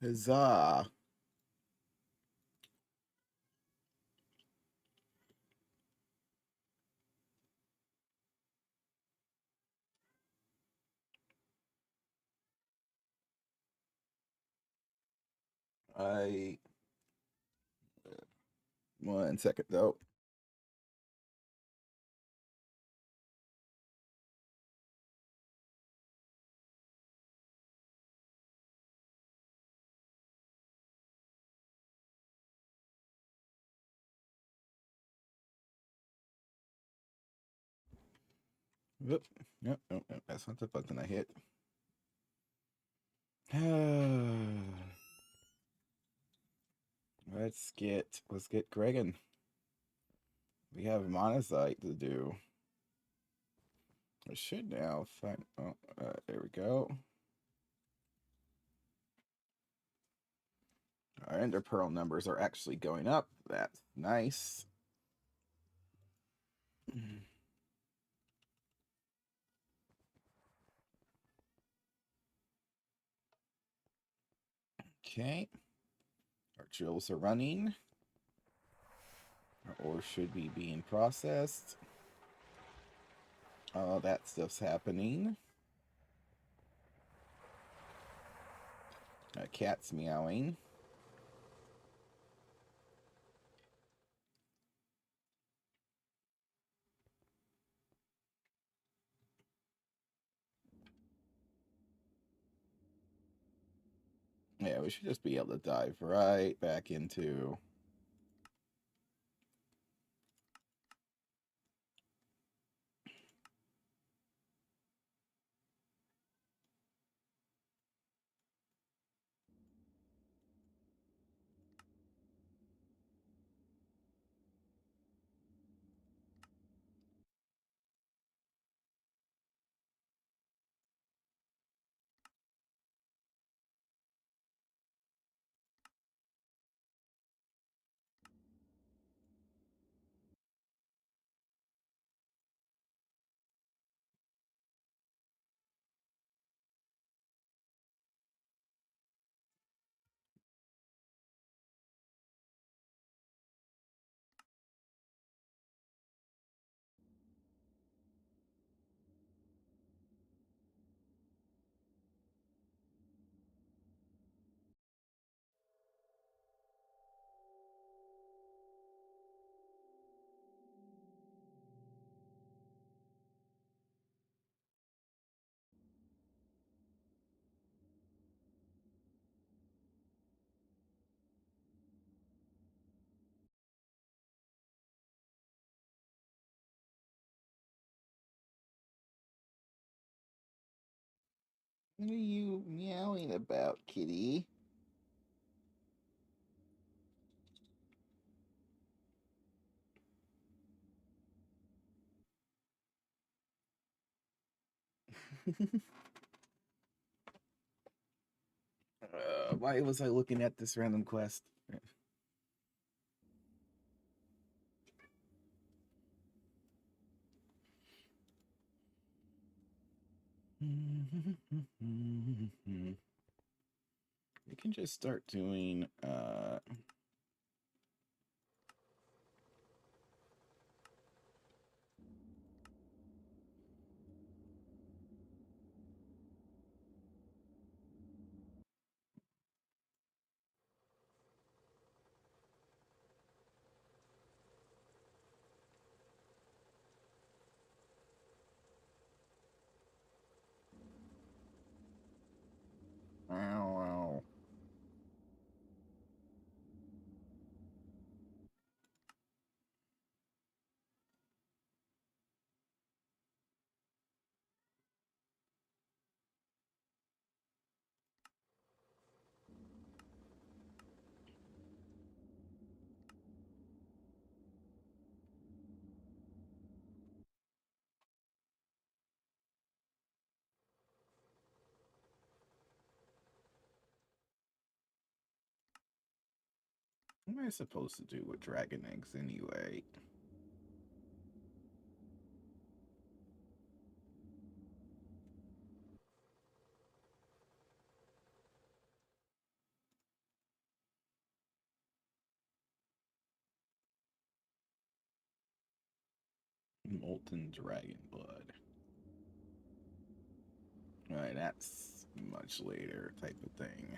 Huzzah. I 1 second though. Whoop. Yep, nope, nope, that's not the button I hit. let's get Gregan. We have monazite to do. I should now find. Oh, there we go. Our ender pearl numbers are actually going up. That's nice. Okay. Our drills are running. Our ore should be being processed. All that stuff's happening. A cat's meowing. Yeah, we should just be able to dive right back into. What are you meowing about, kitty? Why was I looking at this random quest? We can just start doing ow. What am I supposed to do with dragon eggs anyway? Molten dragon blood. Alright, that's much later type of thing.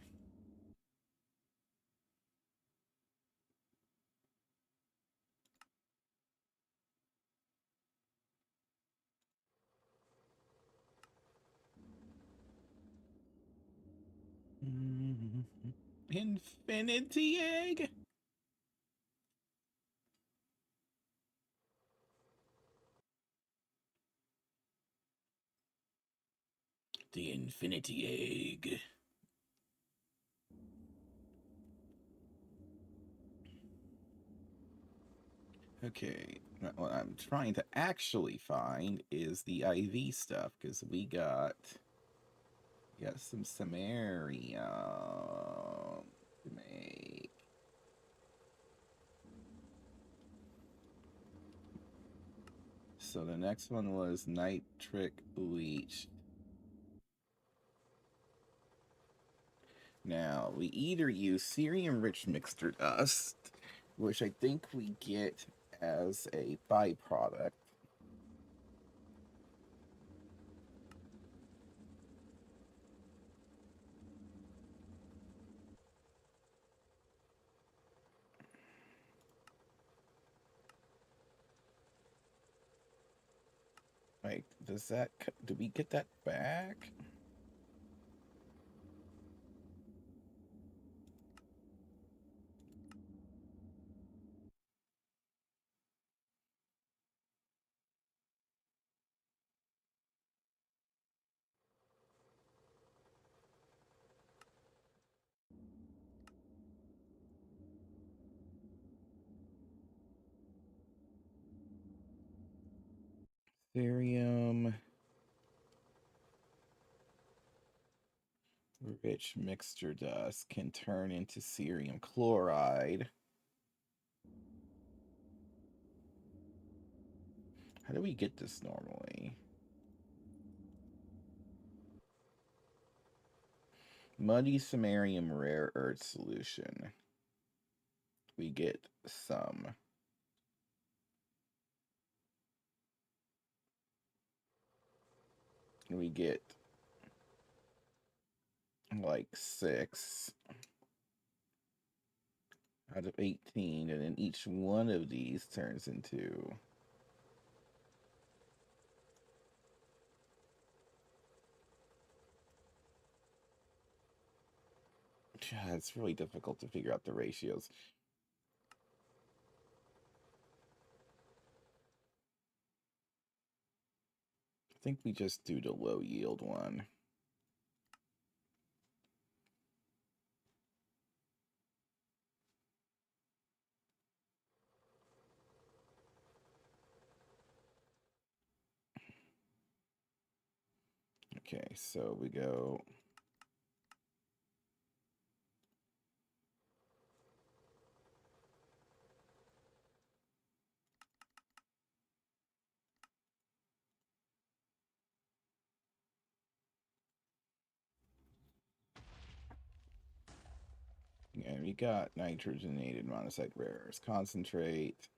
Infinity egg? The infinity egg. Okay, what I'm trying to actually find is the IV stuff, because we got some samarium to make. So the next one was nitric bleach. Now, we either use cerium-rich mixture dust, which I think we get as a byproduct. Like, do we get that back? Cerium rich mixture dust can turn into cerium chloride. How do we get this normally? Muddy samarium rare earth solution. We get some. We get like 6 out of 18, and then each one of these turns into it's really difficult to figure out the ratios. I think we just do the low yield one. Okay, so we go. And we got nitrogenated monazite rare earths concentrate.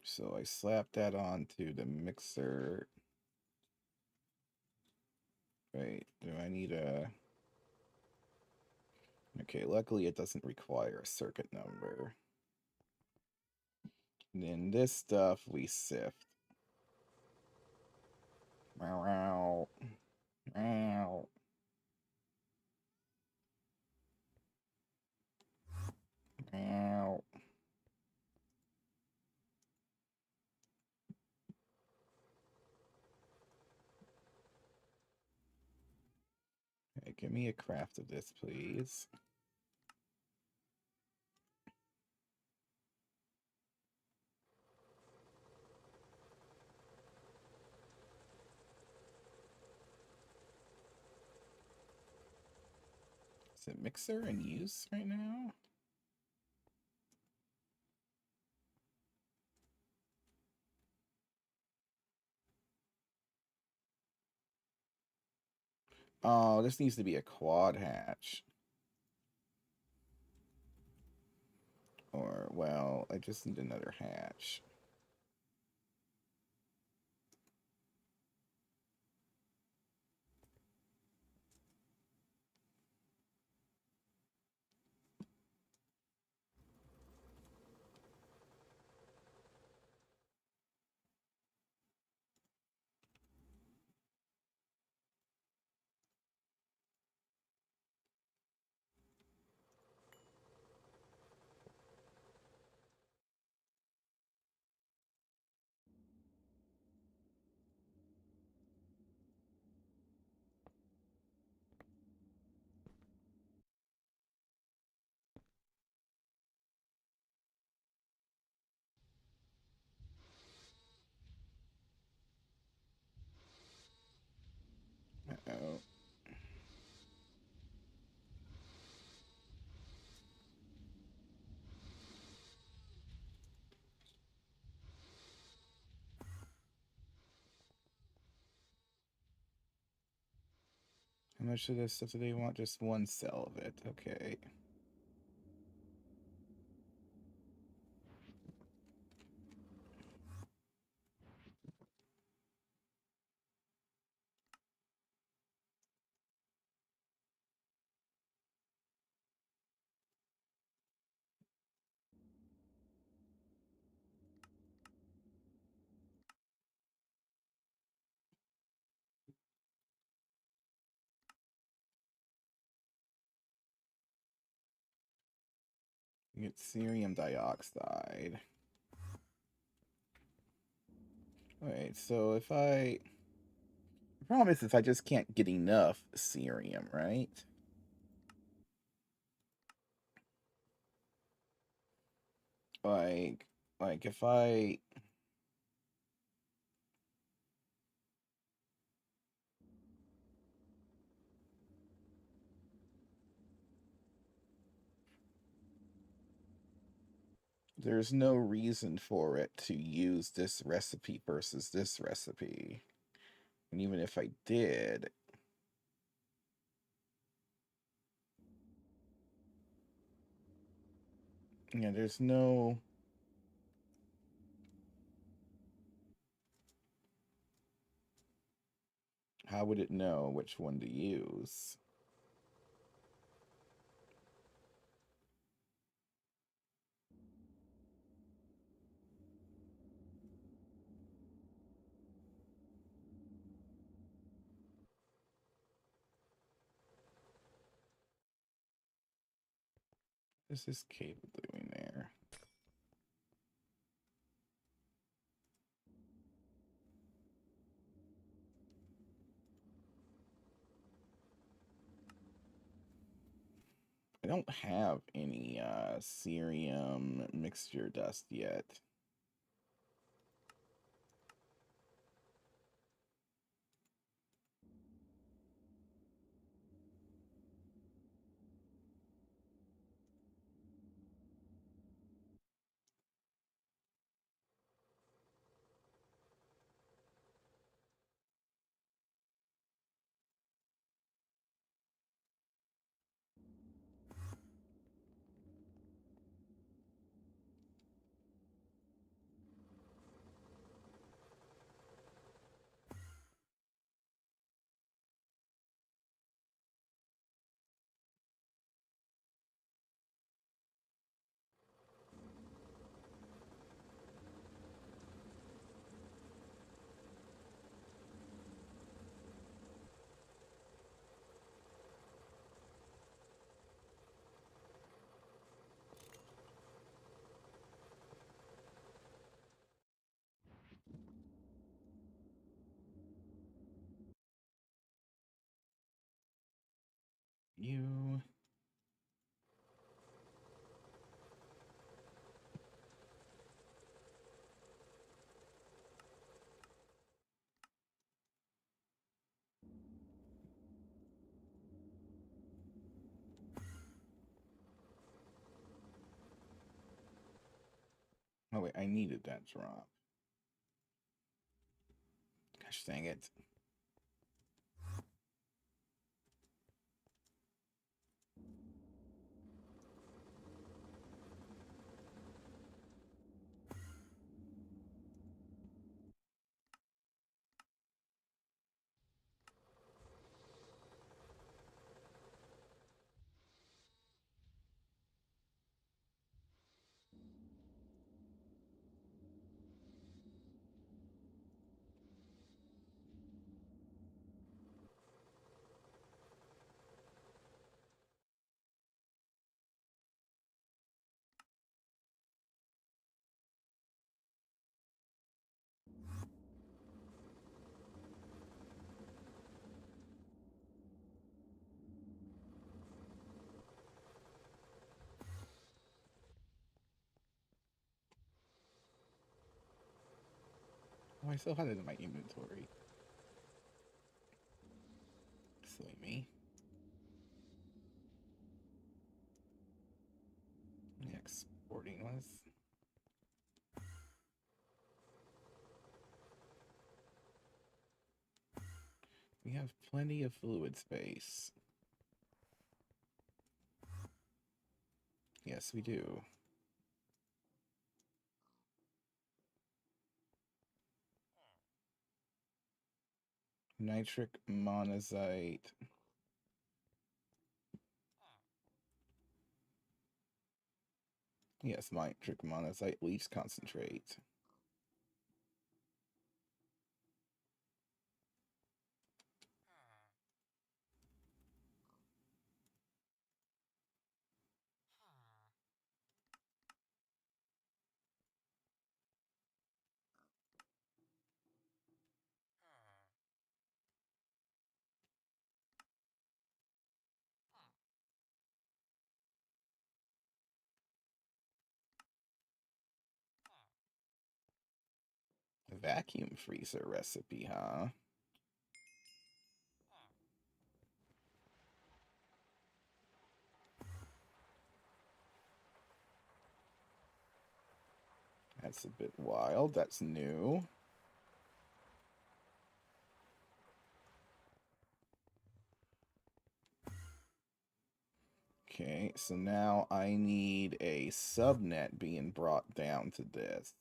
So I slap that onto the mixer. Wait, do I need a... Okay, luckily it doesn't require a circuit number. And then this stuff we sift. Meow. Meow. Meow. Okay, give me a craft of this, please. Is it mixer in use right now? Oh, this needs to be a quad hatch. Or, well, I just need another hatch. Uh-oh. How much of this stuff do they want? Just one cell of it. Okay. You get cerium dioxide. Alright, so if I... The problem is I just can't get enough cerium, right? Like if I... There's no reason for it to use this recipe versus this recipe. And even if I did... Yeah, there's no... How would it know which one to use? What is this cable doing there? I don't have any cerium mixture dust yet. You... Oh wait, I needed that drop. Gosh dang it. I still had it in my inventory. Silly me. Exporting was. We have plenty of fluid space. Yes, we do. Nitric monazite. Yes, nitric monazite leaves concentrate. Vacuum freezer recipe, huh? That's a bit wild. That's new. Okay, so now I need a subnet being brought down to this.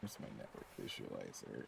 Here's my network visualizer.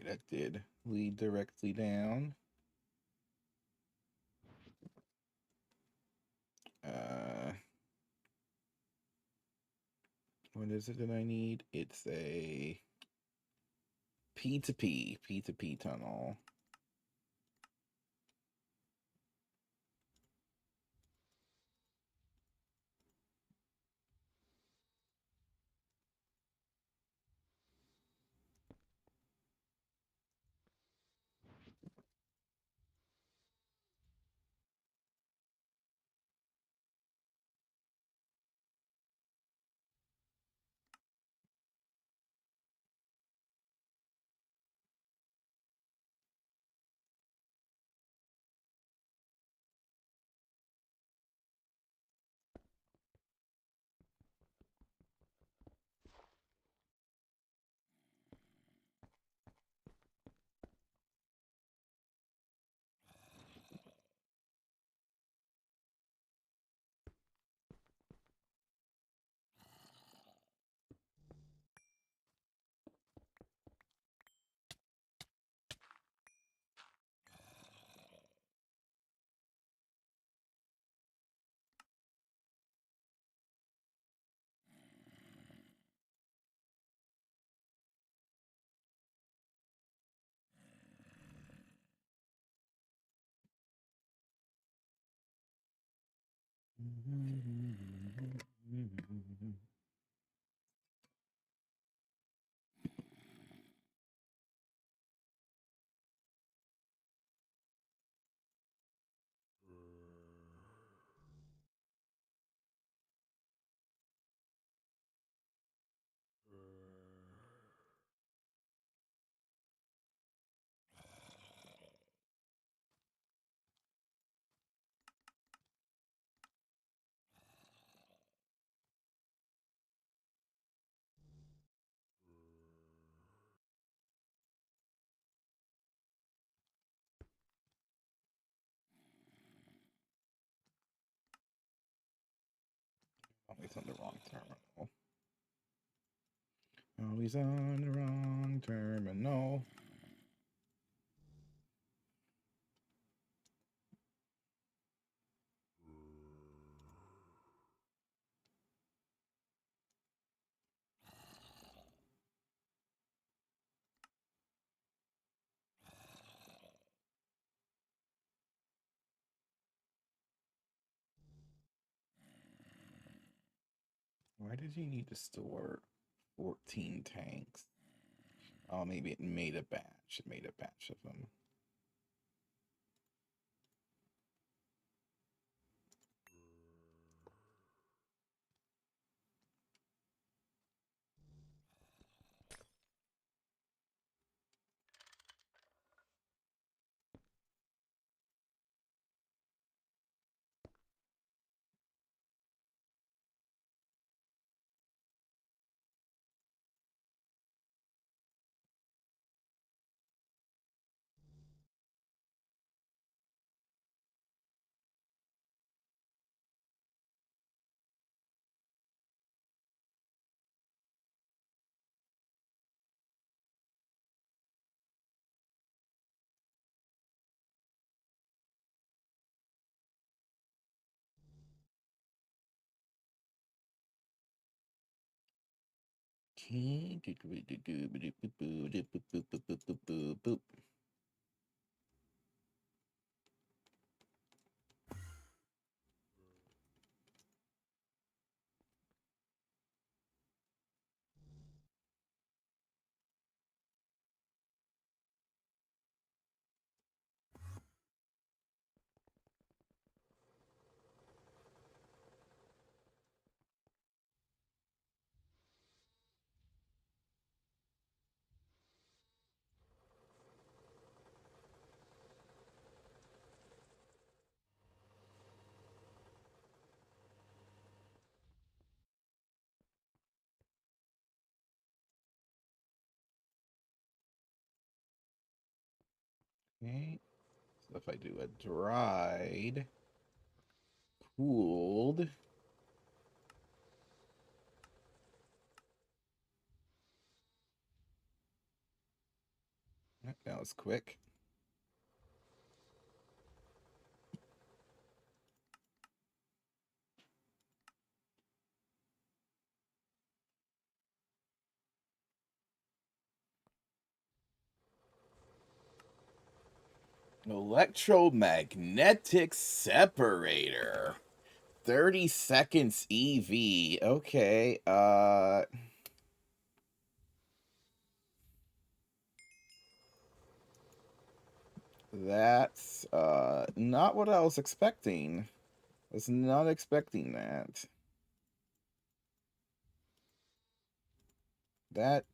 that did lead directly down. What is it that I need? It's a P2P tunnel. Always on the wrong terminal. Always on the wrong terminal. Why did you need to store 14 tanks? Oh, maybe it made a batch. It made a batch of them. Okay. So if I do a dried, cooled, That was quick. Electromagnetic separator. 30 seconds EV. Okay, that's not what I was expecting. I was not expecting that.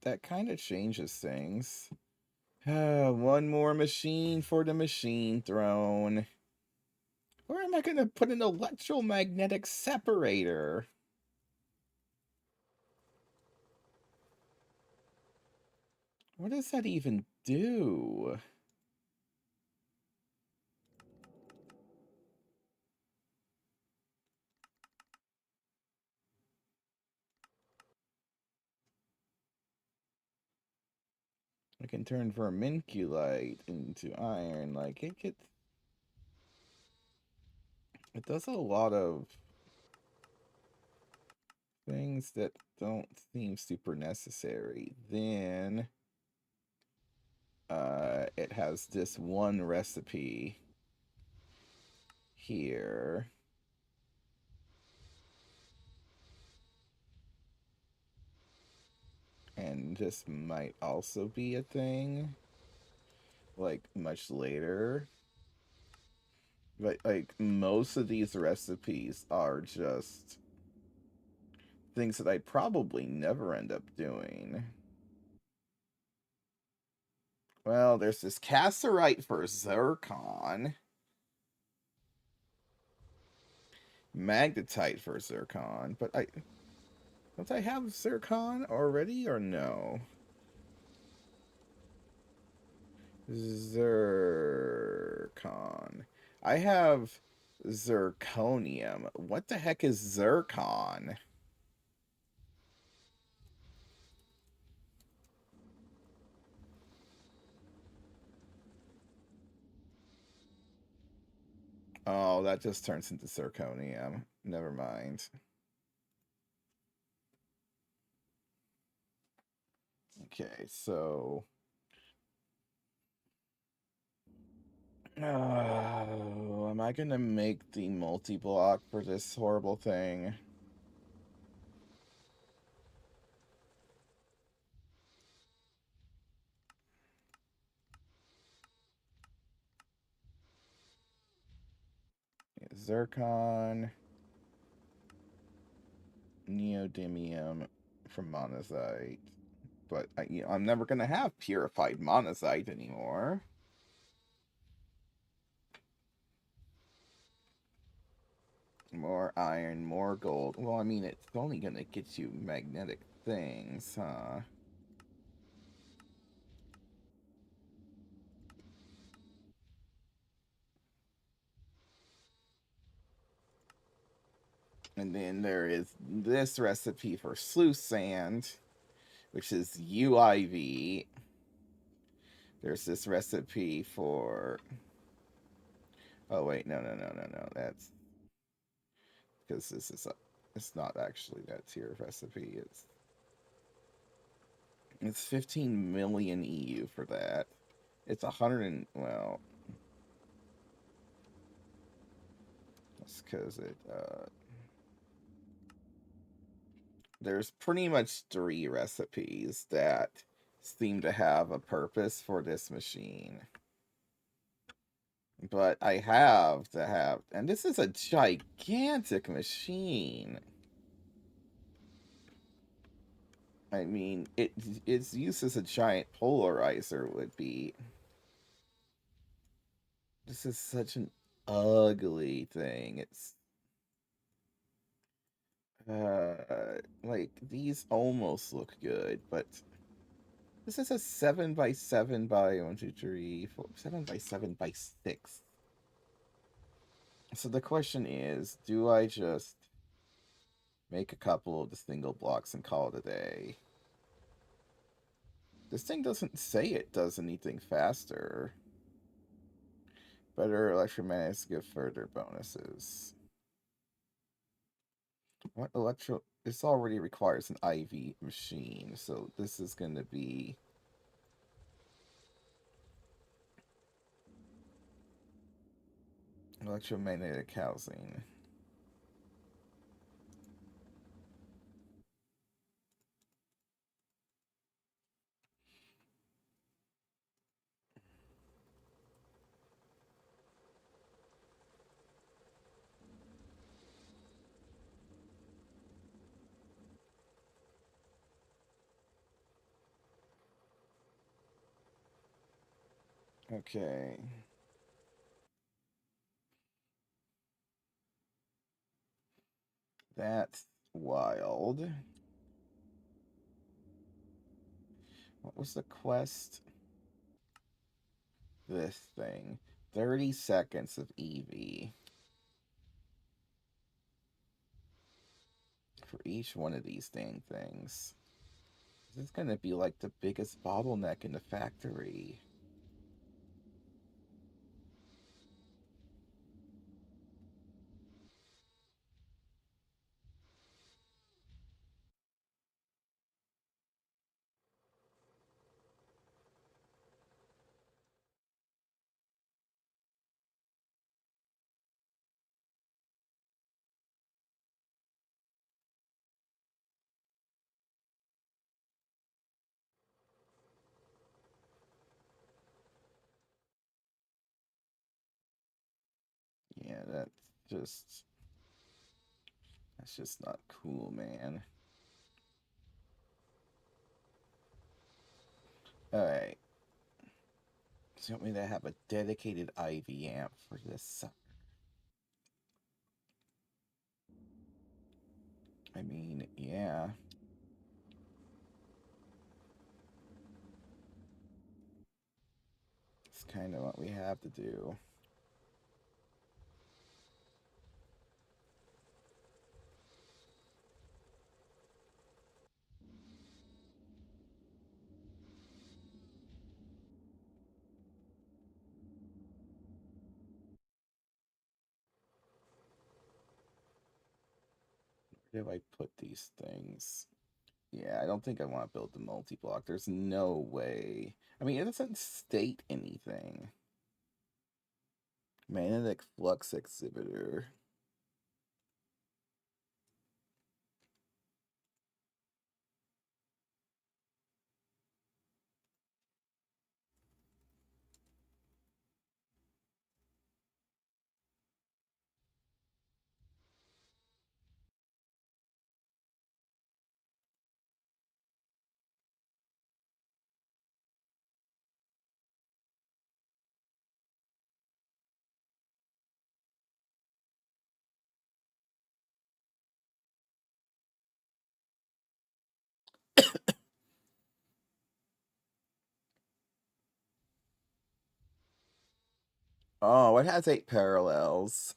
That kind of changes things. One more machine for the machine throne. Where am I going to put an electromagnetic separator? What does that even do? I can turn vermiculite into iron. Like, it does a lot of things that don't seem super necessary. Then it has this one recipe here. And this might also be a thing, like, much later. But, like, most of these recipes are just things that I probably never end up doing. Well, there's this cassiterite for zircon. Magnetite for zircon. But don't I have zircon already, or no? Zircon. I have zirconium. What the heck is zircon? Oh, that just turns into zirconium. Never mind. Okay, so... Oh, am I gonna make the multi-block for this horrible thing? Zircon, neodymium from monazite. But I'm never going to have purified monazite anymore. More iron, more gold. Well, I mean, it's only going to get you magnetic things, huh? And then there is this recipe for sluice sand, which is UIV. There's this recipe for... Oh, wait, no. That's... Because this is it's not actually that tier recipe. It's 15 million EU for that. It's 100 and... Well... That's because it... There's pretty much 3 recipes that seem to have a purpose for this machine. But I have to have... And this is a gigantic machine. I mean, its use as a giant polarizer would be... This is such an ugly thing. It's... like, these almost look good, but... This is a 7 by 7 by 1, 2, 3, 4, 7 by 7 by 6. So the question is, do I just make a couple of the single blocks and call it a day? This thing doesn't say it does anything faster. Better electromagnetics give further bonuses. What electro... This already requires an IV machine, so this is going to be... electromagnetic housing. Okay. That's wild. What was the quest? This thing. 30 seconds of EV. For each one of these dang things. This is going to be like the biggest bottleneck in the factory. Yeah, just... that's just not cool, man. Alright. So you want me to have a dedicated IV amp for this? I mean, yeah. It's kind of what we have to do. Where do I put these things? Yeah, I don't think I want to build the multi-block. There's no way. I mean, it doesn't state anything. Magnetic flux exhibitor. Oh, it has 8 parallels.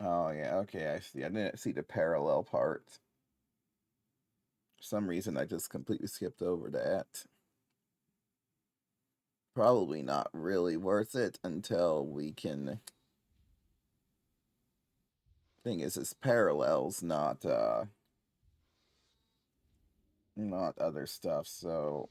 Oh, yeah, okay, I see. I didn't see the parallel part. For some reason, I just completely skipped over that. Probably not really worth it until we can... Thing is, it's parallels, not other stuff, so...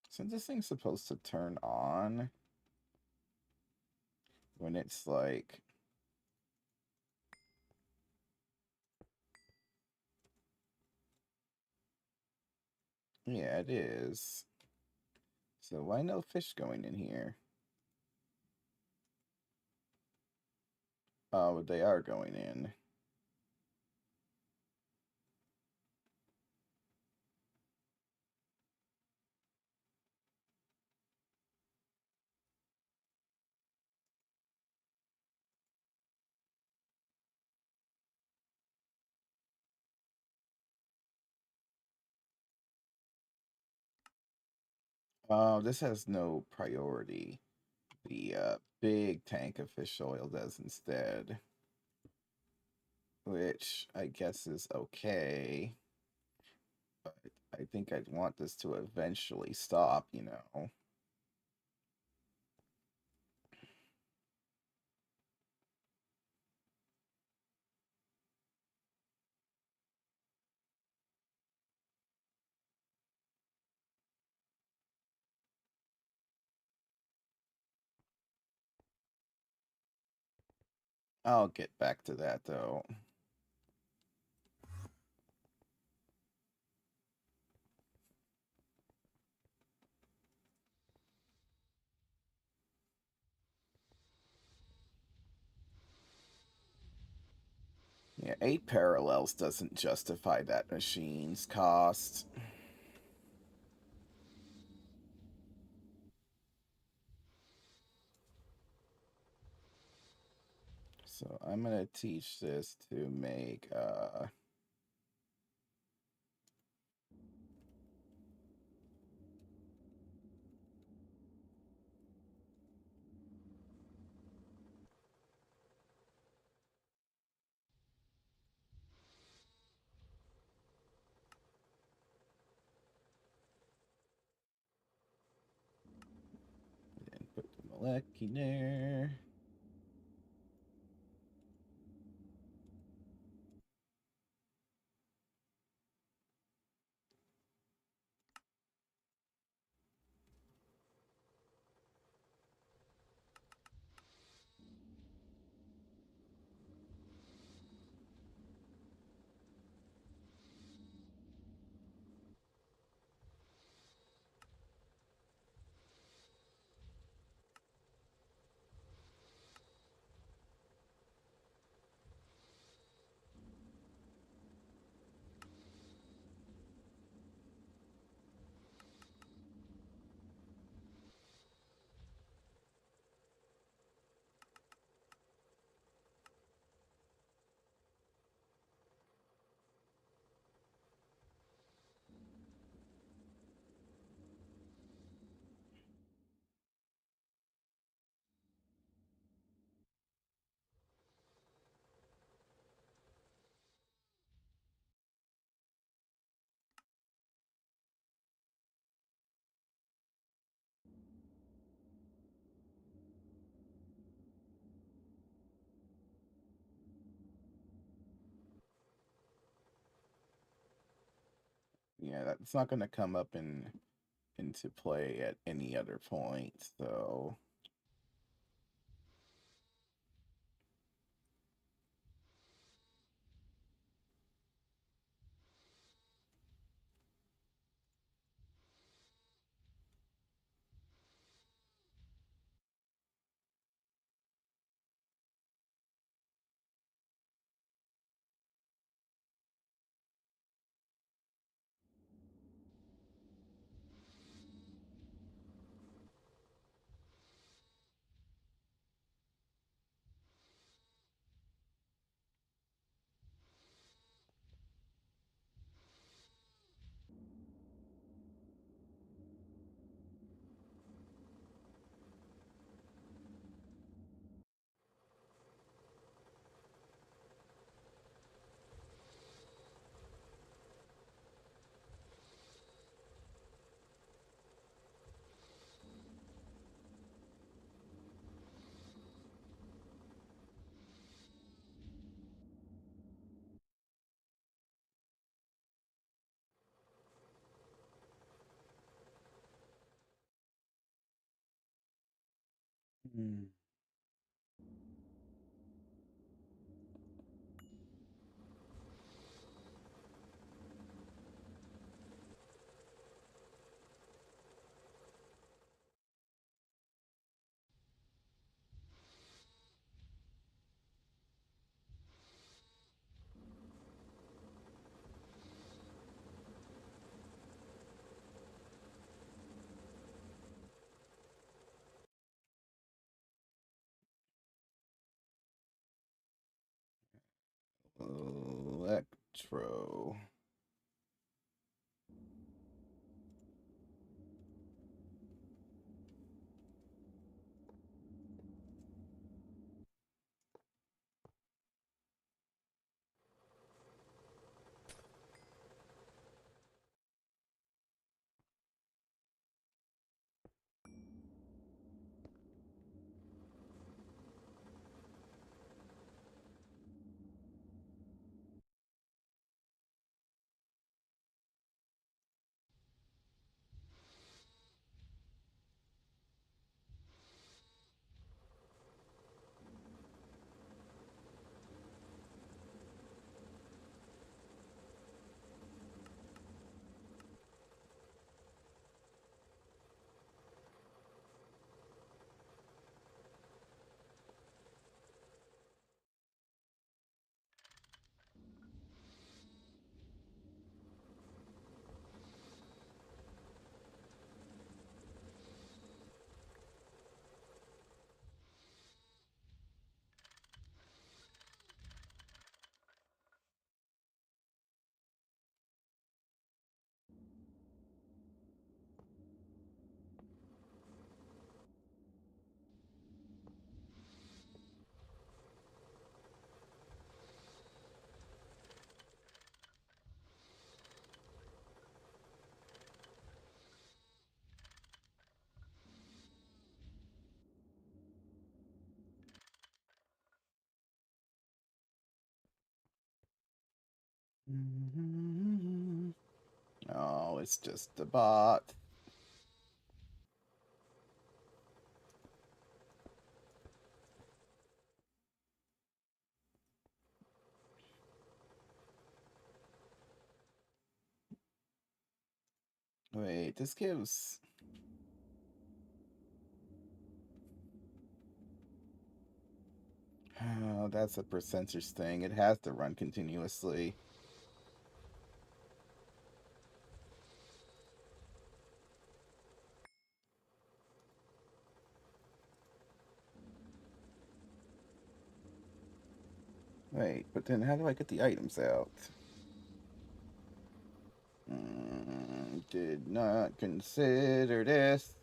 Since this thing's supposed to turn on when it's like... Yeah, it is. So why no fish going in here? Oh, they are going in. Oh, this has no priority. The big tank of fish oil does instead, which I guess is okay. But I think I'd want this to eventually stop, you know. I'll get back to that though. Yeah, 8 parallels doesn't justify that machine's cost. So I'm gonna teach this to make input the molecular. Yeah, that's not gonna come up into play at any other point, so hmm. Electro. Oh, it's just a bot. Wait, this gives... Oh, that's a percentage thing. It has to run continuously. Wait, but then how do I get the items out? Did not consider this.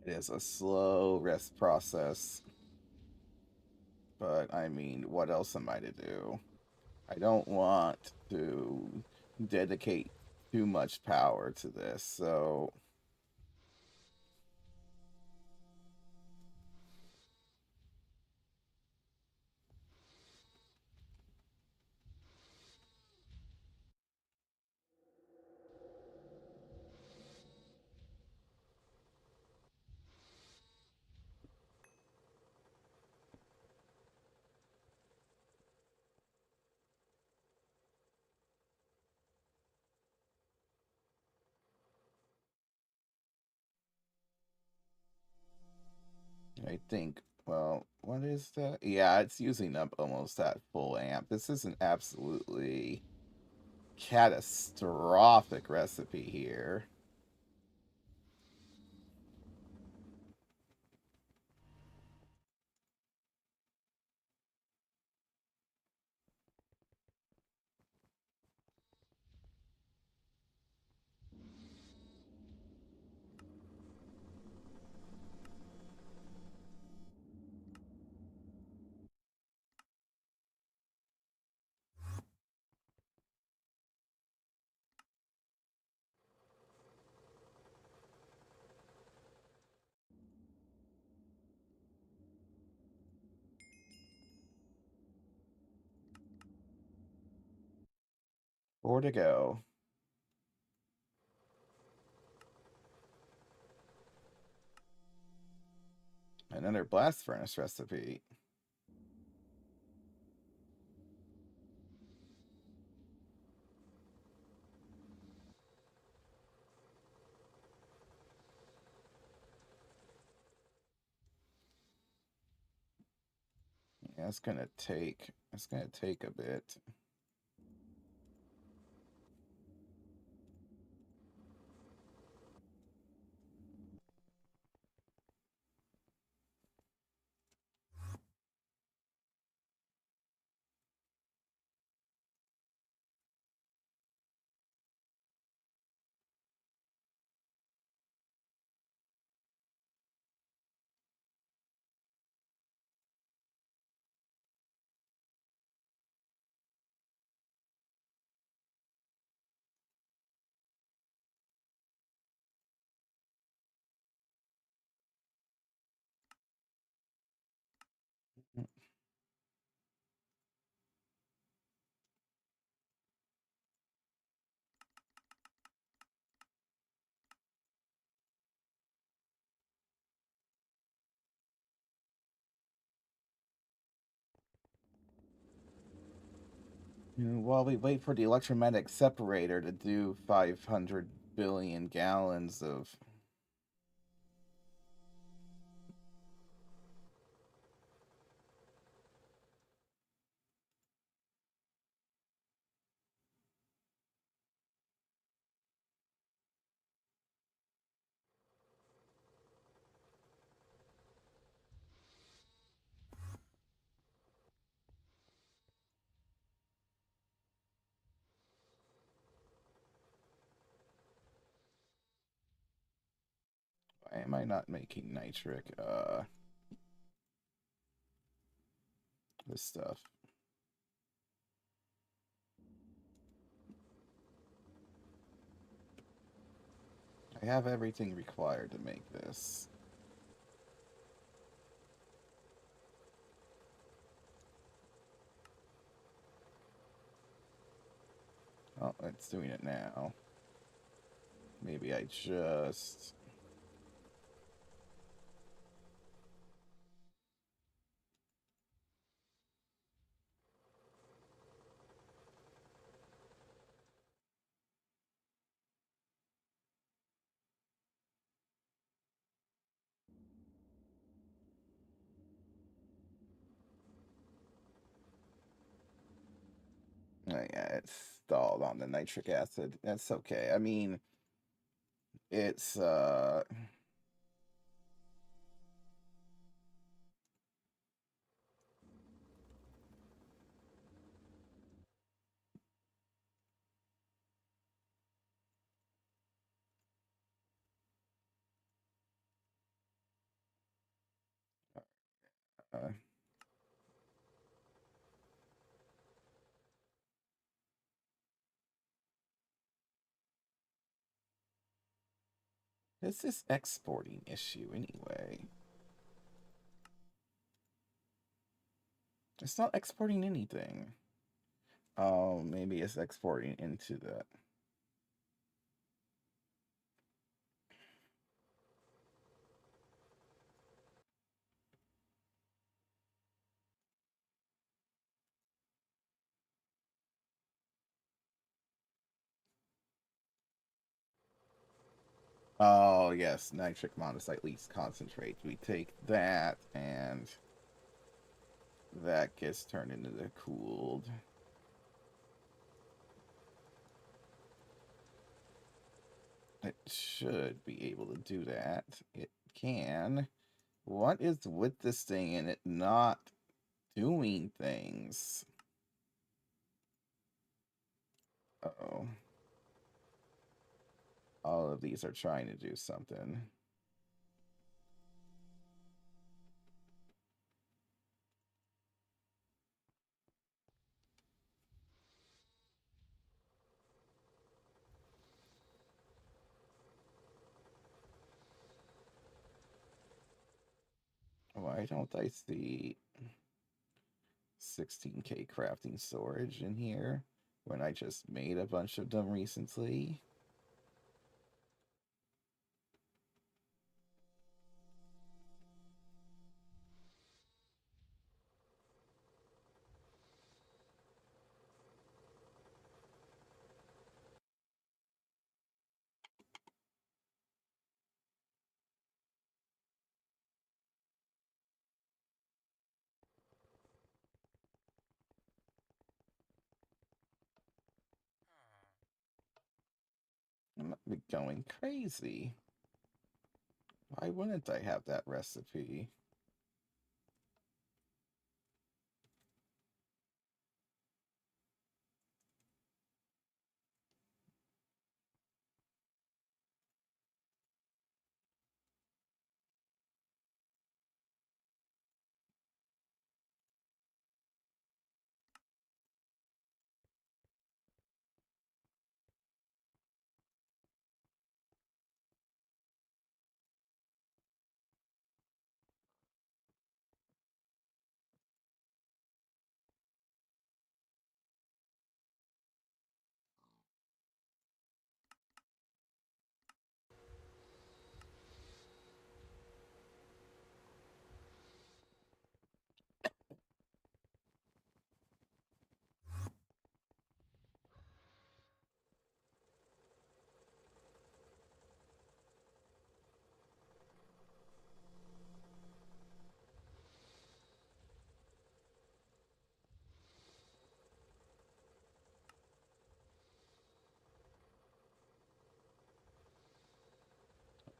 It is a slow rest process. But, I mean, what else am I to do? I don't want to dedicate too much power to this, so... think, well, what is that? Yeah, it's using up almost that full amp. This is an absolutely catastrophic recipe here. Four to go. Another blast furnace recipe. Yeah, it's gonna take a bit. While we wait for the electromagnetic separator to do 500 billion gallons of... Why am I not making nitric? This stuff. I have everything required to make this. Oh, it's doing it now. Maybe I just... Oh, yeah, it's stalled on the nitric acid. That's okay. I mean, it's, uh it's this exporting issue anyway. It's not exporting anything. Oh, maybe it's exporting into the... Oh, yes, nitric monazite concentrate. We take that, and that gets turned into the cooled. It should be able to do that. It can. What is with this thing and it not doing things? Uh-oh. All of these are trying to do something. Why don't I see 16K crafting storage in here when I just made a bunch of them recently? I'm going crazy. Why wouldn't I have that recipe?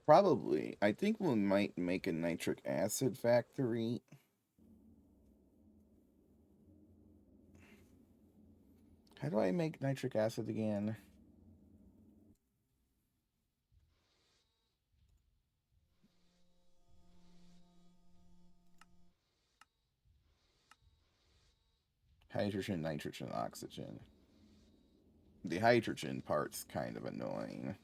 Probably. I think we might make a nitric acid factory. How do I make nitric acid again? Hydrogen, nitrogen, oxygen. The hydrogen part's kind of annoying.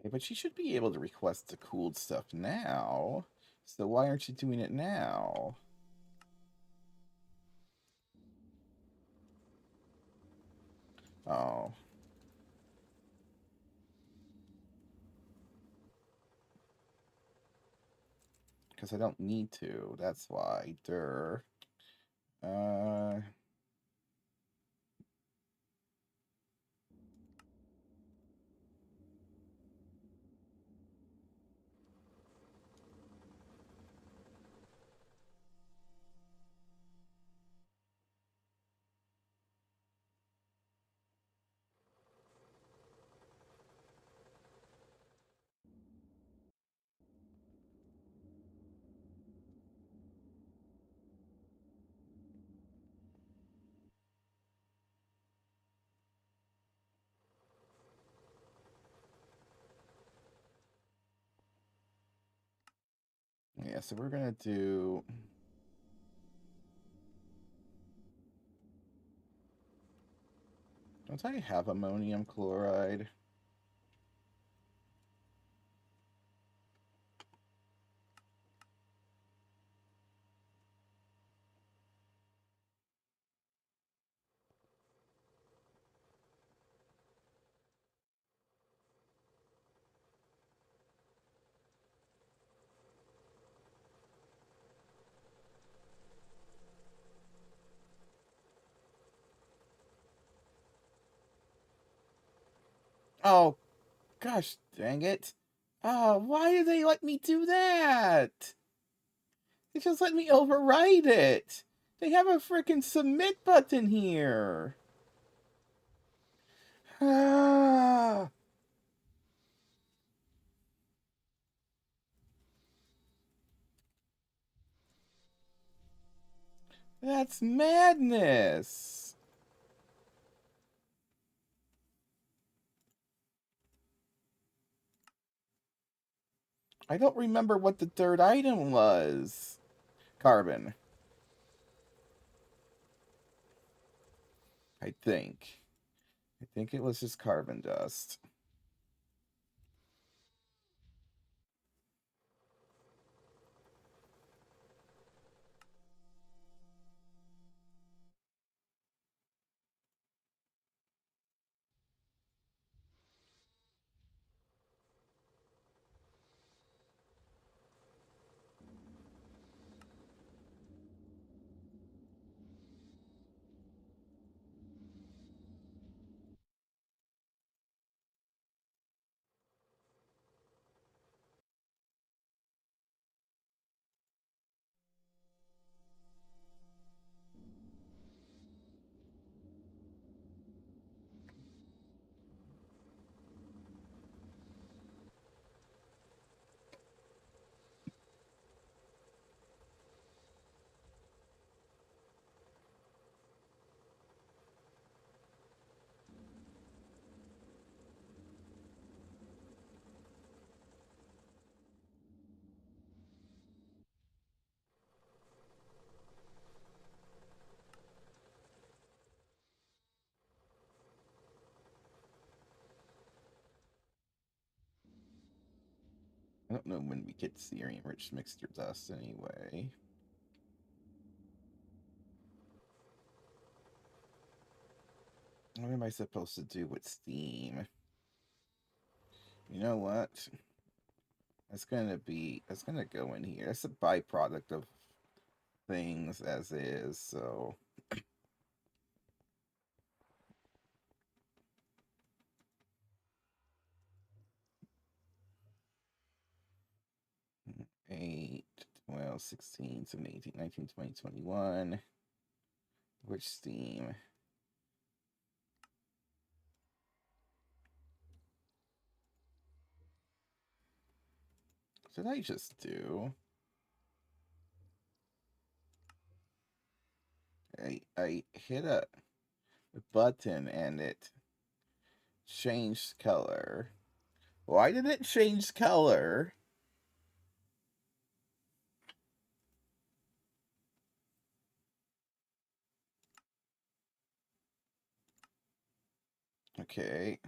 Okay, but she should be able to request the cooled stuff now. So why aren't you doing it now? Oh, because I don't need to. That's why. Durr. Uh, so we're gonna do... Don't I have ammonium chloride? Oh, gosh dang it. Oh, why did they let me do that? They just let me overwrite it. They have a freaking submit button here. Ah, that's madness. I don't remember what the third item was. Carbon, I think. I think it was just carbon dust. I don't know when we get Serum Rich Mixture Dust anyway. What am I supposed to do with steam? You know what? That's gonna go in here. That's a byproduct of things as is, so 8, 12, 16, 17, 18, 19, 20, 21. Which steam? What did I just do? I hit a button and it changed color. Why did it change color? Okay.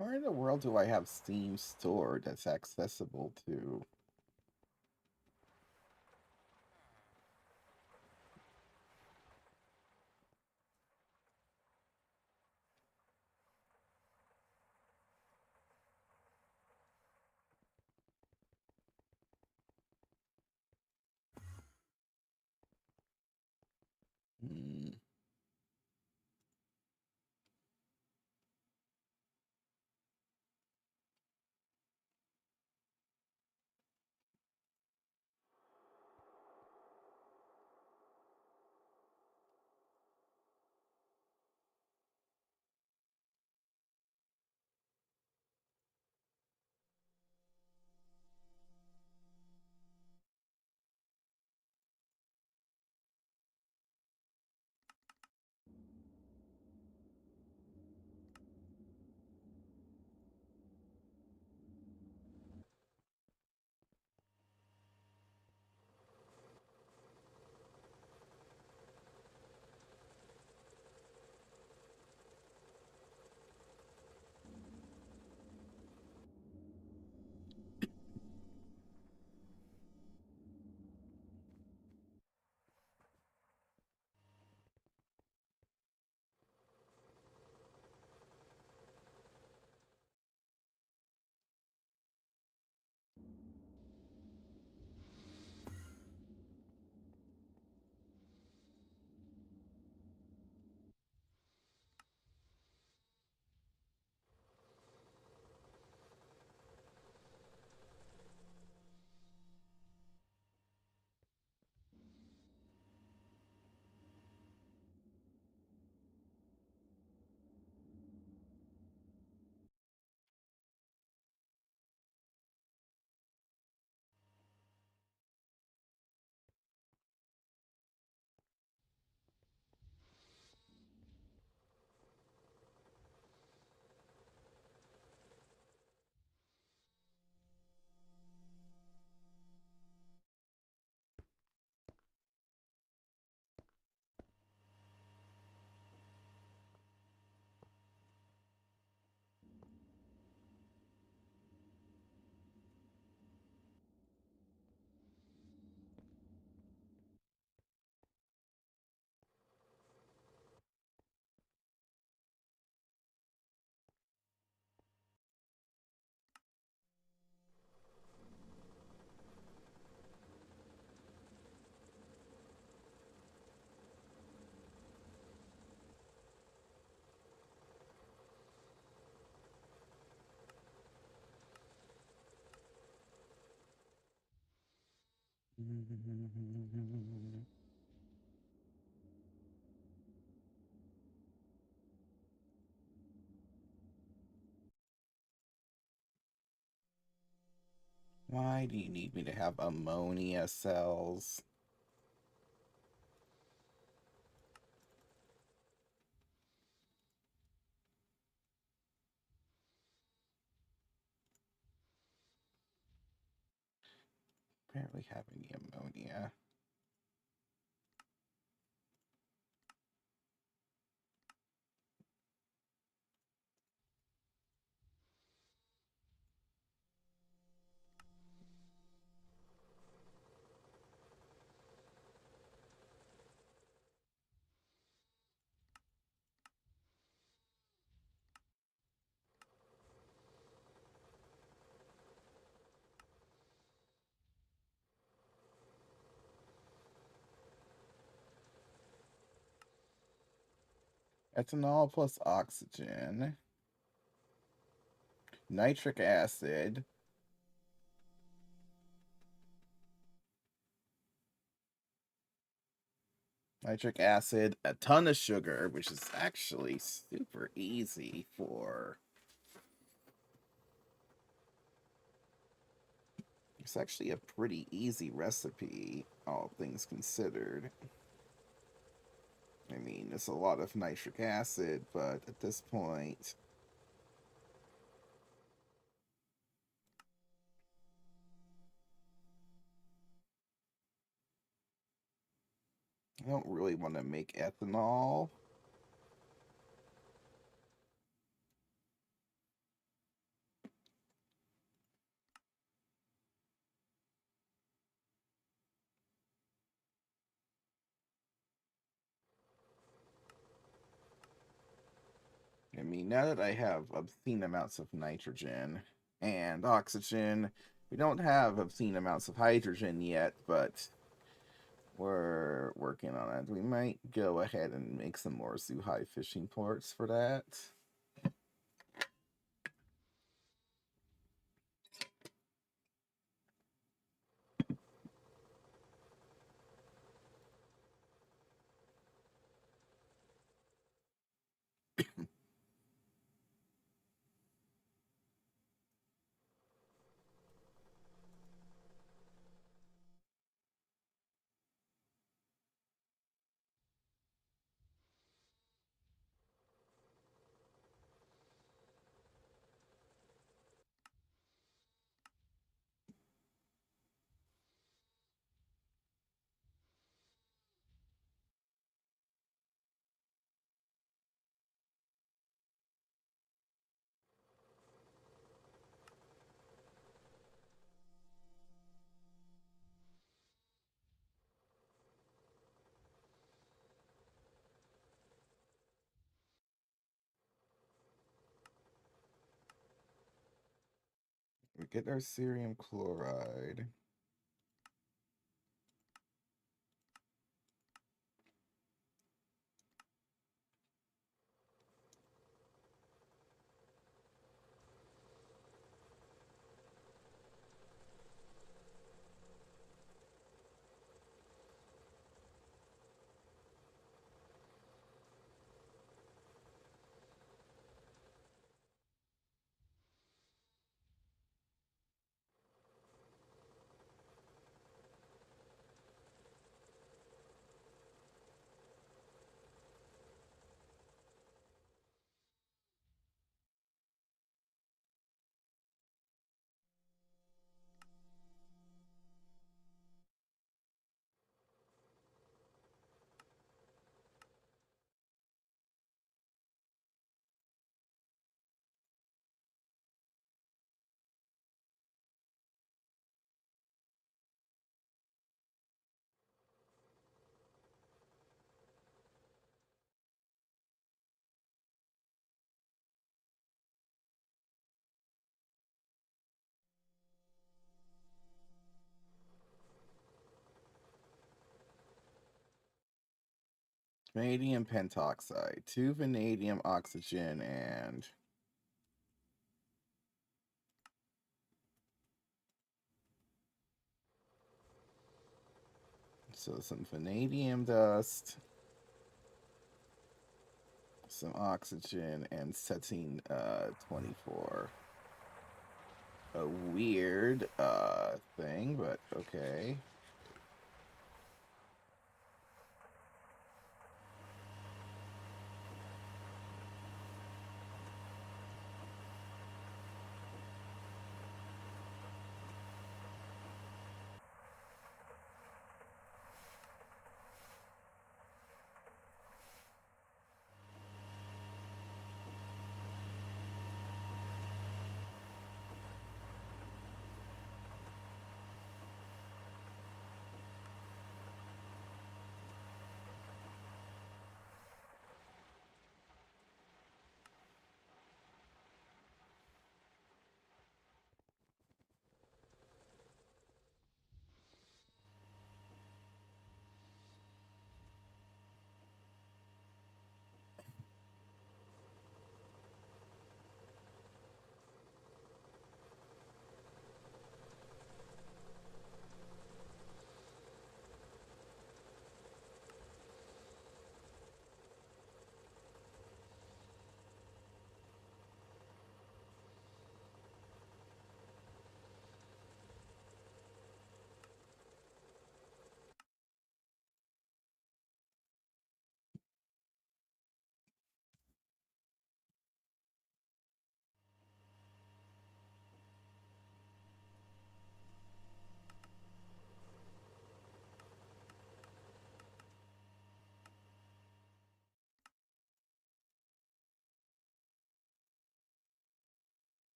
Where in the world do I have Steam stored that's accessible to? Why do you need me to have ammonia cells? Barely have any ammonia. Ethanol plus oxygen. Nitric acid. Nitric acid, a ton of sugar, which is actually super easy for... It's actually a pretty easy recipe, all things considered. I mean, it's a lot of nitric acid, but at this point... I don't really want to make ethanol. I mean, now that I have obscene amounts of nitrogen and oxygen, we don't have obscene amounts of hydrogen yet, but we're working on it. We might go ahead and make some more Zuhai fishing ports for that. We get our cerium chloride. Vanadium pentoxide, 2 vanadium oxygen, and So some vanadium dust, some oxygen, and setting 24. A weird thing, but okay.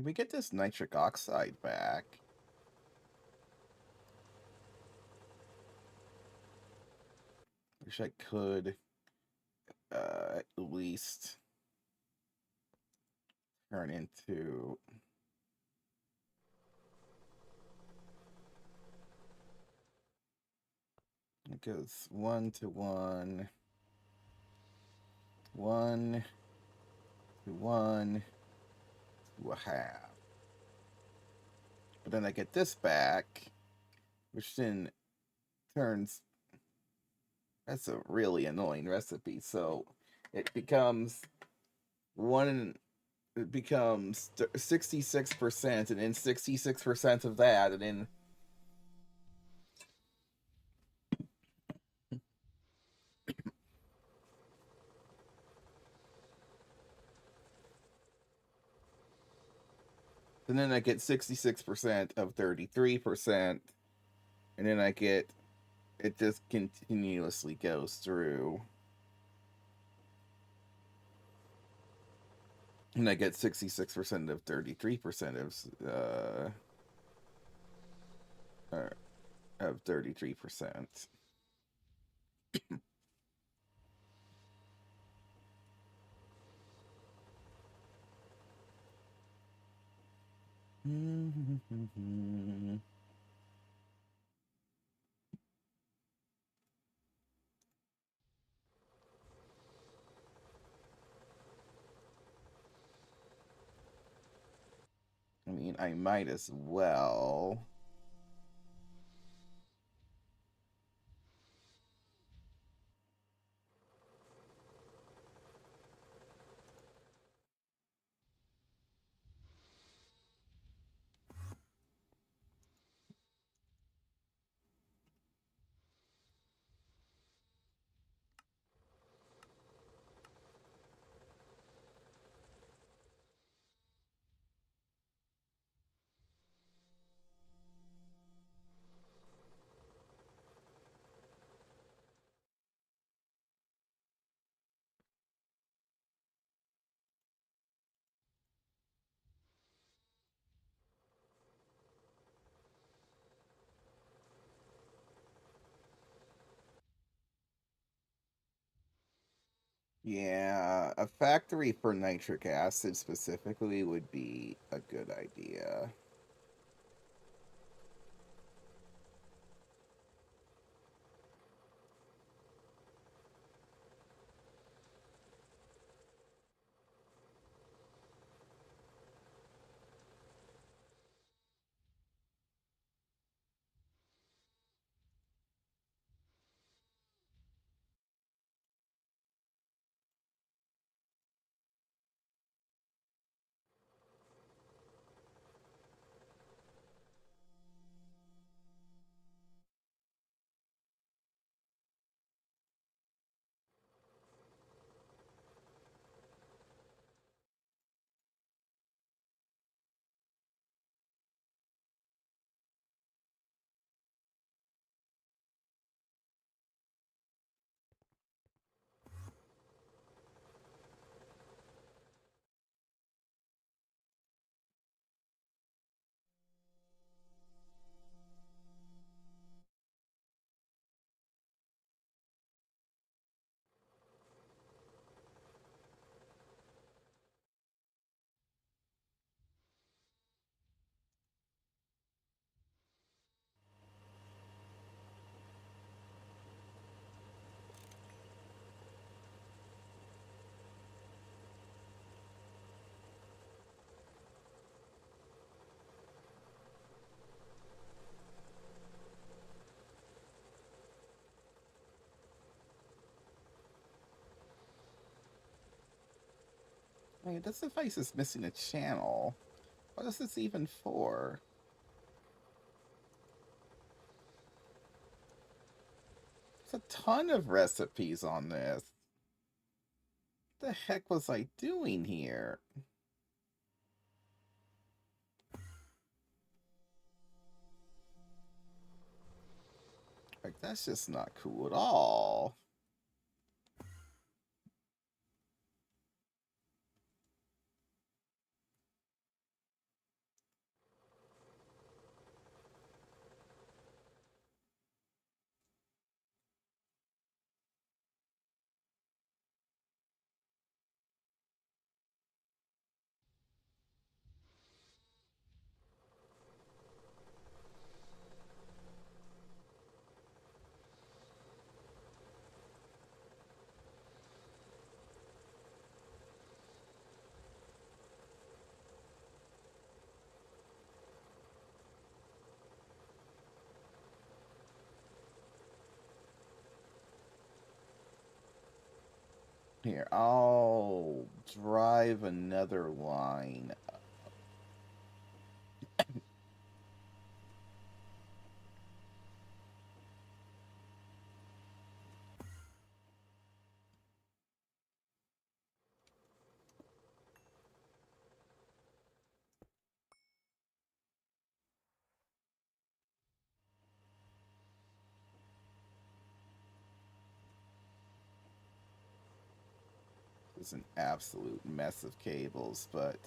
We get this nitric oxide back. Wish I could at least turn into it goes 1 to 1, 1 to 1 to a half. But then I get this back, which then turns. That's a really annoying recipe. So it becomes one. It becomes 66%, and then 66% of that, and then I get 66% of 33%, and then I get it just continuously goes through, and I get 66% of 33% of 33%. I mean, I might as well. Yeah, a factory for nitric acid specifically would be a good idea. I mean, this device is missing a channel. What is this even for? There's a ton of recipes on this. What the heck was I doing here? Like, that's just not cool at all. Here, I'll drive another line. It's an absolute mess of cables, but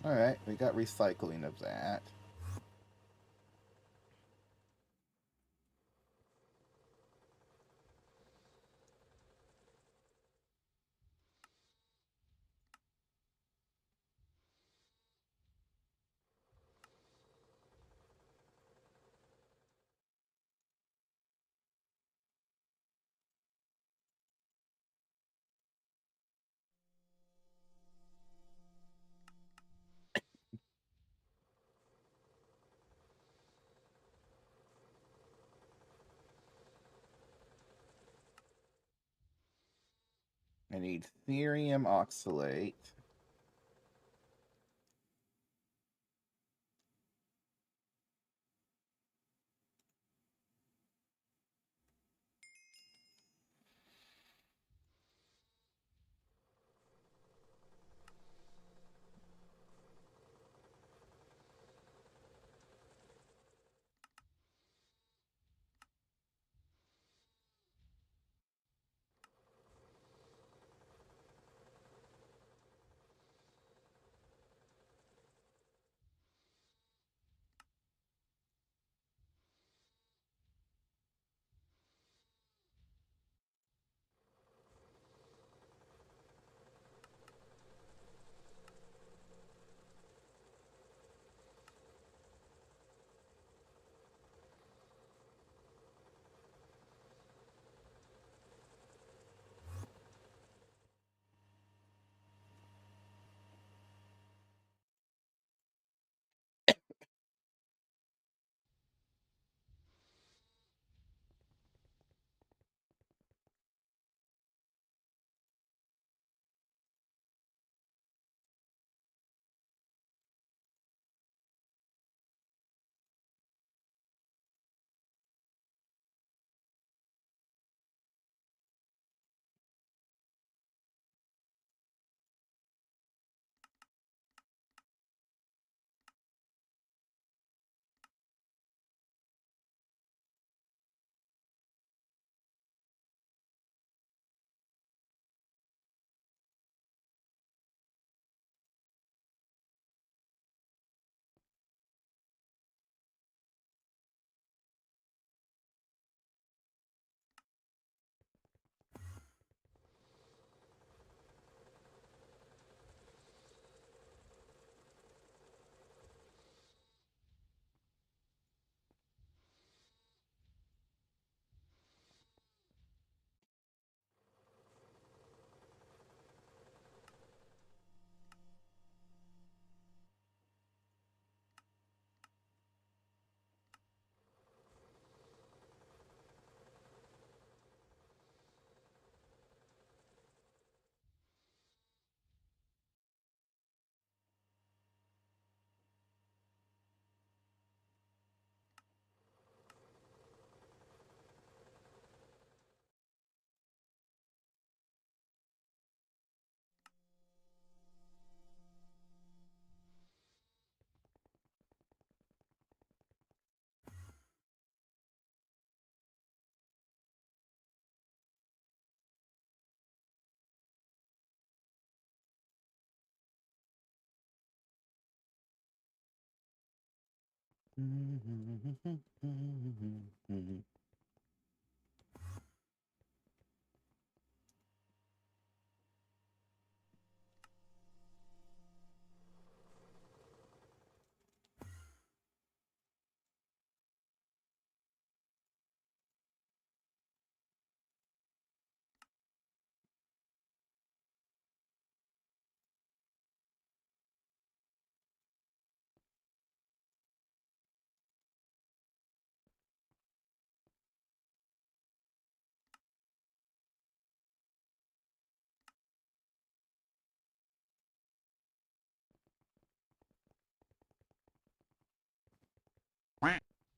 alright, we got recycling of that. I need therium oxalate.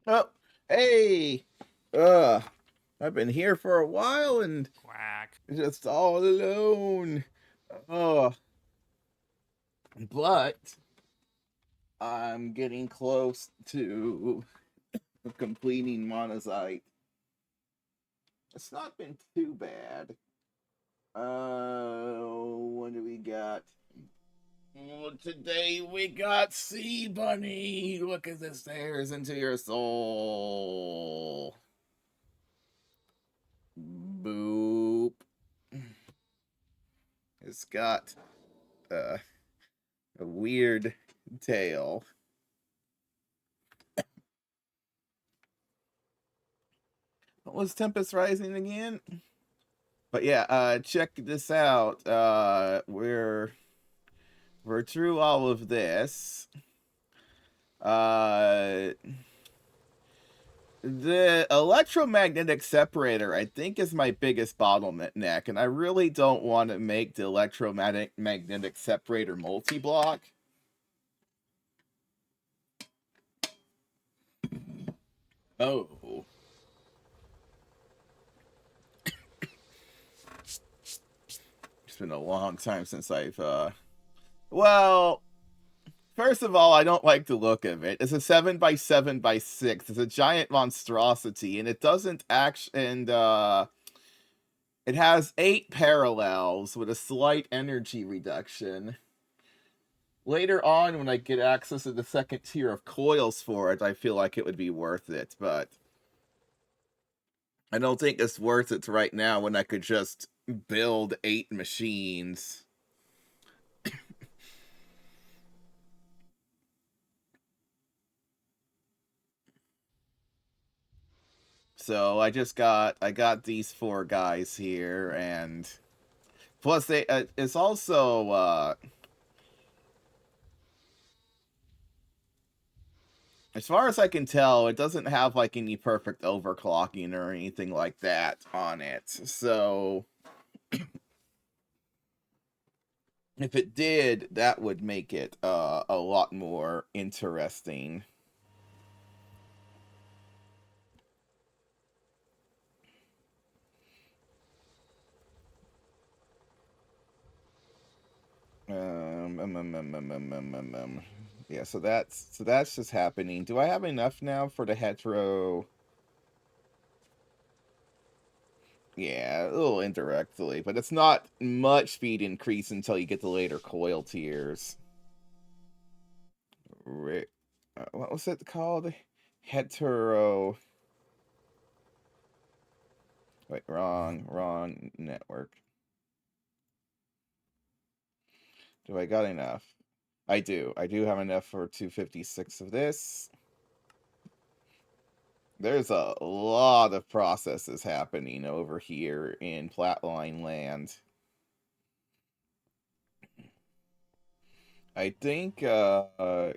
Oh, hey! Uh, I've been here for a while and Quack. just all alone. Oh, but I'm getting close to completing Monazite. It's not been too bad. What do we got? Well, today we got Sea Bunny. Look at this stares into your soul. Boop. It's got uh, a weird tail. What was Tempest Rising again? But yeah, check this out. We're through all of this. Uh, The electromagnetic separator, I think, is my biggest bottleneck, and I really don't want to make the electromagnetic separator multi-block. Oh. It's been a long time since I've, Well, first of all, I don't like the look of it. It's a 7x7x6. It's a giant monstrosity, and it doesn't and, it has 8 parallels with a slight energy reduction. Later on, when I get access to the second tier of coils for it, I feel like it would be worth it, but I don't think it's worth it right now when I could just build 8 machines. So I got these 4 guys here, and plus it's also as far as I can tell, it doesn't have like any perfect overclocking or anything like that on it. So if it did, that would make it a lot more interesting. Yeah, so that's just happening. Do I have enough now for the hetero? Yeah, a little indirectly, but it's not much speed increase until you get the later coil tiers. What was it called? Hetero. Wait, wrong network. Do I got enough? I do. I do have enough for 256 of this. There's a lot of processes happening over here in Platline land. I think one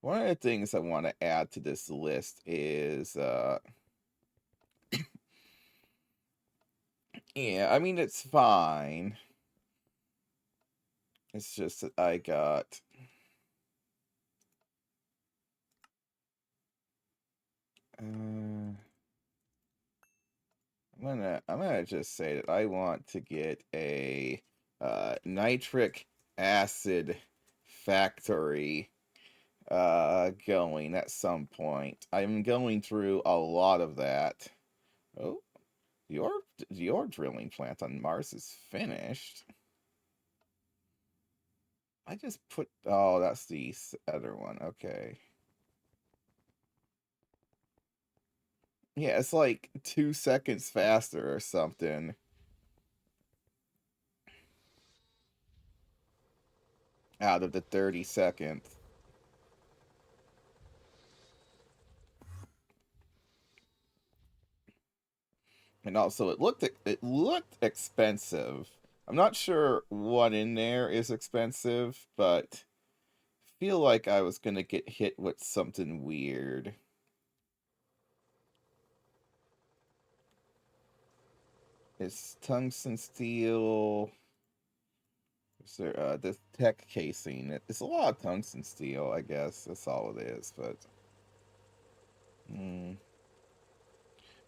of the things I want to add to this list is yeah, I mean it's fine. It's just that I got I'm gonna just say that I want to get a nitric acid factory going at some point. I'm going through a lot of that. Oh, your drilling plant on Mars is finished. I just put oh that's the other one. Okay. Yeah, it's like 2 seconds faster or something. Out of the 30 seconds. And also it looked expensive. I'm not sure what in there is expensive, but feel like I was gonna get hit with something weird. It's tungsten steel. Is there this tech casing? It's a lot of tungsten steel, I guess. That's all it is, but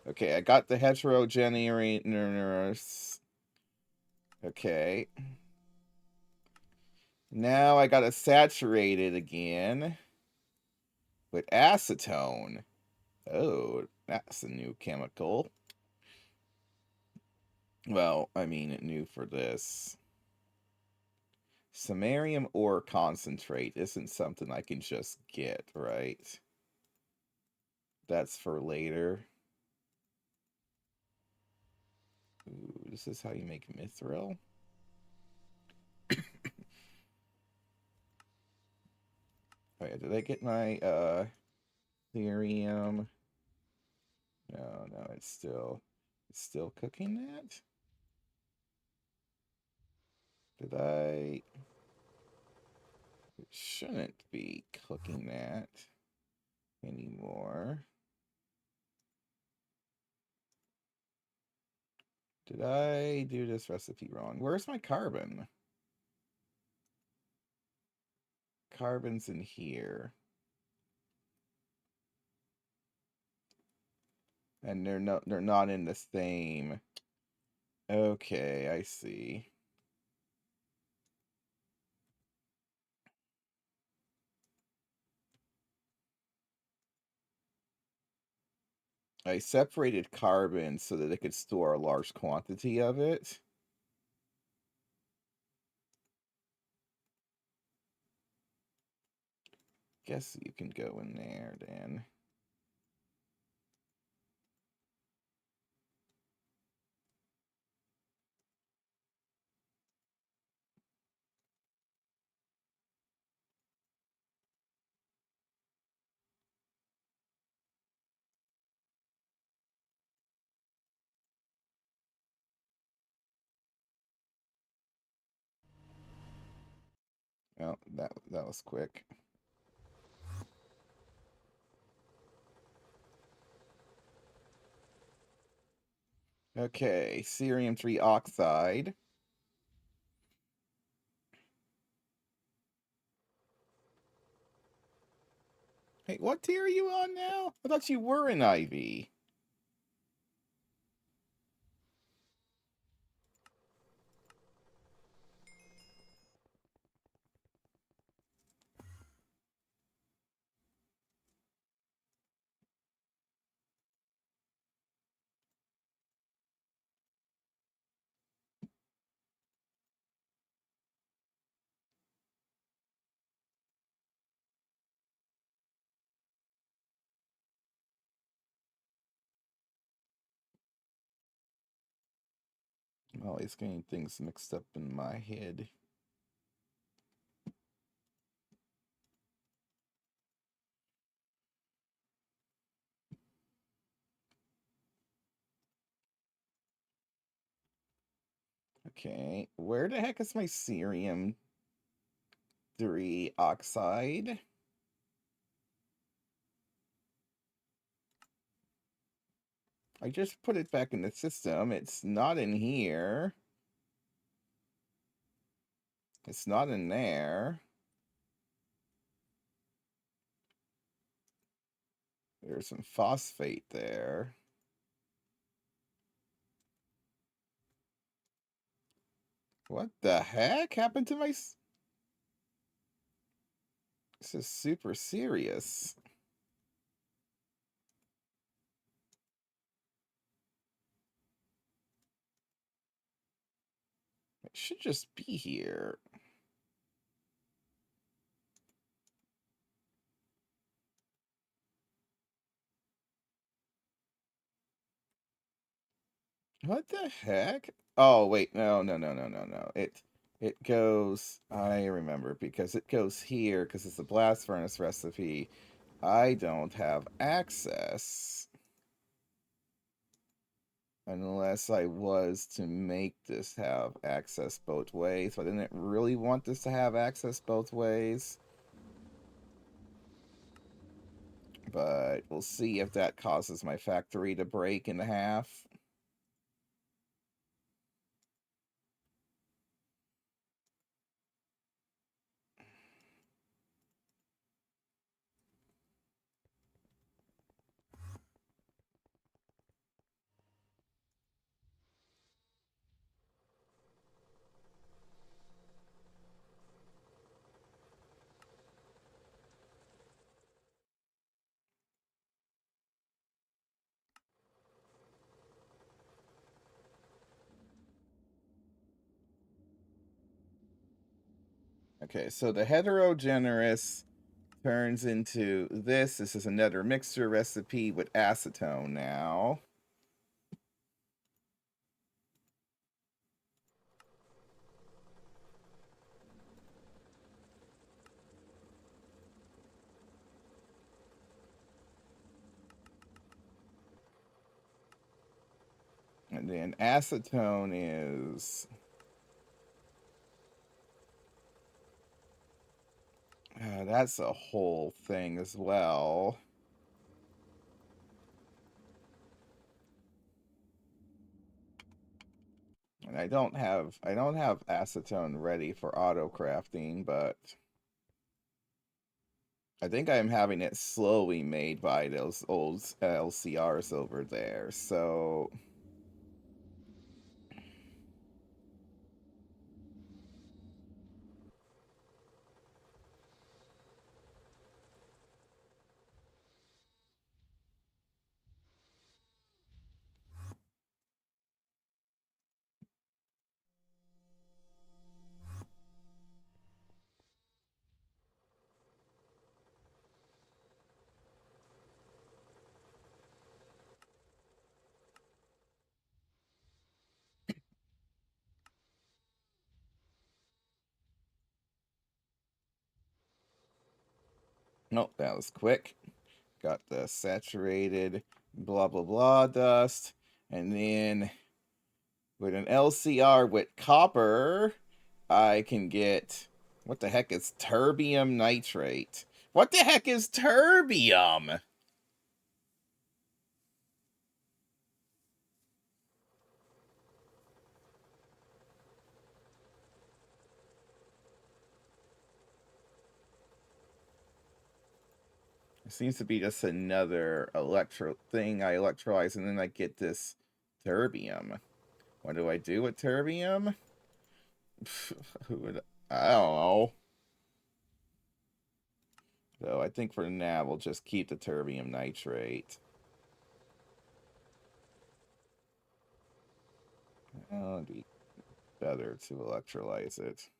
okay, I got the heterogenerators. Okay. Now I gotta saturate it again with acetone. Oh, that's a new chemical. Well, I mean, new for this. Samarium ore concentrate isn't something I can just get, right? That's for later. Ooh, this is how you make mithril? Oh yeah, did I get my, therium? No, it's still cooking that? Did I... It shouldn't be cooking that anymore. Did I do this recipe wrong? Where's my carbon? Carbon's in here. And they're not in the same. Okay, I see. I separated carbon so that it could store a large quantity of it. Guess you can go in there then. Oh, that was quick. Okay, cerium-3 oxide. Hey, what tier are you on now? I thought you were in IV. I'm always getting things mixed up in my head. Okay, where the heck is my cerium-3 oxide? I just put it back in the system. It's not in here. It's not in there. There's some phosphate there. What the heck happened to my... This is super serious. It should just be here. What the heck? Oh, wait. No. It goes... I remember, because it goes here, because it's a blast furnace recipe. I don't have access. Unless I was to make this have access both ways. I didn't really want this to have access both ways. But we'll see if that causes my factory to break in half. Okay, so the heterogeneous turns into this. This is another mixture recipe with acetone now. And then acetone is... that's a whole thing as well. And I don't have acetone ready for auto crafting, but I think I'm having it slowly made by those old LCRs over there. So nope, that was quick. Got the saturated blah blah blah dust, and then with an LCR with copper, I can get, what the heck is terbium nitrate? What the heck is terbium? It seems to be just another electro thing I electrolyze, and then I get this terbium. What do I do with terbium? Who would, I don't know. So I think for now we'll just keep the terbium nitrate. Oh, it'd be better to electrolyze it.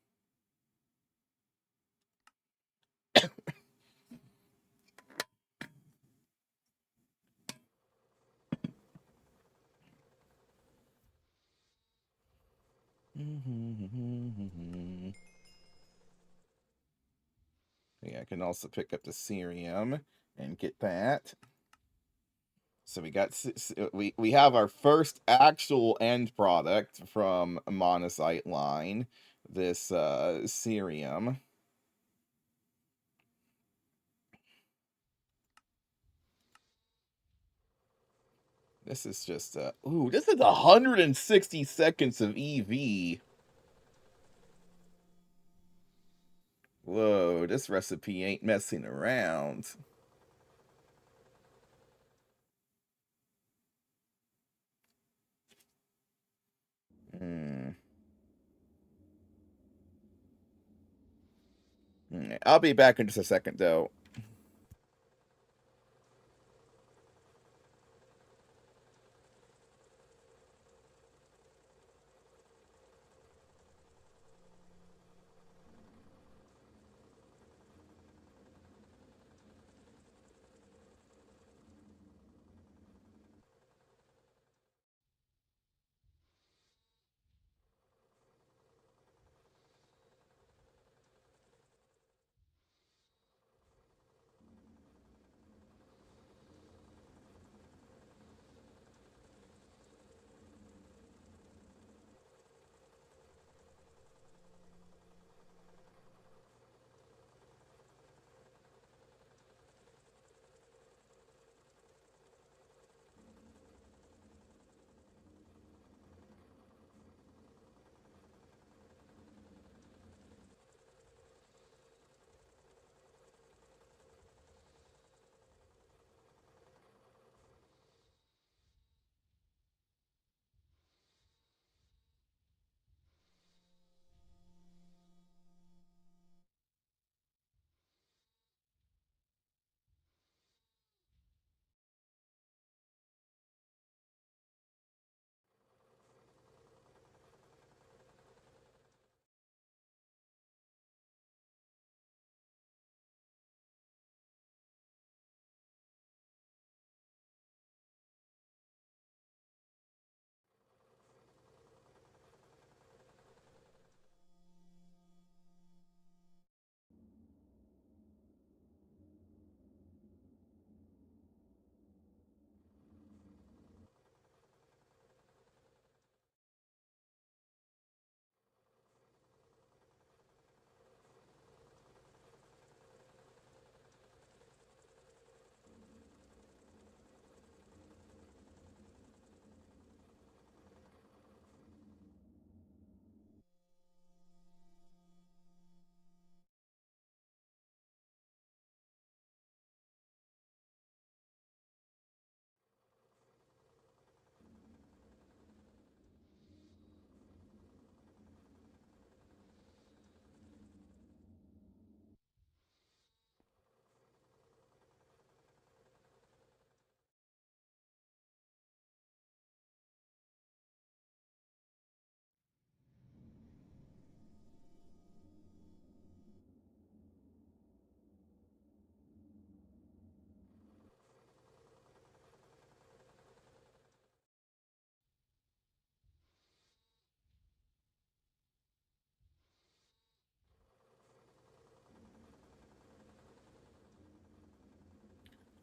Yeah, I can also pick up the cerium and get that. So we have our first actual end product from Monaziteline, this cerium. This is just ooh, this is 160 seconds of EV. Whoa, this recipe ain't messing around. Hmm. I'll be back in just a second, though.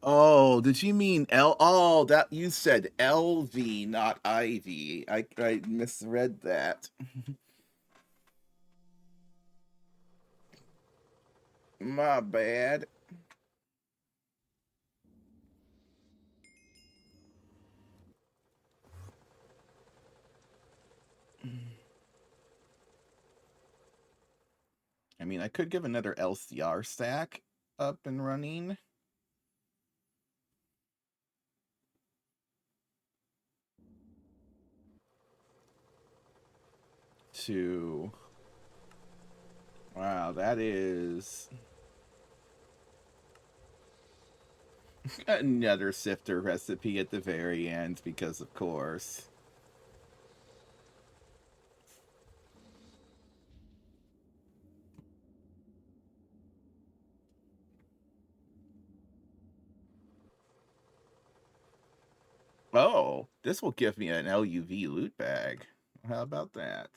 Oh, did you mean L? Oh, that you said LV, not IV. I misread that. My bad. I mean, I could give another LCR stack up and running. To wow, that is another sifter recipe at the very end because of course. Oh, this will give me an LUV loot bag. How about that?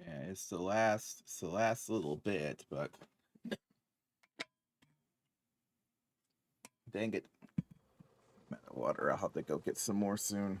Yeah, it's the last little bit, but dang it. I'm out of water. I'll have to go get some more soon.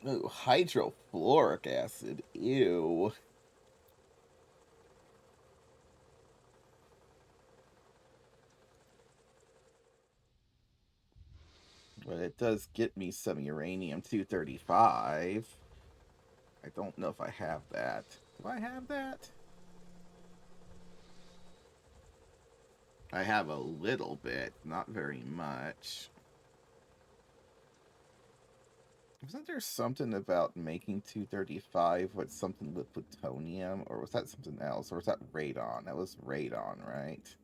Ooh, hydrofluoric acid. Ew. But it does get me some uranium 235. I don't know if I have that. Do I have that? I have a little bit, not very much. Wasn't there something about making 235 with something with plutonium? Or was that something else? Or was that radon? That was radon, right?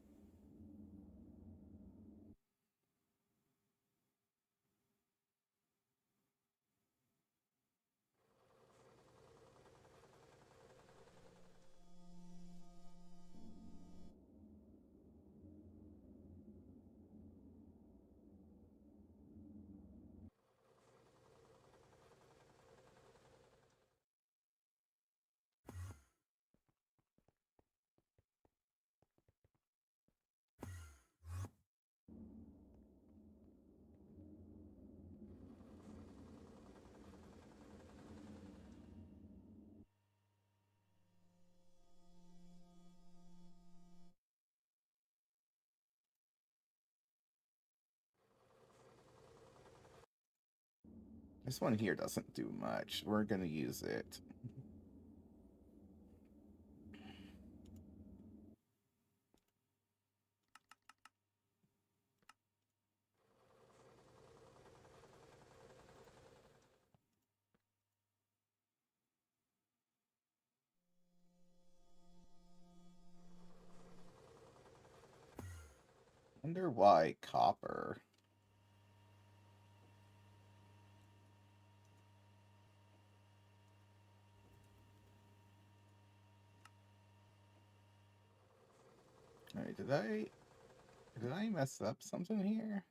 This one here doesn't do much. We're gonna use it. Wonder why copper. Alright, did I mess up something here?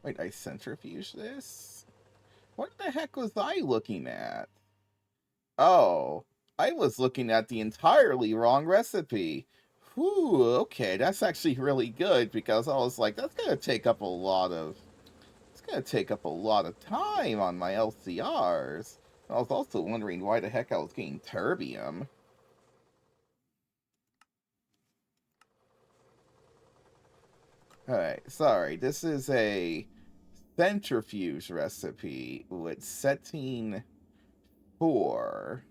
Wait, I centrifuge this? What the heck was I looking at? Oh, I was looking at the entirely wrong recipe. Whew, okay, that's actually really good because I was like, that's gonna take up a lot of it's gonna take up a lot of time on my LCRs. I was also wondering why the heck I was getting terbium. Alright, sorry. This is a centrifuge recipe with setting 4.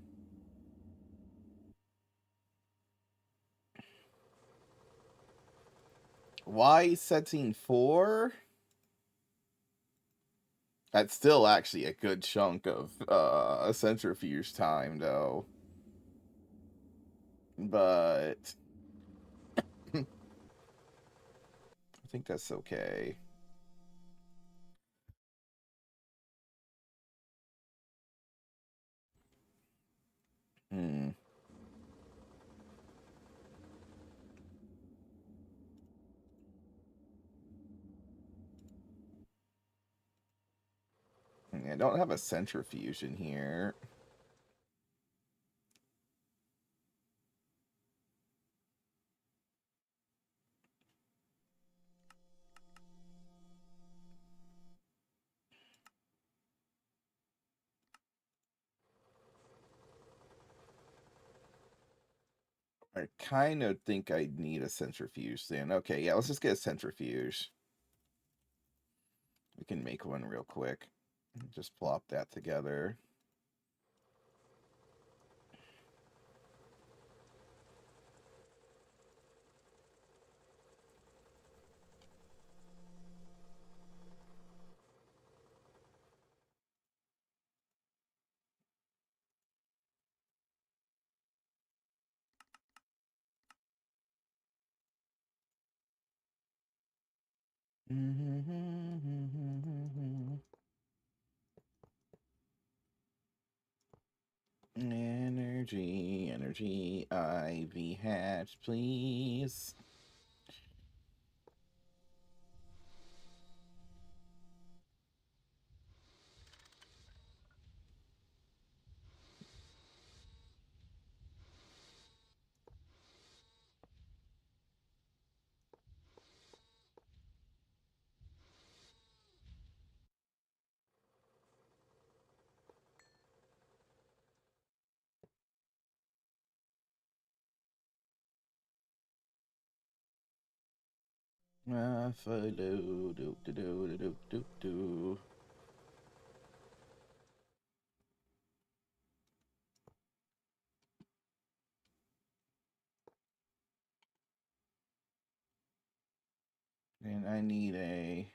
Why setting 4? That's still actually a good chunk of centrifuge time, though. But I think that's okay. Hmm. I don't have a centrifuge in here. I kind of think I need a centrifuge then. Okay, yeah, let's just get a centrifuge. We can make one real quick. Just plop that together. Energy, energy, IV hatch, please. Follow, do, do, do, do, do, do, do. And I need a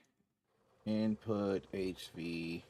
input HV.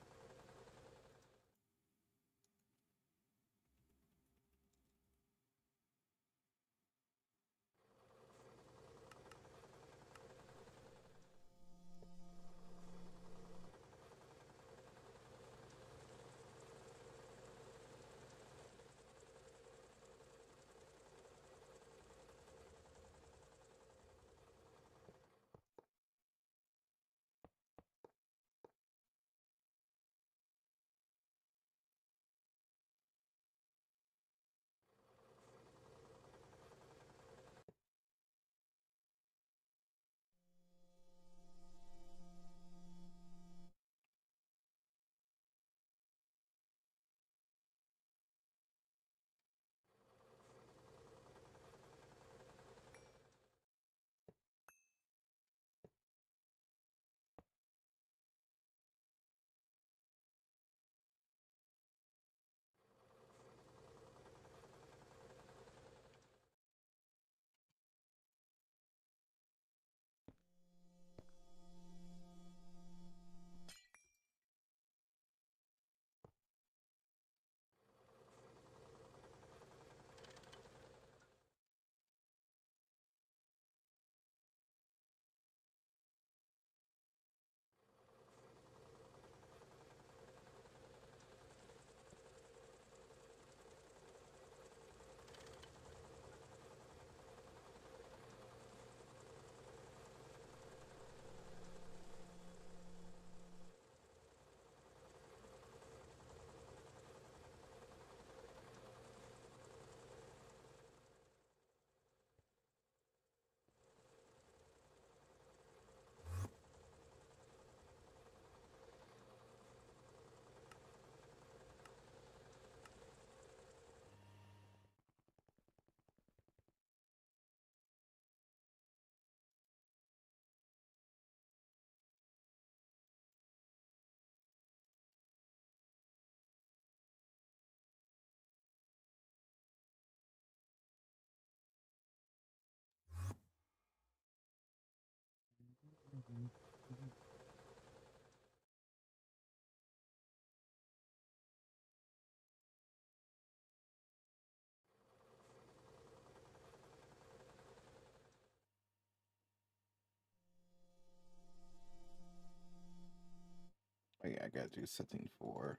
I gotta do something for.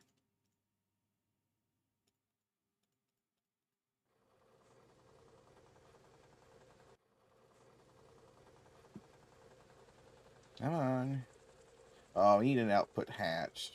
Come on. Oh, we need an output hatch.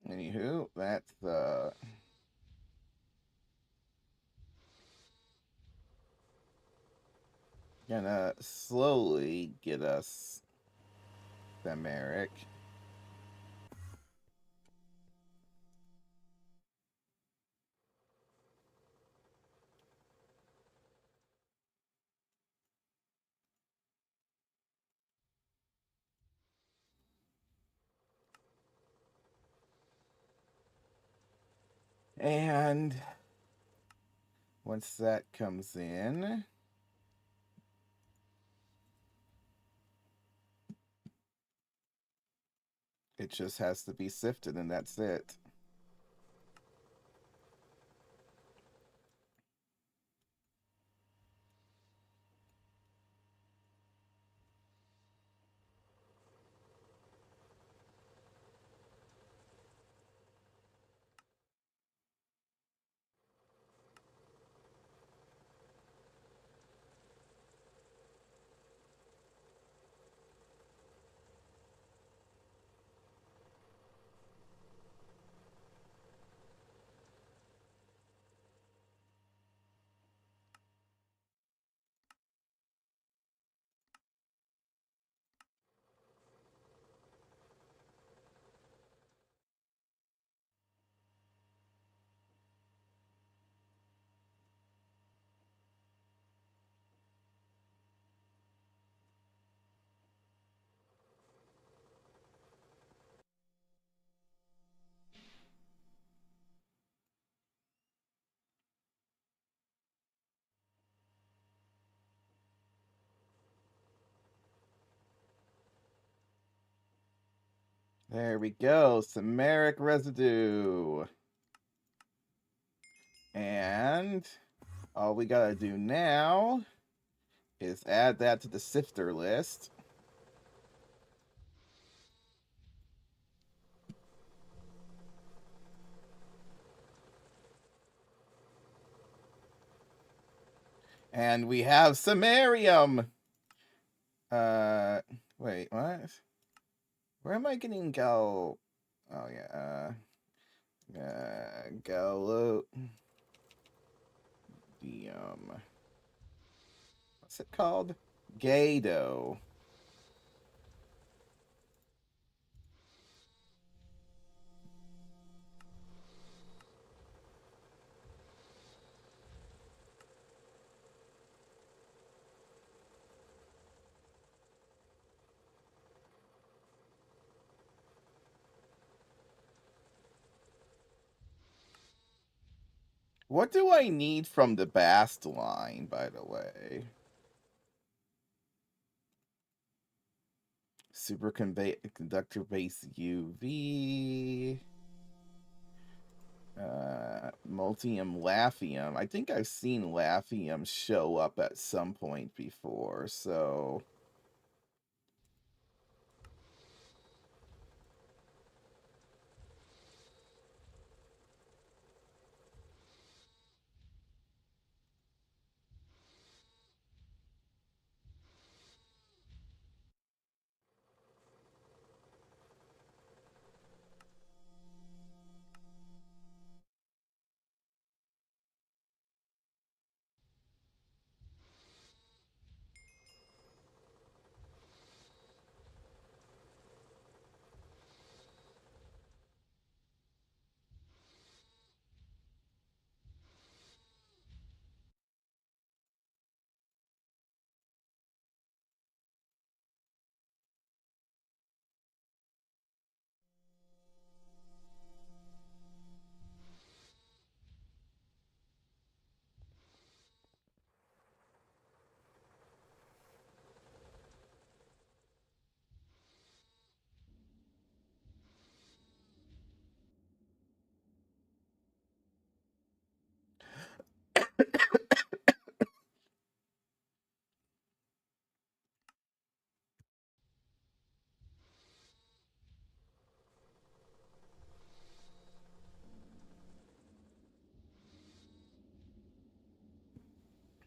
Anywho, that's gonna slowly get us Themeric. And once that comes in, it just has to be sifted, and that's it. There we go, Themeric residue. And all we gotta do now is add that to the sifter list. And we have samarium. Wait, what? Where am I getting go? Oh yeah, gallo. What's it called? Gado. What do I need from the Bast line, by the way? Superconductor base UV. Multium Laphium. I think I've seen Laphium show up at some point before, so.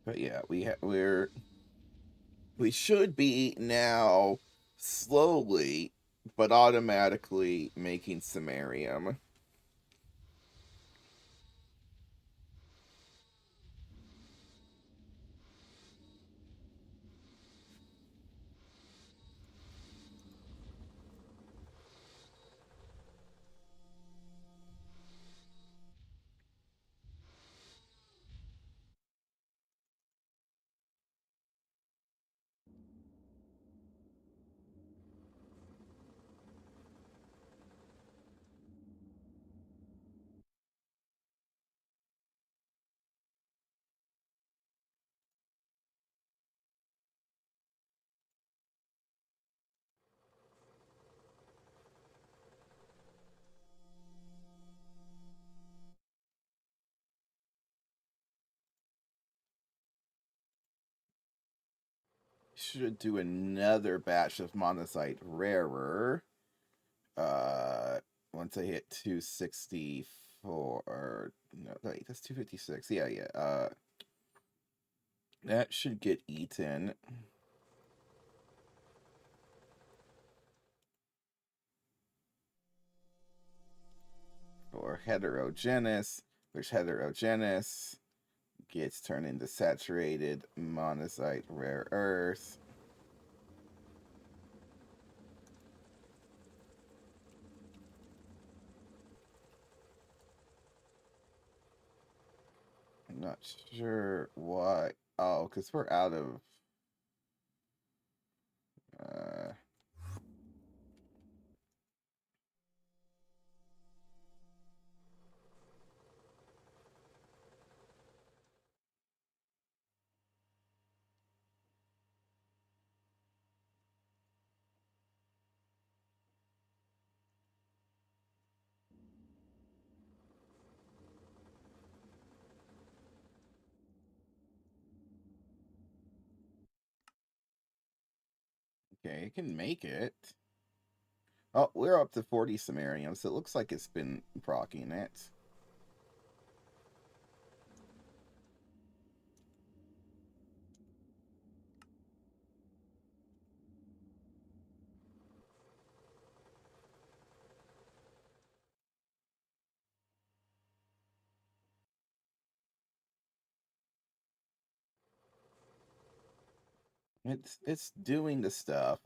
But yeah, we should be now slowly but automatically making samarium. Should do another batch of monazite rarer. Uh, Once I hit 264. No, wait, that's 256. Yeah, yeah. That should get eaten. For heterogeneous, which heterogeneous gets turned into saturated monazite rare earth. I'm not sure why. Oh, because we're out of. Uh, okay, it can make it. Oh, we're up to 40 samarium, so it looks like it's been proccing it. It's doing the stuff.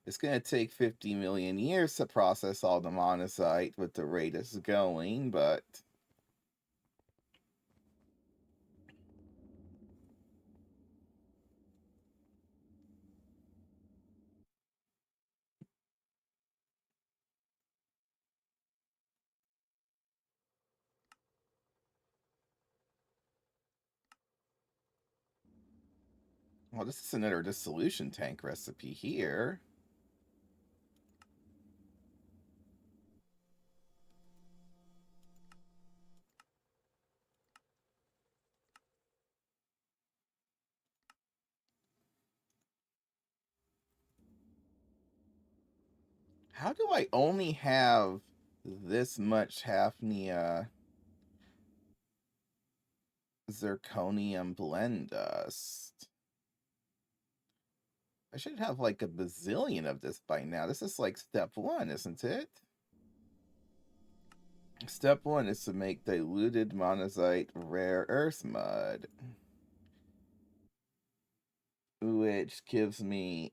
It's going to take 50 million years to process all the monazite with the rate it's going, but well, this is another dissolution tank recipe here. How do I only have this much Hafnia zirconium blend dust? I should have like a bazillion of this by now. This is like step one, isn't it? Step one is to make diluted monazite rare earth mud, which gives me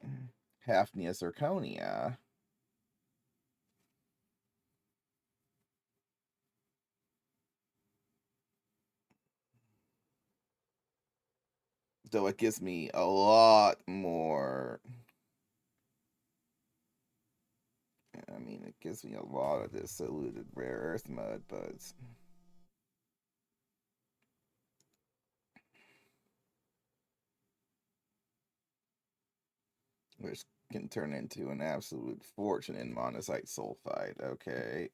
Hafnia zirconia. Though it gives me a lot more. I mean, it gives me a lot of this diluted rare earth mud, but which can turn into an absolute fortune in monazite sulfide. Okay.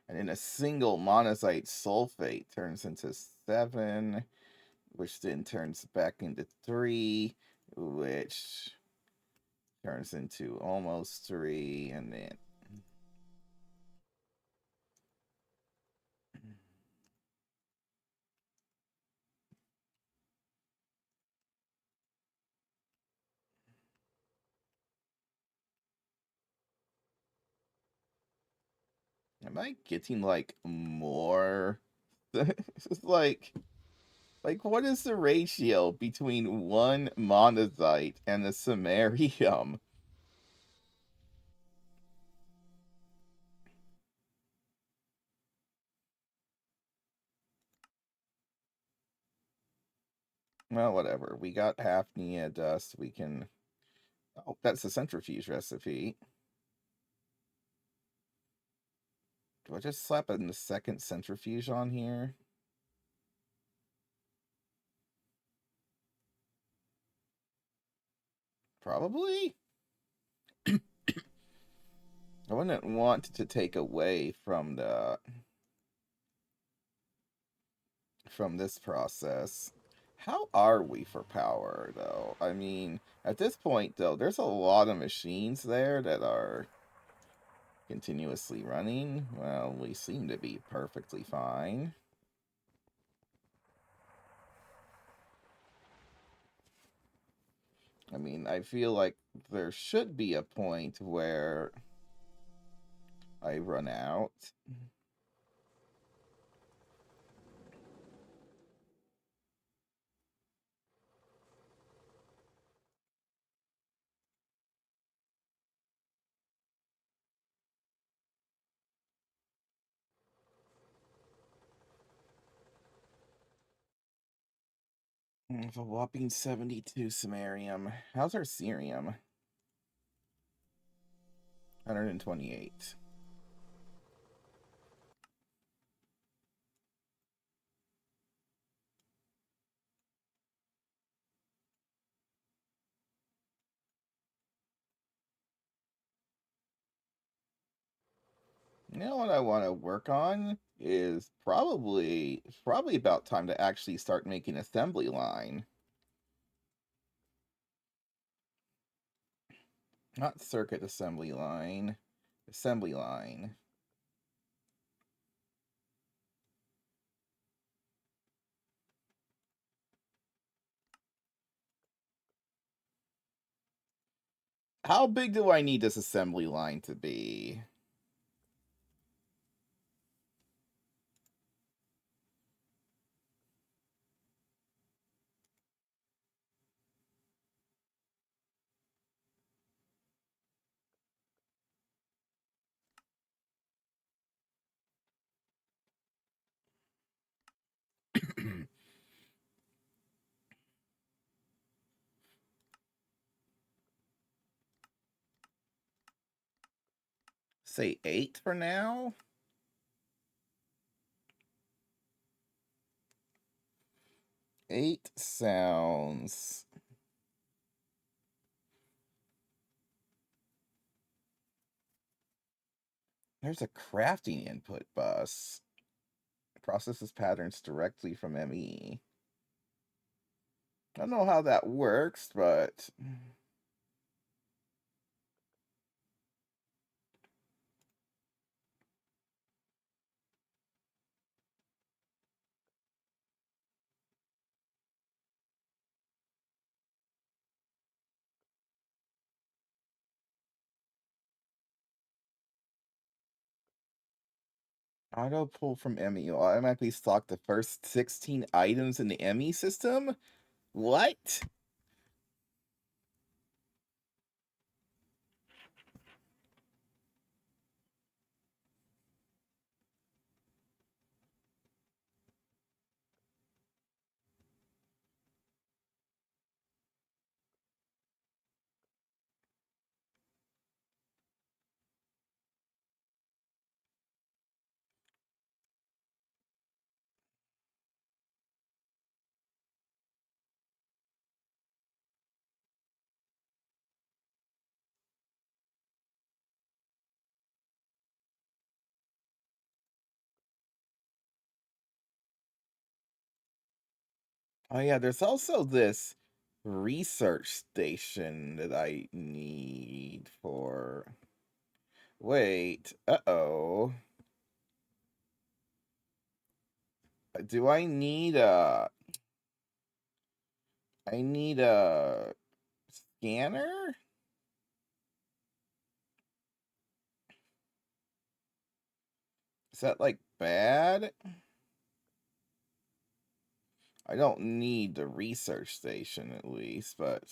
And then a single monazite sulfate turns into 7, which then turns back into 3, which turns into almost 3, and then Am I getting, like, more? It's like, what is the ratio between one monazite and a samarium? Well, whatever. We got hafnia dust. We can... Oh, that's the centrifuge recipe. Do I just slap a second centrifuge on here? Probably. I wouldn't want to take away from this process. How are we for power, though? I mean, at this point, though, there's a lot of machines there that are continuously running. Well, we seem to be perfectly fine. I mean, I feel like there should be a point where I run out. A whopping 72 samarium. How's our cerium? 128. You know what I want to work on is probably about time to actually start making assembly line. Not circuit assembly line. Assembly line. How big do I need this assembly line to be? Say 8 for now? 8 sounds... There's a crafting input bus. Processes patterns directly from ME. I don't know how that works, but... Auto pull from ME will automatically stock the first 16 items in the ME system? What? Oh yeah, there's also this research station that I need for... Wait, uh-oh. Do I need a... I need a scanner? Is that like bad? I don't need the research station at least, but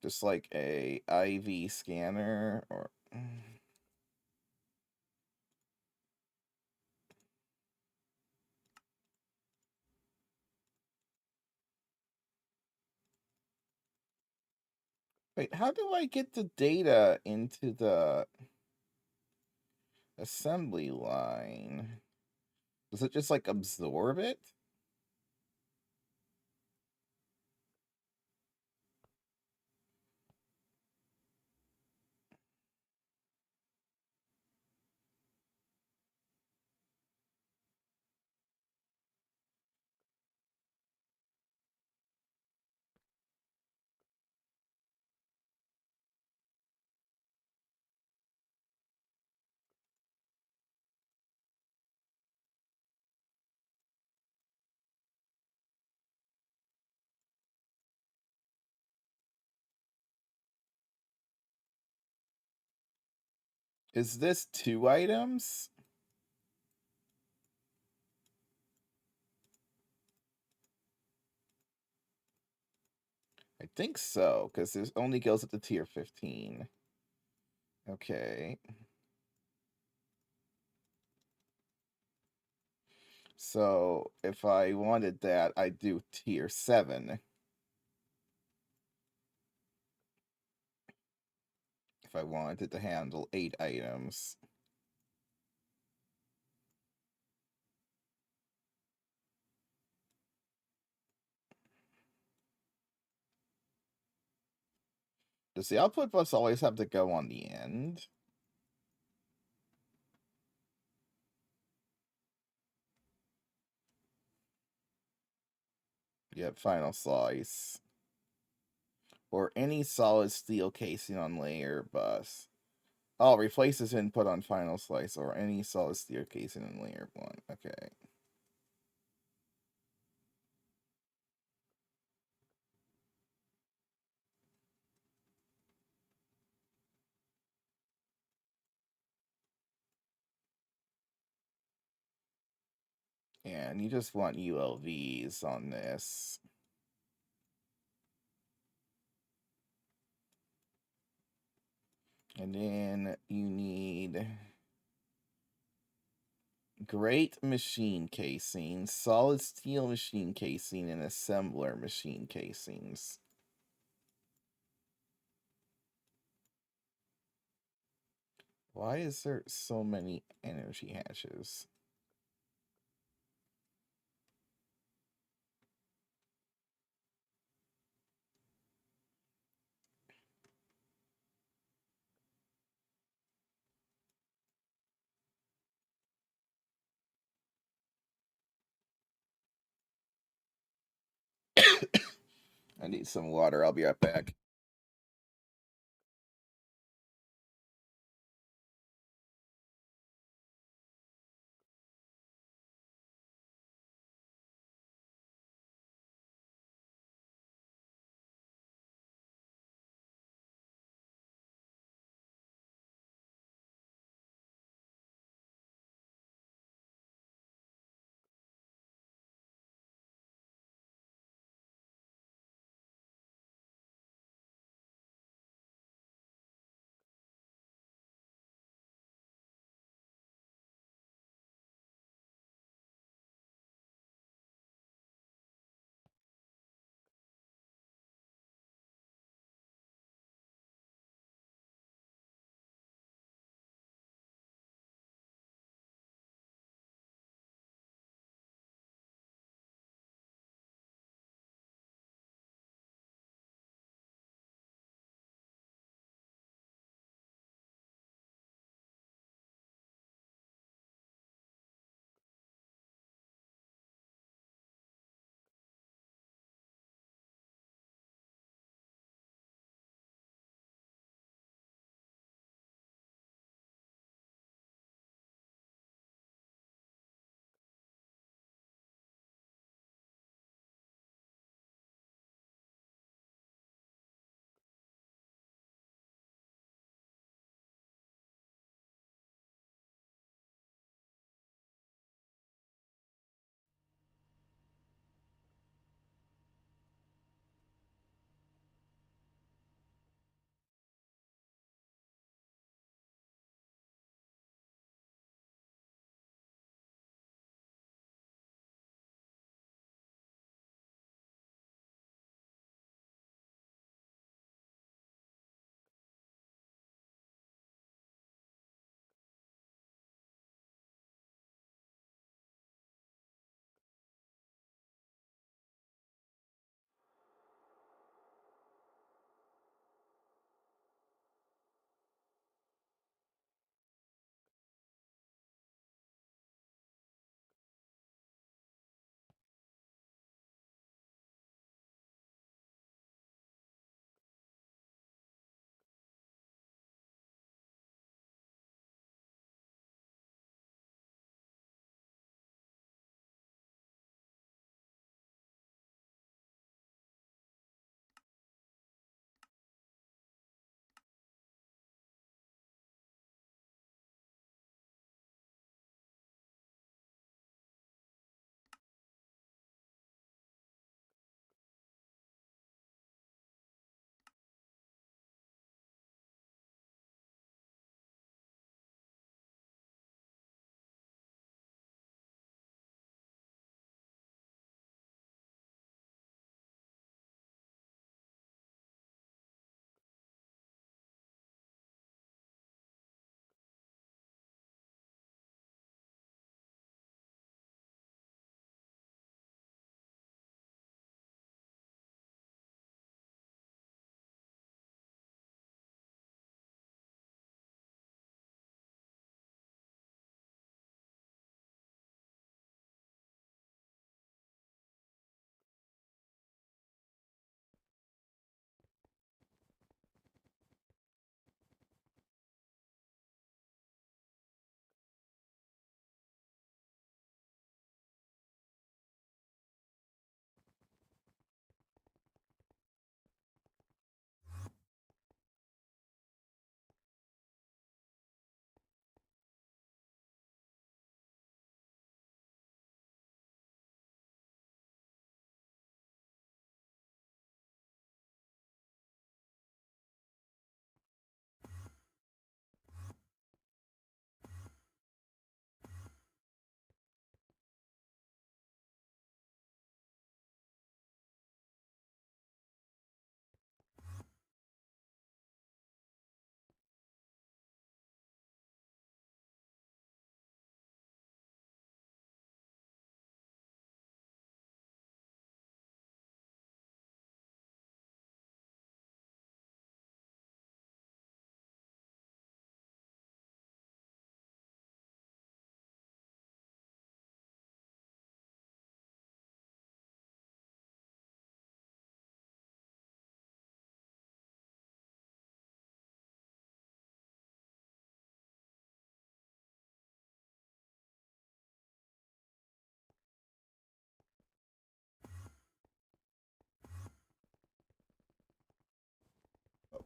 just like a IV scanner or wait, how do I get the data into the assembly line? Does it just like absorb it? Is this 2 items? I think so, because it only goes up to tier 15. Okay. So if I wanted that, I'd do tier 7. If I wanted to handle 8 items. Does the output bus always have to go on the end? Yep, final slice. Or any solid steel casing on layer bus. Oh, replaces input on final slice or any solid steel casing in layer 1. Okay. And you just want ULVs on this. And then you need great machine casing, solid steel machine casing, and assembler machine casings. Why is there so many energy hatches? I need some water. I'll be right back.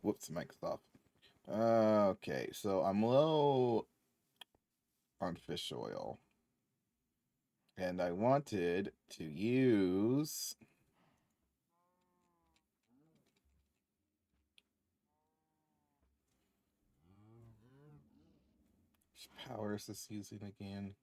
whoops, mic's off. Okay, so I'm low on fish oil. And I wanted to use... Which power is this using again?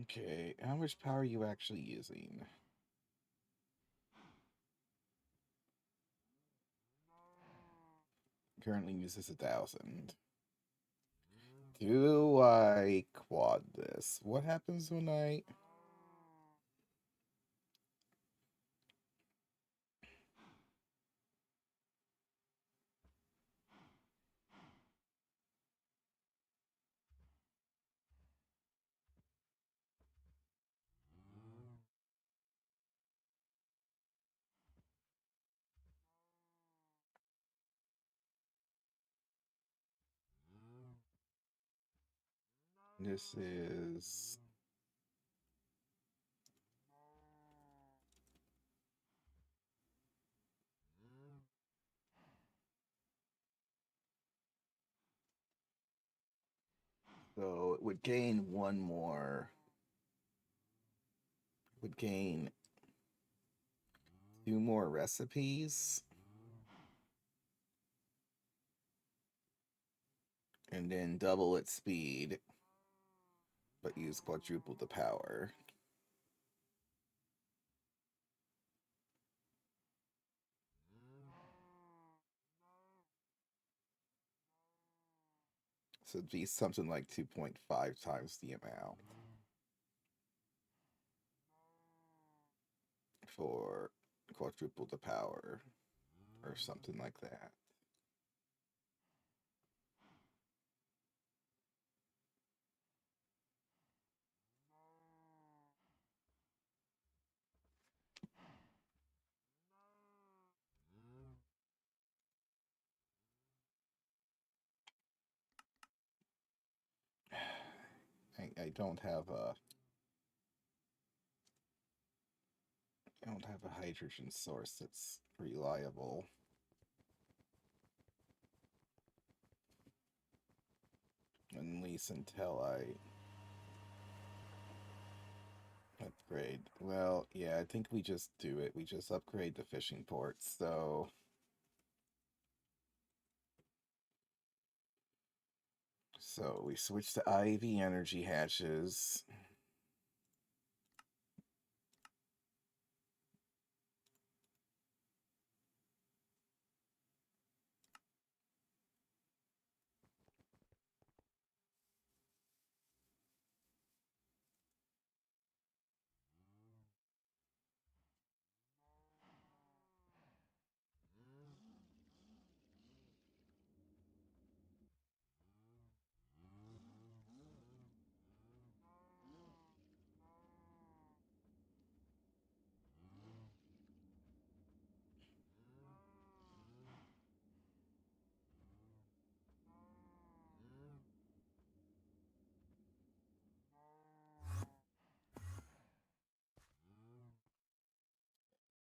Okay, how much power are you actually using? Currently uses 1,000. Do I quad this? What happens when I... This is... So it would gain one more... Would gain 2 more recipes. And then double its speed, but use quadruple the power. So it'd be something like 2.5 times the amount for quadruple the power, or something like that. I don't have a... I don't have a hydrogen source that's reliable. At least until I upgrade. Well, yeah, I think we just do it. We just upgrade the fishing ports, So we switch to IV energy hatches.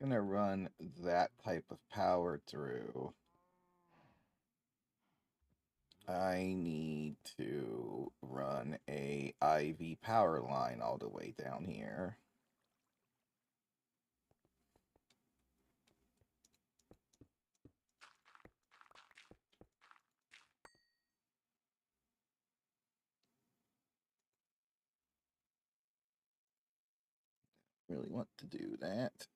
Gonna run that type of power through. I need to run a IV power line all the way down here. Really want to do that.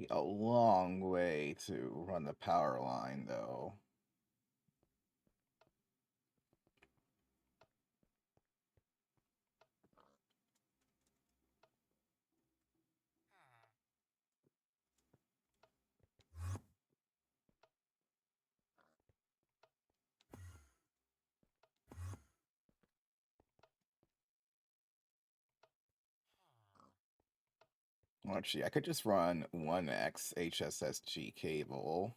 Be a long way to run the power line, though. Well, actually, I could just run 1x HSSG cable.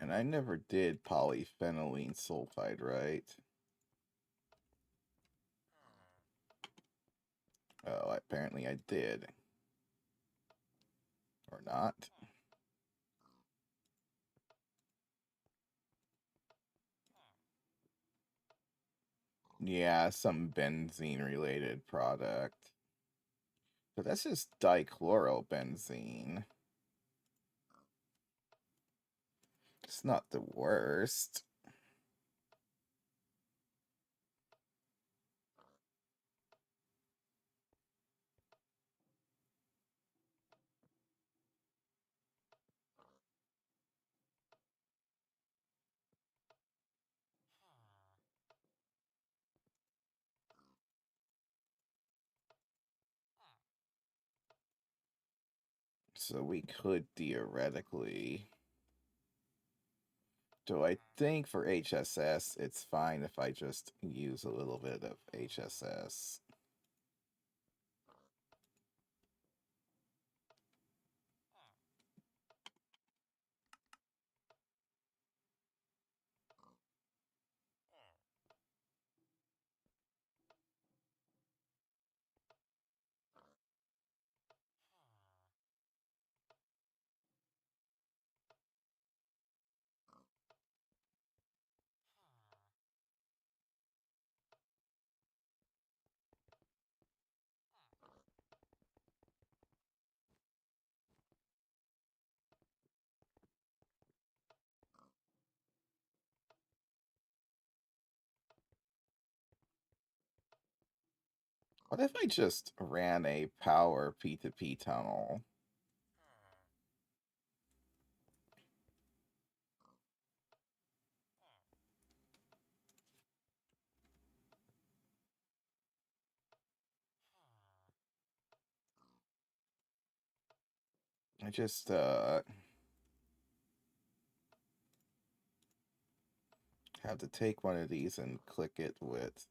And I never did polyphenylene sulfide, right? Oh, apparently I did. Or not. Yeah, some benzene-related product. But that's just dichlorobenzene. It's not the worst. So we could theoretically... So I think for HSS, it's fine if I just use a little bit of HSS. What if I just ran a power P2P tunnel? I just have to take one of these and click it with...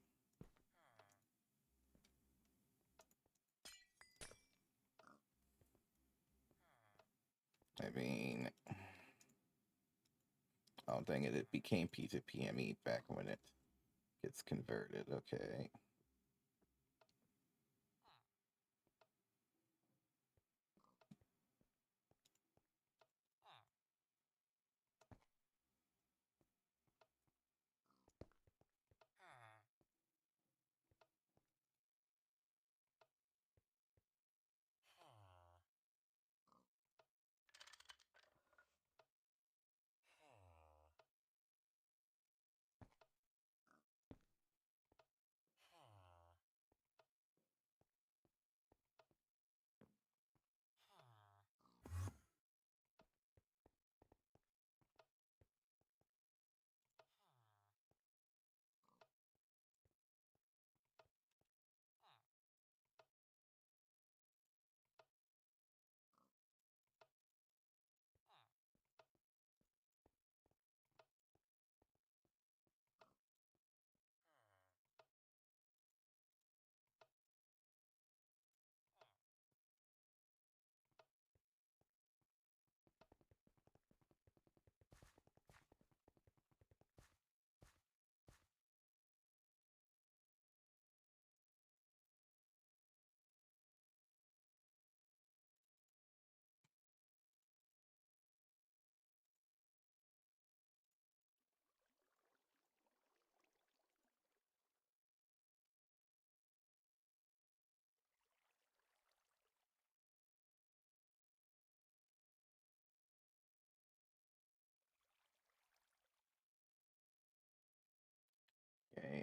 I mean... Oh, dang it, it became P2PME back when it gets converted. Okay.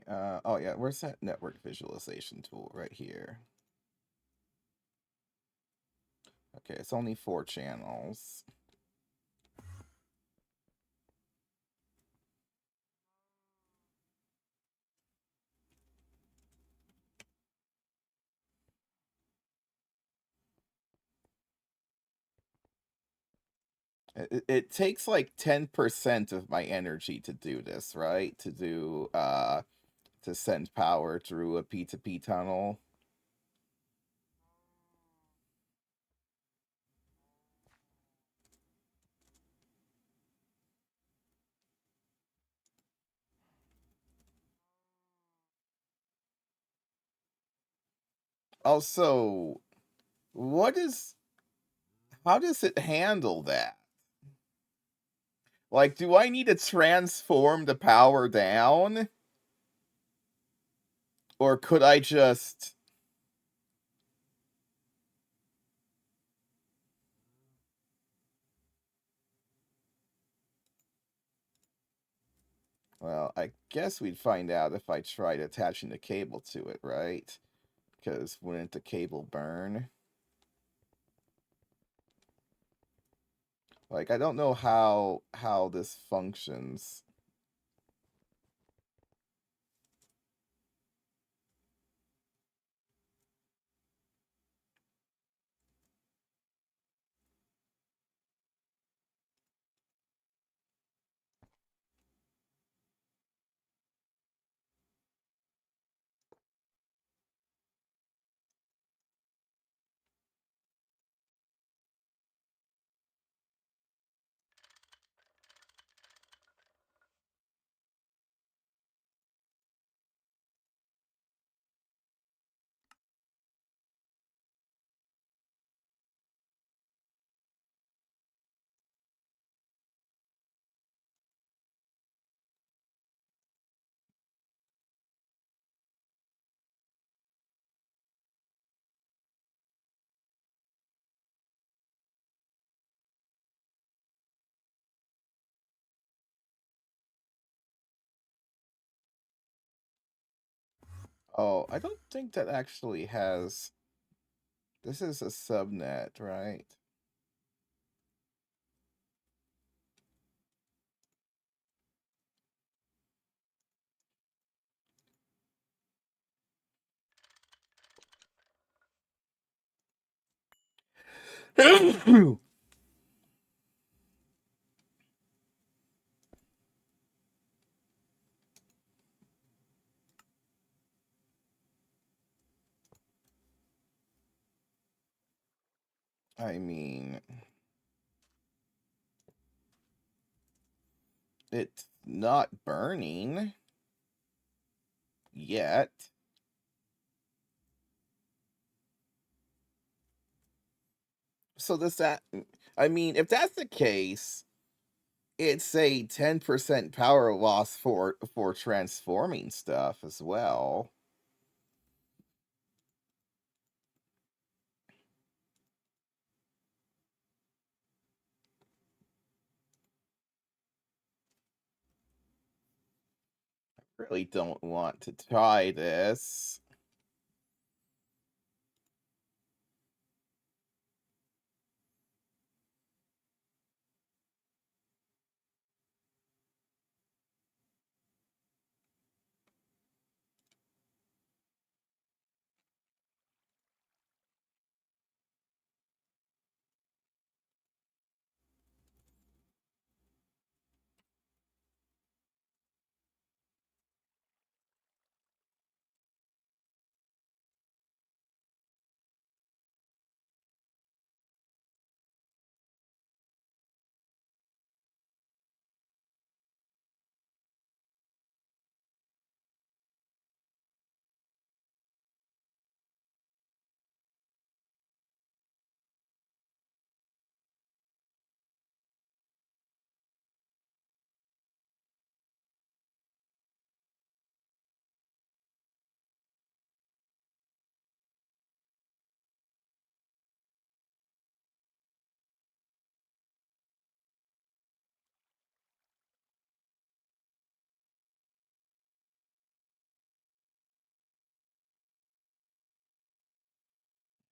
Oh yeah, where's that network visualization tool? Right here. Okay, it's only 4 channels. It takes like 10% of my energy to do this, right? To send power through a P2P tunnel. Also, how does it handle that? Like, do I need to transform the power down? Or could I just... Well, I guess we'd find out if I tried attaching the cable to it, right? Because wouldn't the cable burn? Like, I don't know how this functions. Oh, I don't think that actually has... This is a subnet, right? I mean, it's not burning yet. So does that... I mean, if that's the case, it's a 10% power loss for transforming stuff as well. Really don't want to try this.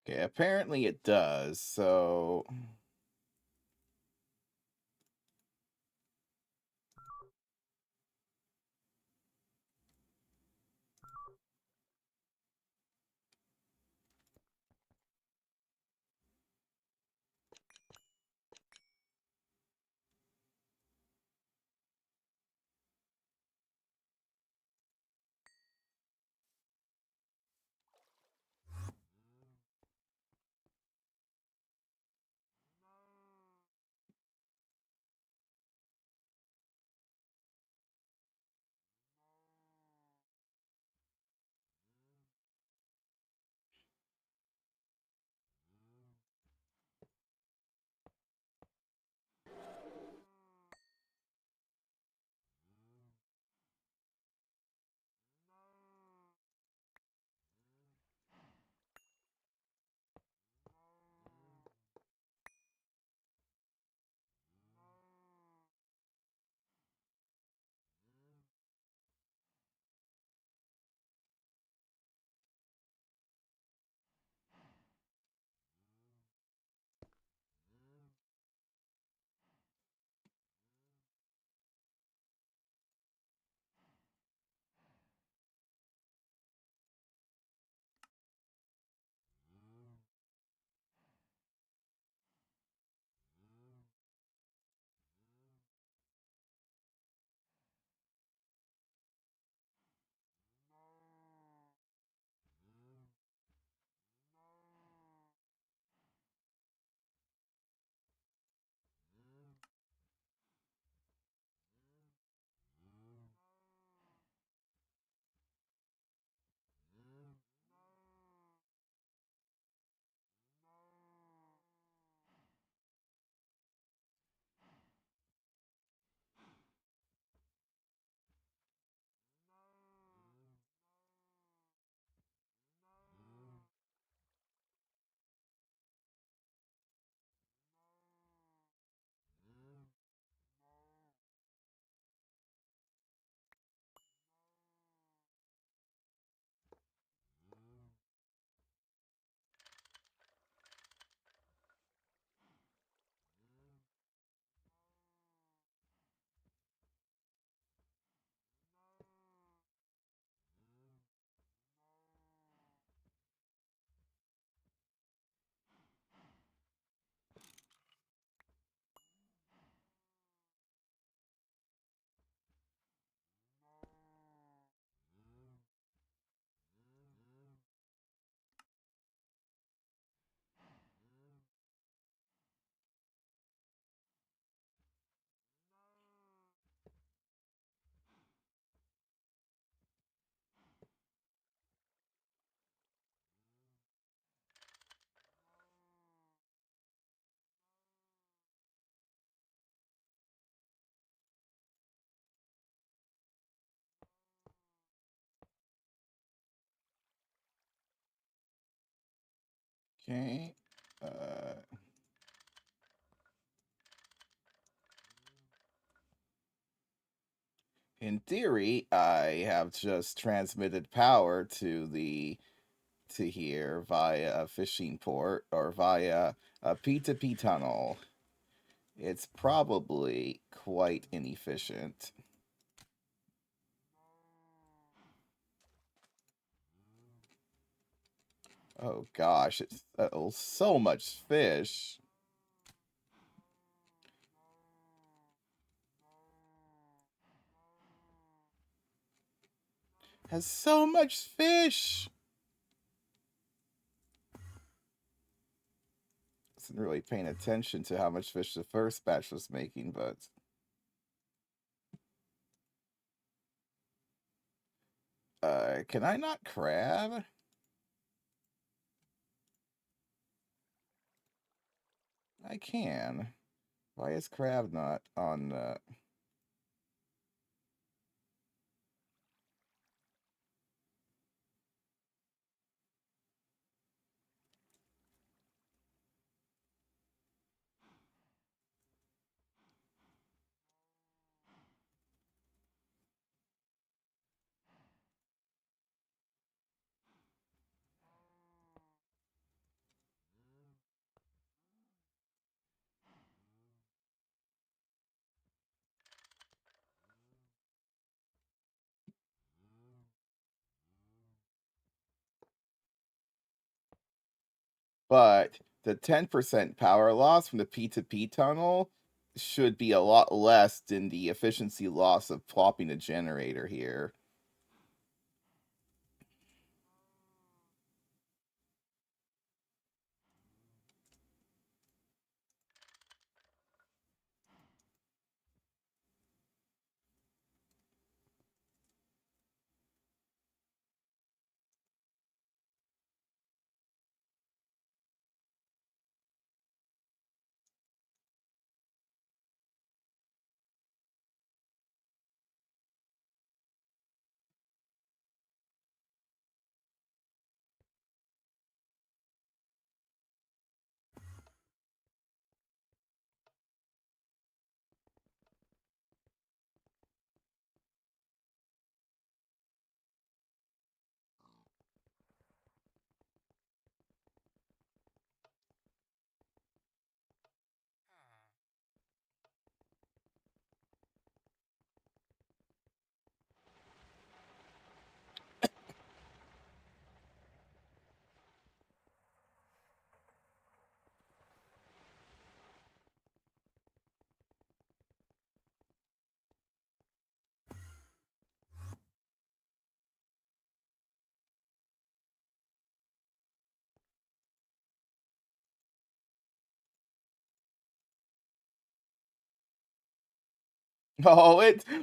Okay, apparently it does, so... Okay. In theory, I have just transmitted power to here via a fishing port or via a P2P tunnel. It's probably quite inefficient. Oh gosh, it's so much fish. Has so much fish. Wasn't really paying attention to how much fish the first batch was making, but can I not crab? I can. Why is crab not on but the 10% power loss from the P2P tunnel should be a lot less than the efficiency loss of plopping a generator here.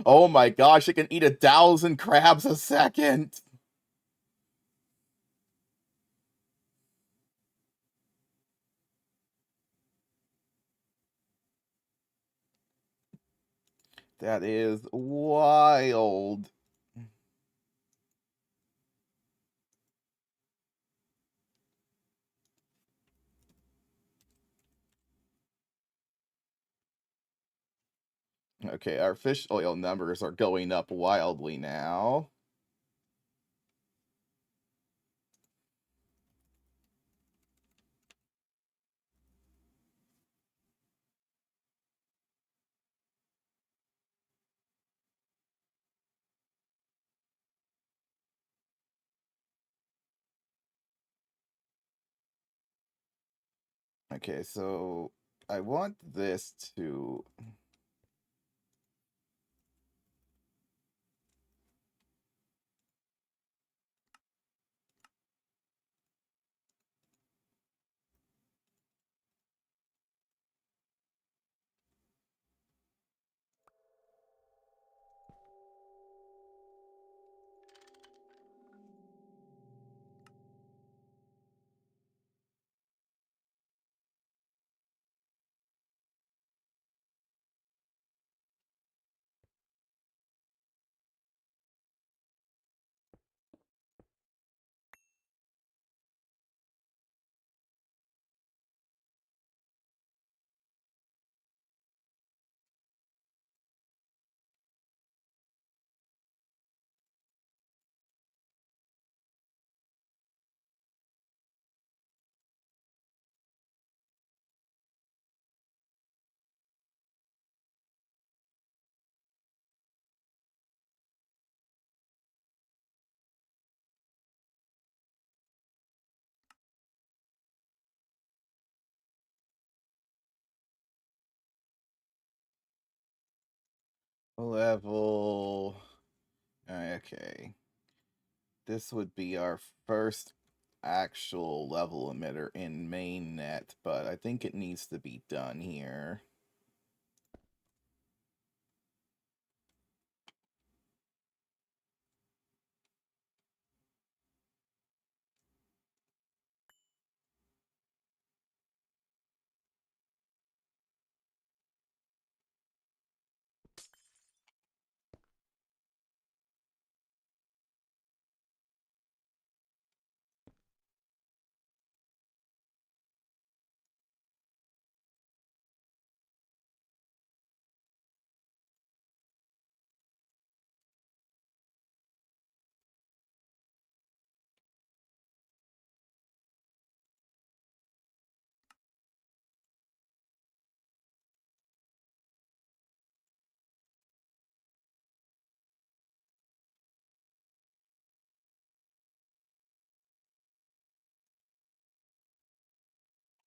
Oh my gosh, it can eat 1,000 crabs a second. That is wild. Okay, our fish oil numbers are going up wildly now. Okay, so I want this to... Level... Okay. This would be our first actual level emitter in mainnet, but I think it needs to be done here.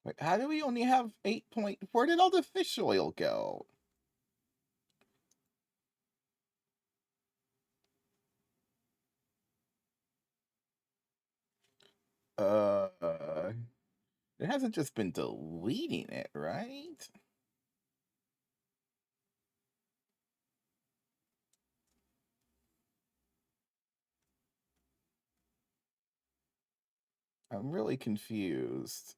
Wait, how do we only have 8 point? Where did all the fish oil go? Uh, it hasn't just been deleting it, right? I'm really confused.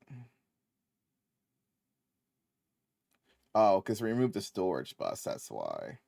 Oh, because we removed the storage bus, that's why.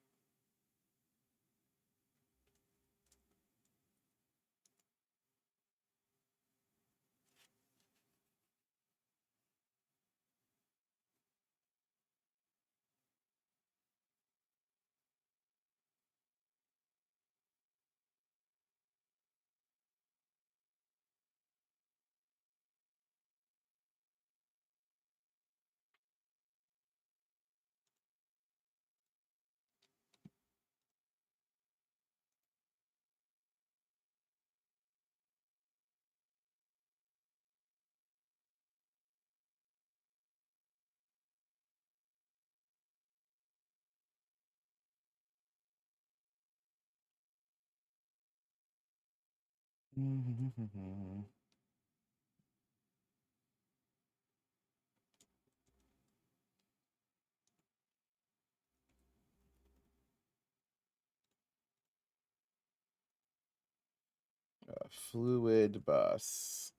Fluid bus.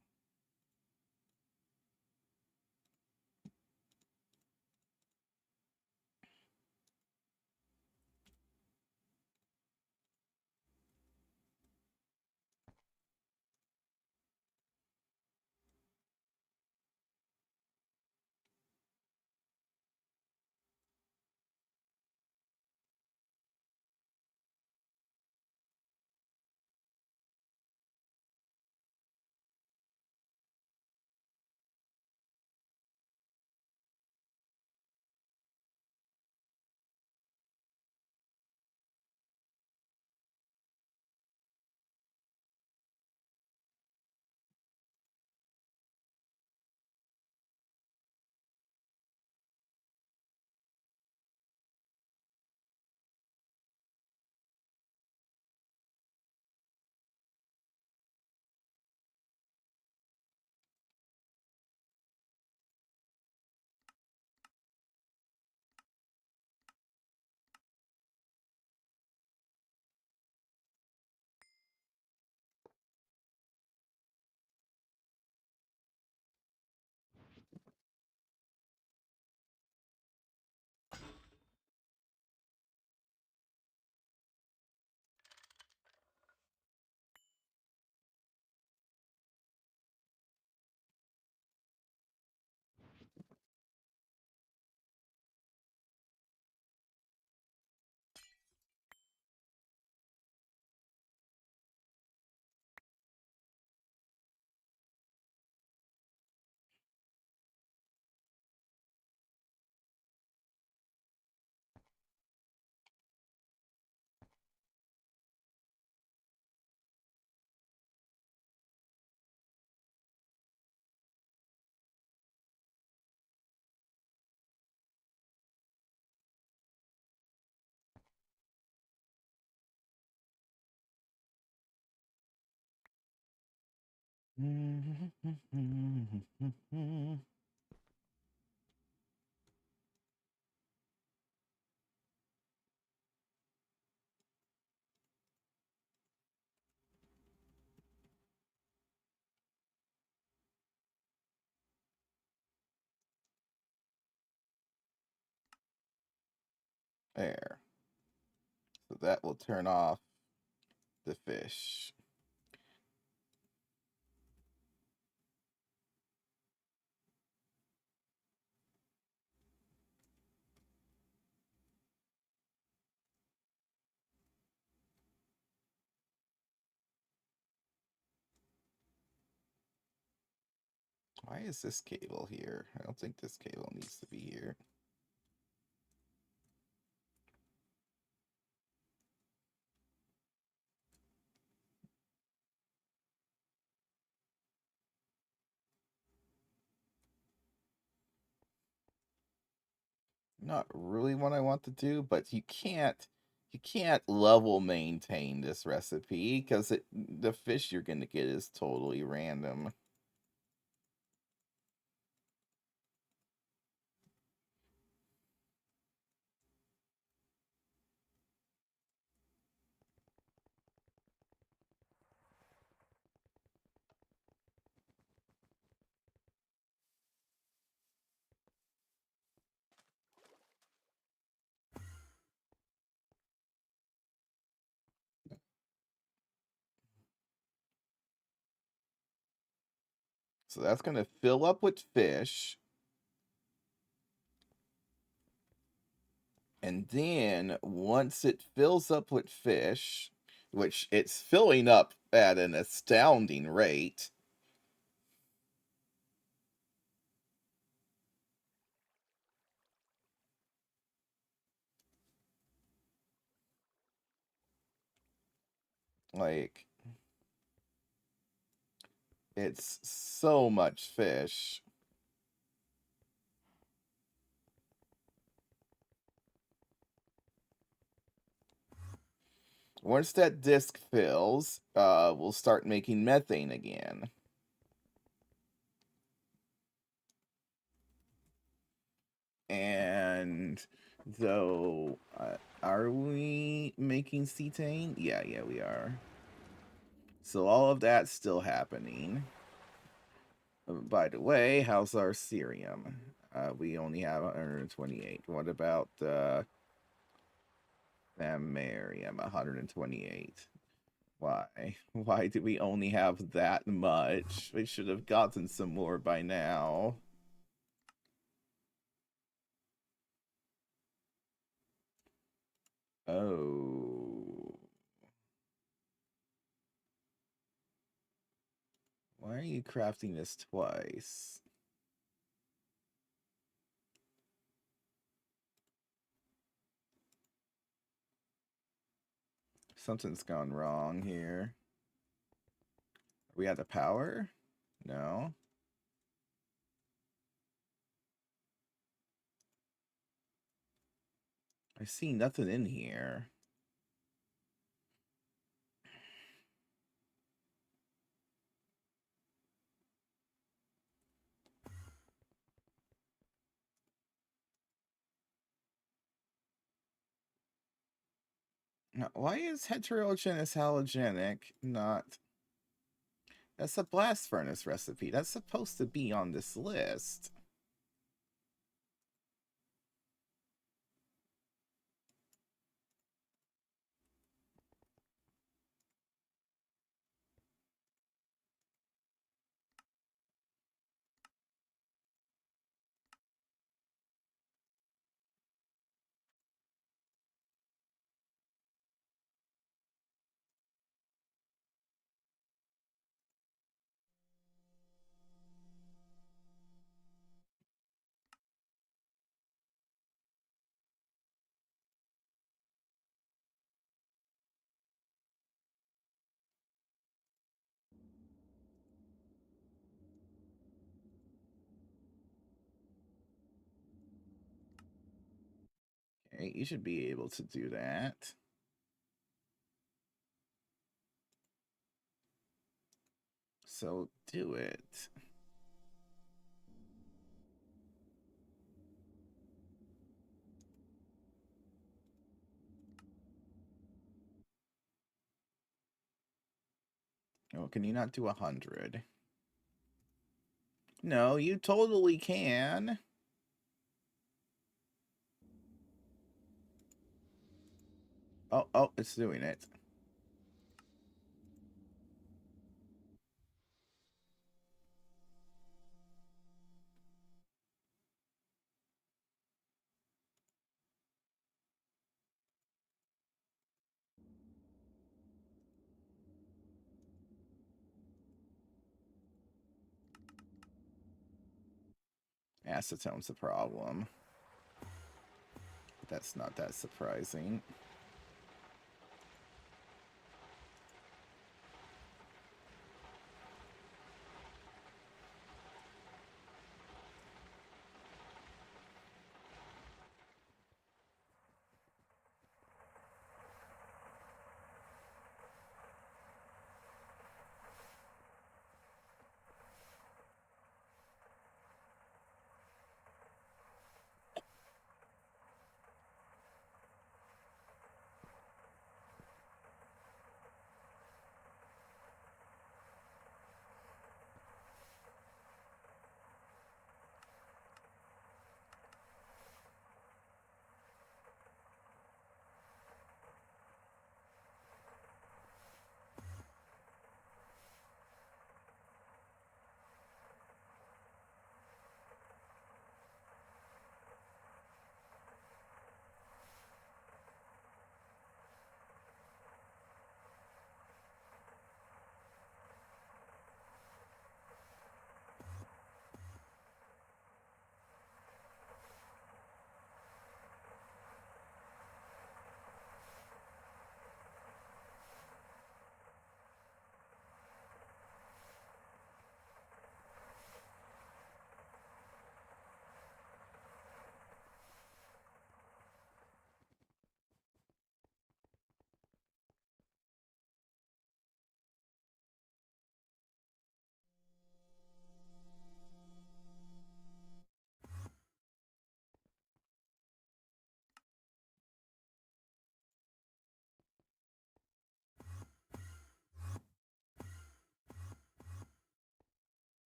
There. So that will turn off the fish. Why is this cable here? I don't think this cable needs to be here. not really what I want to do, but you can't level maintain this recipe because the fish you're gonna get is totally random. So that's gonna fill up with fish. And then once it fills up with fish, which it's filling up at an astounding rate, like it's so much fish. Once that disc fills, we'll start making methane again. And though, are we making cetane? Yeah, we are. So all of that's still happening. By the way, how's our cerium? We only have 128. What about samarium? 128. Why? Why do we only have that much? We should have gotten some more by now. Oh. Why are you crafting this twice? Something's gone wrong here. Are we out of power? No. I see nothing in here. Now, why is heterogeneous halogenic not... That's a blast furnace recipe. That's supposed to be on this list. Okay, you should be able to do that. So do it. Oh, can you not do 100? No, you totally can. Oh, it's doing it. Acetone's the problem. That's not that surprising.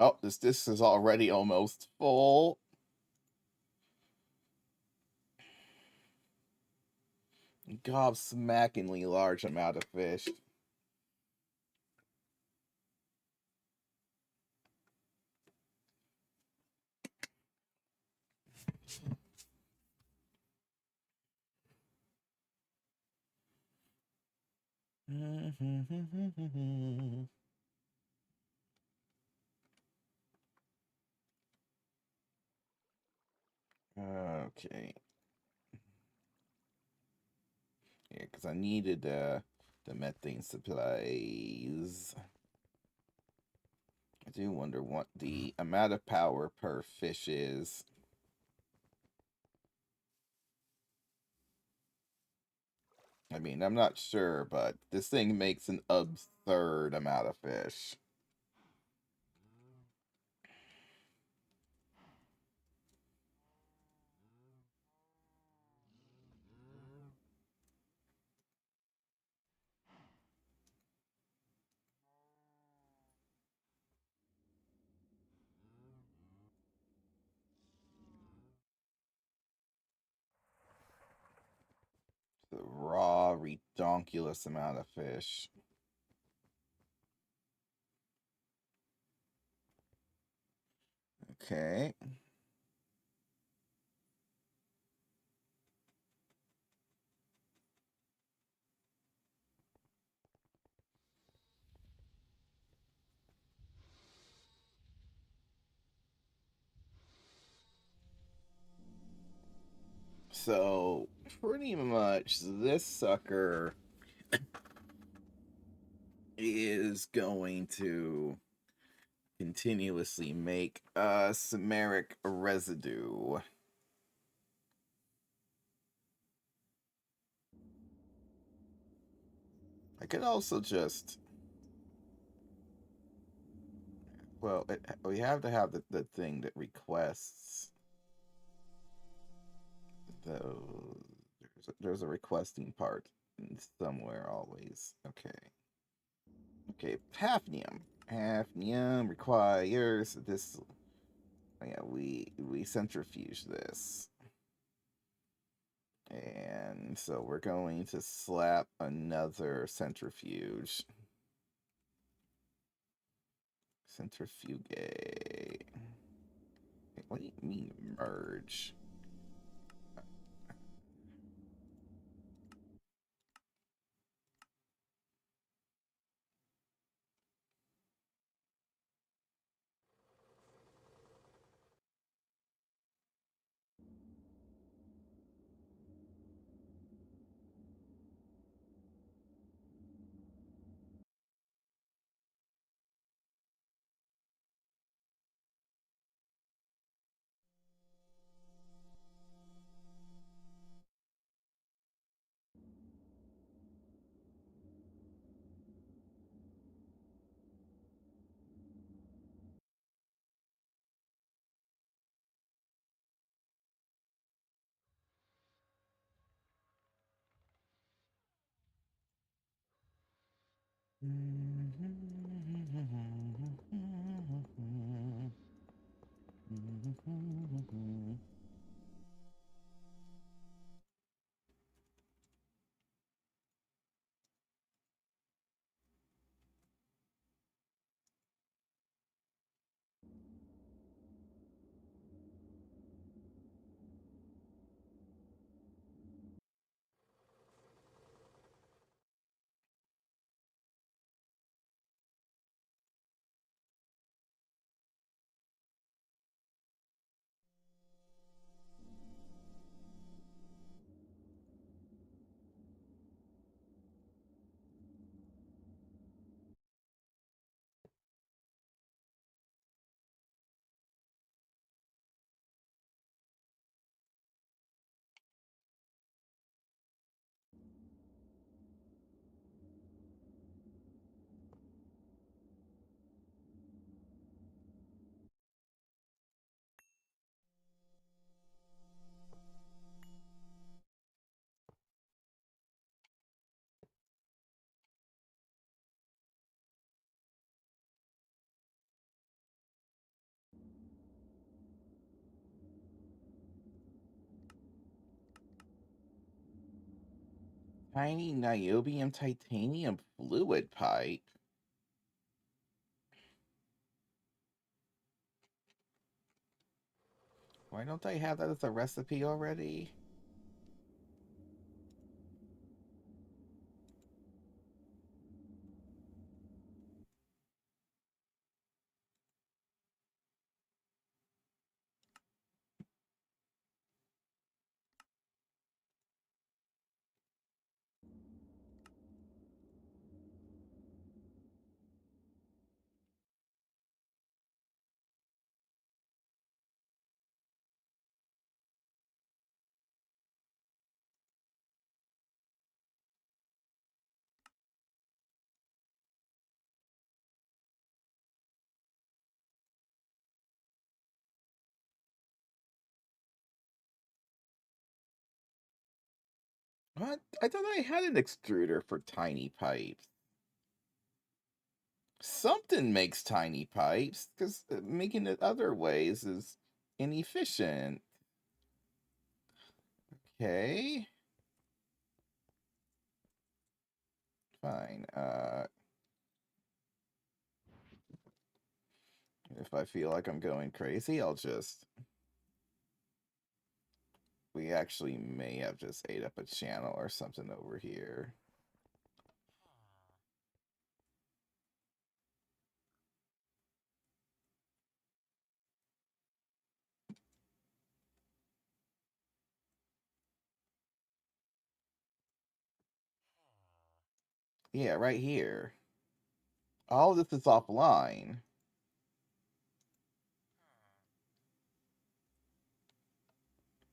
Oh, this is already almost full. Gobsmackingly large amount of fish. Okay. Yeah, because I needed the methane supplies. I do wonder what the amount of power per fish is. I mean, I'm not sure, but this thing makes an absurd amount of fish. The raw, redonkulous amount of fish. Okay. So, pretty much this sucker is going to continuously make samaric residue. I could also just, well, we have to have the thing that requests the. There's a requesting part somewhere always. Okay. Okay, hafnium. Hafnium requires this. Yeah, we centrifuge this. And so we're going to slap another centrifuge. Centrifuge. What do you mean merge? Tiny niobium titanium fluid pipe. Why don't I have that as a recipe already? What? I thought I had an extruder for tiny pipes. Something makes tiny pipes, because making it other ways is inefficient. Okay. Fine. If I feel like I'm going crazy, I'll just... We actually may have just ate up a channel or something over here. Yeah, right here. All this is offline.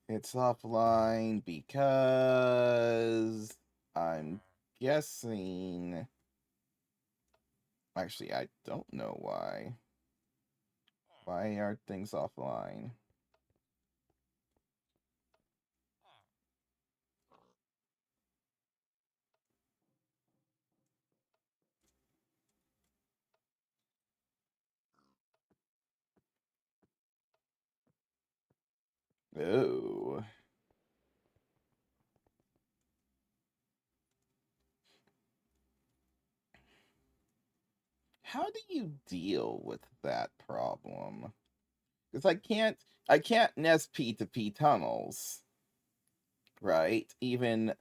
It's offline because I'm guessing... Actually, I don't know why. Why are things offline? Oh. How do you deal with that problem? Because I can't nest P2P tunnels, right? Even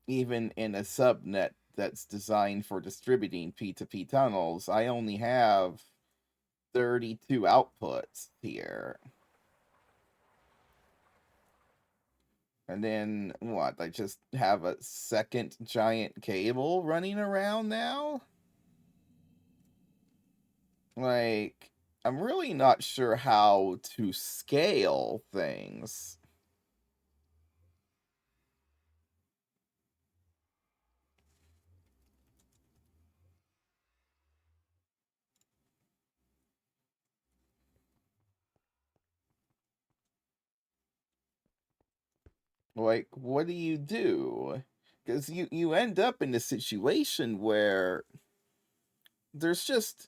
in a subnet that's designed for distributing P2P tunnels, I only have 32 outputs here. And then what? I just have a second giant cable running around now? Like, I'm really not sure how to scale things. Like, what do you do? Because you end up in a situation where there's just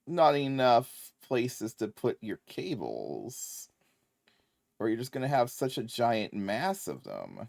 not enough places to put your cables, or you're just going to have such a giant mass of them.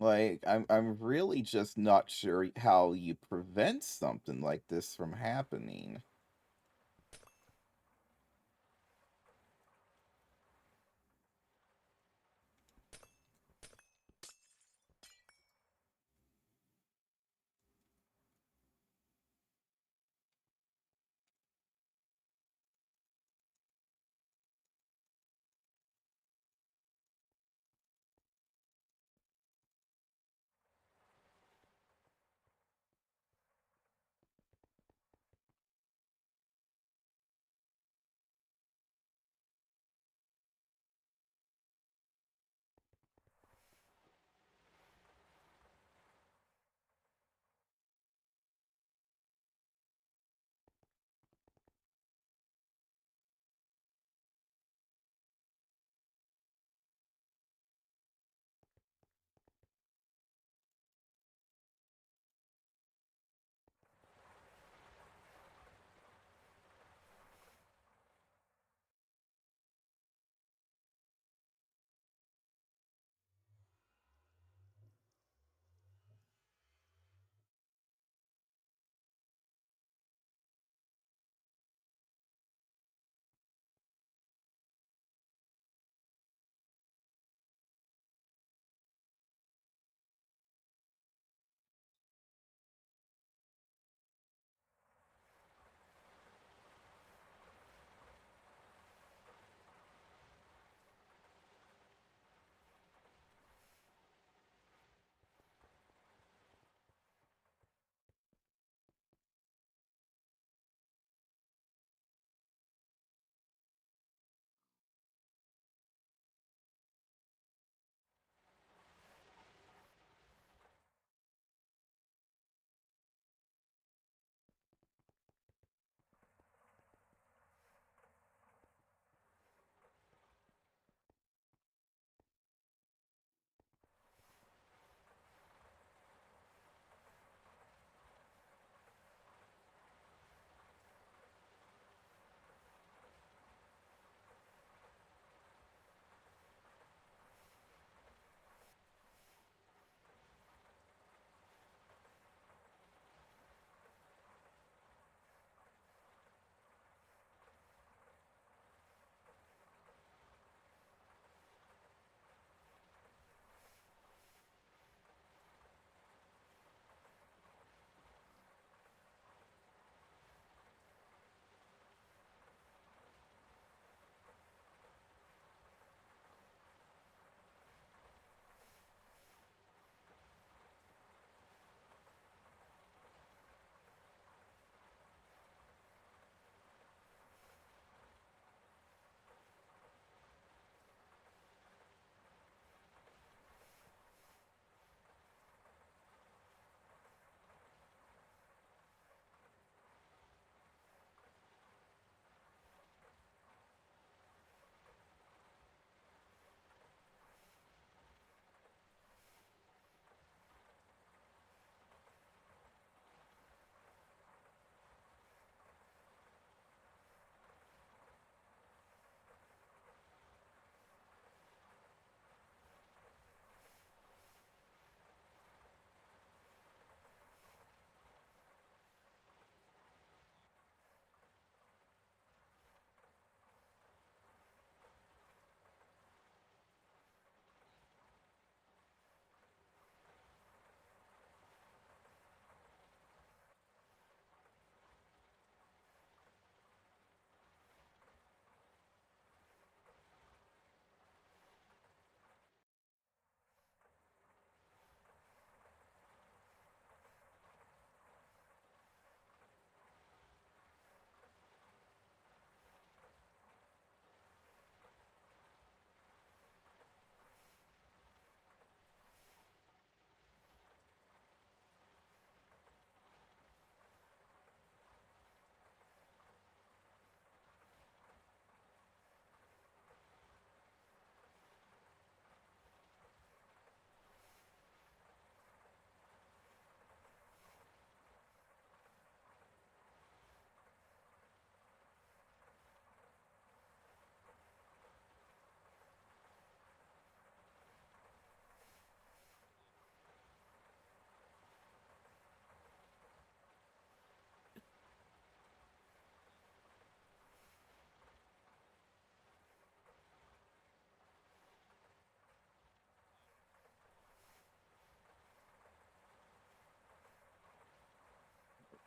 Like, I'm really just not sure how you prevent something like this from happening.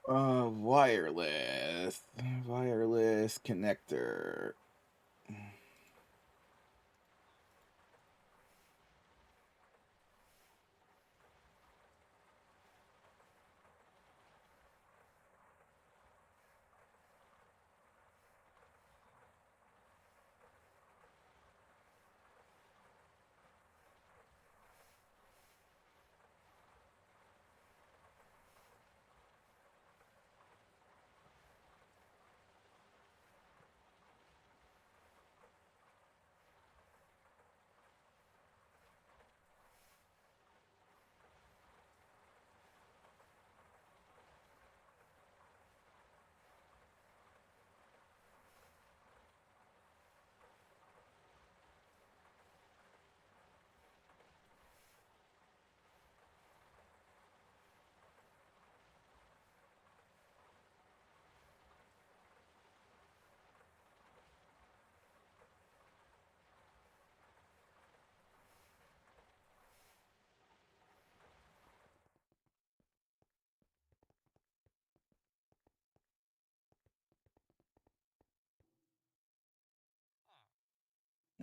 Wireless. Wireless connector.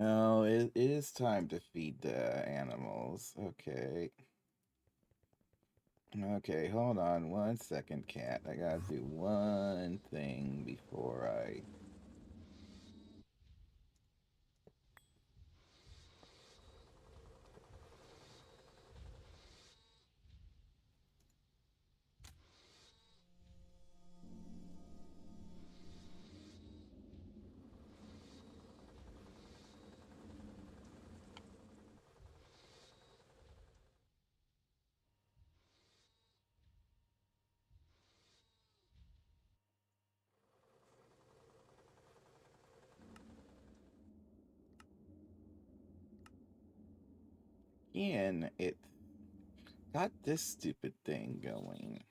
Oh, it is time to feed the animals. Okay. Okay, hold on 1 second, cat. I gotta do one thing before I. Again, it got this stupid thing going.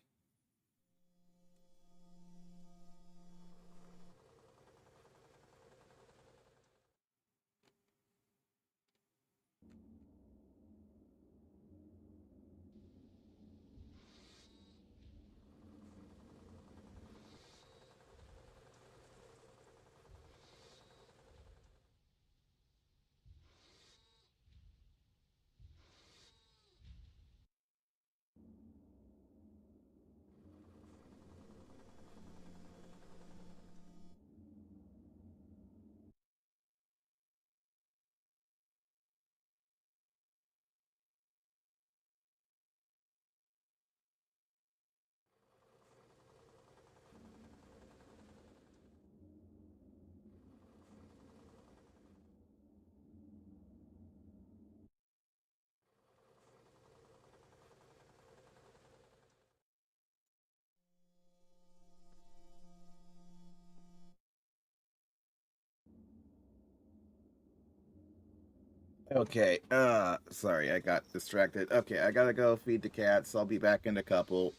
Okay, sorry, I got distracted. Okay, I gotta go feed the cats. I'll be back in a couple.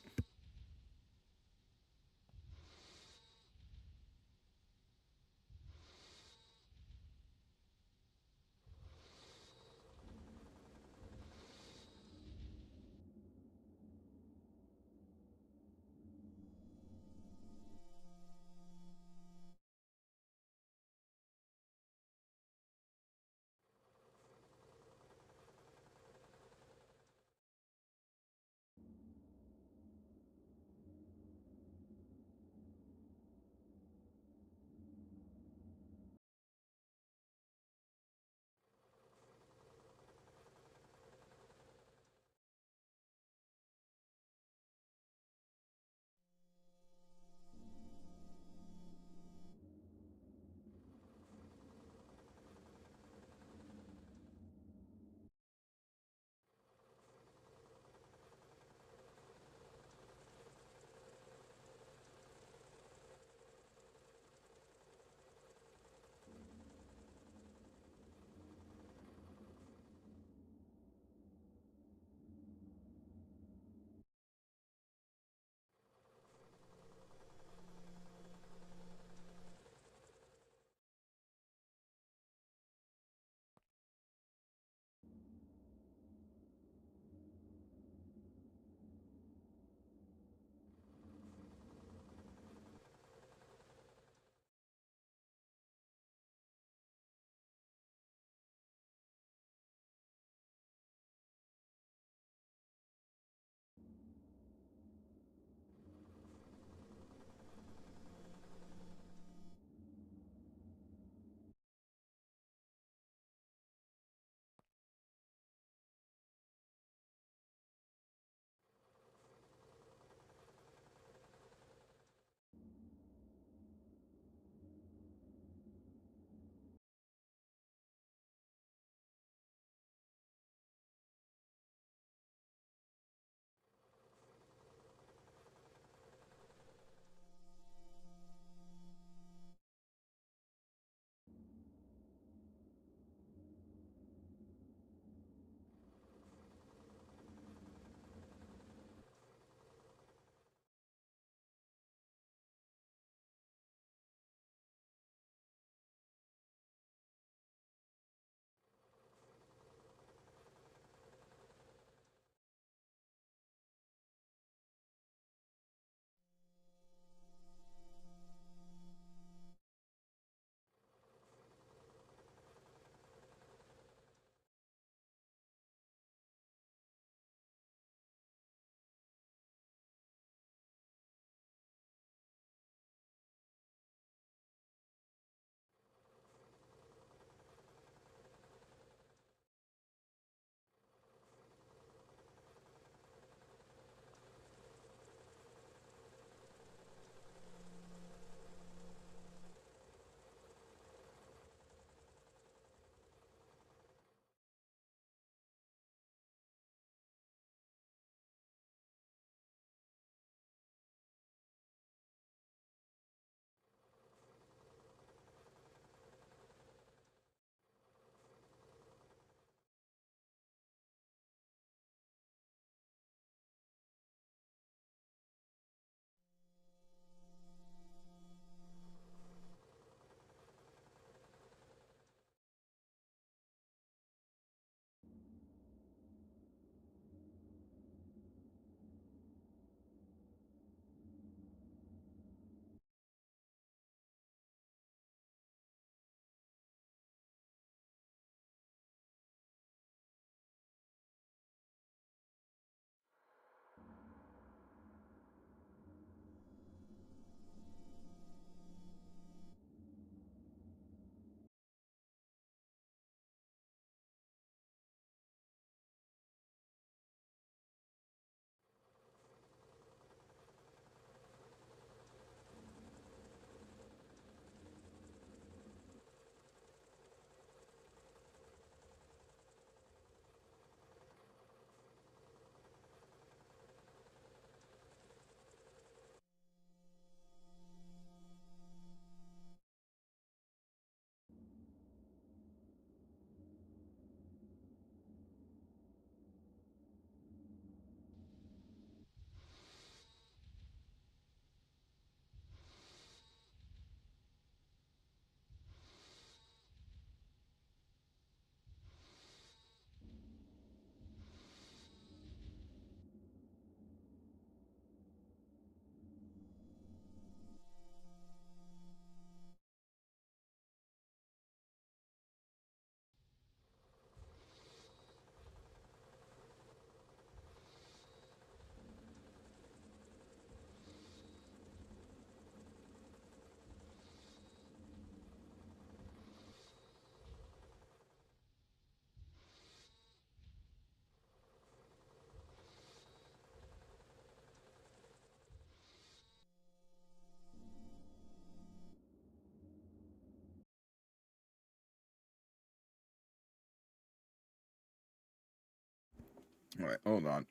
All right, hold on.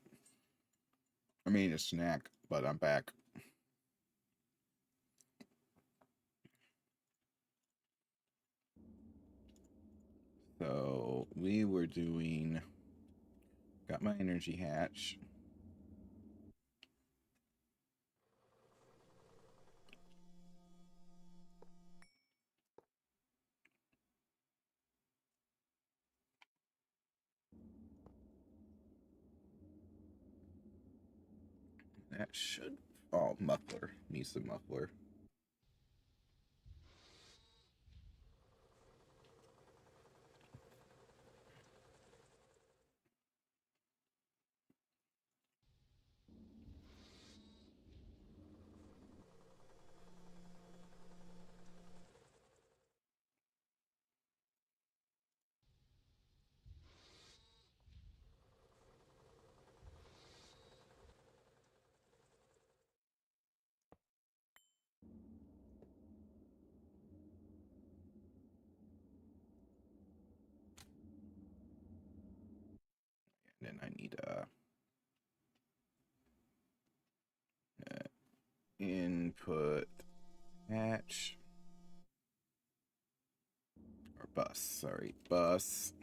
I'm eating a snack, but I'm back. So we were doing. Got my energy hatch. That should. Oh, muffler. Needs some muffler. And then I need input hatch or bus. Sorry, bus.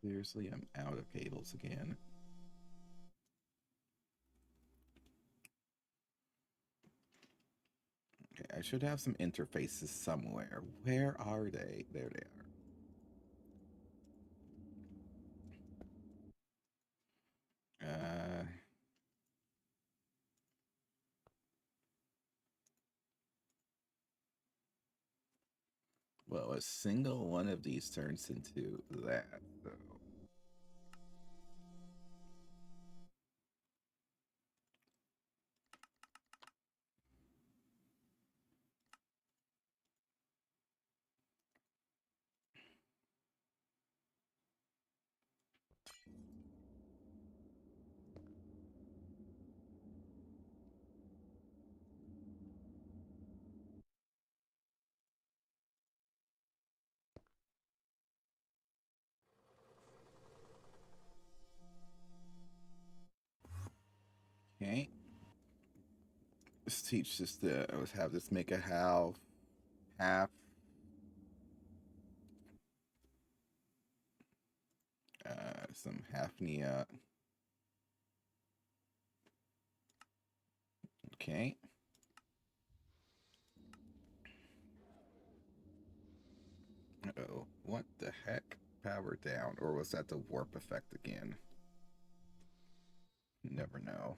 Seriously, I'm out of cables again. Okay, I should have some interfaces somewhere. Where are they? There they are. Well, a single one of these turns into that. So. Okay. Let's teach this to let's have this make a half some hafnia. Okay. Oh, what the heck? Power down, or was that the warp effect again? Never know.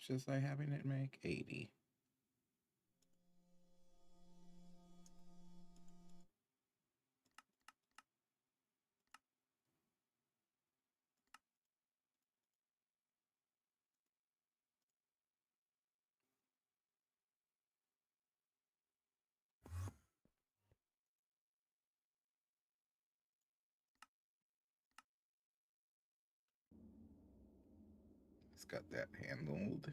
much was I having it make? 80. It's got that handled.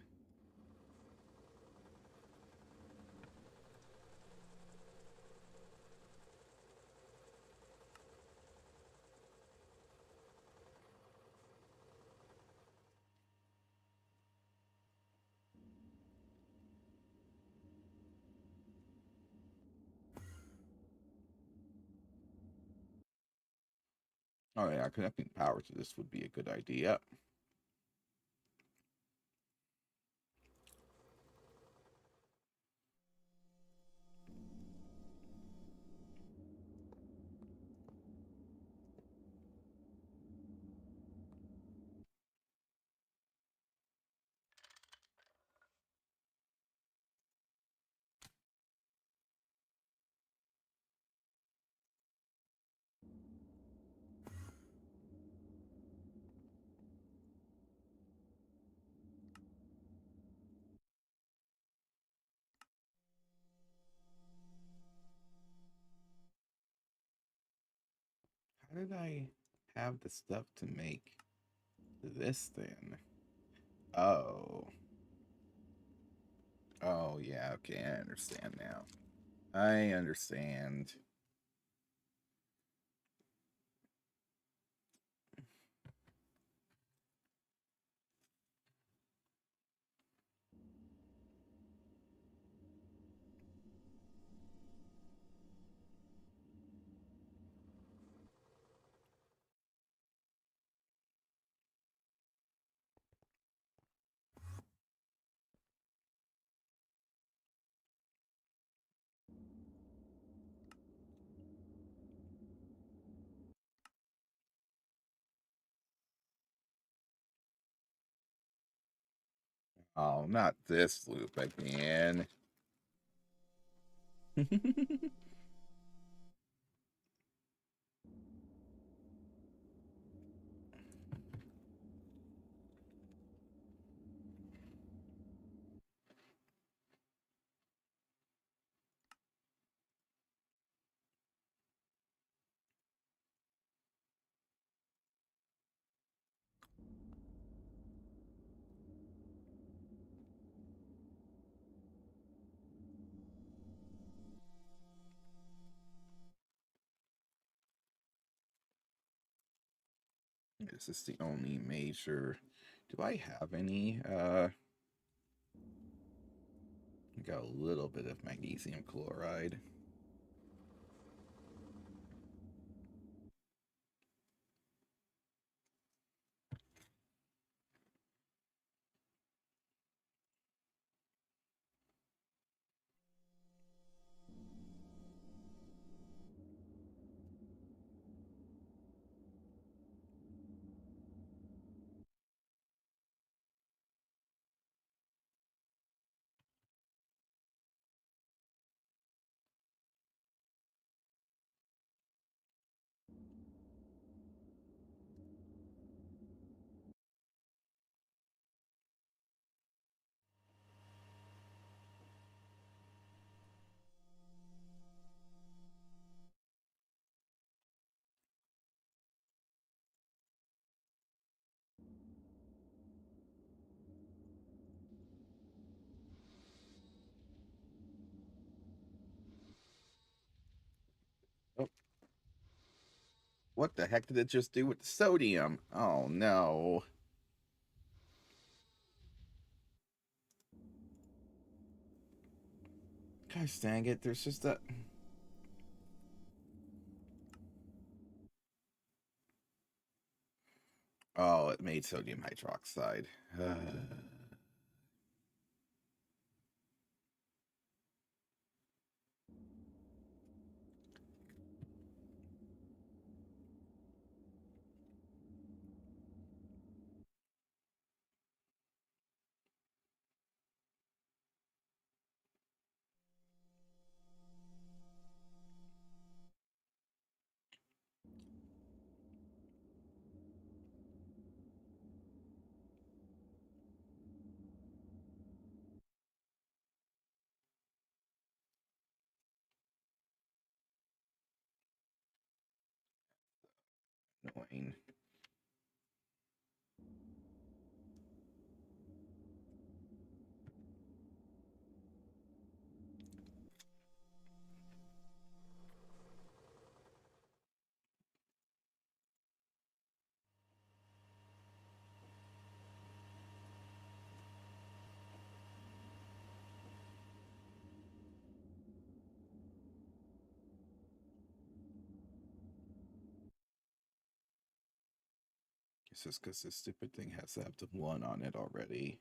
Oh yeah, connecting power to this would be a good idea. How did I have the stuff to make this then? Oh. Oh, yeah, okay, I understand now. I understand. Oh, not this loop again. This is the only major. Do I have any? Got a little bit of magnesium chloride. Oh, what the heck did it just do with the sodium? Oh no. Gosh dang it, there's just a. Oh, it made sodium hydroxide. fine. It's just because this stupid thing has to have the 1 on it already.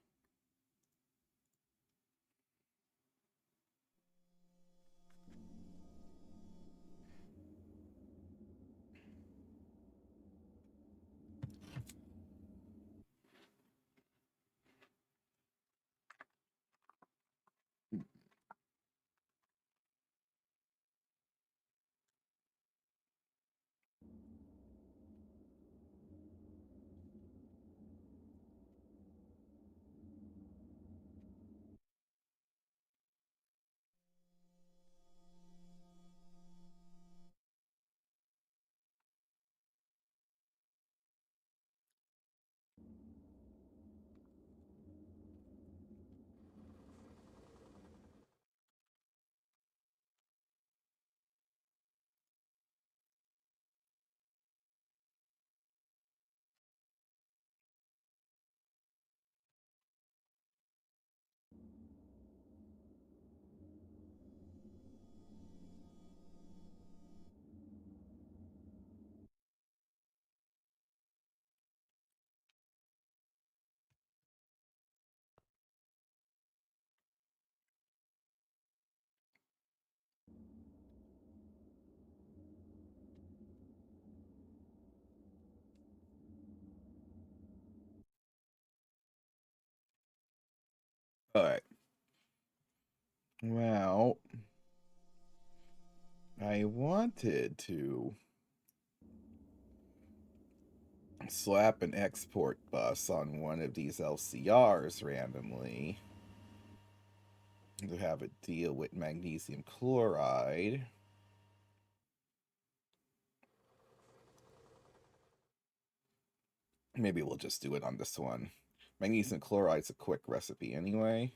All right. Well, I wanted to slap an export bus on one of these LCRs randomly to have it deal with magnesium chloride. Maybe we'll just do it on this one. Magnesium chloride's a quick recipe anyway.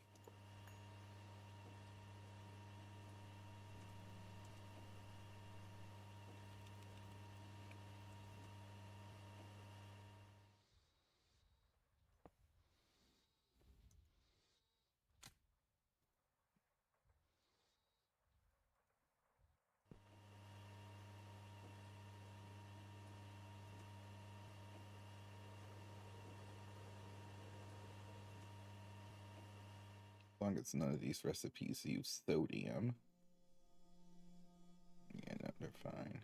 As long as none of these recipes use sodium. Yeah, no, they're fine.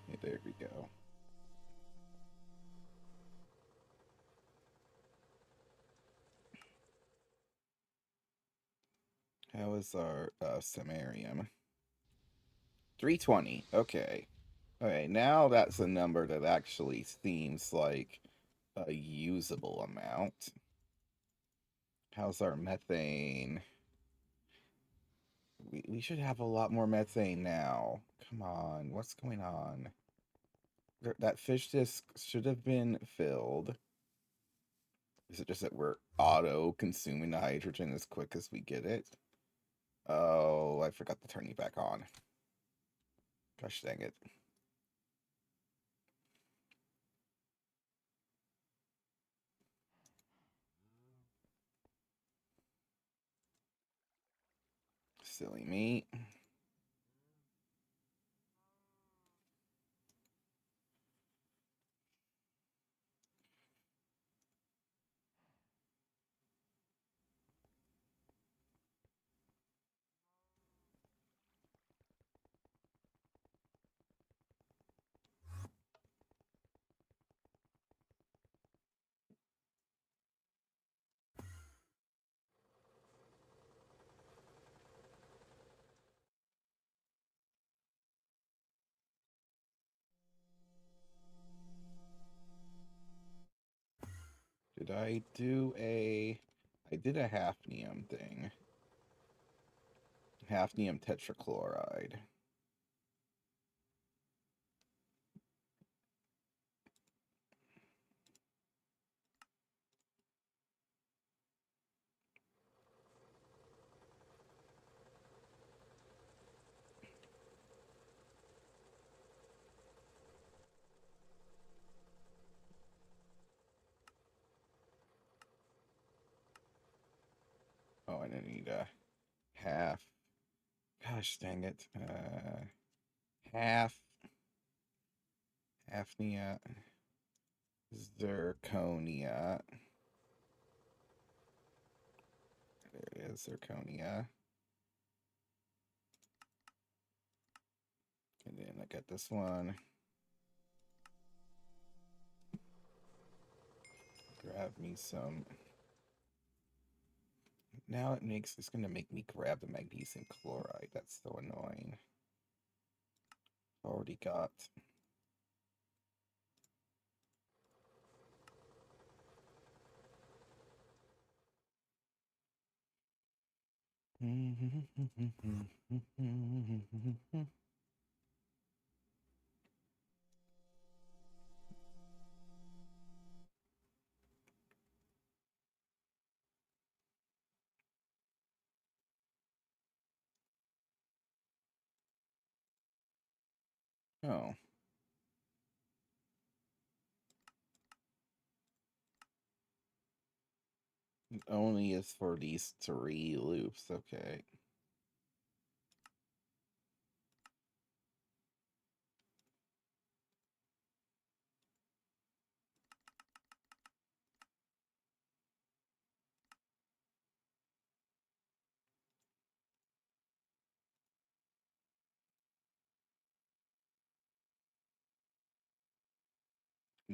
Yeah, there we go. How is our samarium? 320. Okay. Okay, now that's a number that actually seems like a usable amount. How's our methane? We should have a lot more methane now. Come on, what's going on? That fish disc should have been filled. Is it just that we're auto-consuming the hydrogen as quick as we get it? Oh, I forgot to turn you back on. Gosh dang it. Silly me. Did I do a... I did a hafnium thing. Hafnium tetrachloride. Oh, and I need a half. Gosh dang it. Half hafnia zirconia. There it is, zirconia. And then I got this one. Grab me some. Now it's gonna make me grab the magnesium chloride. That's so annoying. Already got. Oh. It only is for these 3 loops, okay.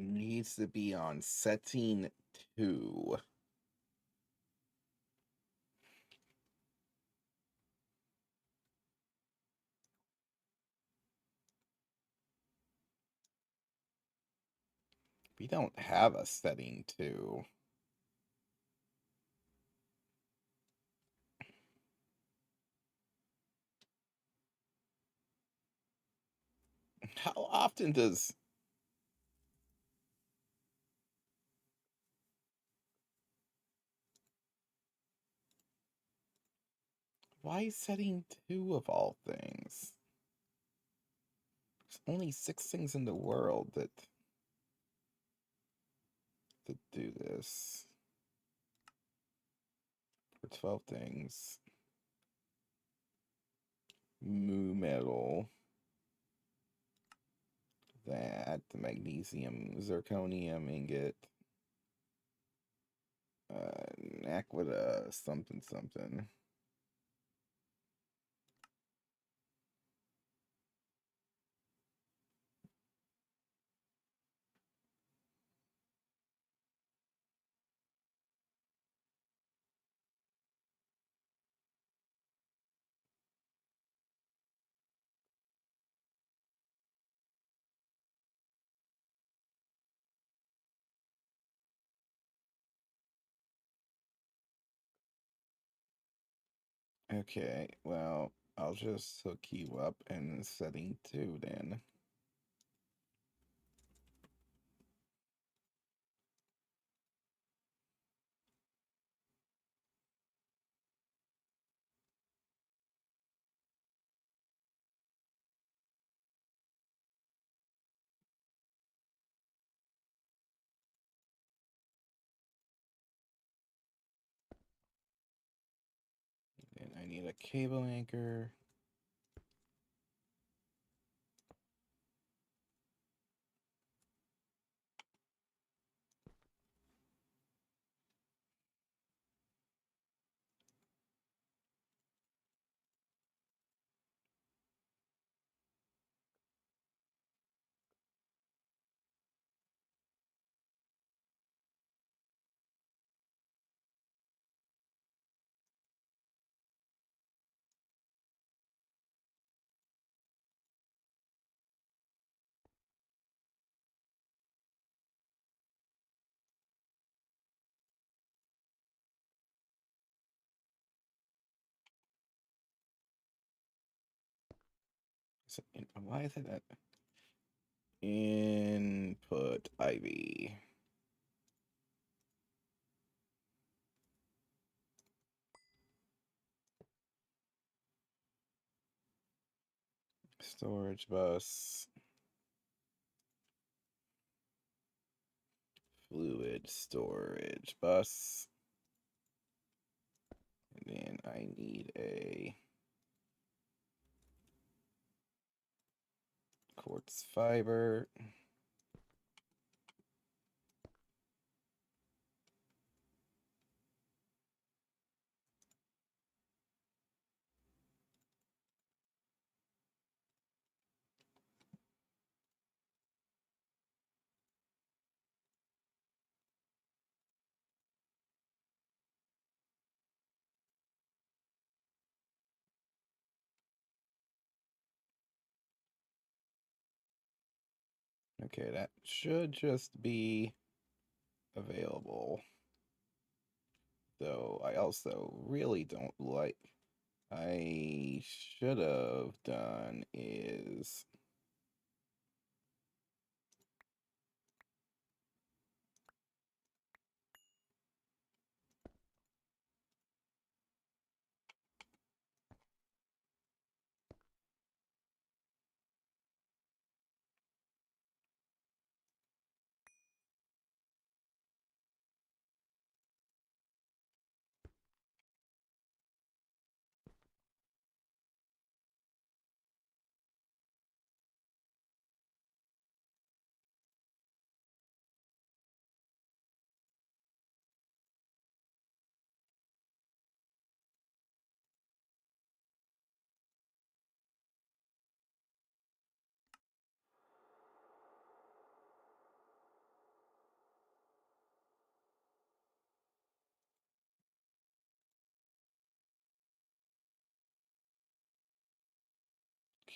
Needs to be on setting 2. We don't have a setting 2. How often does... Why setting 2 of all things? There's only 6 things in the world that do this. For 12 things. Mu metal. That, the magnesium, zirconium ingot. Aquita, something, something. Okay, well, I'll just hook you up in setting 2 then. And I need a cable anchor. Why is it that input IV? Storage bus. Fluid storage bus. And then I need a quartz fiber. Okay, that should just be available. Though I also really don't like. I should have done is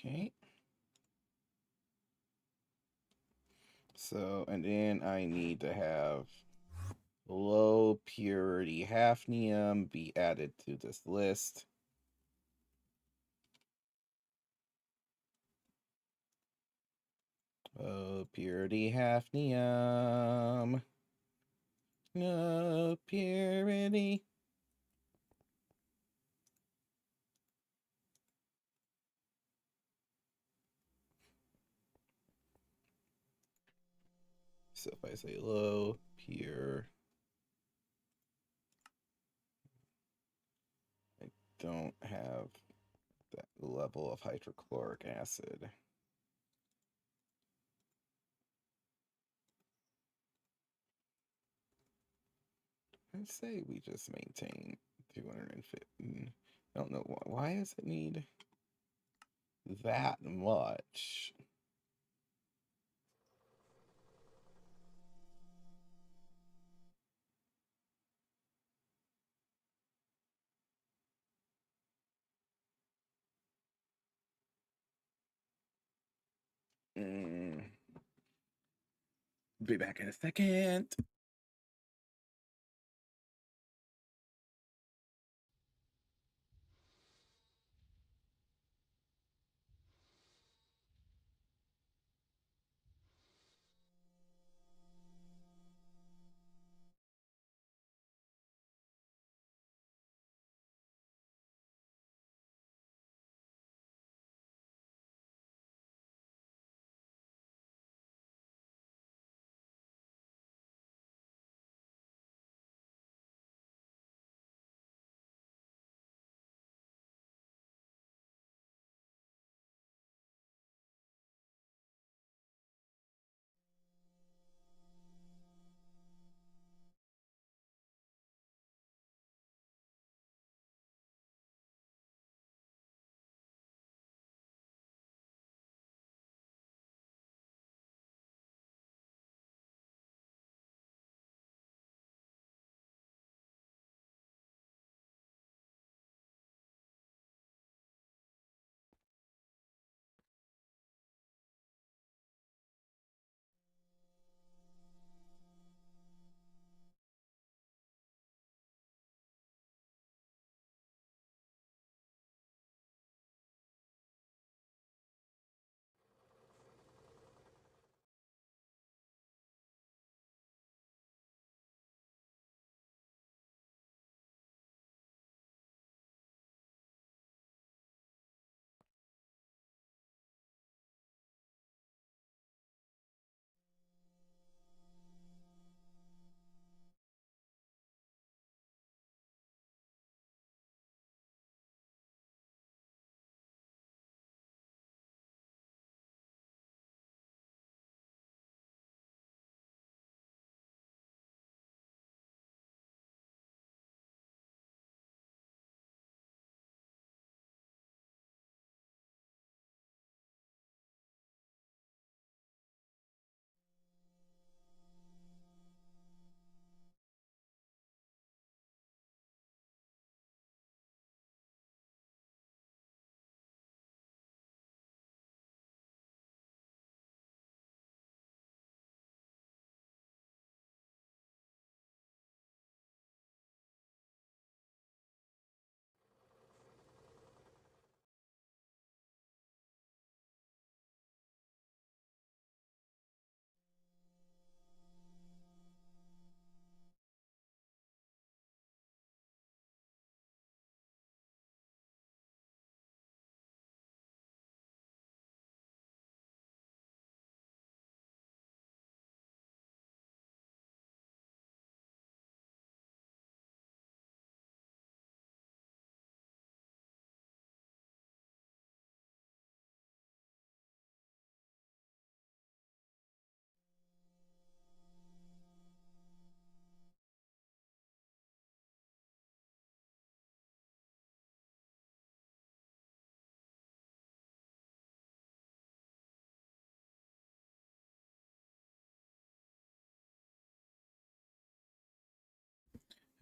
okay. So, and then I need to have low purity hafnium be added to this list. Low purity hafnium. No purity. So if I say low pure, I don't have that level of hydrochloric acid. I'd say we just maintain 250. I don't know why does it need that much? Be back in a second.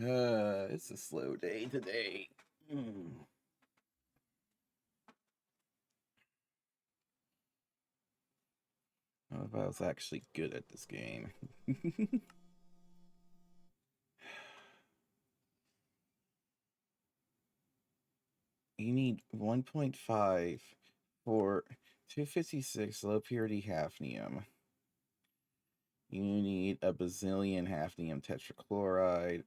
It's a slow day today. What if I was actually good at this game? You need 1.5 for 256 low purity hafnium. You need a bazillion hafnium tetrachloride.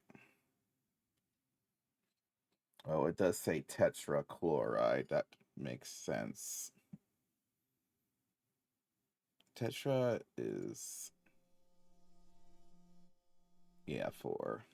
Oh, it does say tetrachloride. That makes sense. Tetra is... yeah, 4.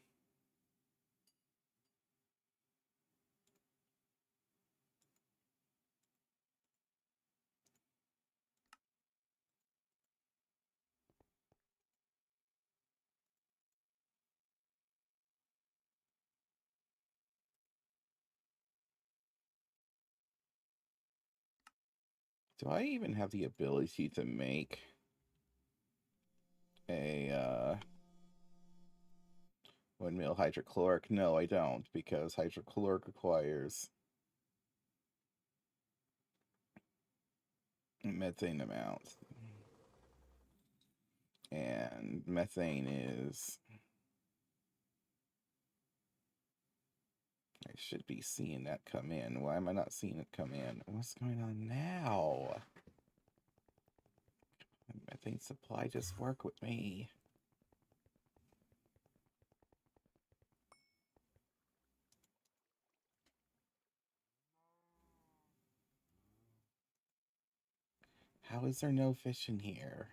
Do I even have the ability to make a 1 mil hydrochloric? No, I don't, because hydrochloric requires methane amount. And methane is... I should be seeing that come in. Why am I not seeing it come in? What's going on now? Methane supply just work with me. How is there no fish in here?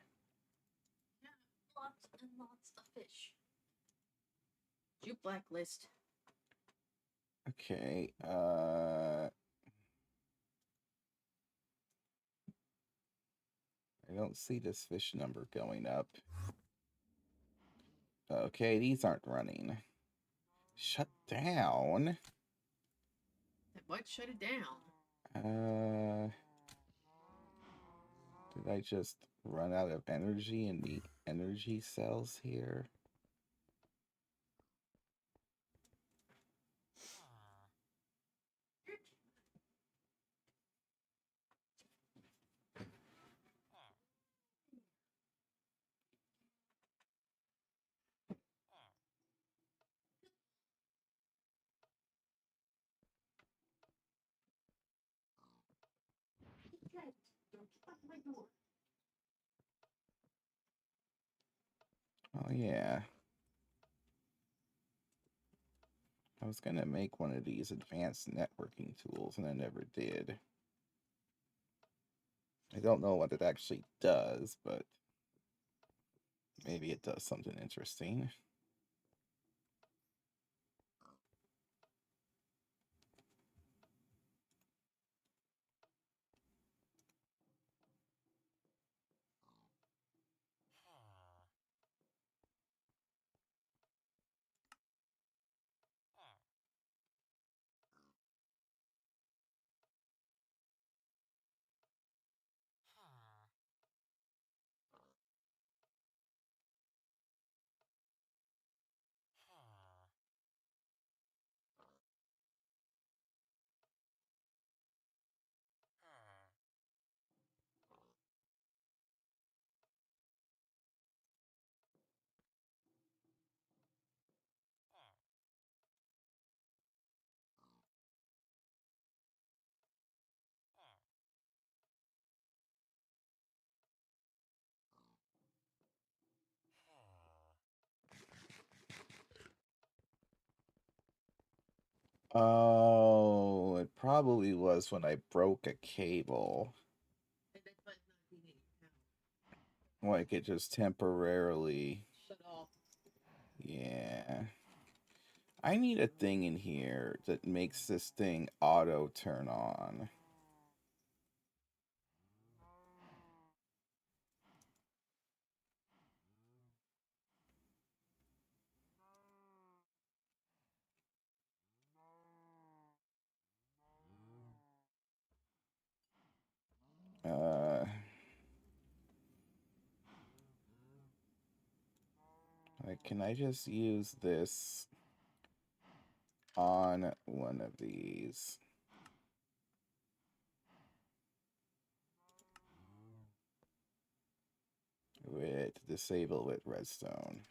Yeah, lots and lots of fish. You blacklist. Okay, I don't see this fish number going up. Okay, these aren't running. Shut down. What shut it down? Did I just run out of energy in the energy cells here? Oh yeah. I was gonna make one of these advanced networking tools and I never did. I don't know what it actually does, but maybe it does something interesting. Oh, it probably was when I broke a cable. Like it just temporarily shut off. Yeah. I need a thing in here that makes this thing auto turn on. Like, can I just use this on one of these. With disable with redstone.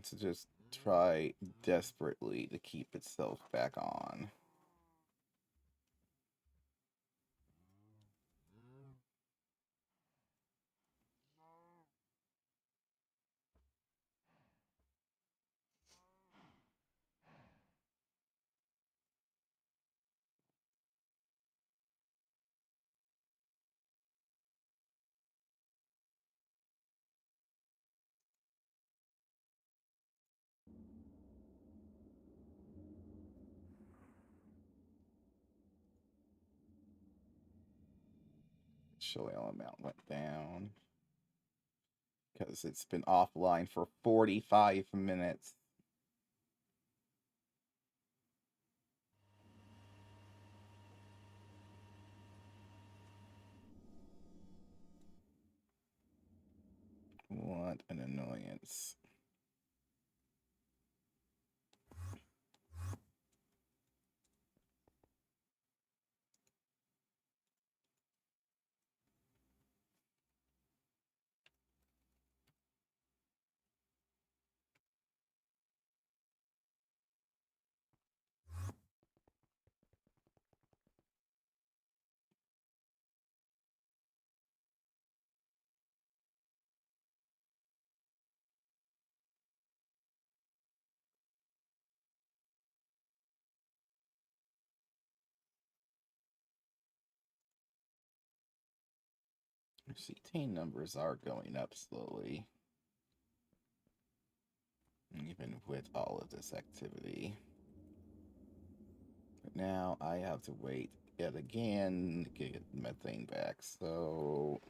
To just try desperately to keep itself back on. Chilean amount went down because it's been offline for 45 minutes. What an annoyance. Cetane numbers are going up slowly, even with all of this activity. But now I have to wait yet again to get methane back, so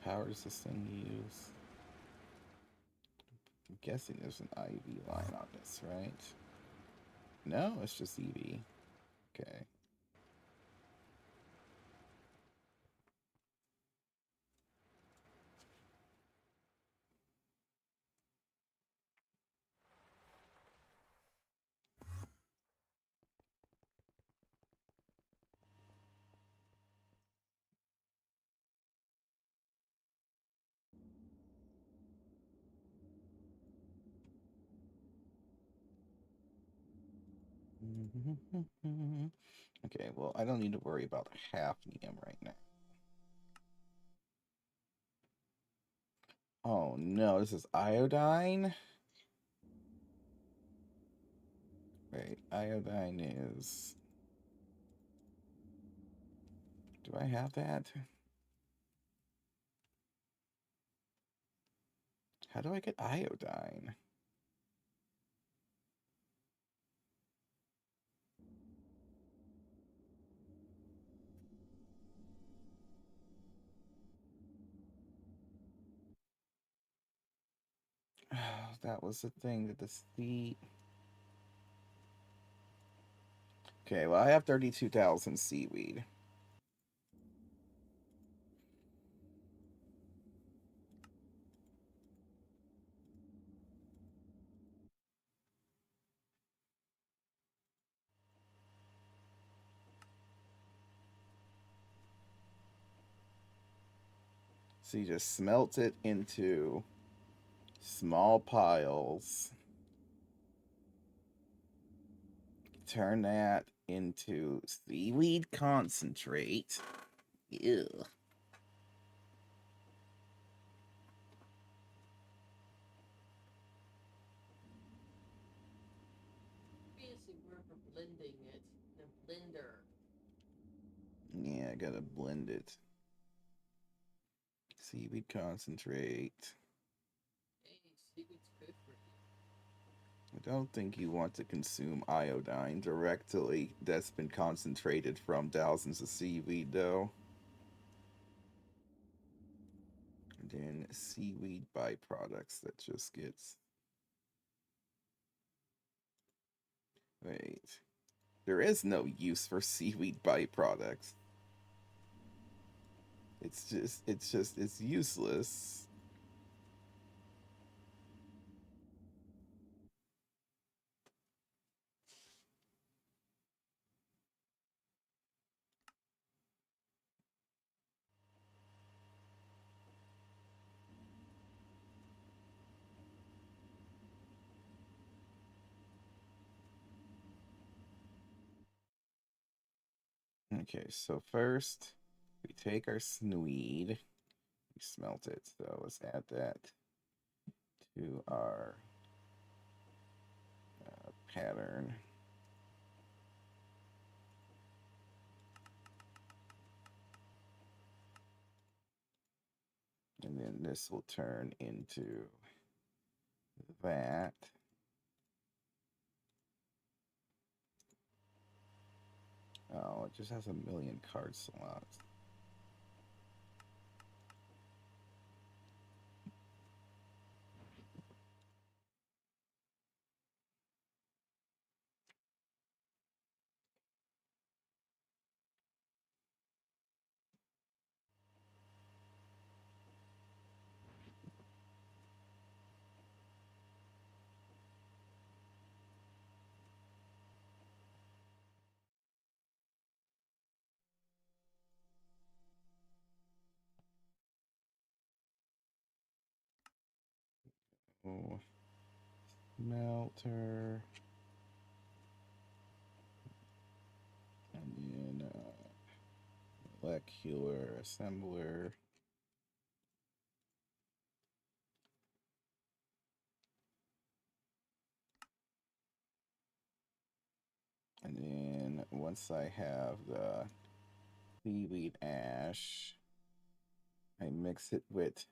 power does this thing use? I'm guessing there's an IV line on this, right? No, it's just EV. Okay. Okay, well, I don't need to worry about hafnium right now. Oh no, this is iodine? Wait, iodine is... Do I have that? How do I get iodine? That was the thing that the sea... Okay, well, I have 32,000 seaweed. So you just smelt it into small piles. Turn that into seaweed concentrate. Ew. Fancy word for blending it. The blender. Yeah, I gotta blend it. Seaweed concentrate. Hey, seaweed's good for you. I don't think you want to consume iodine directly that's been concentrated from thousands of seaweed, though. And then seaweed byproducts that just gets. Wait. There is no use for seaweed byproducts. It's useless. Okay, so first we take our sweed, we smelt it. So let's add that to our pattern. And then this will turn into that. Oh, it just has a million card slots. Oh, smelter. And then molecular assembler. And then once I have the seaweed ash, I mix it with,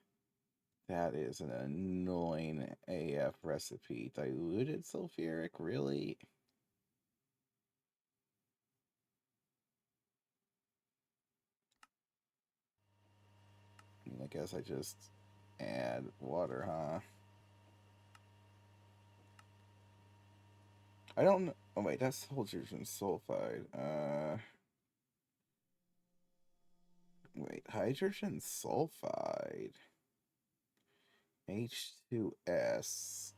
that is an annoying AF recipe. Diluted sulfuric, really? I mean, I guess I just add water, huh? I don't know. Oh, wait, that's hydrogen sulfide. Wait, hydrogen sulfide. H2S.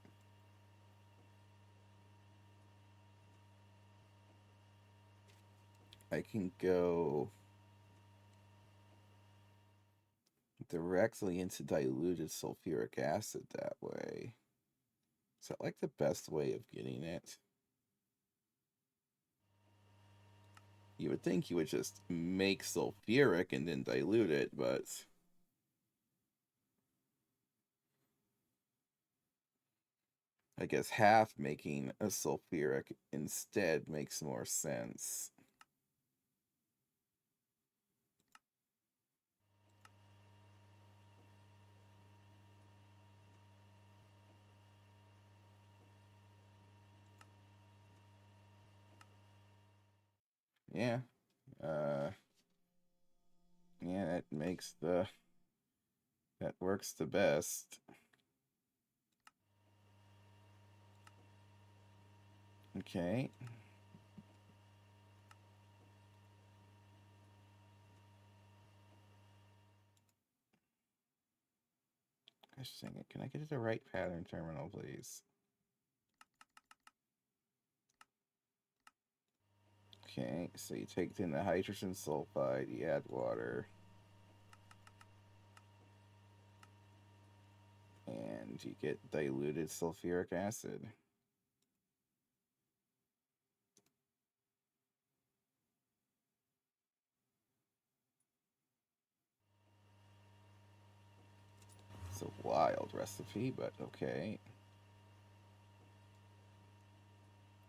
I can go directly into diluted sulfuric acid that way. Is that like the best way of getting it? You would think you would just make sulfuric and then dilute it, but I guess half making a sulfuric instead makes more sense. Yeah. Uh yeah, that works the best. Okay. Gosh dang it. Can I get to the right pattern terminal, please? Okay, so you take in the hydrogen sulfide, you add water, and you get diluted sulfuric acid. It's a wild recipe, but okay.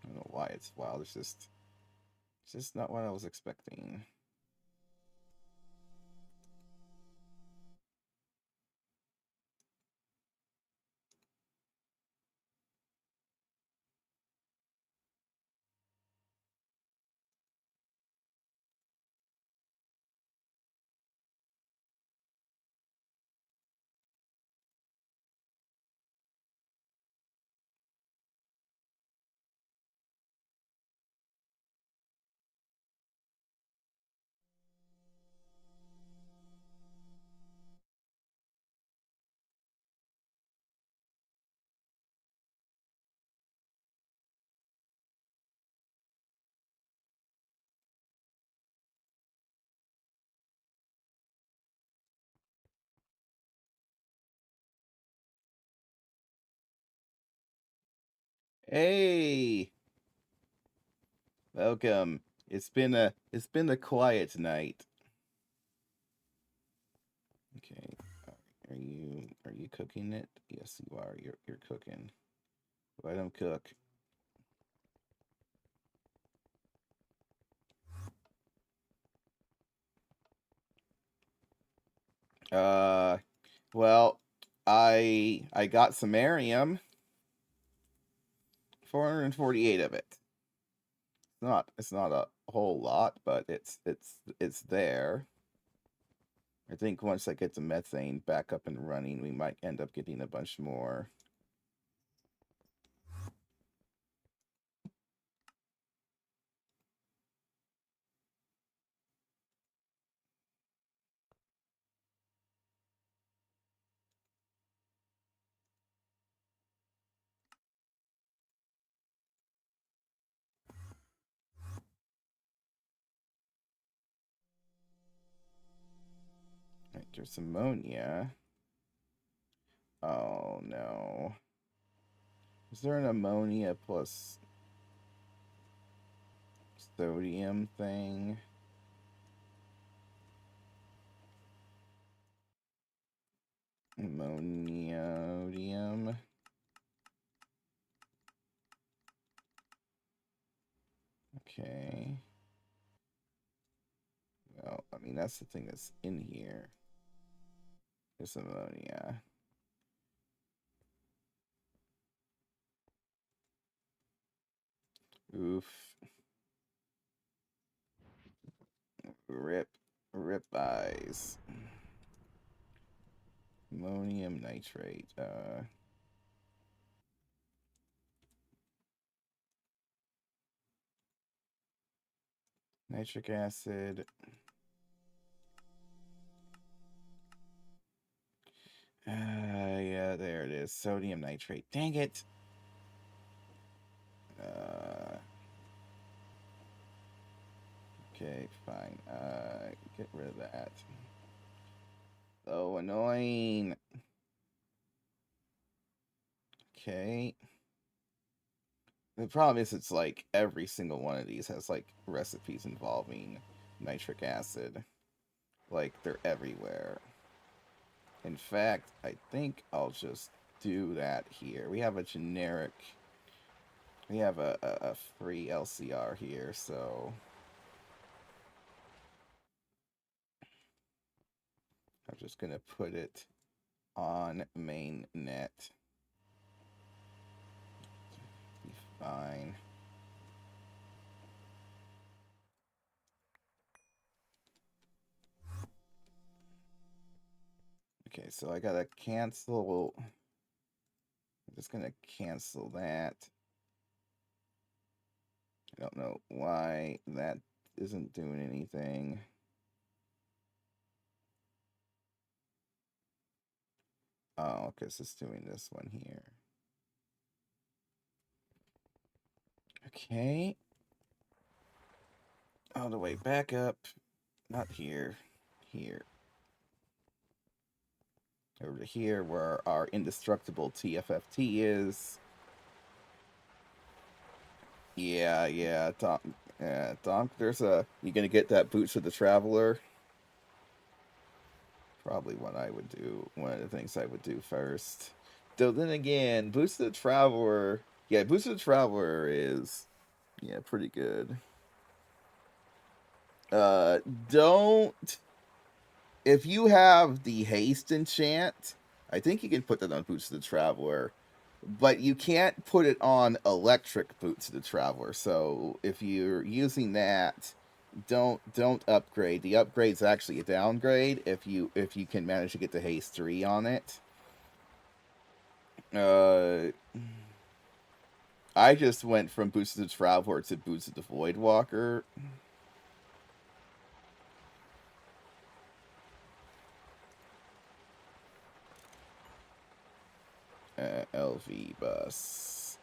I don't know why it's wild. It's just not what I was expecting. Hey, welcome. It's been a quiet night. Okay. Are you cooking it? Yes, you are. You're cooking. Let him cook. Uh, well, I got samarium, 448 of it. It's not a whole lot, but it's there. I think once I get the methane back up and running, we might end up getting a bunch more. Right, there's ammonia. Oh no. Is there an ammonia plus sodium thing? Ammonium. Okay. Well, I mean, that's the thing that's in here. It's ammonia. Oof. Rip. Rip eyes. Ammonium nitrate. Nitric acid. Yeah, there it is. Sodium nitrate. Dang it. Okay, fine. Get rid of that. So annoying. Okay. The problem is it's like every single one of these has like recipes involving nitric acid. Like they're everywhere. In fact, I think I'll just do that here. We have a generic, we have a free LCR here, so I'm just gonna put it on mainnet. Be fine. Okay, so I gotta cancel. I'm just gonna cancel that. I don't know why that isn't doing anything. Oh, because it's doing this one here. Okay. All the way back up. Not here. Here. Over to here where our indestructible TFFT is. Yeah. Donk, there's a... You gonna get that Boots of the Traveler? Probably what I would do. One of the things I would do first. Though then again, Boots of the Traveler... Yeah, Boots of the Traveler is... Yeah, pretty good. Uh, don't... If you have the haste enchant, I think you can put that on Boots of the Traveler, but you can't put it on electric Boots of the Traveler. So if you're using that, don't upgrade. The upgrade's actually a downgrade if you can manage to get the haste 3 on it. Uh, I just went from Boots of the Traveler to Boots of the Voidwalker. LV bus.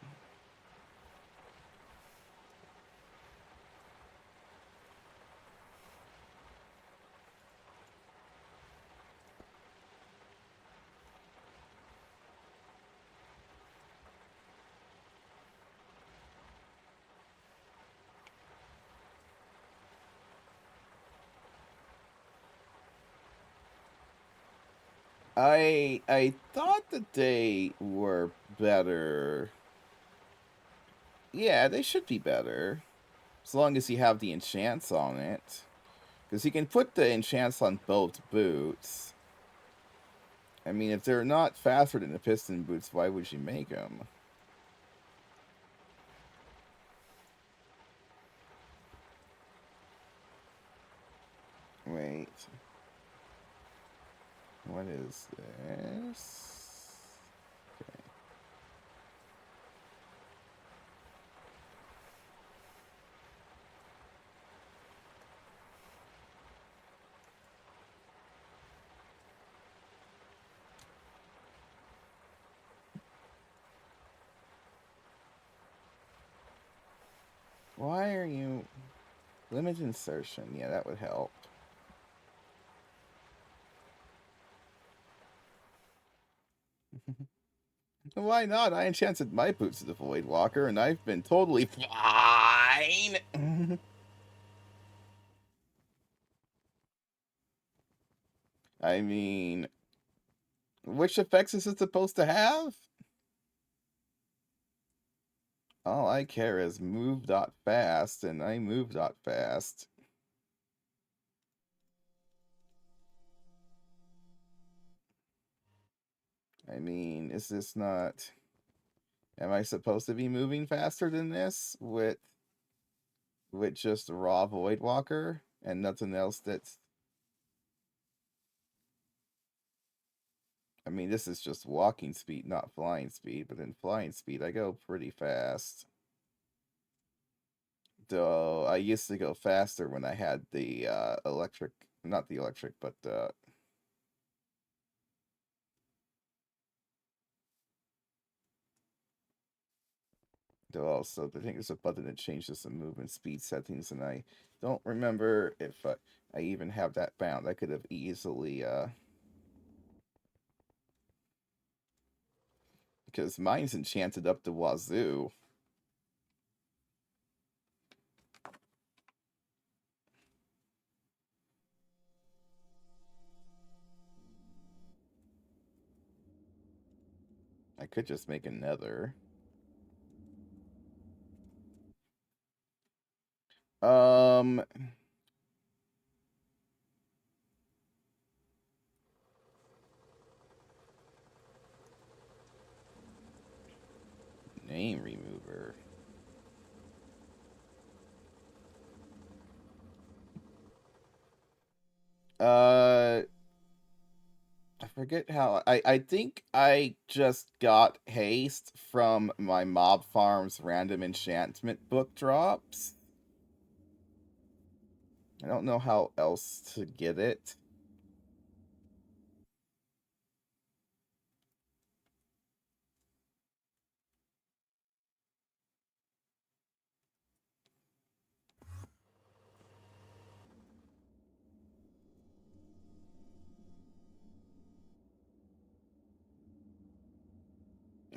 I thought that they were better. Yeah, they should be better. As long as you have the enchants on it. Because you can put the enchants on both boots. I mean, if they're not faster than the piston boots, why would you make them? Wait. What is this? Okay. Why are you... Limit insertion. Yeah, that would help. Why not? I enchanted my boots to the Void Walker, and I've been totally fine. I mean, which effects is it supposed to have? All I care is move.fast, and I move.fast. I mean, is this not... Am I supposed to be moving faster than this with just raw Void Walker and nothing else that's... I mean, this is just walking speed, not flying speed, but in flying speed, I go pretty fast. Though I used to go faster when I had the electric, not the electric, but though also I think there's a button that changes the movement speed settings, and I don't remember if I even have that bound. I could have easily because mine's enchanted up to wazoo. I could just make another. Um, name remover. Uh, I forget how. I think I just got haste from my Mob Farm's random enchantment book drops. I don't know how else to get it.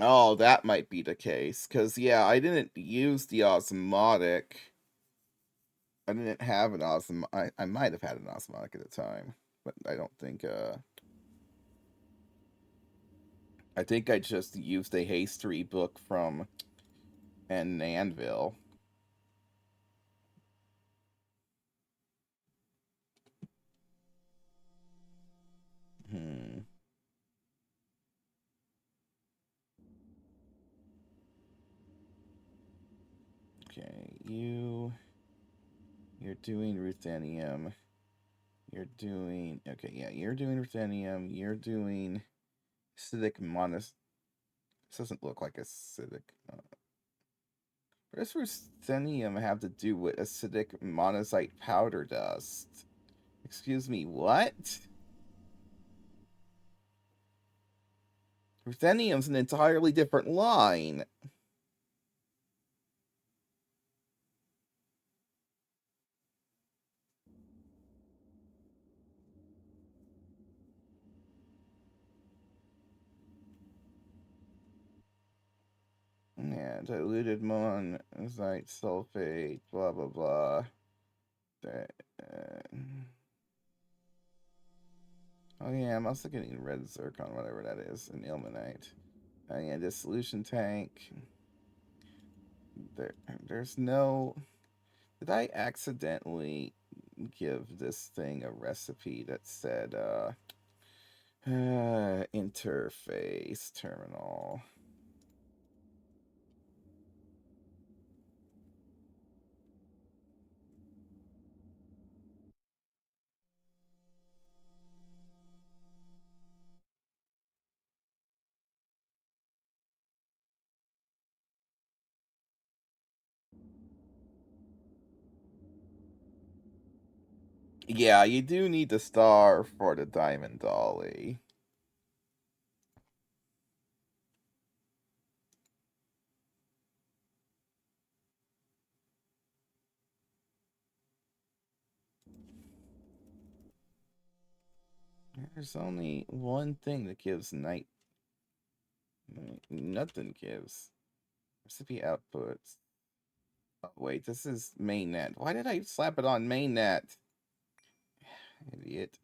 Oh, that might be the case. Because, yeah, I didn't use the osmotic. I didn't have an osmotic. I might have had an osmotic at the time. But I don't think, I think I just used a Hastery book from an Anvil. Hmm. Okay, you're doing ruthenium. You're doing okay, yeah, you're doing ruthenium, you're doing acidic monos. This doesn't look like acidic. What does ruthenium have to do with acidic monazite powder dust? Excuse me, what? Ruthenium's an entirely different line. Yeah, diluted monazite sulfate, blah blah blah. That, Oh yeah, I'm also getting red zircon, whatever that is, and ilmenite. Oh yeah, dissolution tank. There, there's no. Did I accidentally give this thing a recipe that said interface terminal? Yeah, you do need the star for the diamond dolly. There's only one thing that gives night. Nothing gives. Recipe outputs. Oh, wait, this is mainnet. Why did I slap it on mainnet? Idiot.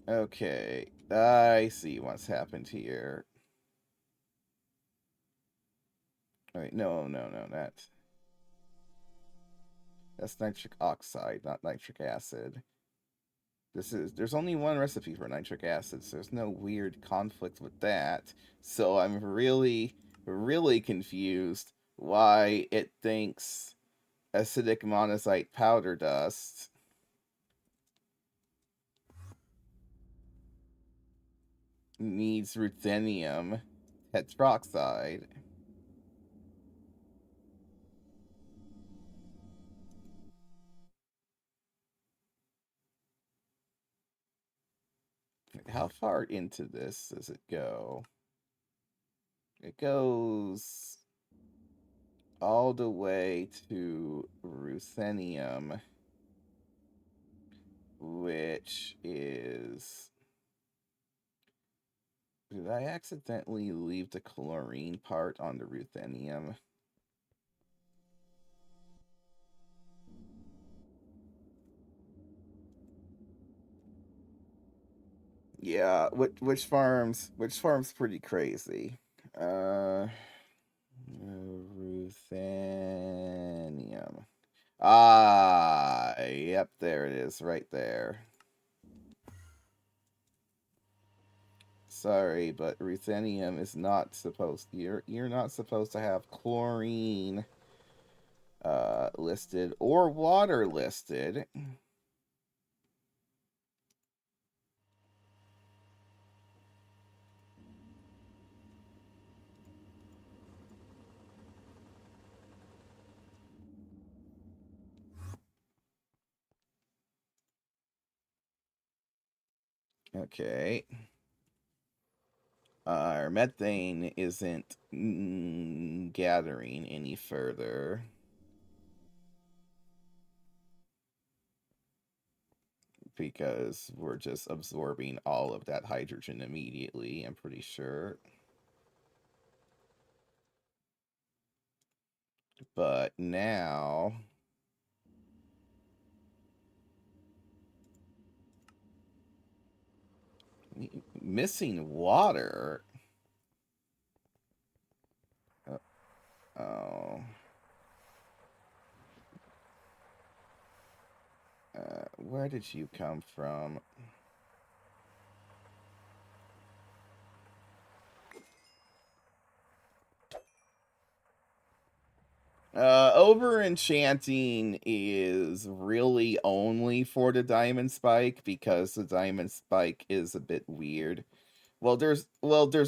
Okay, I see what's happened here. Wait, no, that's nitric oxide, not nitric acid. There's only one recipe for nitric acid, so there's no weird conflict with that. So I'm really confused why it thinks acidic monazite powder dust needs ruthenium tetroxide. How far into this does it go? It goes all the way to ruthenium, which is. Did I accidentally leave the chlorine part on the ruthenium? Yeah, which farm's pretty crazy. Uh, ruthenium. Ah, yep, there it is, right there. Sorry, but ruthenium is not supposed. You're not supposed to have chlorine listed or water listed. Okay. Our methane isn't gathering any further because we're just absorbing all of that hydrogen immediately, I'm pretty sure. But now, missing water. Uh, oh. Where did you come from? Over enchanting is really only for the diamond spike because the diamond spike is a bit weird. Well, there's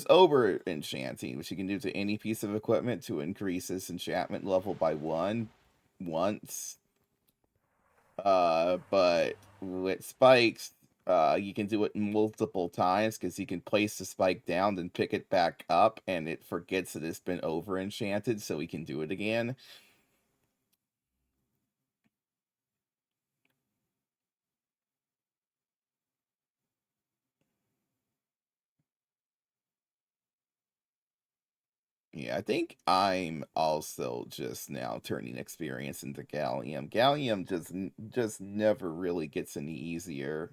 over enchanting, which you can do to any piece of equipment to increase its enchantment level by one once. But with spikes, you can do it multiple times because you can place the spike down, then pick it back up, and it forgets that it's been over enchanted, so we can do it again. Yeah, I think I'm also just now turning experience into gallium. Gallium just never really gets any easier.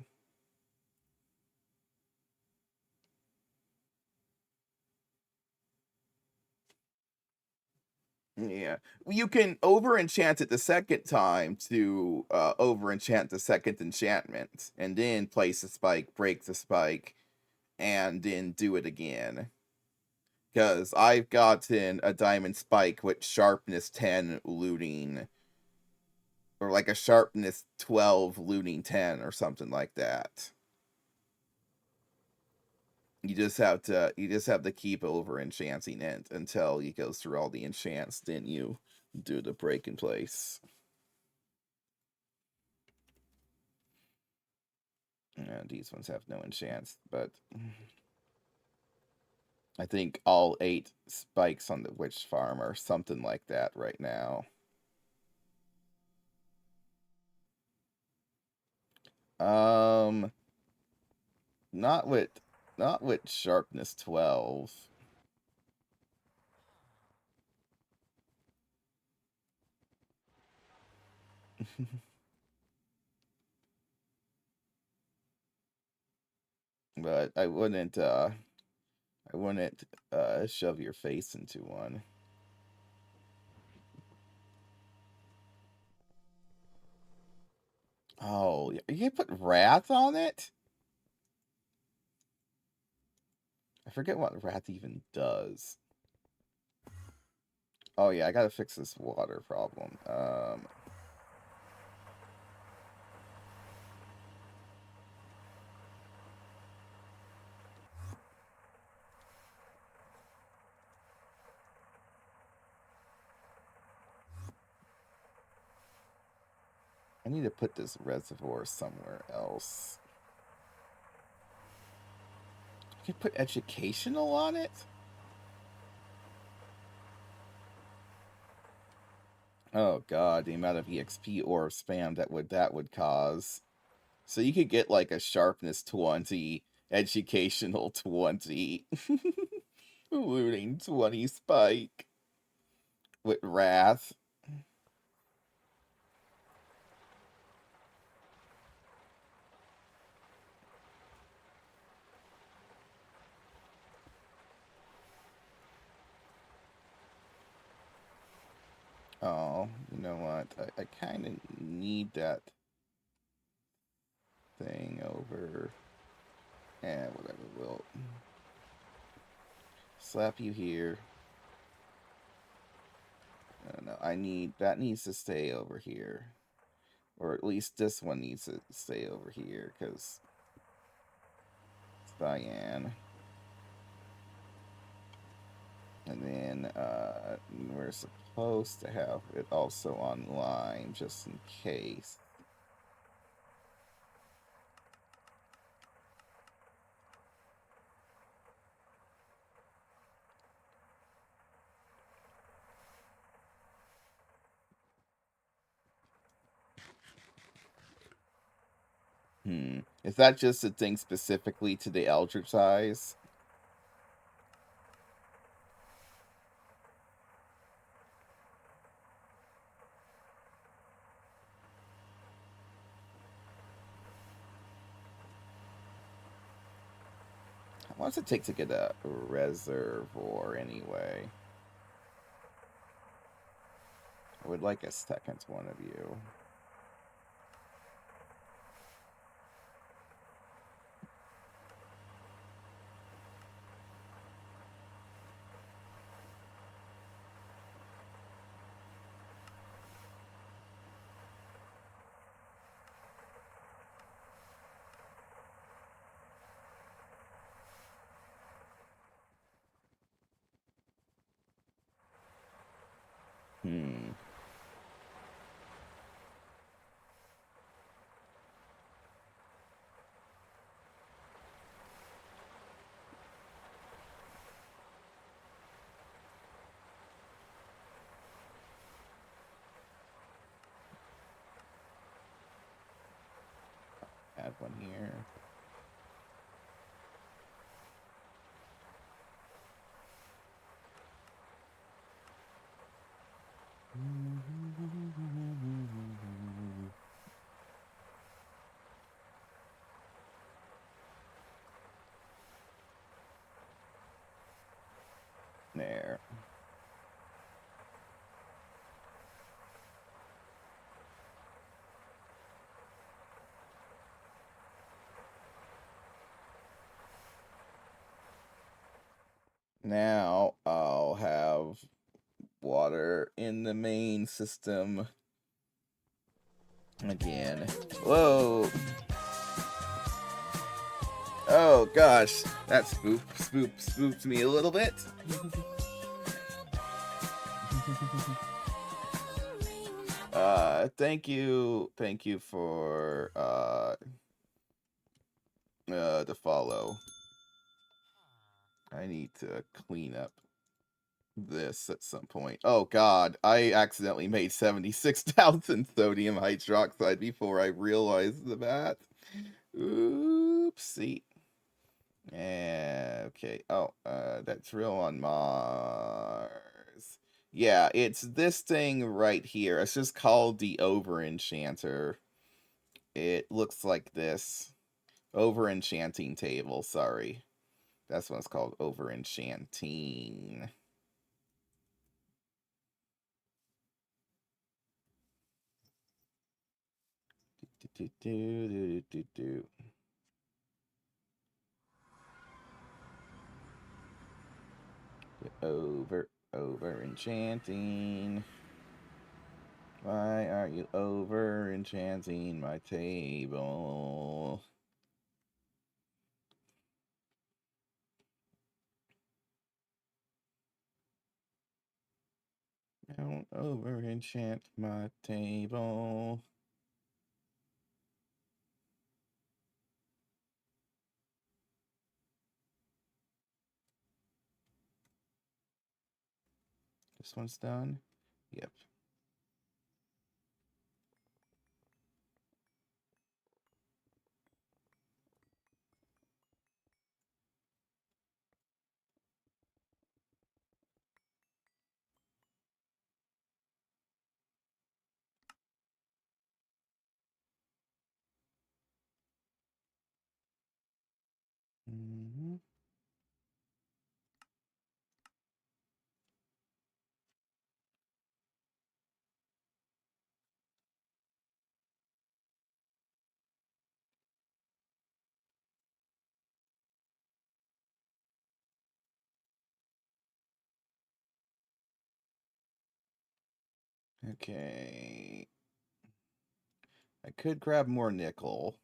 Yeah, you can over enchant it the second time to over enchant the second enchantment, and then place a spike, break the spike, and then do it again. Because I've gotten a diamond spike with sharpness 10 looting, or like a sharpness 12 looting 10 or something like that. You just have to keep over enchanting it until he goes through all the enchants, then you do the break in place. These ones have no enchants, but I think all 8 spikes on the witch farm are something like that right now. Um, not with sharpness 12. But I wouldn't shove your face into one. Oh, you can put wrath on it? I forget what wrath even does. Oh yeah, I gotta fix this water problem. I need to put this reservoir somewhere else. I can put educational on it? Oh god, the amount of EXP or spam that would cause. So you could get like a sharpness 20, educational 20, looting 20 spike with wrath. Oh, you know what? I kind of need that thing over. Whatever. We'll slap you here. No, that needs to stay over here. Or at least this one needs to stay over here, because it's Diane. And then we're supposed to have it also online, just in case. Is that just a thing specifically to the Eldritch Eyes? How long does it take to get a reservoir anyway? I would like a second one of you. Hmm. Add one here. There. Now I'll have water in the main system again. Whoa! Oh gosh, that spooked me a little bit. Thank you for the follow. I need to clean up this at some point. Oh god, I accidentally made 76,000 sodium hydroxide before I realized that. Oopsie. Okay. Oh, that's real on Mars. Yeah, it's this thing right here. It's just called the Over Enchanter. It looks like this. Over Enchanting table, sorry. That's what it's called, Over Enchanting. Over enchanting. Why are you over enchanting my table? Don't over enchant my table. This one's done? Yep. Mm-hmm. Okay. I could grab more nickel.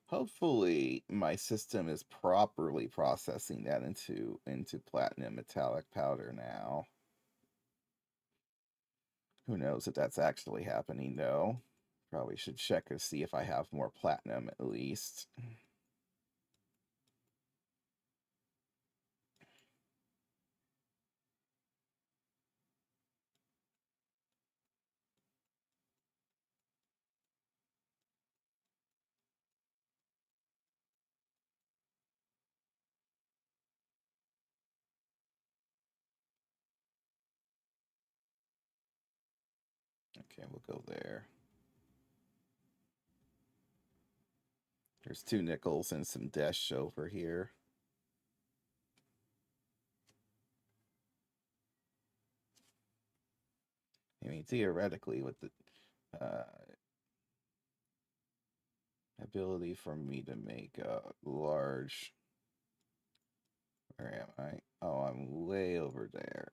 Hopefully my system is properly processing that into platinum metallic powder now. Who knows if that's actually happening though. Probably should check to see if I have more platinum at least. Okay, we'll go there. There's 2 nickels and some dash over here. I mean, theoretically, with the ability for me to make a large... Where am I? Oh, I'm way over there.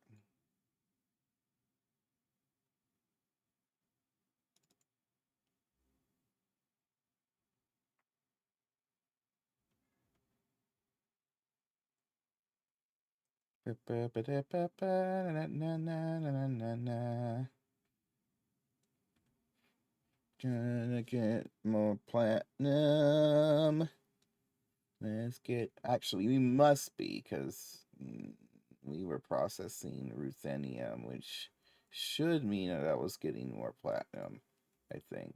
Gonna get more platinum. Let's get... Actually, we must be, because we were processing ruthenium, which should mean that I was getting more platinum, I think.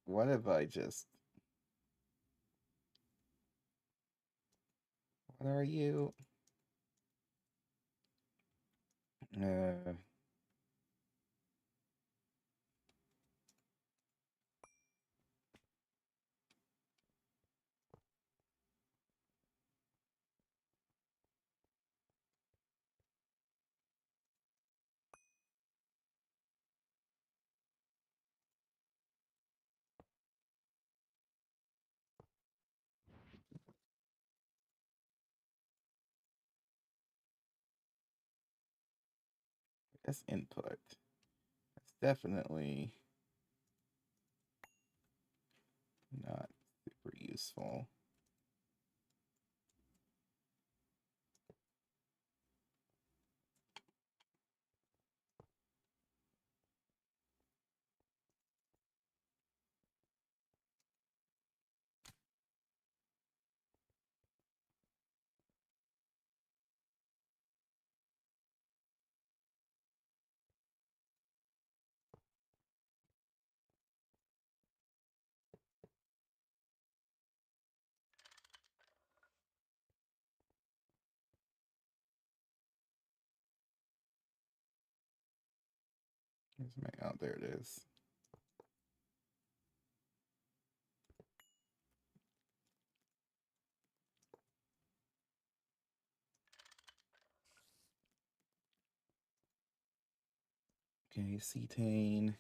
What have I just... What are you? Uh, that's input. That's definitely not super useful. Where's my... Oh, there it is. Okay, cetane.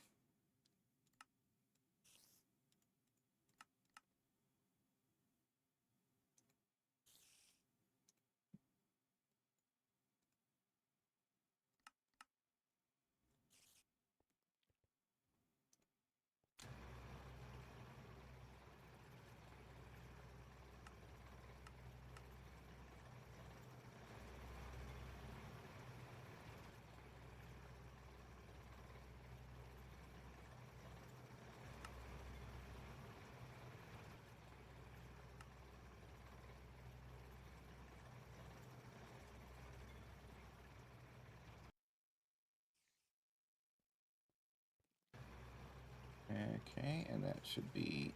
Okay, and that should be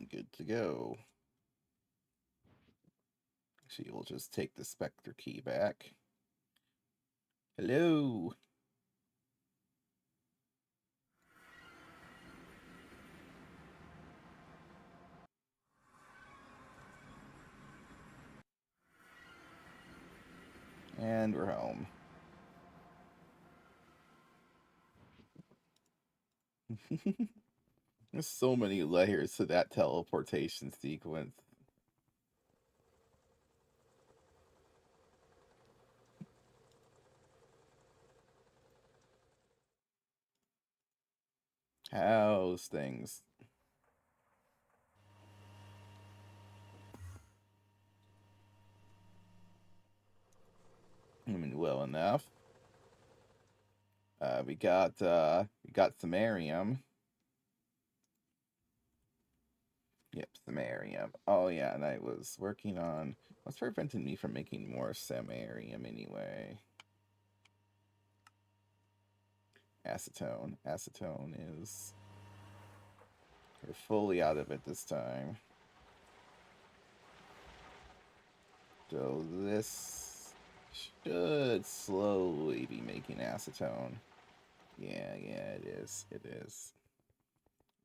good to go. Actually, we'll just take the Spectre key back. Hello. And we're home. There's so many layers to that teleportation sequence. How's things? I mean, well enough. We got samarium. Yep, samarium. Oh yeah, and I was working on what's preventing me from making more samarium anyway. Acetone. Acetone is... We're fully out of it this time. So this should slowly be making acetone. Yeah, it is. It is.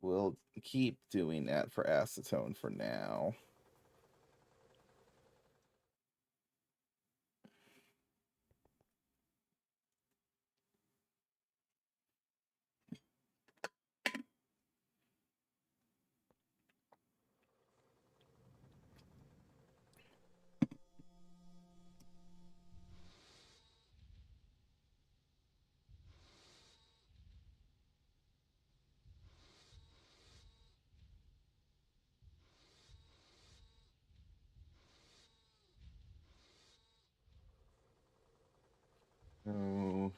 We'll keep doing that for acetone for now. So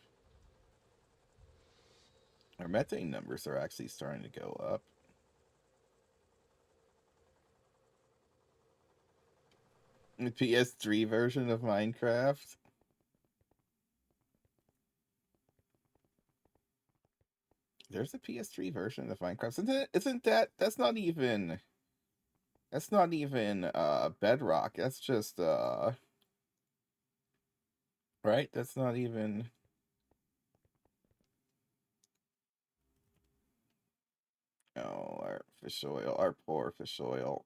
our methane numbers are actually starting to go up. The PS3 version of Minecraft. There's a PS3 version of Minecraft. Isn't that that's not even Bedrock. That's just right? That's not even our fish oil, our poor fish oil.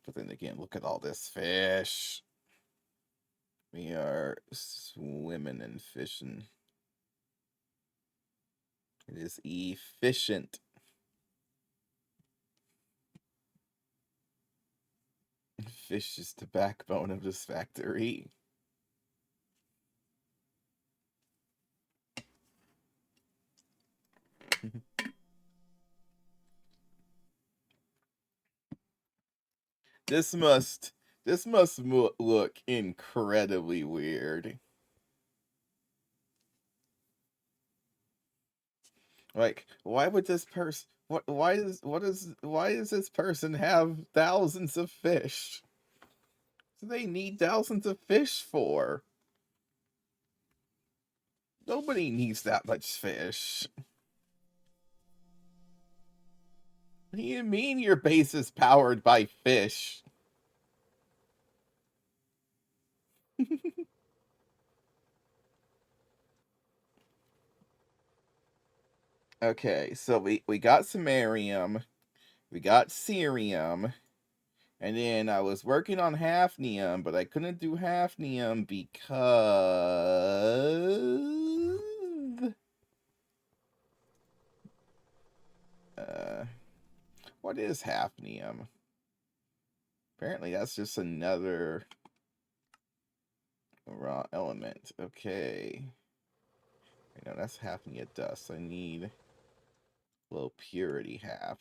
But then again, look at all this fish. We are swimming and fishing. It is efficient. Fish is the backbone of this factory. This must look incredibly weird. Like, why would this person? Why does this person have thousands of fish? What do they need thousands of fish for? Nobody needs that much fish. What do you mean your base is powered by fish? Okay, so we got samarium, we got cerium, and then I was working on hafnium, but I couldn't do hafnium because uh what is hafnium? Apparently that's just another raw element. Okay. I know that's hafnia dust. I need low purity half.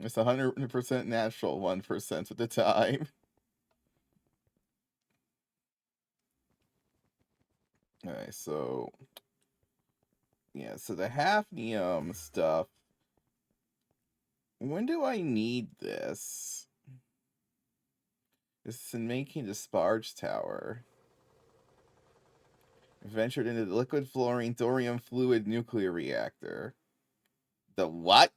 It's 100% natural, 1% of the time. Alright, so yeah, so the hafnium stuff. When do I need this? This is in making the Sparge Tower. Ventured into the liquid fluorine thorium fluid nuclear reactor. The what?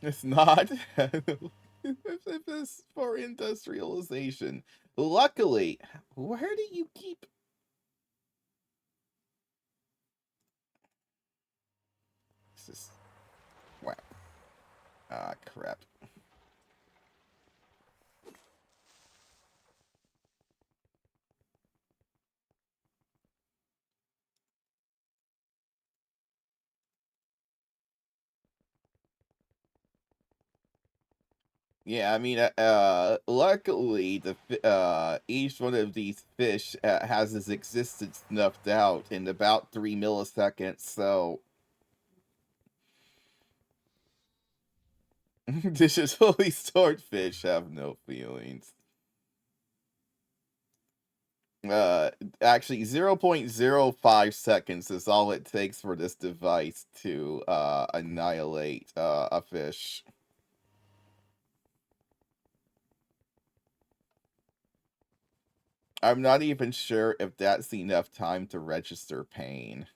It's not. It's for industrialization. Luckily, where do you keep? This is wow. Ah, crap. Yeah, I mean, luckily, each one of these fish has its existence snuffed out in about 3 milliseconds. So, digitally stored fish have no feelings. Uh, Actually, 0.05 seconds is all it takes for this device to annihilate a fish. I'm not even sure if that's enough time to register pain.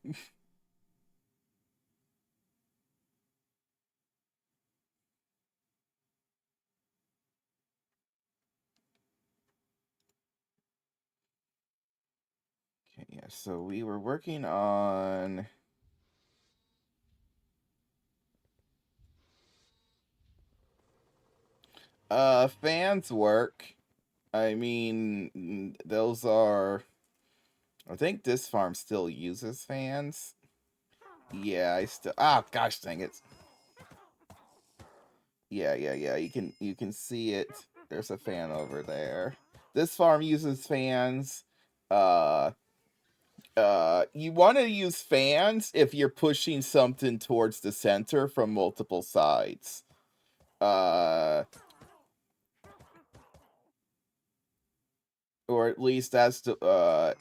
Okay, yeah, so we were working on fans work. I mean, those are I think this farm still uses fans. Yeah, I still gosh dang it. Yeah. You can see it. There's a fan over there. This farm uses fans. Uh, you want to use fans if you're pushing something towards the center from multiple sides. Uh, or at least that's the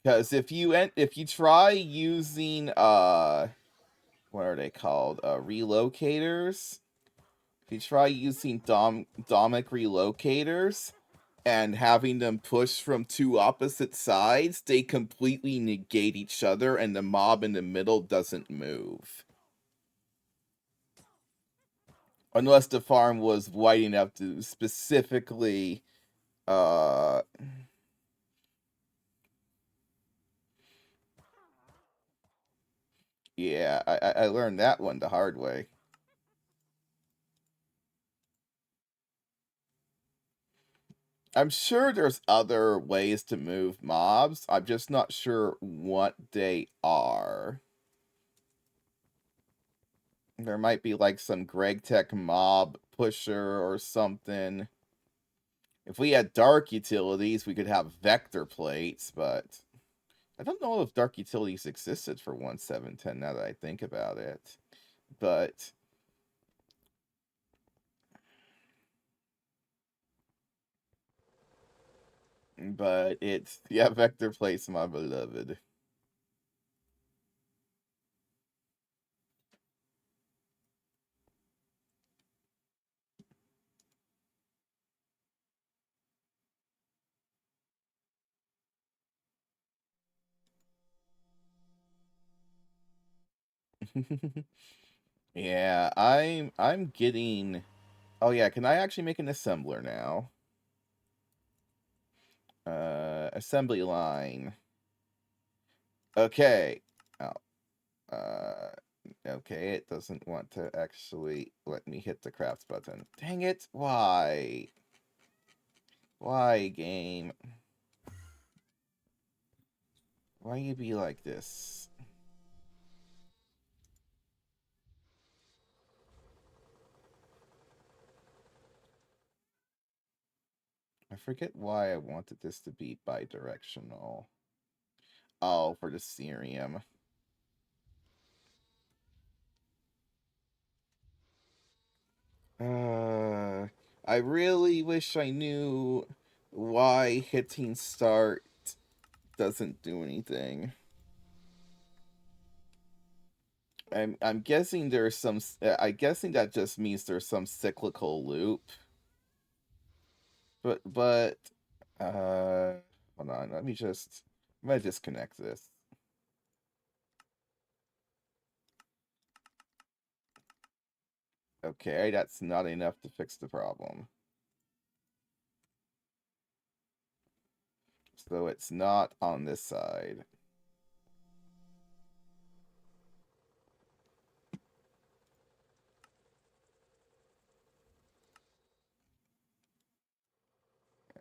because if you try using what are they called, relocators, if you try using domic relocators and having them push from two opposite sides, they completely negate each other and the mob in the middle doesn't move. Unless the farm was wide enough to specifically uh yeah, I learned that one the hard way. I'm sure there's other ways to move mobs. I'm just not sure what they are. There might be like some Gregtech mob pusher or something. If we had dark utilities, we could have vector plates, but I don't know if dark utilities existed for 1.7.10 now that I think about it. But it's yeah, vector plates, my beloved. Yeah, I'm getting. Oh yeah, can I actually make an assembler now? Assembly line. Okay. Oh, okay, it doesn't want to actually let me hit the craft button. Dang it! Why? Why, game? Why you be like this? I forget why I wanted this to be bidirectional. Oh, for the cerium. I really wish I knew why hitting start doesn't do anything. I'm guessing there's some. I'm guessing that just means there's some cyclical loop. But uh, hold on. Let me just. I'm gonna disconnect this. Okay, that's not enough to fix the problem. So it's not on this side.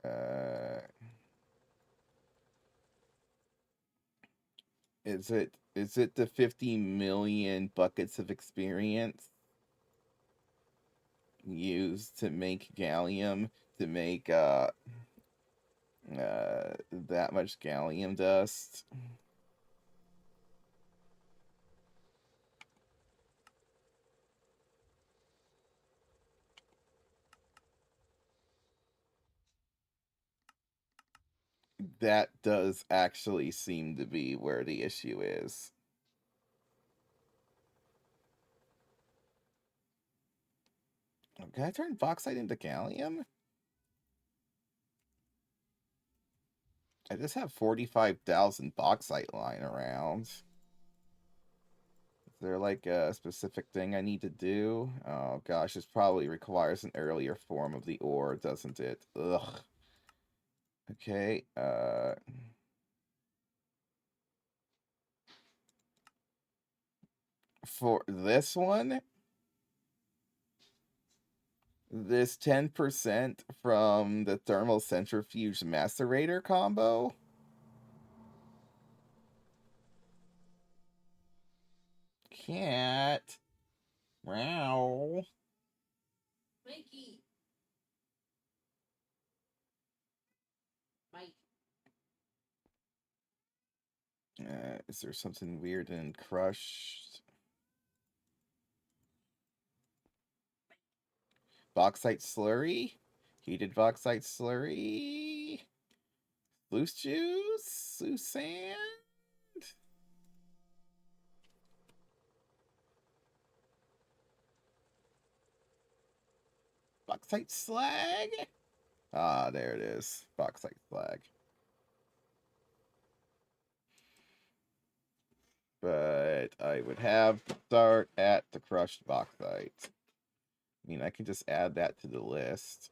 Uh, is it the 50 million buckets of experience used to make gallium to make that much gallium dust? That does actually seem to be where the issue is. Can I turn bauxite into gallium? I just have 45,000 bauxite lying around. Is there like a specific thing I need to do? Oh gosh, this probably requires an earlier form of the ore, doesn't it? Ugh. Okay, for this one, this 10% from the thermal centrifuge macerator combo. Cat. Wow. Is there something weird in crushed? Bauxite slurry? Heated bauxite slurry? Loose juice? Loose sand? Bauxite slag? Ah, there it is. Bauxite slag. But I would have to start at the crushed bauxite. I mean, I can just add that to the list.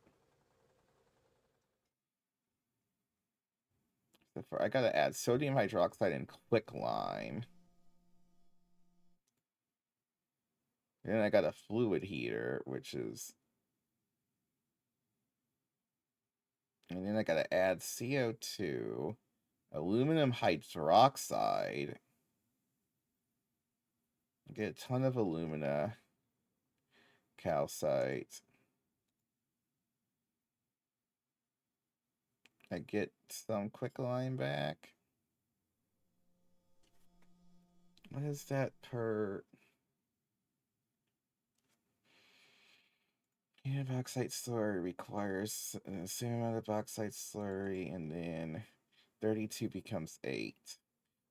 So I gotta add sodium hydroxide and quicklime. And then I got a fluid heater, which is... And then I gotta add CO2, aluminum hydroxide. Get a ton of alumina, calcite. I get some quicklime back. What is that per... Yeah, bauxite slurry requires the same amount of bauxite slurry, and then 32 becomes 8.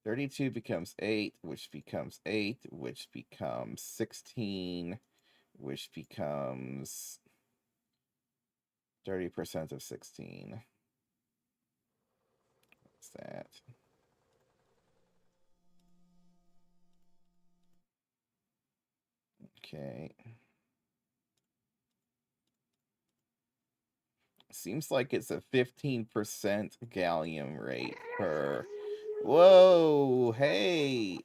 32 becomes 8, which becomes 8, which becomes 16, which becomes 30% of 16. What's that? Okay. Seems like it's a 15% gallium rate per... Whoa, hey!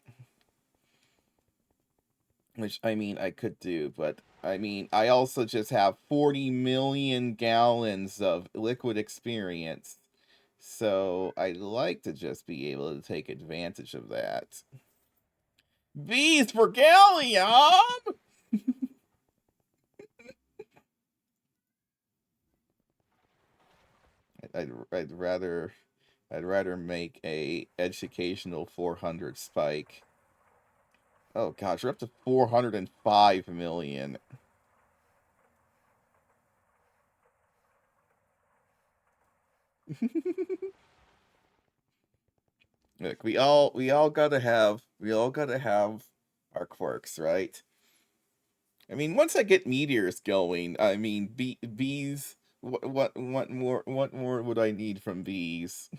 Which, I mean, I could do, but, I mean, I also just have 40 million gallons of liquid experience. So, I'd like to just be able to take advantage of that. Bees for gallium! I'd rather make a educational 400 spike. Oh gosh, we're up to 405 million. Look, we all gotta have our quirks, right? I mean, once I get meteors going, I mean, bees. What more would I need from bees?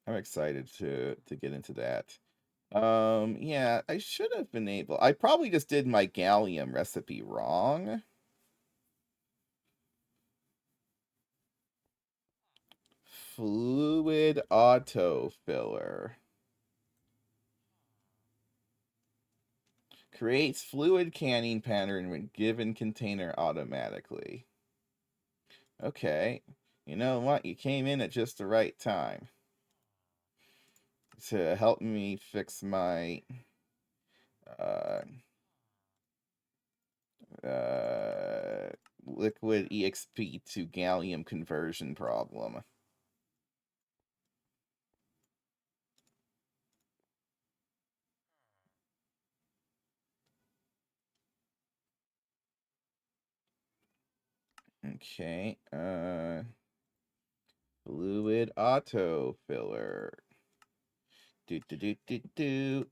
I'm excited to get into that. Yeah, I should have been able. I probably just did my gallium recipe wrong. Fluid autofiller. Creates fluid canning pattern when given container automatically. Okay. You know what? You came in at just the right time to help me fix my uh, uh, liquid EXP to gallium conversion problem. Okay. Fluid autofiller. Do do do do do.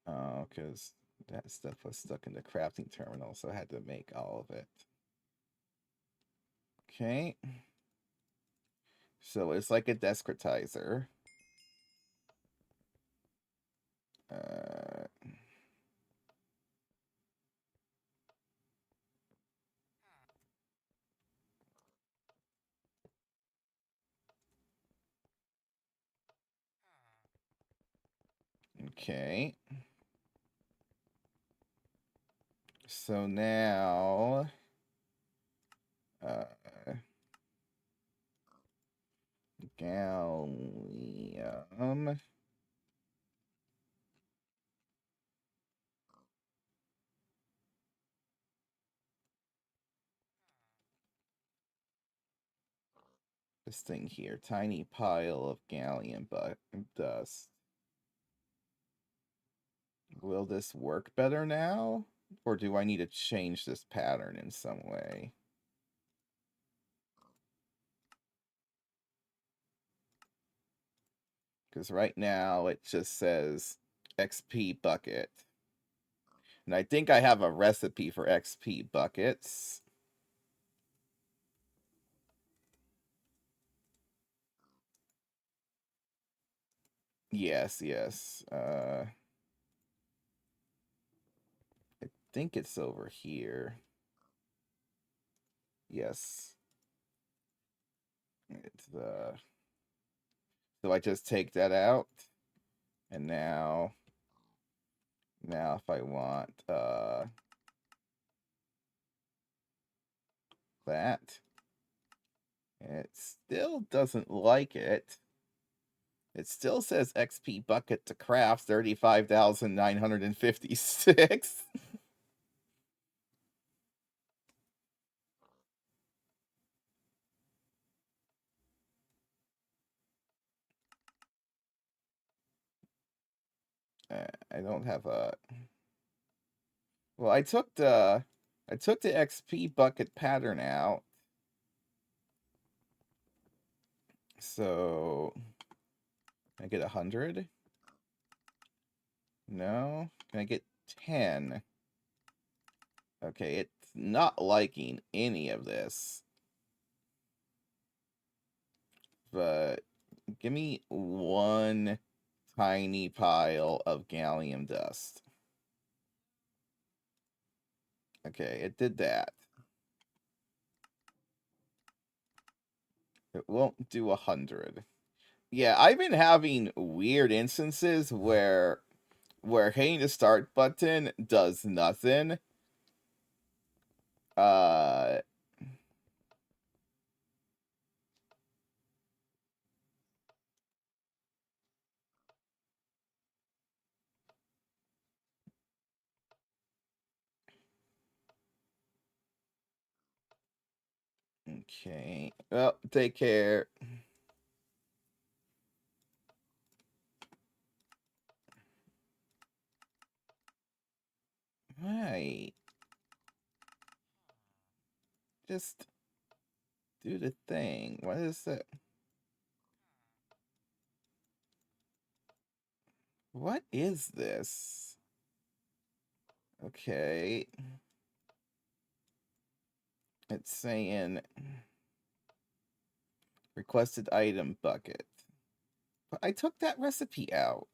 Oh, because that stuff was stuck in the crafting terminal, so I had to make all of it. Okay. So it's like a deskritizer. Uh, okay. So now, gallium. This thing here, tiny pile of gallium dust. Will this work better now? Or do I need to change this pattern in some way? Because right now it just says XP bucket. And I think I have a recipe for XP buckets. Yes, yes. I think it's over here. Yes. It's so I just take that out. And now if I want that, it still doesn't like it. It still says XP bucket to craft 35,956. I don't have a. Well, I took the XP bucket pattern out. So can I get 100? No. Can I get 10? Okay, it's not liking any of this. But give me one tiny pile of gallium dust. Okay, it did that. It won't do 100. Yeah, I've been having weird instances where hitting the start button does nothing. Uh okay. Well, take care. Right. Just do the thing. What is it? What is this? Okay. It's saying requested item bucket. But I took that recipe out.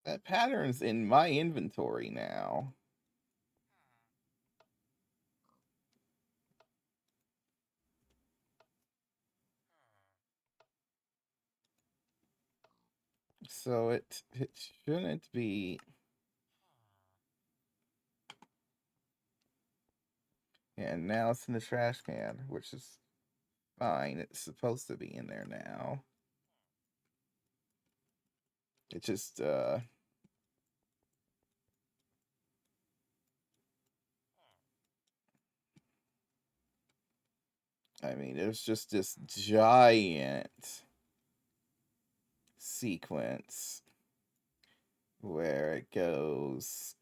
That pattern's in my inventory now. So it shouldn't be. And now it's in the trash can, which is fine. It's supposed to be in there now. It just I mean, there's just this giant sequence where it goes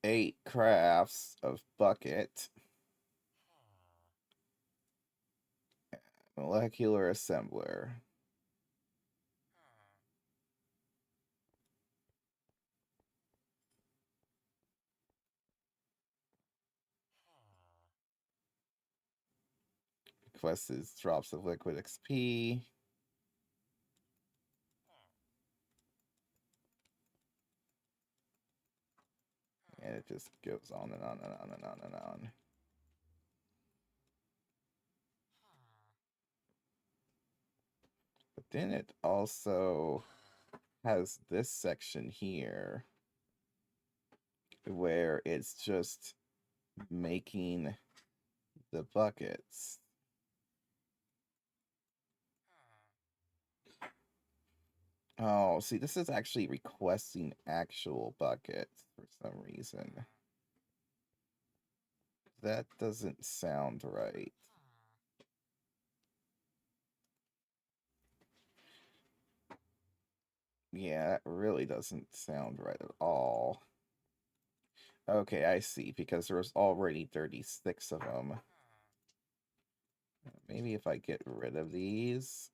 8 crafts of bucket, molecular assembler. Requested drops of liquid XP. And it just goes on and on and on and on and on. then it also has this section here where it's just making the buckets. Oh, see, this is actually requesting actual buckets for some reason. That doesn't sound right. Yeah, that really doesn't sound right at all. Okay, I see, because there's already 36 of them. Maybe if I get rid of these.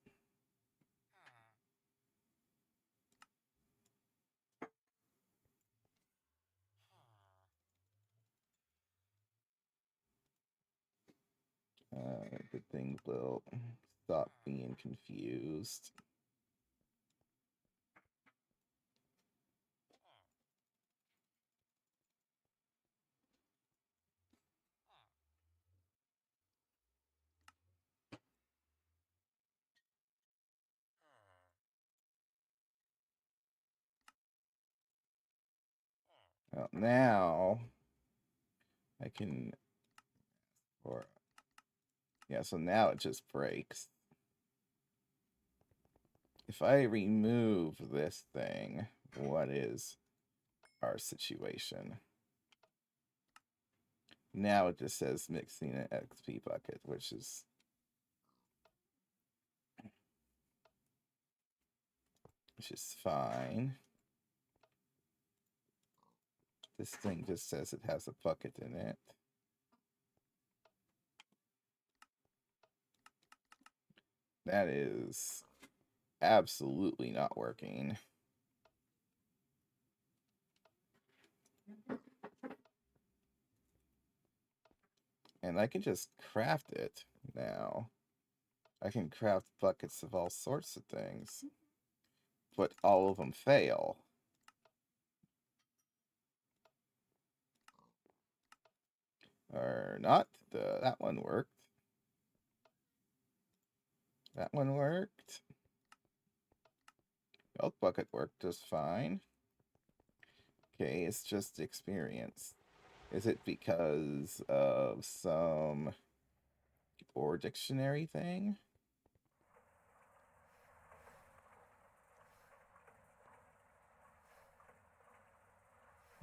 The thing will stop being confused. Well, now I can, or yeah, so now it just breaks. If I remove this thing, what is our situation? Now it just says mixing an XP bucket, which is fine. This thing just says it has a bucket in it. That is absolutely not working. And I can just craft it now. I can craft buckets of all sorts of things. But all of them fail. Or not. That one worked. That one worked. Milk bucket worked just fine. Okay, it's just experience. Is it because of some or dictionary thing?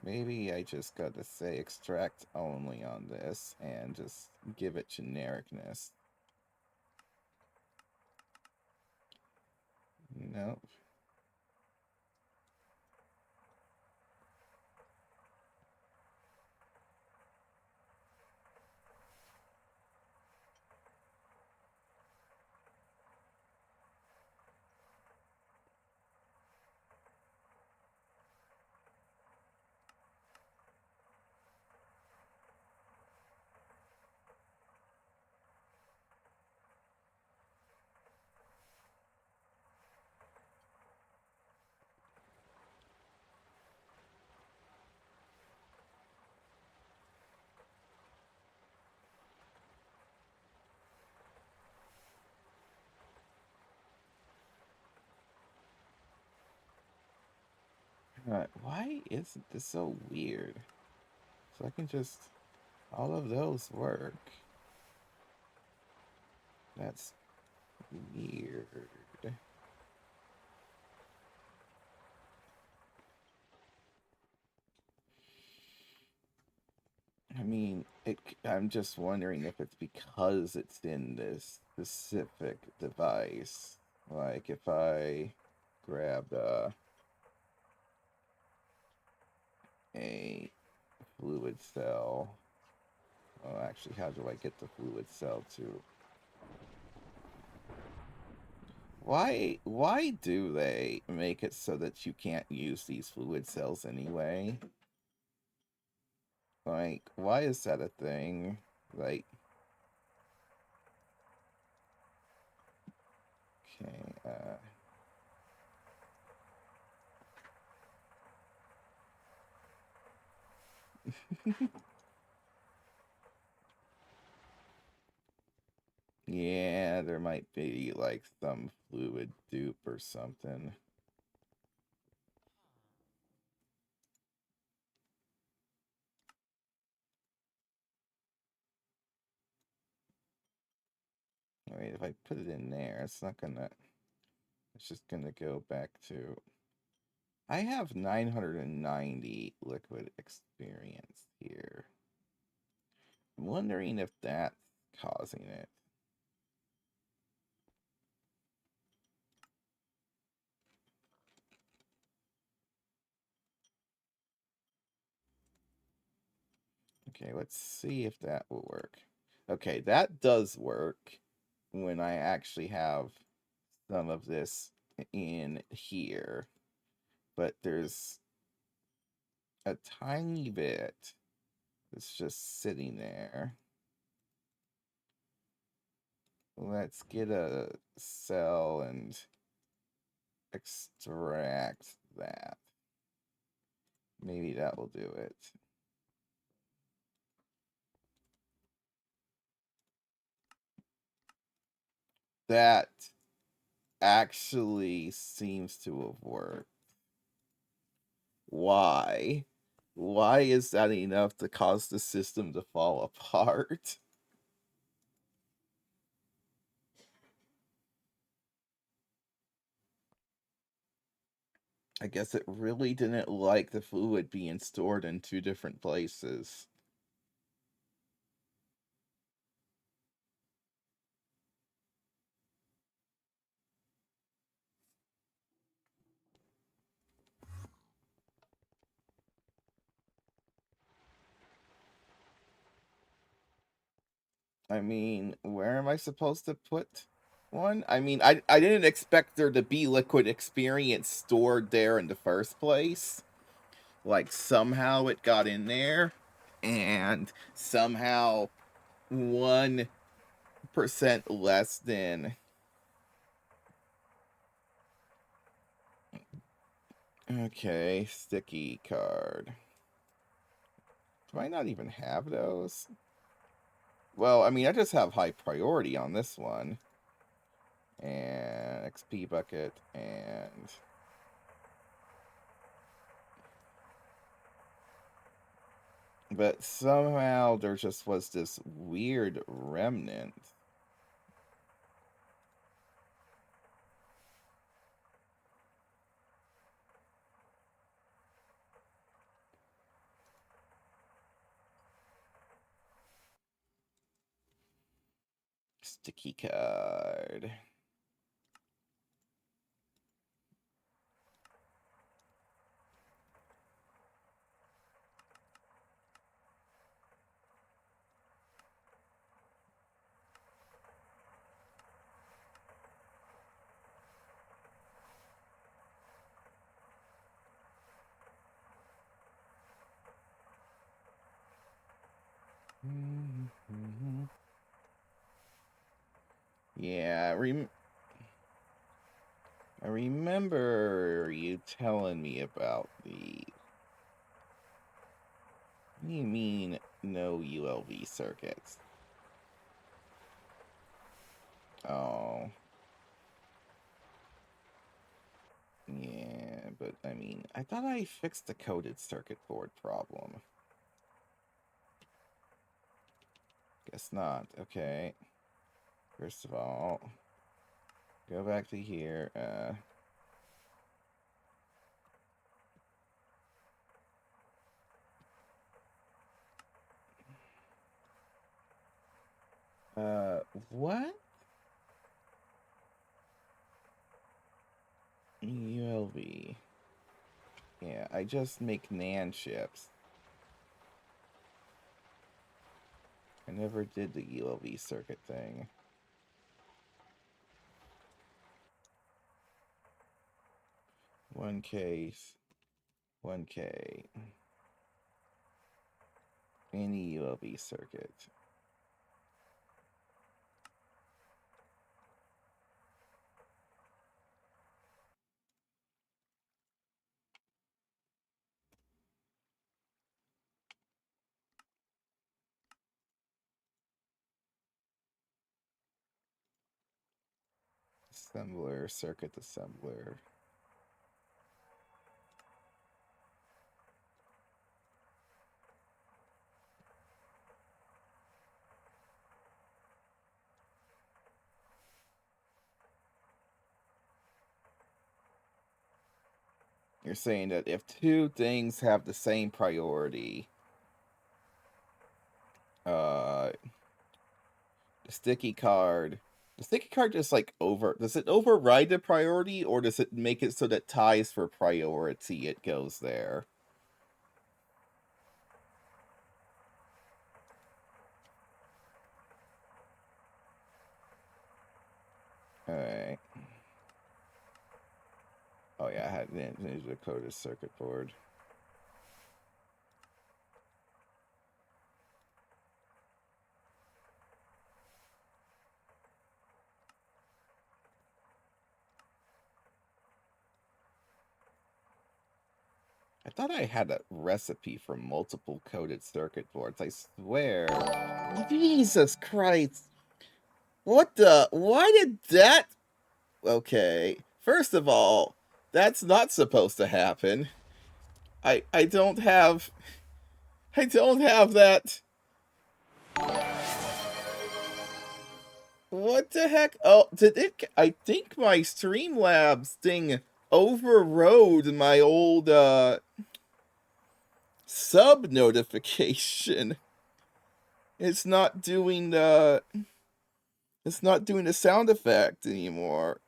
Maybe I just gotta say extract only on this and just give it genericness. Nope. Why isn't this so weird? So I can just... all of those work. That's weird. I mean, I'm just wondering if it's because it's in this specific device. Like, if I grabbed a fluid cell. Oh, actually, how do I get the fluid cell to... Why do they make it so that you can't use these fluid cells anyway? Like, why is that a thing? Like, okay, Yeah, there might be like some fluid dupe or something. Wait, if I put it in there, it's not gonna. It's just gonna go back to. I have 990 liquid experience here. I'm wondering if that's causing it. Okay, let's see if that will work. Okay, that does work when I actually have some of this in here. But there's a tiny bit that's just sitting there. Let's get a cell and extract that. Maybe that will do it. That actually seems to have worked. Why? Why is that enough to cause the system to fall apart? I guess it really didn't like the fluid being stored in two different places. I mean, where am I supposed to put one? I mean, I didn't expect there to be liquid experience stored there in the first place. Like, somehow it got in there, and somehow 1% less than. Okay, sticky card. Do I not even have those? Well, I mean, I just have high priority on this one. And XP bucket, and but somehow there just was this weird remnant. Sticky card. Yeah, I remember you telling me about the. What do you mean, no ULV circuits? Oh. Yeah, but I mean, I thought I fixed the coded circuit board problem. Guess not. Okay. First of all, go back to here. What? ULV. Yeah, I just make NAND chips. I never did the ULV circuit thing. One case. 1K. Any ULV circuit. Assembler, circuit assembler. You're saying that if two things have the same priority, the sticky card, just like does it override the priority, or does it make it so that ties for priority it goes there? Alright. Oh yeah, I had to code a circuit board. I thought I had a recipe for multiple coded circuit boards, I swear. Jesus Christ. What the? Why did that? Okay. First of all, that's not supposed to happen. I don't have that. What the heck? Oh, did it? I think my Streamlabs thing overrode my old sub notification. It's not doing the sound effect anymore.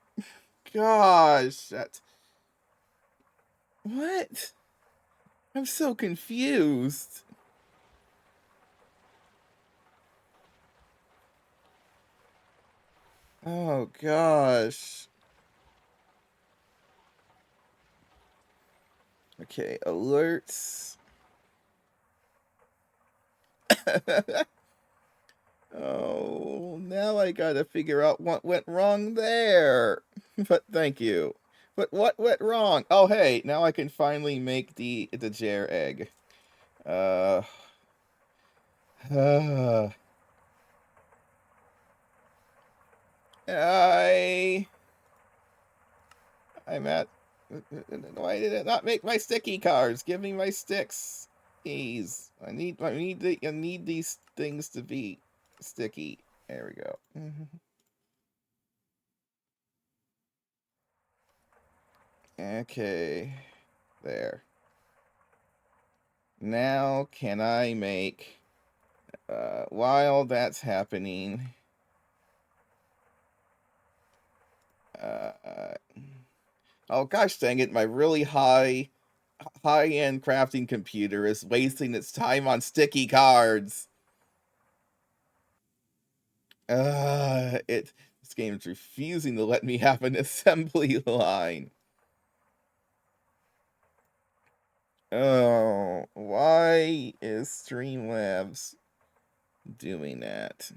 Gosh, that. What? I'm so confused. Oh gosh. Okay, alerts. Oh, now I gotta figure out what went wrong there. But thank you. But what went wrong? Oh, hey, now I can finally make the Jer egg. Uh, I'm at. Why did it not make my sticky cards? Give me my sticks, please. I need these things to be sticky. There we go. Okay, there. Now can I make? While that's happening, oh gosh dang it! My really high-end crafting computer is wasting its time on sticky cards. This game is refusing to let me have an assembly line. Oh, why is Streamlabs doing that?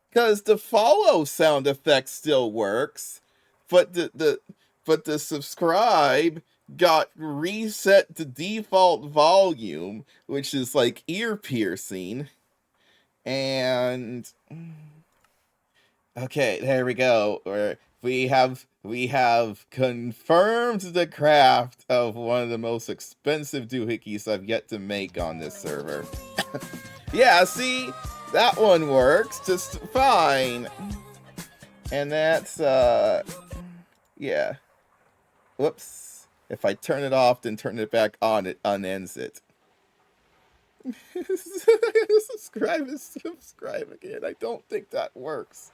Because the follow sound effect still works, but the subscribe got reset to default volume, which is like ear piercing. And okay, there we go. We have confirmed the craft of one of the most expensive doohickeys I've yet to make on this server. Yeah, see? That one works just fine. And that's, yeah. Whoops. If I turn it off, then turn it back on, it unends it. Subscribe again. I don't think that works.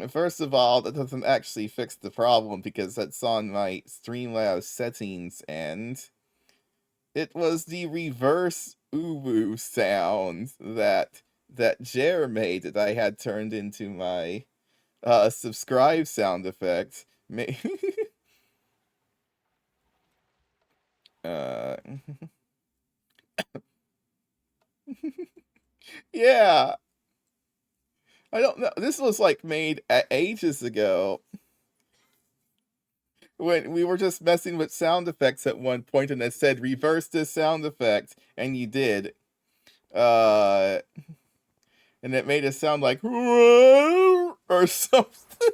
First of all, that doesn't actually fix the problem because that's on my Streamlabs settings and it was the reverse uwu sound that Jer made that I had turned into my subscribe sound effect. uh, yeah, I don't know. This was like made ages ago when we were just messing with sound effects at one point, and it said reverse this sound effect, and you did. Uh, and it made it sound like or something.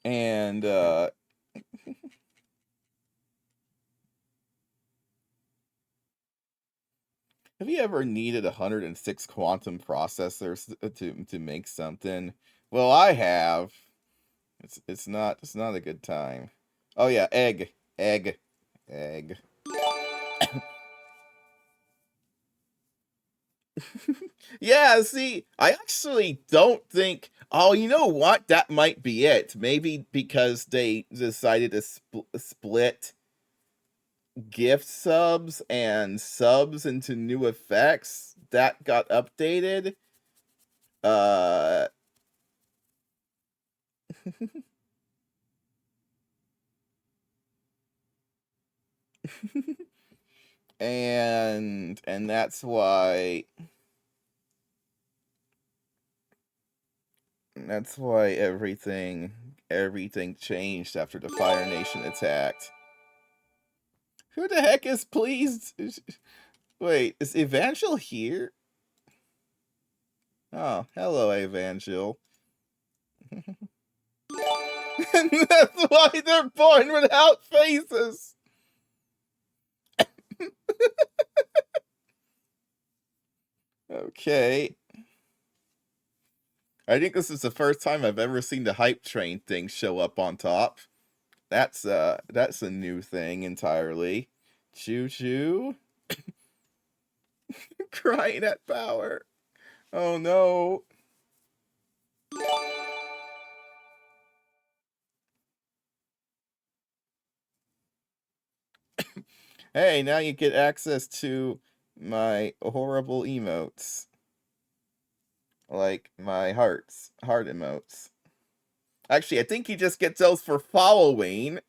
And have you ever needed 106 quantum processors to make something? Well, I have. It's not a good time. Oh yeah, egg. Yeah, see, I actually don't think. Oh, you know what? That might be it. Maybe because they decided to split gift subs and subs into new effects, that got updated. Uh, and that's why everything changed after the Fire Nation attacked. Who the heck is pleased? Wait, is Evangel here? Oh, hello, Evangel. And that's why they're born without faces. Okay. I think this is the first time I've ever seen the hype train thing show up on top. That's a new thing entirely. Choo choo. Crying at power. Oh no. Hey, now you get access to my horrible emotes. Like my heart emotes. Actually, I think he just gets those for following.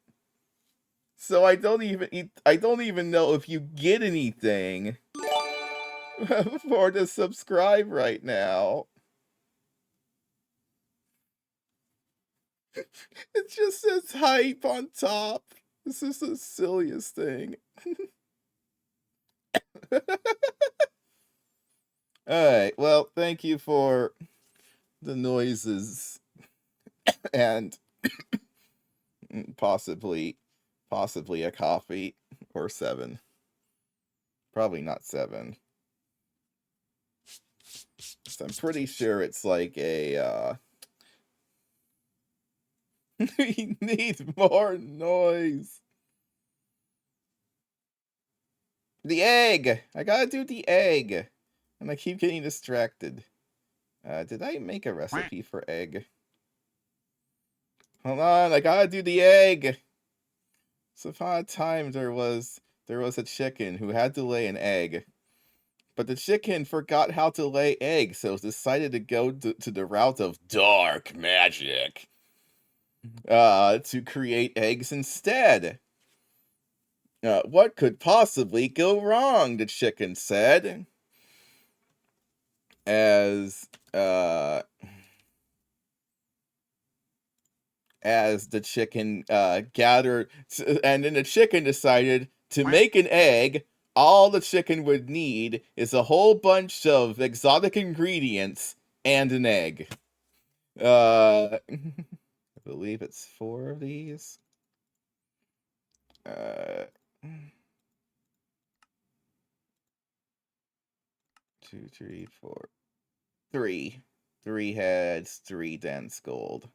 So I don't even know if you get anything for the subscribe right now. It just says hype on top. This is the silliest thing. Alright, well, thank you for the noises and possibly a coffee or 7. Probably not 7. So I'm pretty sure it's like a he needs more noise. The egg! I gotta do the egg. And I keep getting distracted. Did I make a recipe for egg? Hold on, I gotta do the egg! So upon a time there was a chicken who had to lay an egg. But the chicken forgot how to lay eggs, so decided to go to the route of dark magic. To create eggs instead. What could possibly go wrong, the chicken said. As the chicken gathered, and then the chicken decided to make an egg. All the chicken would need is a whole bunch of exotic ingredients and an egg. I believe it's 4 of these. 2, 3, 4. 3. 3 heads, 3 dense gold.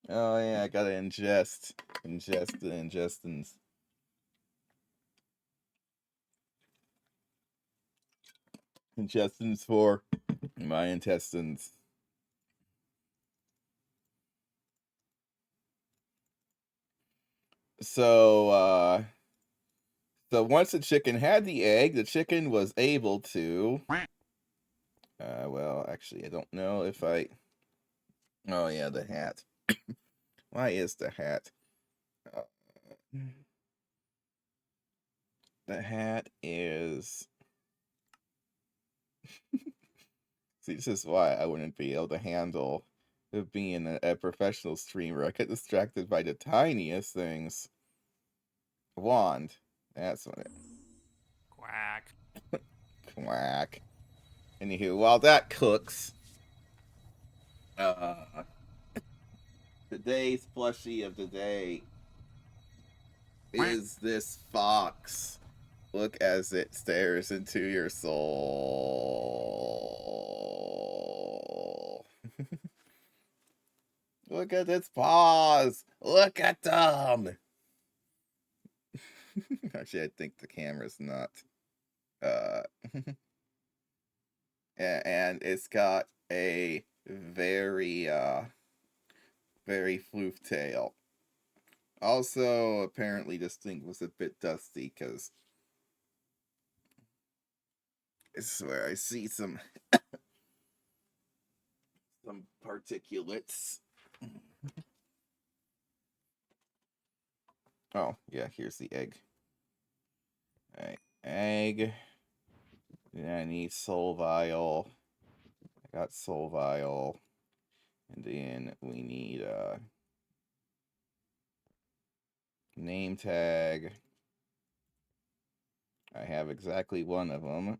Oh yeah, I gotta ingest the ingestins. Intestines for my intestines. So once the chicken had the egg, the chicken was able to well, actually I don't know if I oh yeah, the hat. Why is the hat? Uh, the hat is see, this is why I wouldn't be able to handle of being a professional streamer. I get distracted by the tiniest things. Wand. That's what it. Quack. Quack. Anywho, while that cooks, today's plushie of the day is this fox. Look as it stares into your soul. Look at its paws. Look at them. Actually, I think the camera's not. And it's got a very, very floof tail. Also, apparently, this thing was a bit dusty because I swear I see some particulates. Oh, yeah, here's the egg. Alright, egg. Then I need soul vial. I got soul vial. And then we need name tag. I have exactly one of them.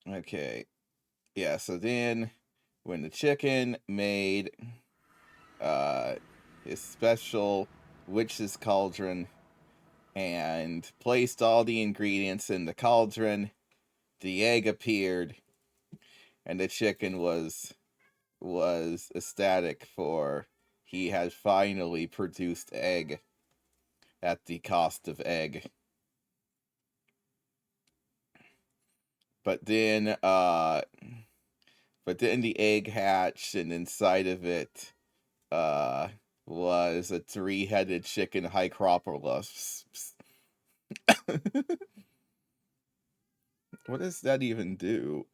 Okay. Yeah, so then when the chicken made his special witch's cauldron and placed all the ingredients in the cauldron, the egg appeared, and the chicken was ecstatic, for he had finally produced egg at the cost of egg. But then the egg hatched, and inside of it was a 3-headed chicken Hycropolis. What does that even do?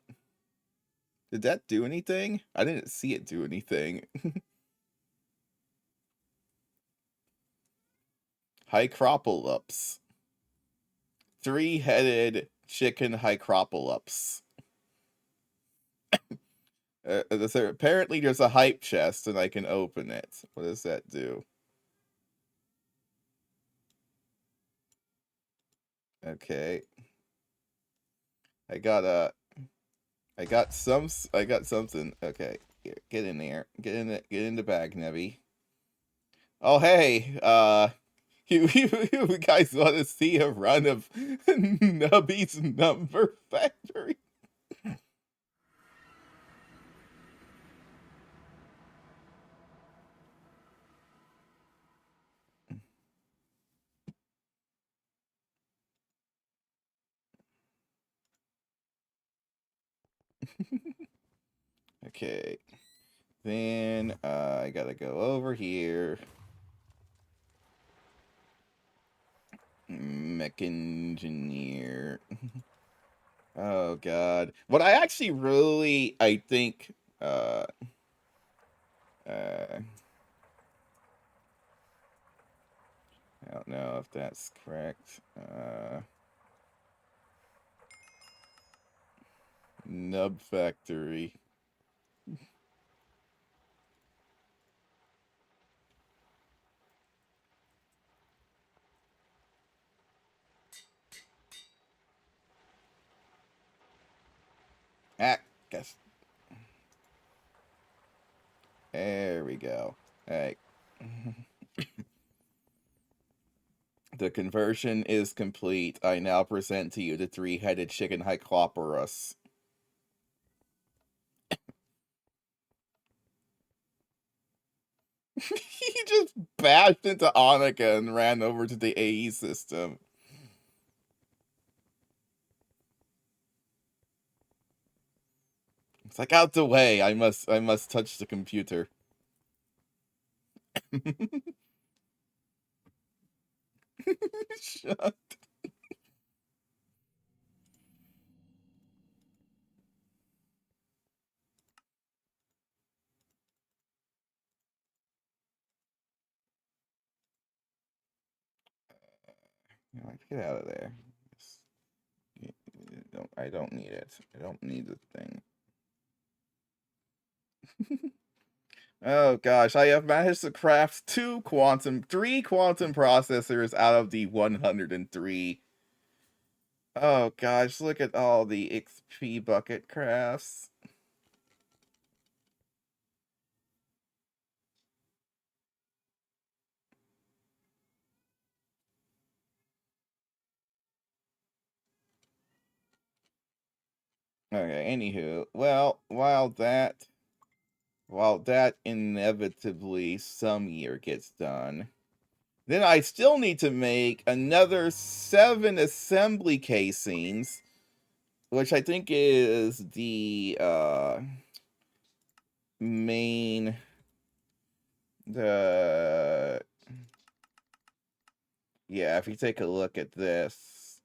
Did that do anything? I didn't see it do anything. Hycropolis. 3-headed chicken Hycropolis. Apparently there's a hype chest and I can open it. What does that do? Okay. I got something. Okay. Here, get in there. Get in the bag, Nebby. Oh hey, you guys want to see a run of Nubby's Number Factory? Okay. Then I gotta go over here. Mech engineer. Oh god. What I actually really I think I don't know if that's correct. Nub Factory. Ah, guess. There we go. Alright. The conversion is complete. I now present to you the 3-headed chicken Hycloporus. He just bashed into Annika and ran over to the AE system. It's like, out the way. I must touch the computer. Shut. Get out of there. I don't need it. I don't need the thing. Oh gosh, I have managed to craft 3 quantum processors out of the 103. Oh gosh, look at all the XP bucket crafts. Okay, anywho, well, while that inevitably some year gets done, then I still need to make another 7 assembly casings, which I think is the main yeah, if you take a look at this,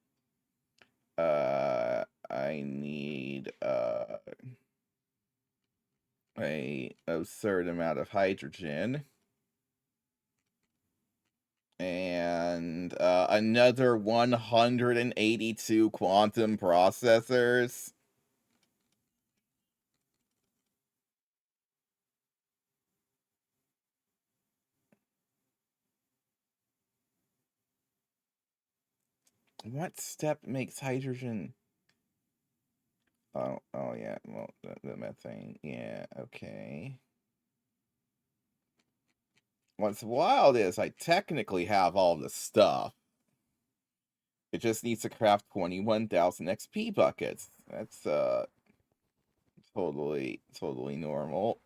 I need a absurd amount of hydrogen and another 182 quantum processors. What step makes hydrogen? Oh yeah, well, the methane. Yeah, okay. What's wild is I technically have all the stuff. It just needs to craft 21,000 XP buckets. That's totally normal.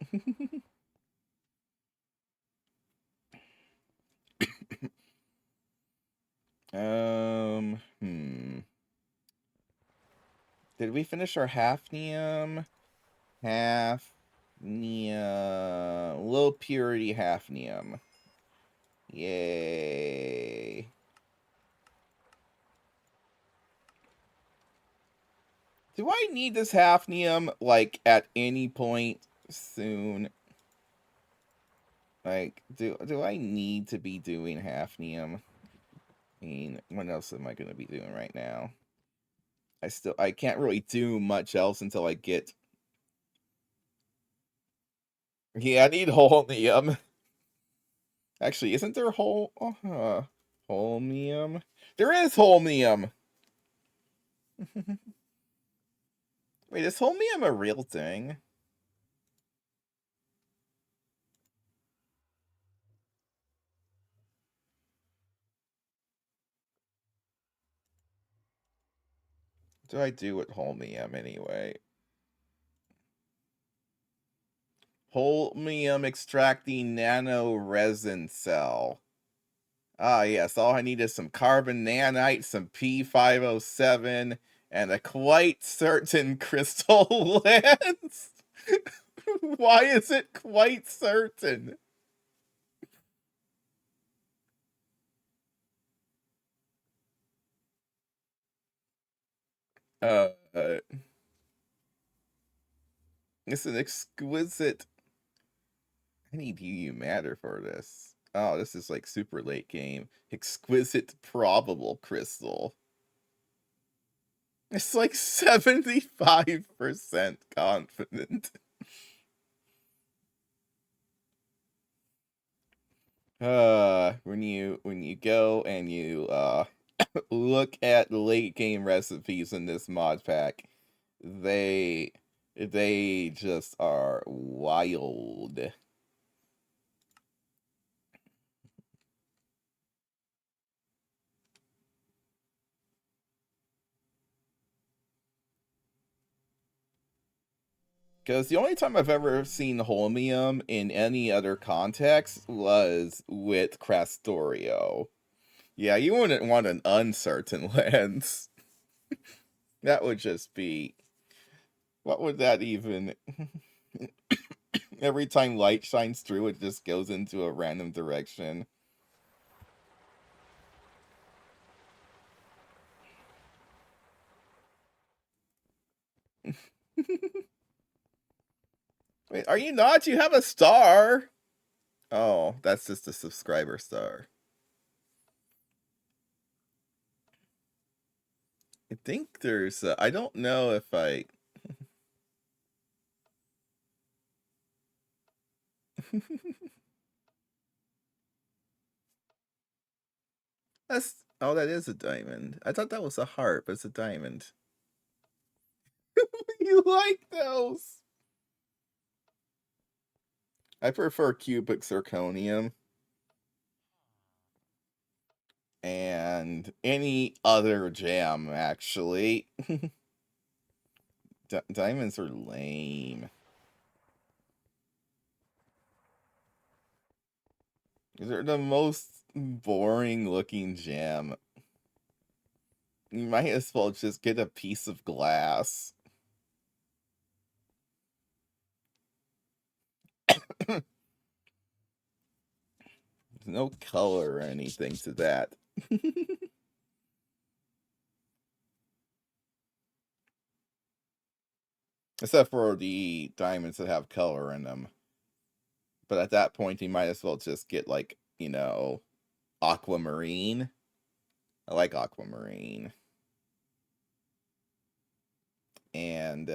Did we finish our hafnium? Low purity hafnium. Yay. Do I need this hafnium, like, at any point soon? Like, do I need to be doing hafnium? I mean, what else am I going to be doing right now? I can't really do much else until I get... Yeah, I need holmium. Actually, isn't there holmium? There is holmium! Wait, is holmium a real thing? What do I do with holmium anyway? Holmium extracting nano resin cell. Ah, yes, all I need is some carbon nanite, some P507, and a quite certain crystal lens. Why is it quite certain? It's an exquisite... I need UU matter for this. Oh, this is like super late game. Exquisite probable crystal. It's like 75% confident. When you go and you look at late game recipes in this mod pack, they just are wild. Because the only time I've ever seen holmium in any other context was with Crastorio. Yeah, you wouldn't want an uncertain lens. That would just be... What would that even... Every time light shines through, it just goes into a random direction. Wait, are you not? You have a star! Oh, that's just a subscriber star. I think there's, I don't know if I... oh, that is a diamond. I thought that was a heart, but it's a diamond. You like those? I prefer cubic zirconium. And any other gem, actually. Diamonds are lame. They're the most boring looking gem. You might as well just get a piece of glass. There's no color or anything to that. Except for the diamonds that have color in them. But at that point, you might as well just get, like, you know, aquamarine. I like aquamarine. And,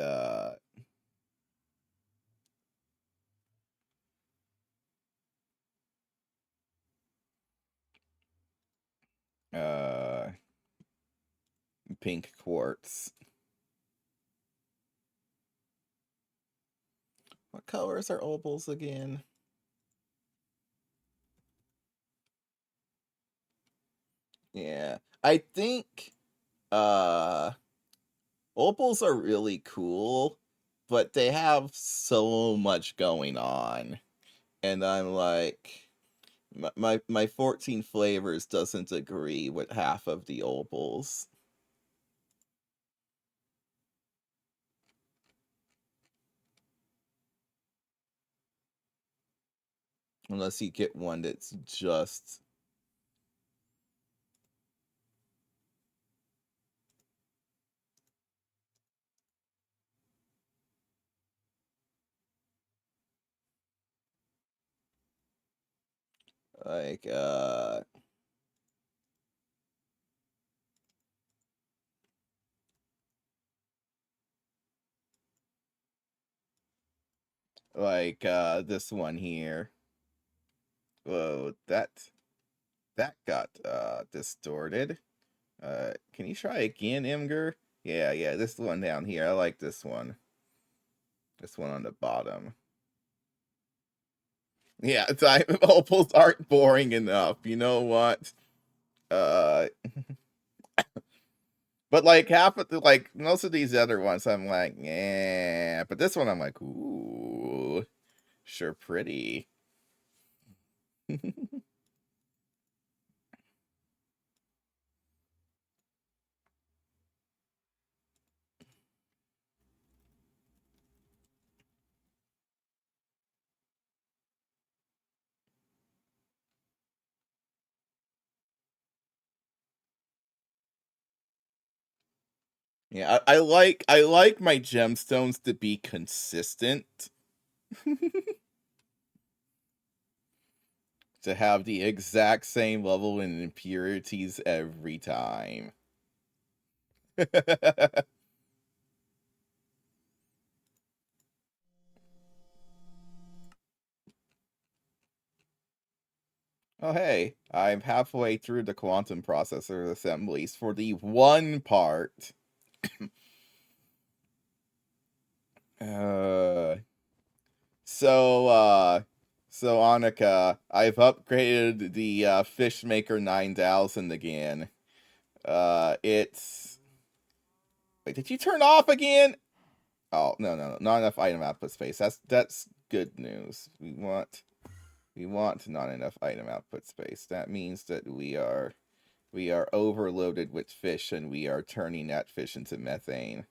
pink quartz. What colors are opals again? Yeah, I think opals are really cool, but they have so much going on. And I'm like, my 14 flavors doesn't agree with half of the opals. Unless you get one that's just... like, this one here. Whoa, that got distorted. Can you try again, Imgur? Yeah, this one down here. I like this one. This one on the bottom. Yeah, opals aren't boring enough. You know what? But like half of the, like, most of these other ones, I'm like, yeah. But this one, I'm like, ooh, sure pretty. Yeah, I like my gemstones to be consistent. To have the exact same level in impurities every time. Oh hey, I'm halfway through the quantum processor assemblies for the one part. uh so Annika, I've upgraded the Fishmaker 9000 again. It's... Wait, did you turn off again? Oh, no, not enough item output space. That's good news. We want not enough item output space. That means that we are overloaded with fish, and we are turning that fish into methane.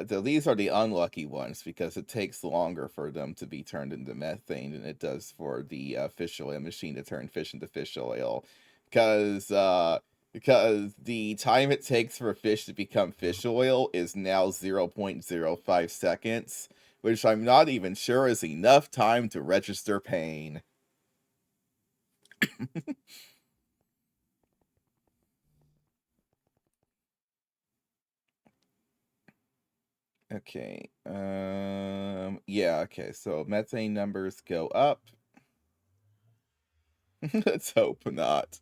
These are the unlucky ones, because it takes longer for them to be turned into methane than it does for the fish oil machine to turn fish into fish oil. Because the time it takes for fish to become fish oil is now 0.05 seconds, which I'm not even sure is enough time to register pain. Okay. Yeah, okay. So methane numbers go up. Let's hope not.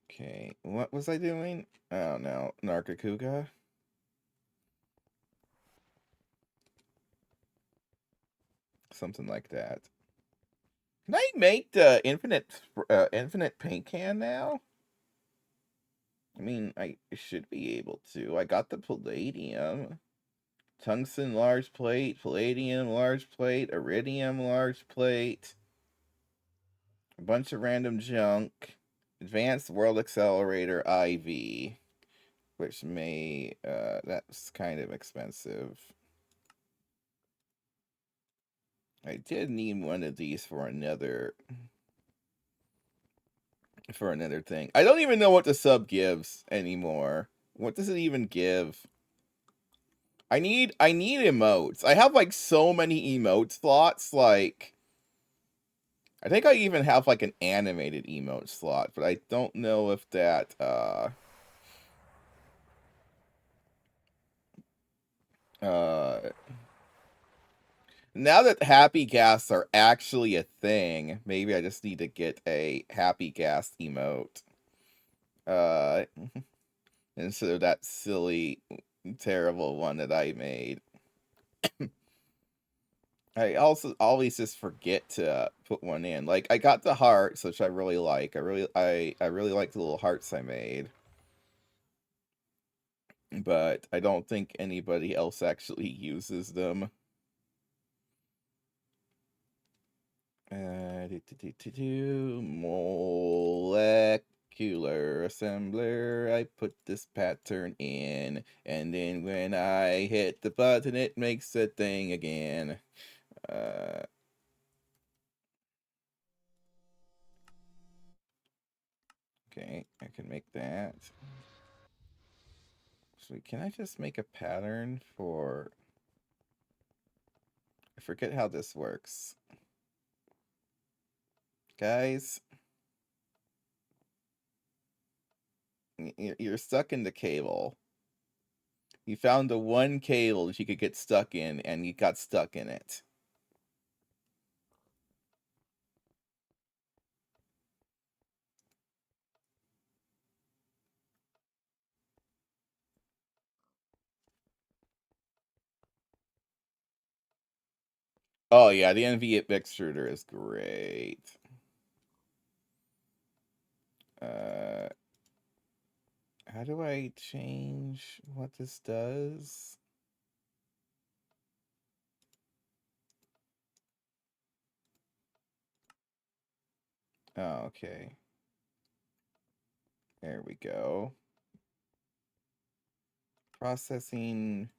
Okay. What was I doing? Oh no. Narcocuga? Something like that. Can I make the infinite paint can now? I mean, I should be able to. I got the palladium. Tungsten large plate, palladium large plate, iridium large plate, a bunch of random junk, advanced world accelerator IV, which that's kind of expensive. I did need one of these for another thing. I don't even know what the sub gives anymore. What does it even give? I need emotes. I have like so many emote slots. Like, I think I even have like an animated emote slot, but I don't know if that uh now that happy gas are actually a thing, maybe I just need to get a happy gas emote. Uh instead of that silly terrible one that I made. I also always just forget to put one in. Like, I got the hearts, which I really like. I really like the little hearts I made. But I don't think anybody else actually uses them. Molecular assembler. I put this pattern in, and then when I hit the button, it makes a thing again. Okay, I can make that. So can I just make a pattern for... I forget how this works. Guys, you're stuck in the cable. You found the one cable that you could get stuck in, and you got stuck in it. Oh yeah, the NV extruder is great. Uh, how do I change what this does? Oh, okay. There we go. Processing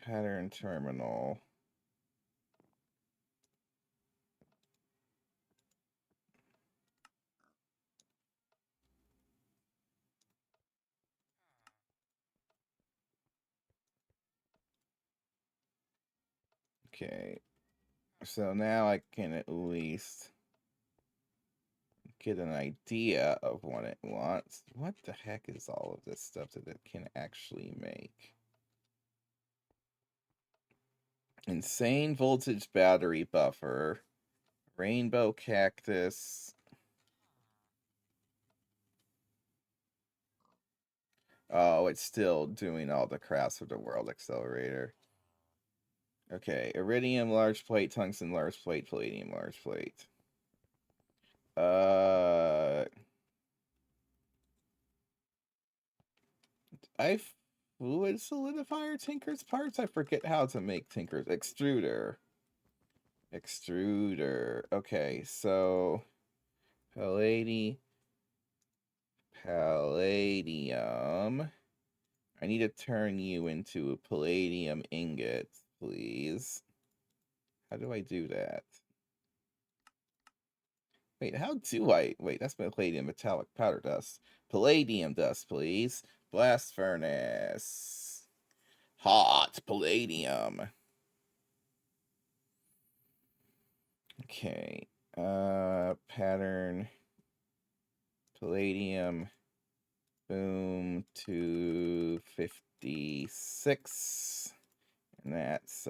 pattern terminal. Okay. So now I can at least get an idea of what it wants. What the heck is all of this stuff that it can actually make? Insane voltage battery buffer. Rainbow cactus. Oh, it's still doing all the crafts with the world accelerator. Okay, iridium large plate, tungsten large plate, palladium large plate. I fluid solidifier Tinker's parts? I forget how to make Tinker's extruder. Extruder. Okay, so palladium. I need to turn you into a palladium ingot, please. How do I do that? Wait, how do I... Wait, that's palladium metallic powder dust. Palladium dust, please. Blast furnace. Hot palladium. Okay. Pattern. Palladium. Boom. 256. And that's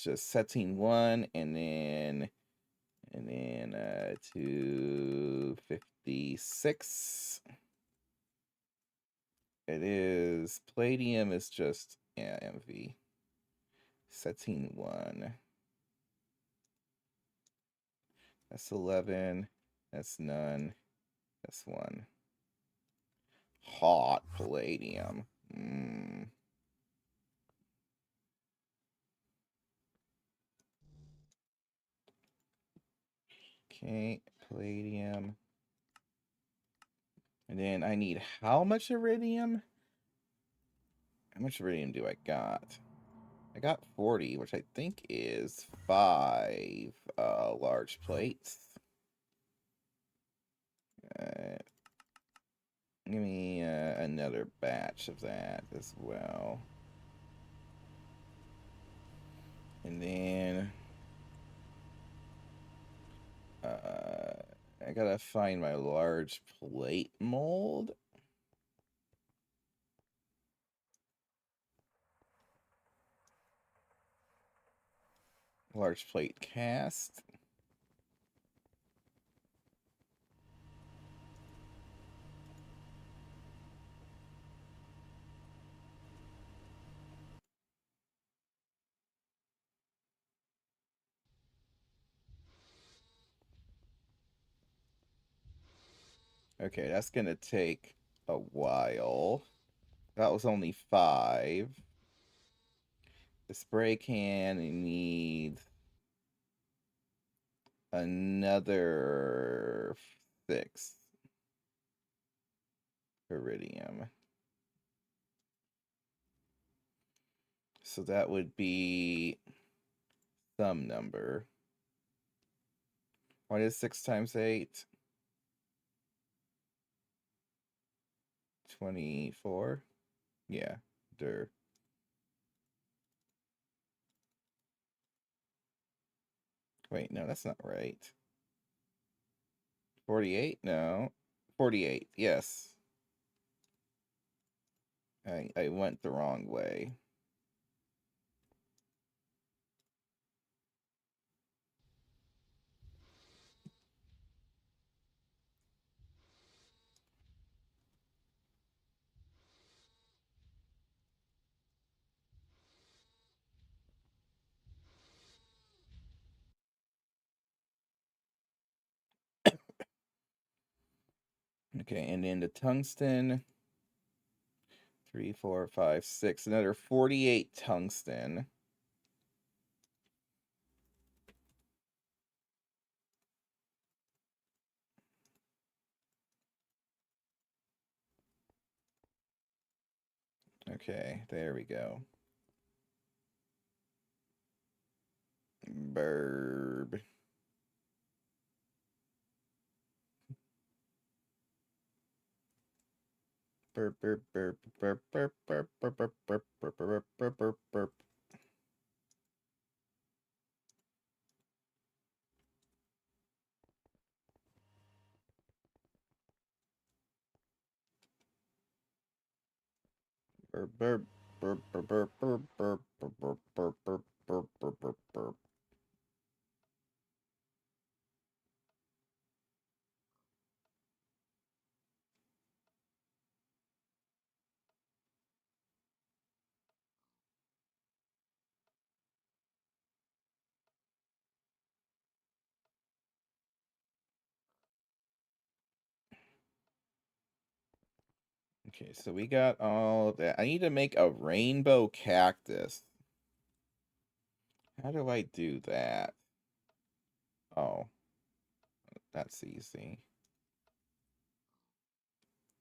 just setting 1, and then 256. It is palladium is just MV. Setting 1. That's 11. That's none. That's 1. Hot palladium. Okay, palladium. And then I need how much iridium? How much iridium do I got? I got 40, which I think is 5 large plates. Give me another batch of that as well. And then I gotta find my large plate mold. Large plate cast. Okay, that's gonna take a while. That was only 5. The spray can needs another 6 iridium. So that would be some number. What is 6 times 8? 24? Yeah, der. Wait, no, that's not right. 48? No. 48, yes. I went the wrong way. Okay, and then the tungsten. 3, 4, 5, 6. Another 48 tungsten. Okay, there we go. Burb. Burp, burp, burp, burp, burp, burp, burp, burp, burp, burp, burp, burp, burp, burp. Burp, burp, burp, burp, burp, burp, burp, burp, burp, burp, burp, burp, burp, burp. Okay, so we got all that. I need to make a rainbow cactus. How do I do that? Oh, that's easy.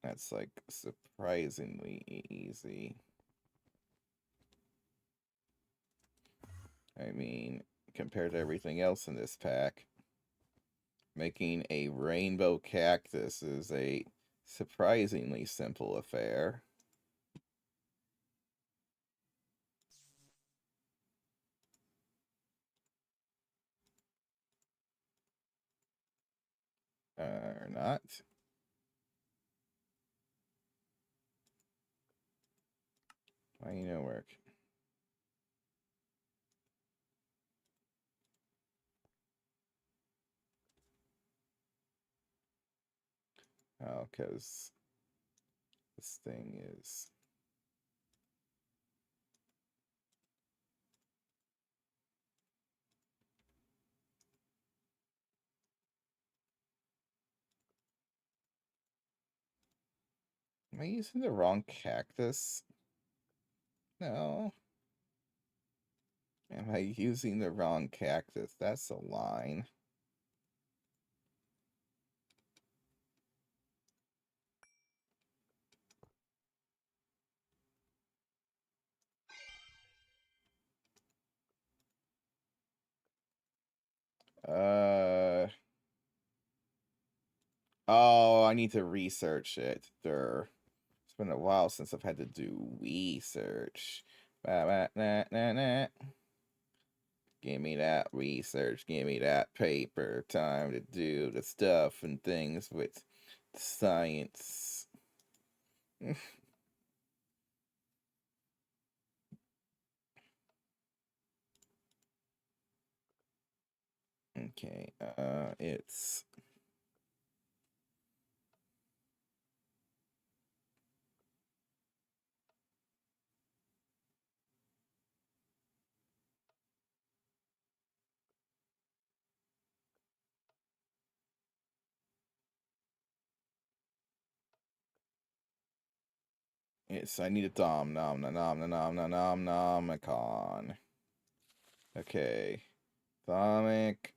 That's like surprisingly easy. I mean, compared to everything else in this pack, making a rainbow cactus is a surprisingly simple affair. Or not. Why no work? Oh, because this thing is... Am I using the wrong cactus? No. Am I using the wrong cactus? That's a line. Oh, I need to research it. It's been a while since I've had to do research. Give me that research. Give me that paper. Time to do the stuff and things with science. Okay, it's... I need a dom nom nom nom nom nom nom nomicon. Okay. Atomic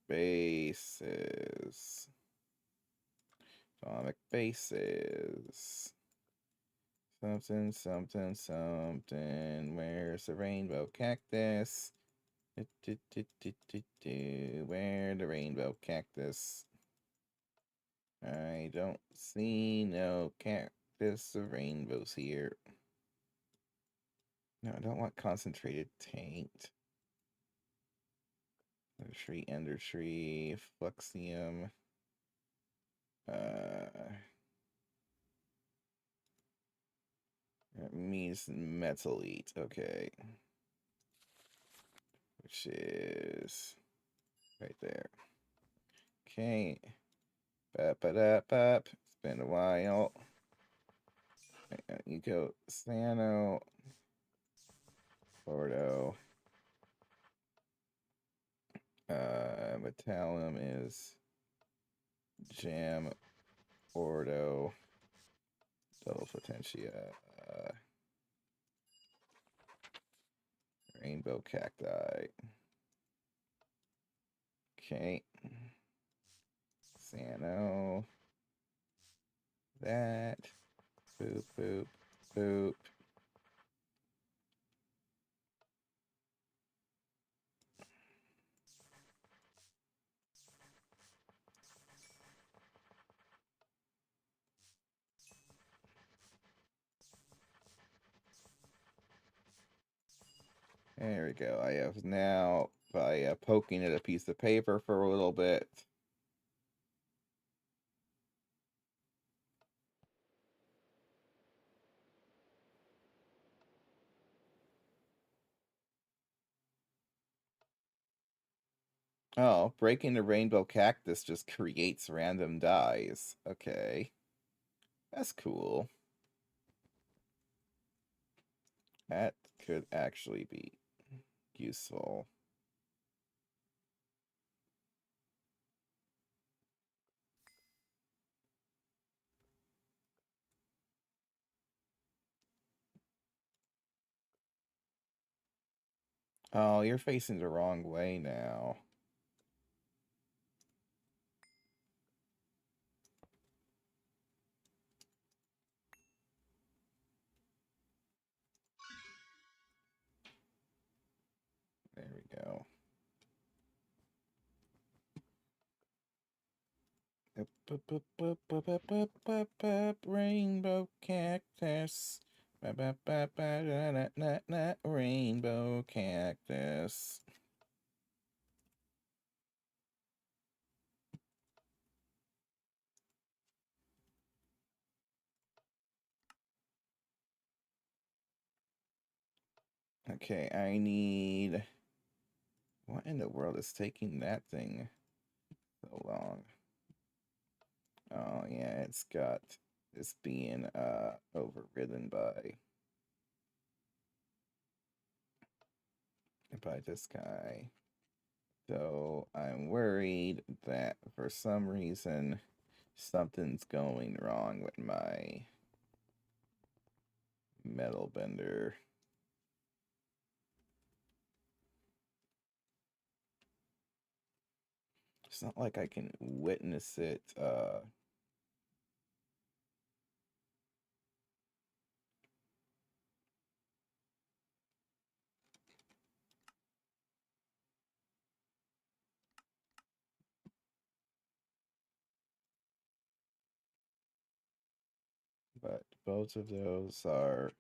bases. Atomic bases. Something, something, something. Where's the rainbow cactus? Where the rainbow cactus? I don't see no cactus or rainbows here. No, I don't want concentrated taint. Ender tree, fluxium. That means metallite. Okay. Which is right there. Okay. Bap. It's been a while. You go Sano. Ordo. Metallum is Jam. Ordo. Double Potentia. Rainbow cacti. Okay. Sano. That. Boop, boop, boop. There we go. I have now, by poking at a piece of paper for a little bit. Oh, breaking the rainbow cactus just creates random dies. Okay. That's cool. That could actually be useful. Oh, you're facing the wrong way now. There we go. Rainbow cactus. Rainbow cactus. Okay, I need... What in the world is taking that thing so long? Oh, yeah, it's got... It's being overridden by this guy. So I'm worried that for some reason something's going wrong with my metal bender. It's not like I can witness it. But both of those are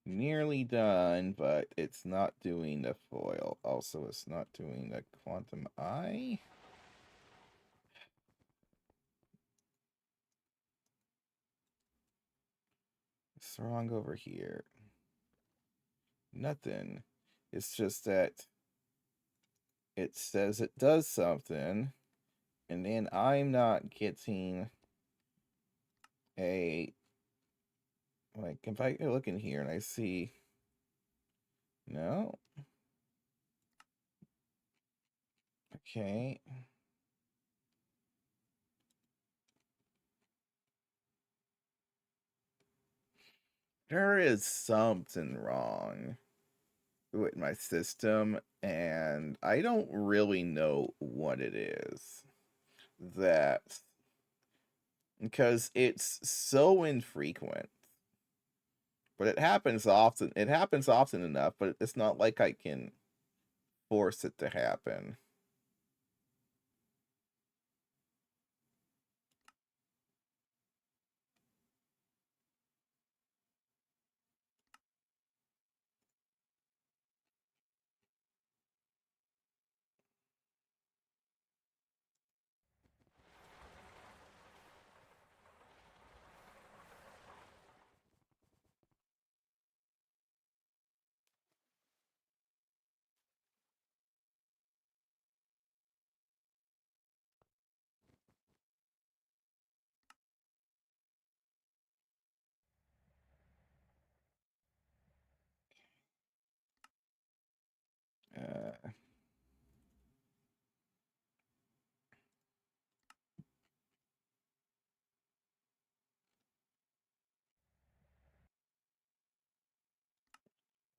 nearly done, but it's not doing the foil. Also, it's not doing the quantum eye. What's wrong over here? Nothing. It's just that it says it does something, and then I'm not getting a... Like, if I look in here and I see... No? Okay. There is something wrong with my system, and I don't really know what it is. That... Because it's so infrequent. But it happens often. It happens often enough, but it's not like I can force it to happen. Uh,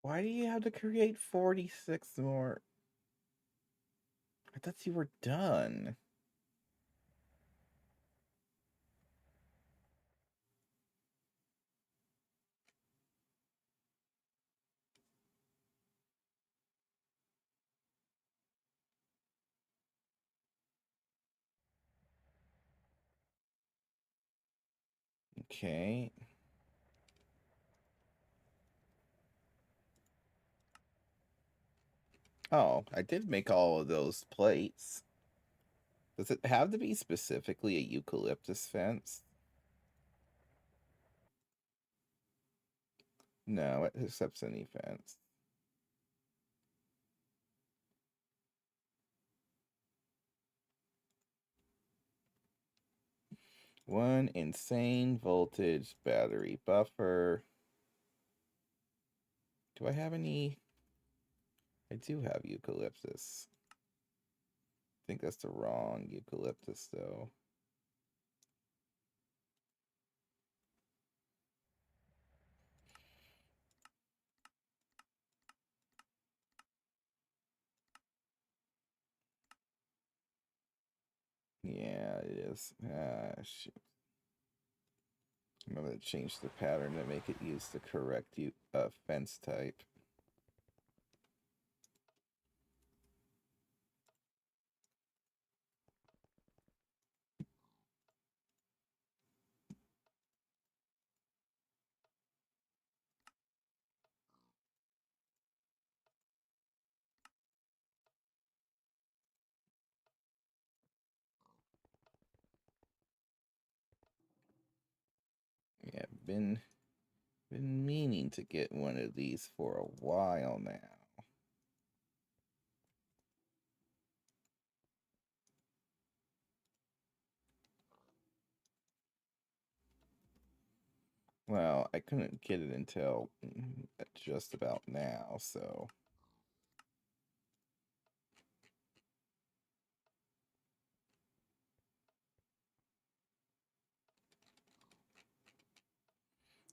why do you have to create 46 more? I thought you were done. Okay. Oh, I did make all of those plates. Does it have to be specifically a eucalyptus fence? No, it accepts any fence. One insane voltage battery buffer. Do I have any? I do have eucalyptus. I think that's the wrong eucalyptus, though. Yeah, it is. Shoot. I'm going to change the pattern to make it use the correct fence type. Yeah, been meaning to get one of these for a while now. Well, I couldn't get it until just about now, so.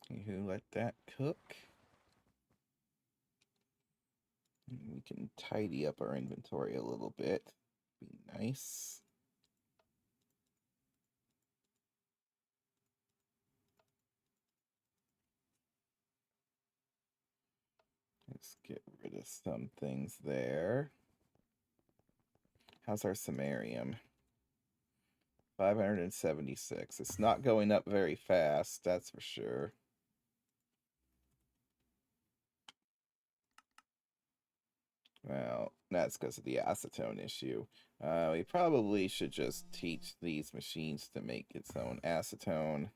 You let that cook. We can tidy up our inventory a little bit. Be nice. Let's get rid of some things there. How's our samarium? 576. It's not going up very fast, that's for sure. Well, that's because of the acetone issue. We probably should just teach these machines to make its own acetone.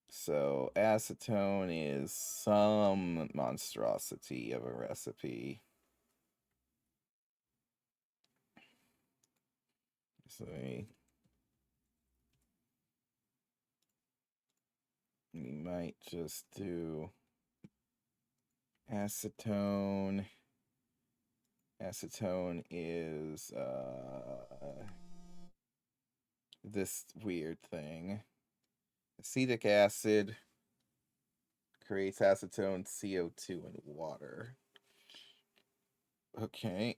So, acetone is some monstrosity of a recipe. So, we might just do acetone. Acetone is this weird thing. Acetic acid creates acetone, CO2, and water. Okay.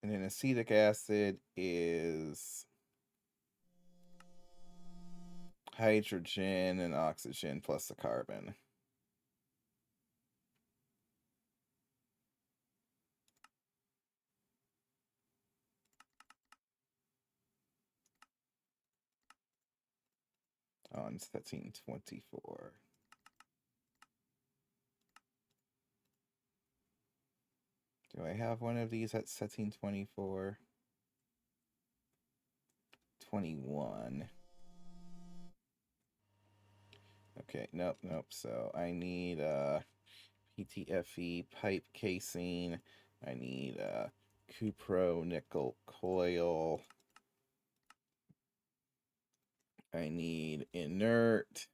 And then acetic acid is hydrogen and oxygen plus a carbon. On 1324. Do I have one of these at 1724? 21. Okay, nope. So I need PTFE pipe casing. I need cupro nickel coil. I need inert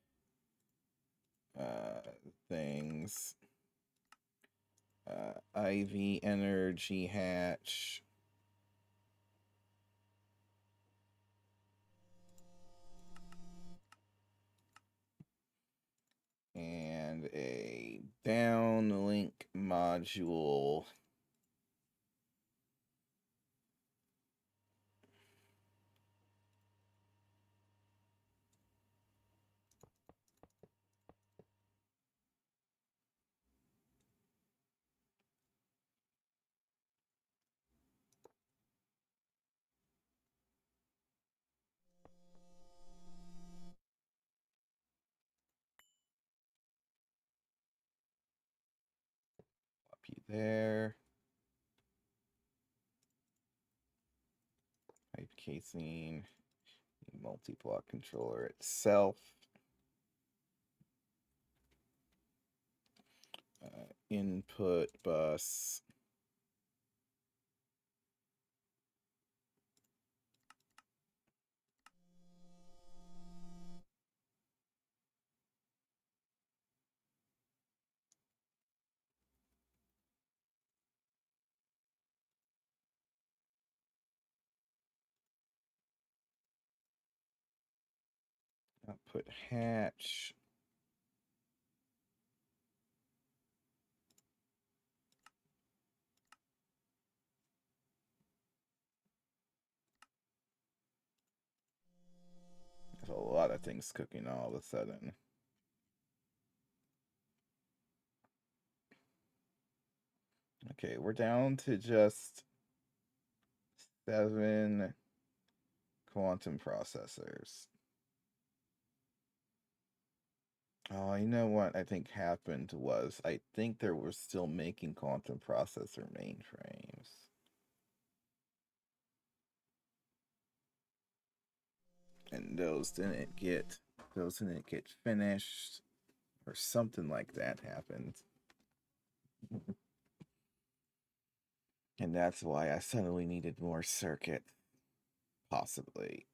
things. IV energy hatch. And a downlink module. Up you there. Pipe casing. Multi-block controller itself. Input bus. Put hatch. There's a lot of things cooking all of a sudden. Okay, we're down to just 7 quantum processors. Oh, you know what I think happened was I think they were still making quantum processor mainframes. And those didn't get finished or something like that happened. And that's why I suddenly needed more circuit. Possibly.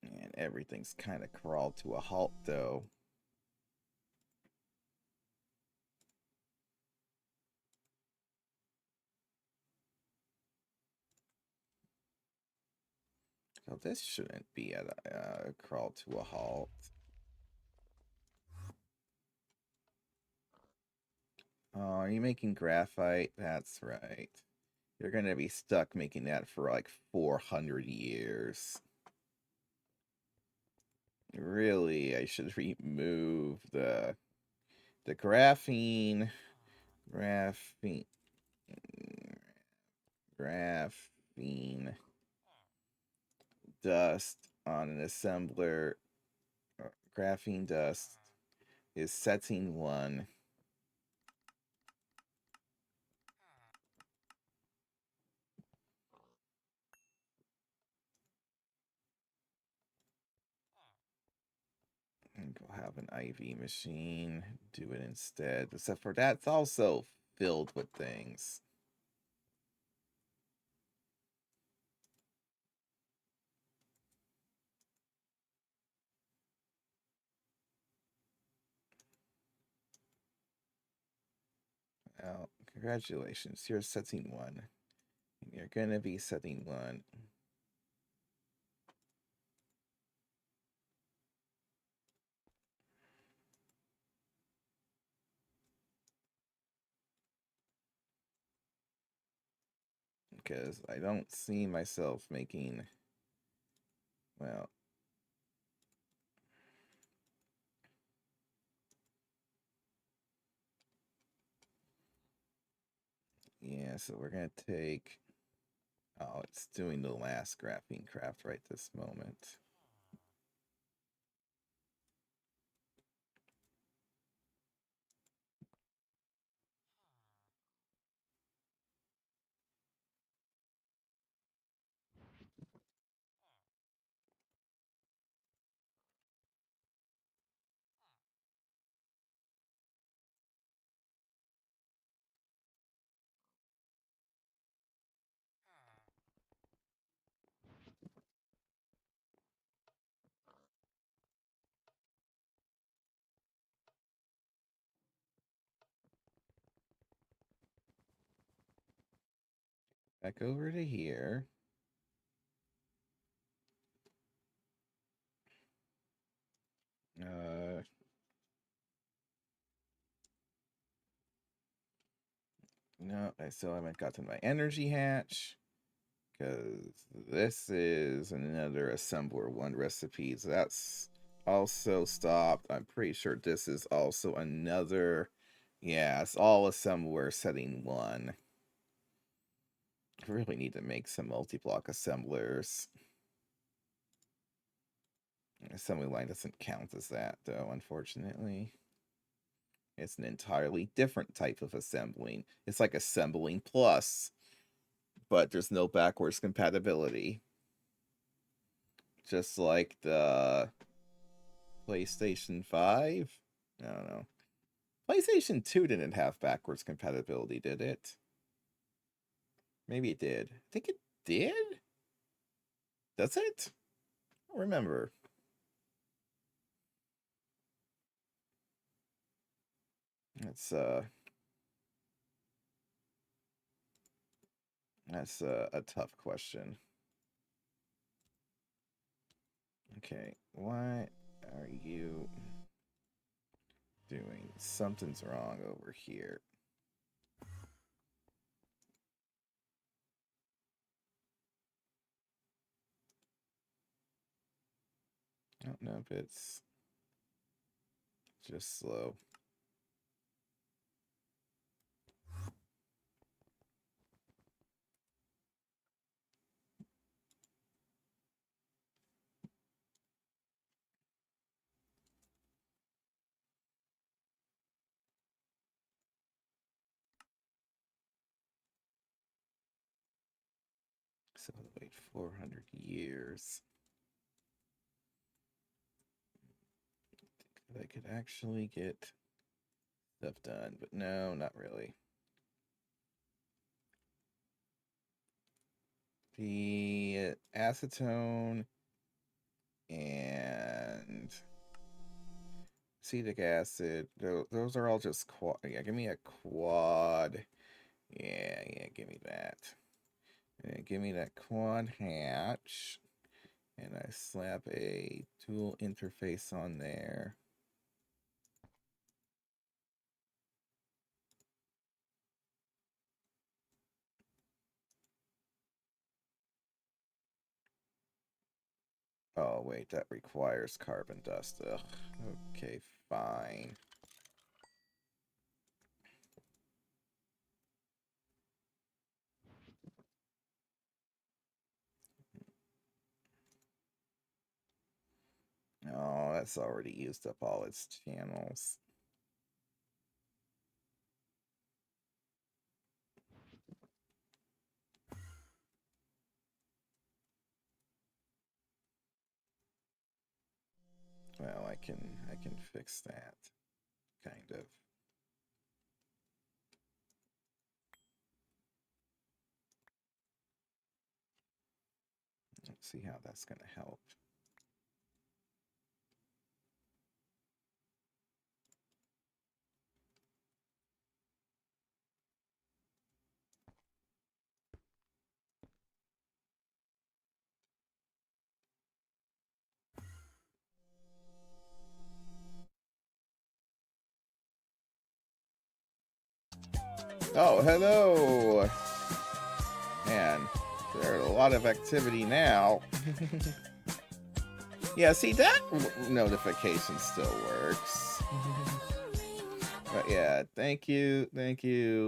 And everything's kind of crawled to a halt, though. So this shouldn't be at a crawl to a halt. Oh, are you making graphite? That's right. You're going to be stuck making that for like 400 years. Really, I should remove the graphene dust on an assembler. Graphene dust is setting 1. And go have an IV machine do it instead. Except for that's also filled with things. Well, congratulations. You're setting 1. You're going to be setting 1. Because I don't see myself making, well, yeah, so we're going to take, oh, it's doing the last graphene craft right this moment. Back over to here. No, I still haven't gotten my energy hatch. Because this is another assembler 1 recipe. So that's also stopped. I'm pretty sure this is also another. Yeah, it's all assembler setting 1. I really need to make some multi-block assemblers. Assembly line doesn't count as that, though, unfortunately. It's an entirely different type of assembling. It's like assembling plus, but there's no backwards compatibility. Just like the PlayStation 5? I don't know. PlayStation 2 didn't have backwards compatibility, did it? Maybe it did. I think it did? Does it? I don't remember. That's a tough question. Okay, what are you doing? Something's wrong over here. I don't know if it's just slow. So wait, 400 years. I could actually get stuff done, but no, not really. The acetone and acetic acid, those are all just quad. Yeah, give me a quad. Yeah, give me that. And give me that quad hatch. And I slap a dual interface on there. Oh, wait, that requires carbon dust. Ugh. Okay, fine. Oh, that's already used up all its channels. Well, I can fix that. Kind of. Let's see how that's going to help. Oh, hello! Man, there's a lot of activity now. Yeah, see, that notification still works. But yeah, thank you,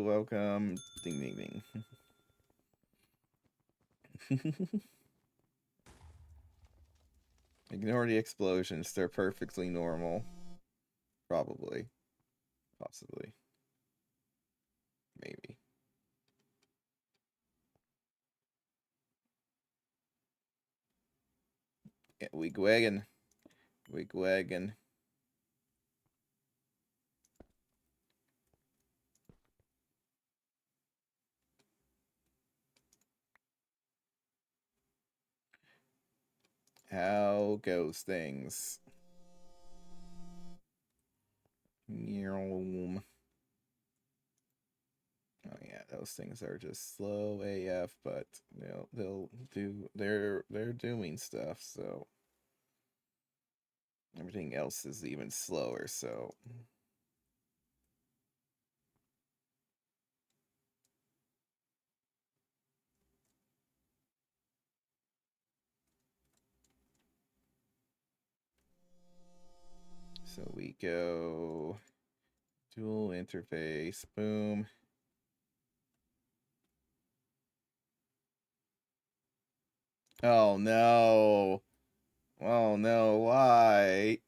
welcome. Ding, ding, ding. Ignore the explosions, they're perfectly normal. Probably. Possibly. Maybe. Yeah, wigwagging. How goes things? Oh yeah, those things are just slow AF, but they're doing stuff, so everything else is even slower, so we go dual interface, boom. Oh no. Oh no, why?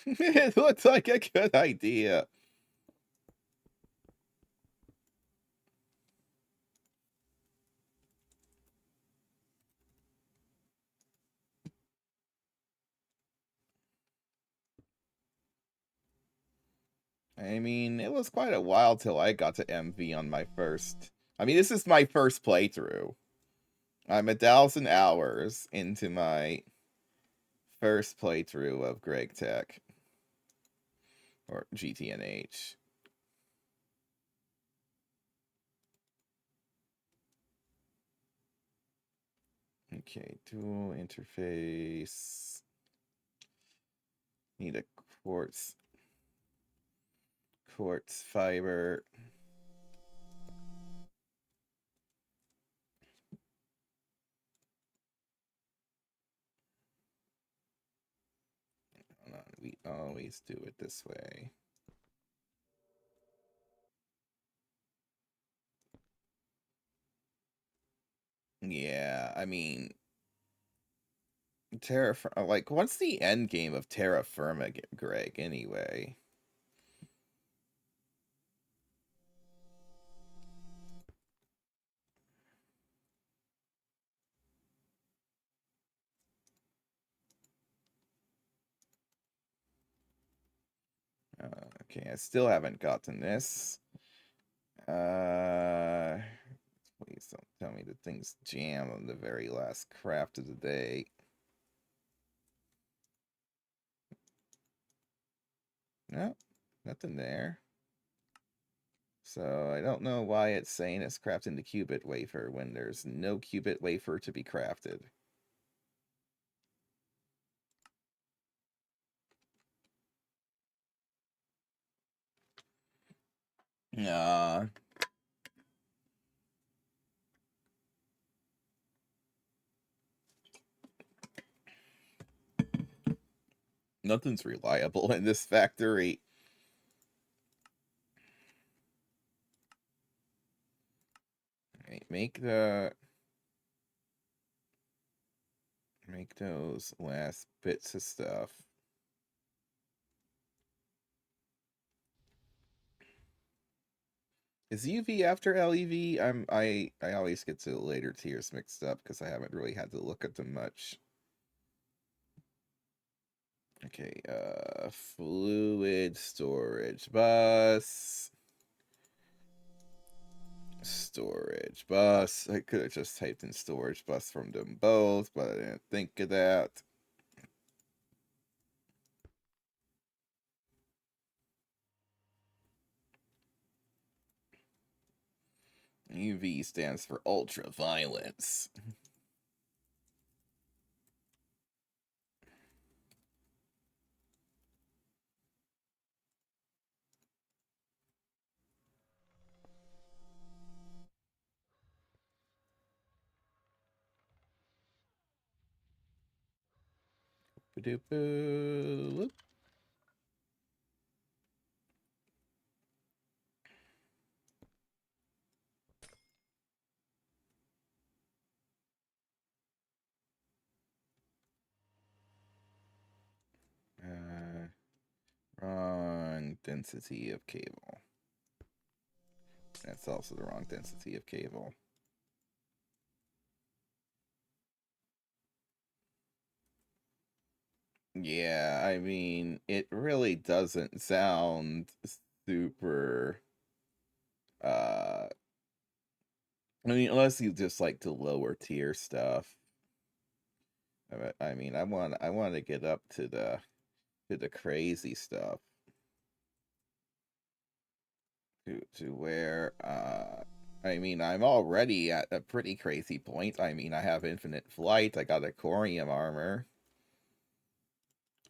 It looks like a good idea. I mean, it was quite a while till I got to MV on my first. I mean, this is my first playthrough. I'm 1,000 hours into my first playthrough of Gregtech. Or GTNH. Okay, dual interface. Need a quartz fiber. Hold on, we always do it this way. Yeah, I mean, like, what's the end game of terra firma, Greg, anyway? Okay, I still haven't gotten this. Please don't tell me that things jam on the very last craft of the day. No, nothing there. So I don't know why it's saying it's crafting the qubit wafer when there's no qubit wafer to be crafted. Nothing's reliable in this factory. Right, make those last bits of stuff. Is UV after LEV? I always get to the later tiers mixed up because I haven't really had to look at them much. Okay, fluid storage bus. Storage bus. I could have just typed in storage bus from them both, but I didn't think of that. UV stands for ultraviolence. Ba-doop-boo. Wrong density of cable. That's also the wrong density of cable. Yeah, I mean, it really doesn't sound super. I mean, unless you just like the lower tier stuff. I mean, I want to get up to the crazy stuff. To where I mean, I'm already at a pretty crazy point. I mean, I have infinite flight. I got a corium armor.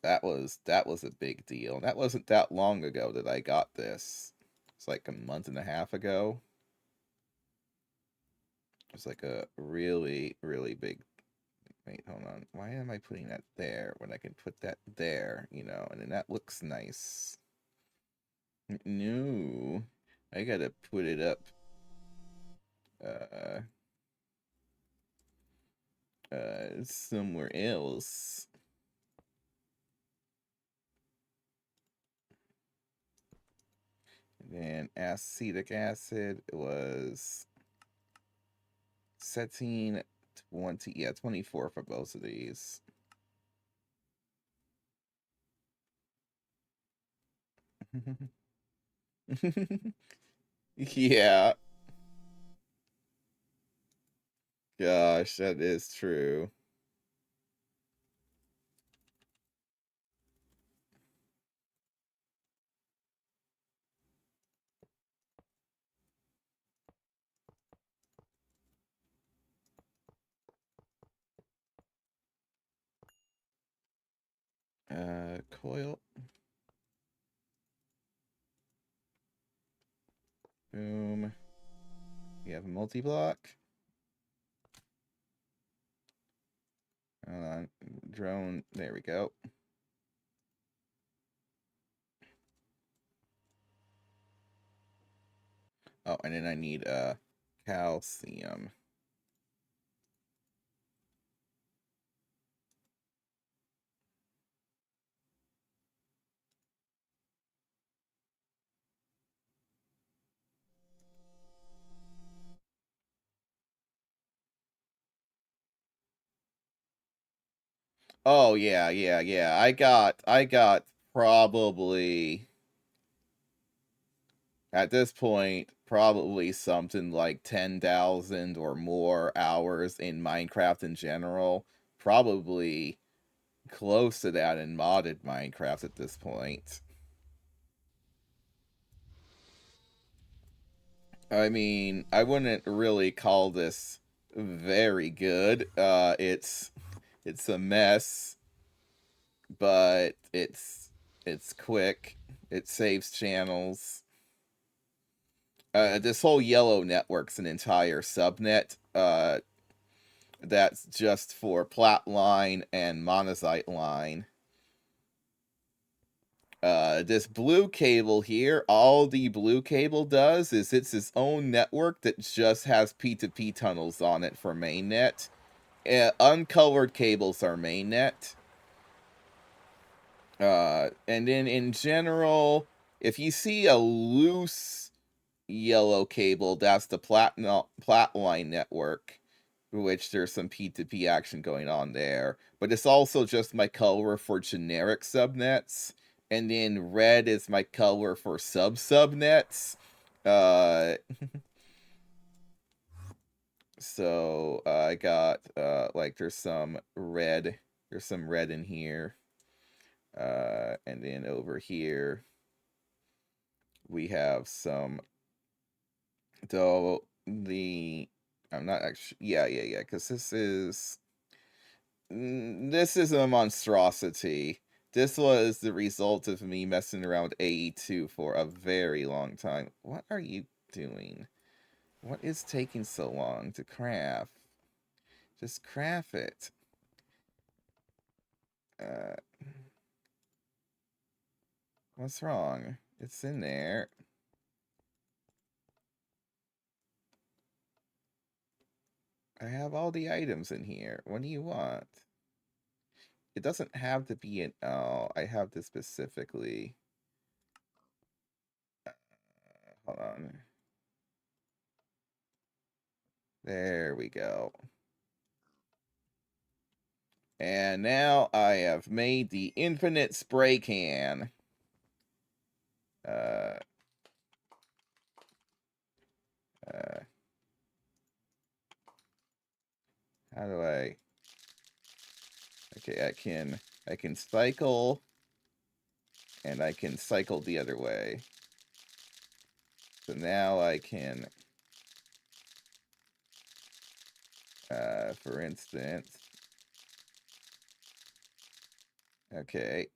That was a big deal. That wasn't that long ago that I got this. It's like a month and a half ago. It's like a really, really big. Wait, hold on. Why am I putting that there when I can put that there? You know, and then that looks nice. No, I gotta put it up. Uh, somewhere else. And then acetic acid was setting 20, yeah, 24 for both of these. Yeah. Gosh, that is true. Coil. Boom. We have a multi-block. Hold on. Drone. There we go. Oh, and then I need calcium. Oh yeah, yeah, yeah. I got probably at this point probably something like 10,000 or more hours in Minecraft in general. Probably close to that in modded Minecraft at this point. I mean, I wouldn't really call this very good. It's a mess, but it's quick. It saves channels. This whole yellow network's an entire subnet. That's just for Platline and Monaziteline. This blue cable here, all the blue cable does is it's its own network that just has P2P tunnels on it for mainnet. Uncolored cables are mainnet. And then in general, if you see a loose yellow cable, that's the Platline network, which there's some P2P action going on there. But it's also just my color for generic subnets. And then red is my color for subnets. Uh, so I got like there's some red in here. And then over here we have some though the I'm not actually yeah because this is a monstrosity. This was the result of me messing around AE2 for a very long time. What are you doing? What is taking so long to craft? Just craft it. Uh, what's wrong? It's in there. I have all the items in here. What do you want? It doesn't have to be an... Oh, I have this specifically. Hold on. There we go. And now I have made the infinite spray can. Uh, uh, how do I... Okay, I can cycle, and I can cycle the other way. So now I can, for instance, okay,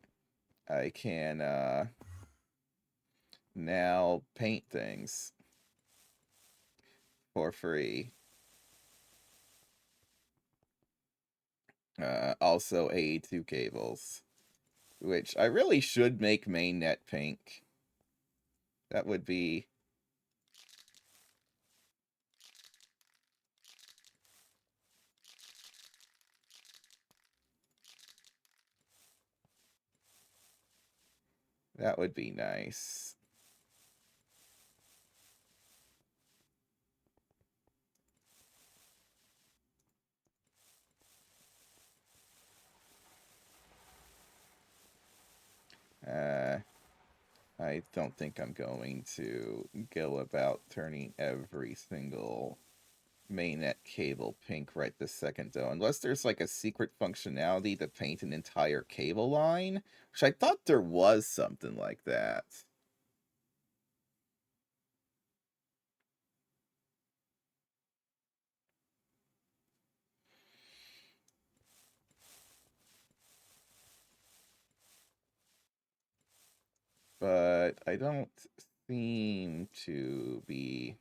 I can now paint things for free. Also AE2 cables, which I really should make mainnet pink. That would be... That would be nice. I I don't think I'm going to go about turning every single mainnet cable pink right this second, though. Unless there's like a secret functionality to paint an entire cable line, which I thought there was something like that. But I don't seem to be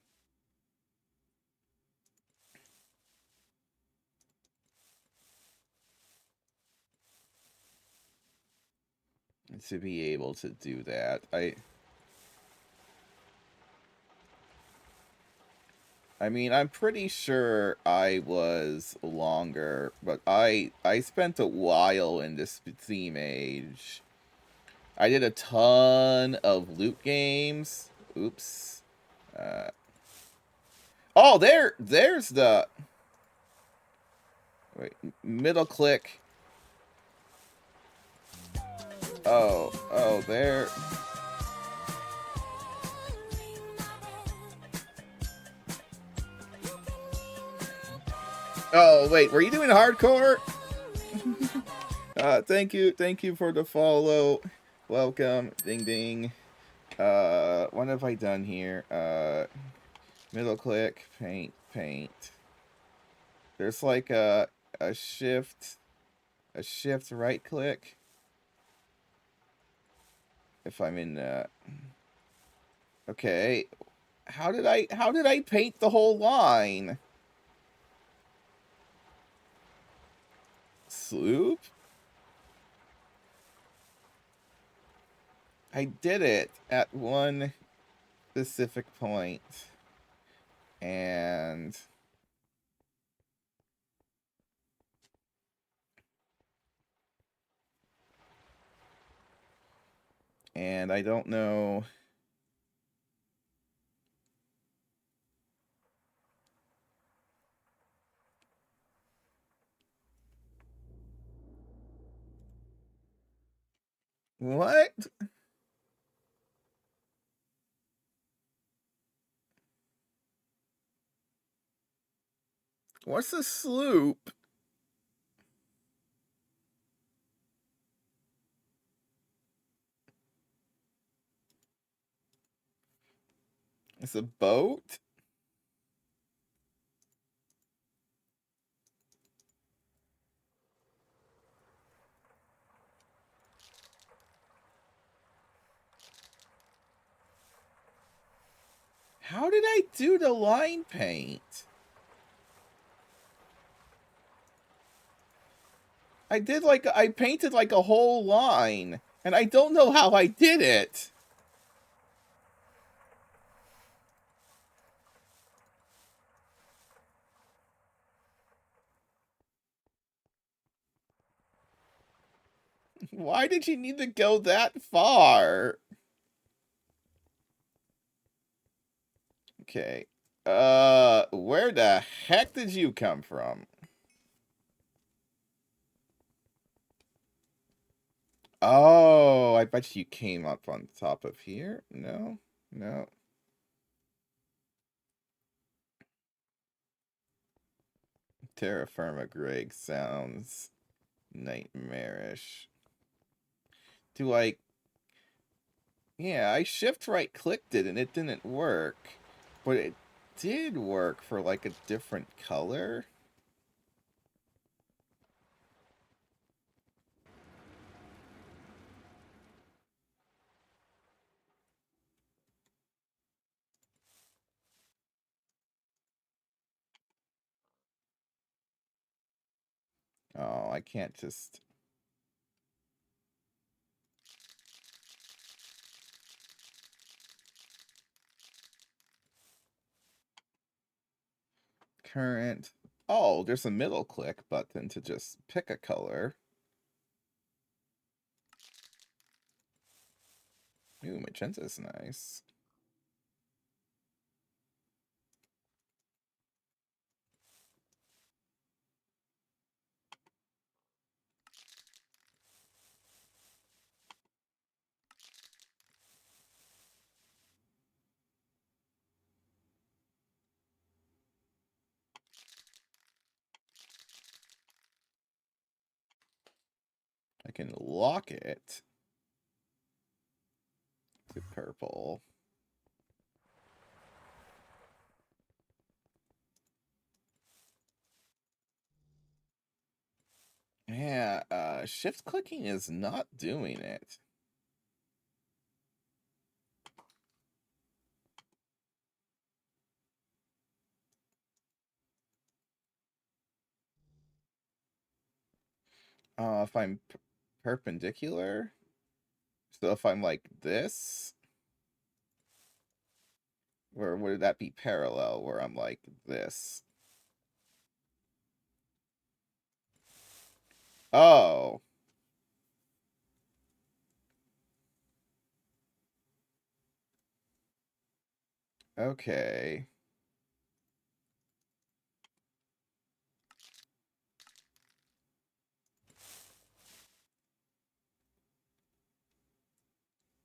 able to do that. I mean, I'm pretty sure I was longer, but I spent a while in this Steam age. I did a ton of loot games. Oops. Oh, there's the... Wait, middle click. Oh, there... Oh, wait, were you doing hardcore? Thank you for the follow. Welcome, ding ding. What have I done here? Middle click, paint. There's like a shift right click. If I'm in okay. How did I paint the whole line? Sloop? I did it at one specific point. And I don't know. What? What's a sloop? It's a boat? How did I do the line paint? I painted like a whole line, and I don't know how I did it. Why did you need to go that far? Okay. Where the heck did you come from? Oh, I bet you came up on top of here. No. Terra Firma Greg sounds nightmarish. Do I... Yeah, I shift right clicked it and it didn't work. But it did work for like a different color. Oh, I can't just... Current. Oh, there's a middle click button to just pick a color. Ooh, magenta's nice. I can lock it to purple. Yeah, shift clicking is not doing it. If I'm perpendicular, so if I'm like this, or would that be parallel, where I'm like this? Oh. Okay.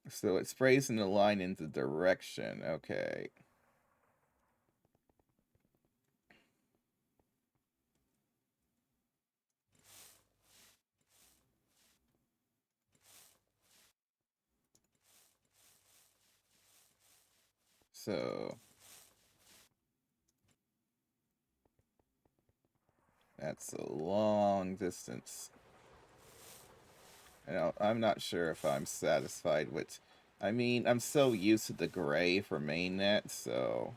So it sprays in the line into direction. Okay. So that's a long distance. I'm not sure if I'm satisfied with... I mean, I'm so used to the gray for mainnet, so...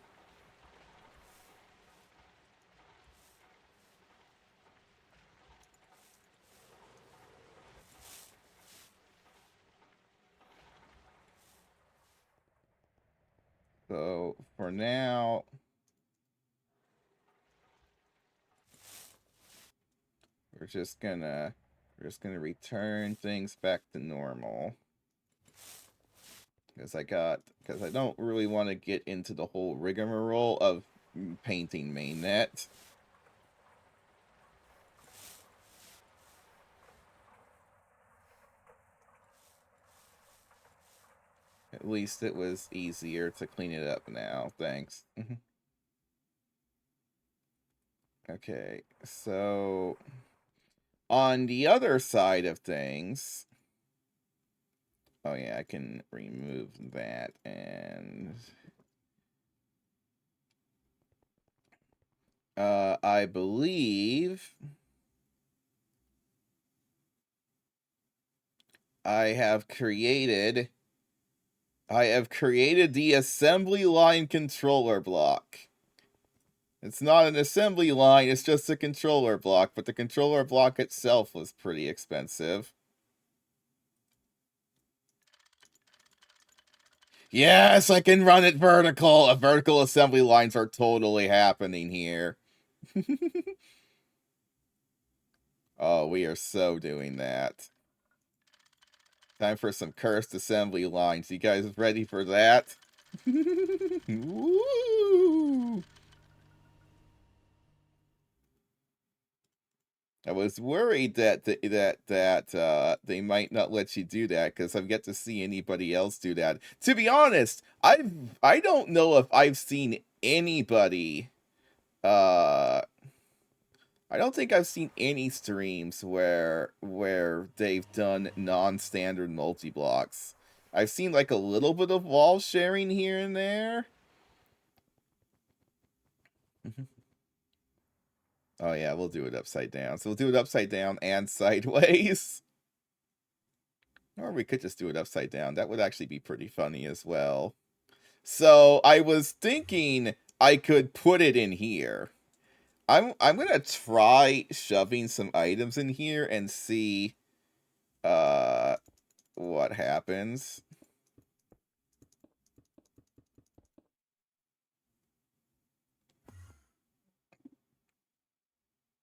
So, for now... We're just gonna return things back to normal. Because I don't really want to get into the whole rigmarole of painting mainnet. At least it was easier to clean it up now. Thanks. Okay, so on the other side of things, oh yeah, I can remove that, and I believe I have created the assembly line controller block. It's not an assembly line, it's just a controller block, but the controller block itself was pretty expensive. Yes, I can run it vertical. Vertical assembly lines are totally happening here. Oh, we are so doing that. Time for some cursed assembly lines. You guys ready for that? Woo! I was worried that they might not let you do that because I've yet to see anybody else do that. To be honest, I don't know if I've seen anybody. I don't think I've seen any streams where they've done non-standard multi-blocks. I've seen like a little bit of wall sharing here and there. Oh yeah, we'll do it upside down. So we'll do it upside down and sideways. Or we could just do it upside down. That would actually be pretty funny as well. So I was thinking I could put it in here. I'm gonna try shoving some items in here and see what happens.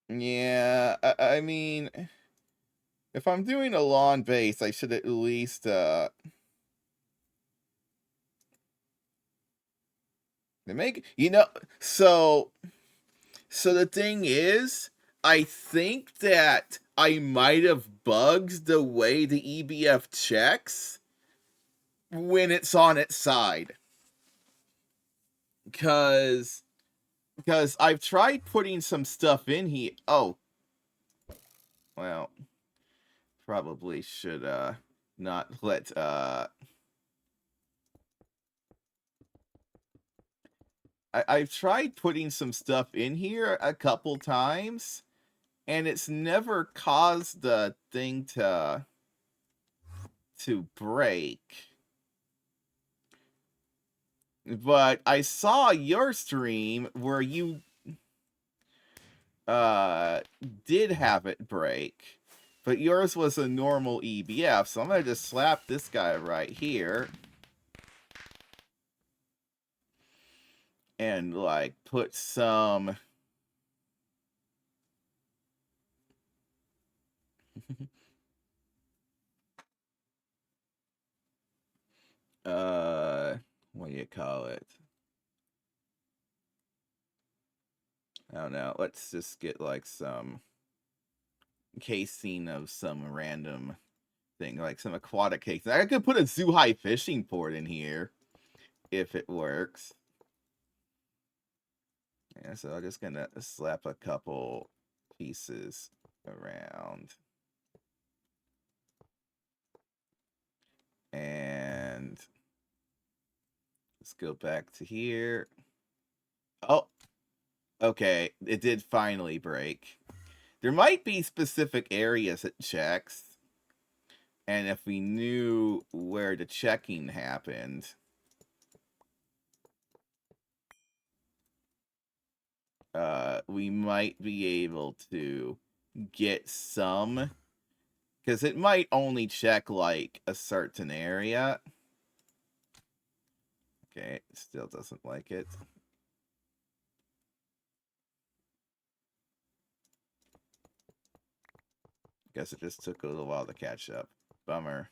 Yeah, I mean, if I'm doing a lawn base, I should at least make, so the thing is, I think that I might have bugged the way the EBF checks when it's on its side. Because I've tried putting some stuff in here. Oh. Well. probably should not let I've tried putting some stuff in here a couple times, and it's never caused the thing to break. But I saw your stream where you did have it break, but yours was a normal EBF, so I'm gonna just slap this guy right here and like put some what do you call it? I don't know. Let's just get like some casing of some random thing, like some aquatic casing. I could put a zoo high fishing port in here if it works. Yeah, so I'm just gonna slap a couple pieces around. And let's go back to here. Oh, okay. It did finally break. There might be specific areas it checks. And if we knew where the checking happened, we might be able to get some. Because it might only check, like, a certain area. Okay, it still doesn't like it. Guess it just took a little while to catch up. Bummer.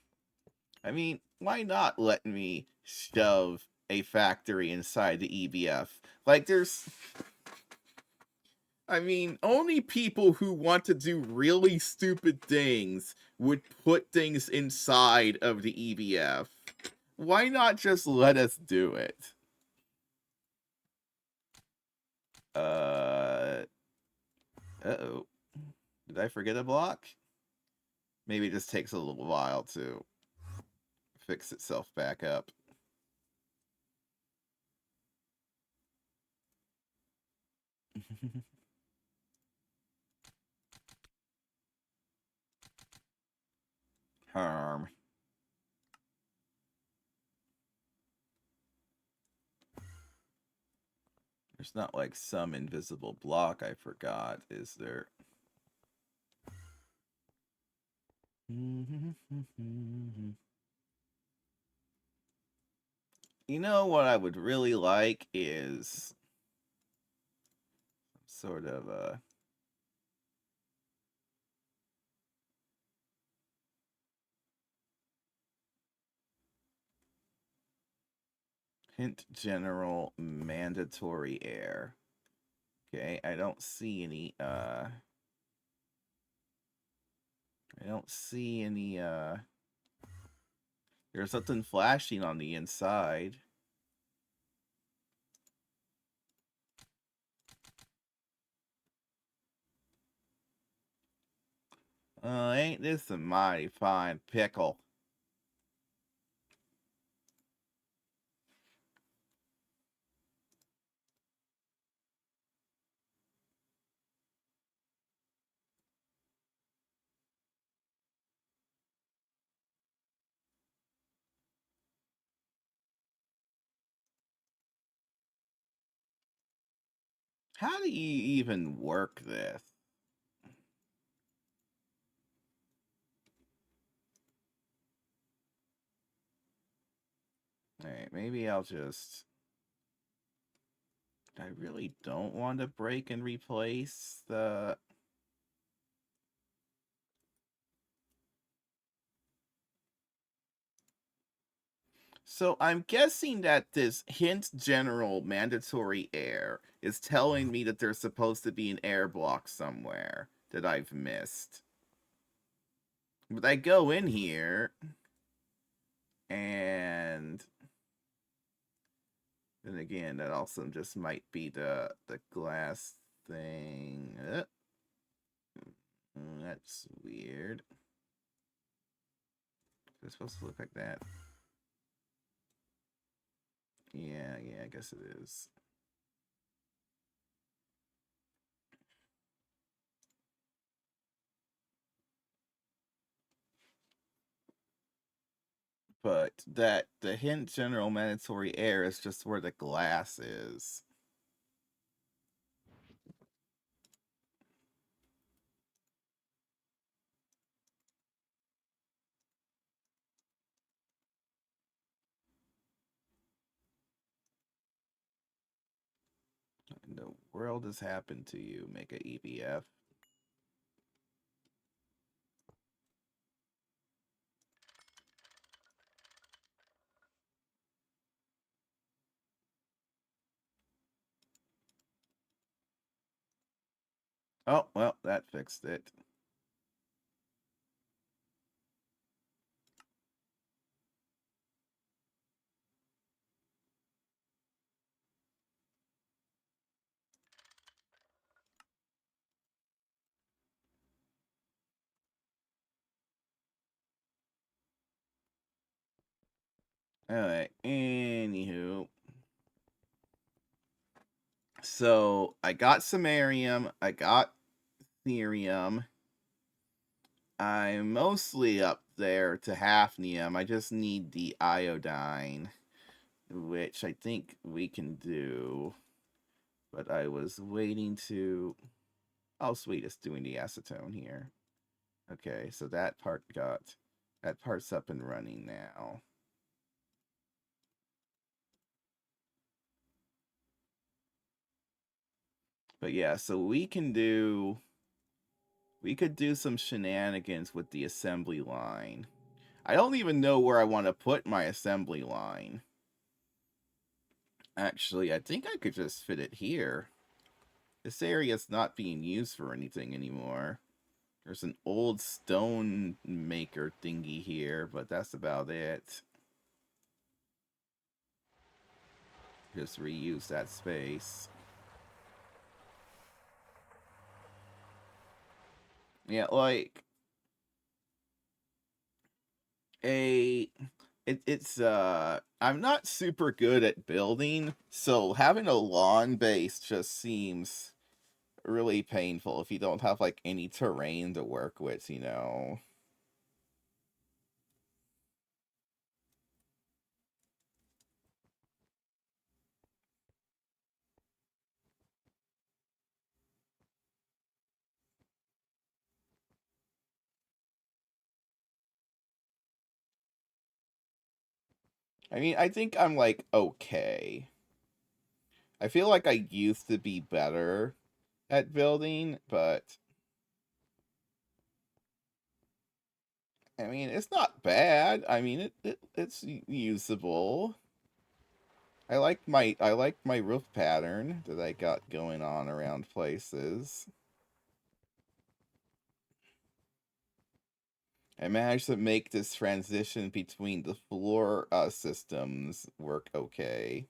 I mean, why not let me shove a factory inside the EBF? Like, there's... I mean, only people who want to do really stupid things would put things inside of the EBF. Why not just let us do it? Uh-oh. Did I forget a block? Maybe it just takes a little while to fix itself back up. Harm. There's not like some invisible block I forgot, is there? You know what I would really like is sort of a hint general mandatory air. Okay, I don't see any there's something flashing on the inside. Ain't this a mighty fine pickle? How do you even work this? Alright, maybe I'll just... I really don't want to break and replace the... So I'm guessing that this hint general mandatory air is telling me that there's supposed to be an air block somewhere that I've missed. But I go in here, and then again, that also just might be the glass thing. That's weird. It's supposed to look like that. Yeah, I guess it is. But the hint general mandatory air is just where the glass is. What in the world has happened to you, Mega EBF? Oh, well, that fixed it. Alright, anywho. So, I got samarium, I got therium. I'm mostly up there to hafnium. I just need the iodine, which I think we can do. But I was waiting to... Oh, sweet, it's doing the acetone here. Okay, so that part's up and running now. But yeah, so we could do some shenanigans with the assembly line. I don't even know where I want to put my assembly line. Actually, I think I could just fit it here. This area's not being used for anything anymore. There's an old stone maker thingy here, but that's about it. Just reuse that space. Yeah, like it's I'm not super good at building, so having a lawn base just seems really painful if you don't have like any terrain to work with, you know. I mean, I think I'm like okay. I feel like I used to be better at building, but I mean, it's not bad. I mean, it's usable. I like my roof pattern that I got going on around places. I managed to make this transition between the floor systems work okay.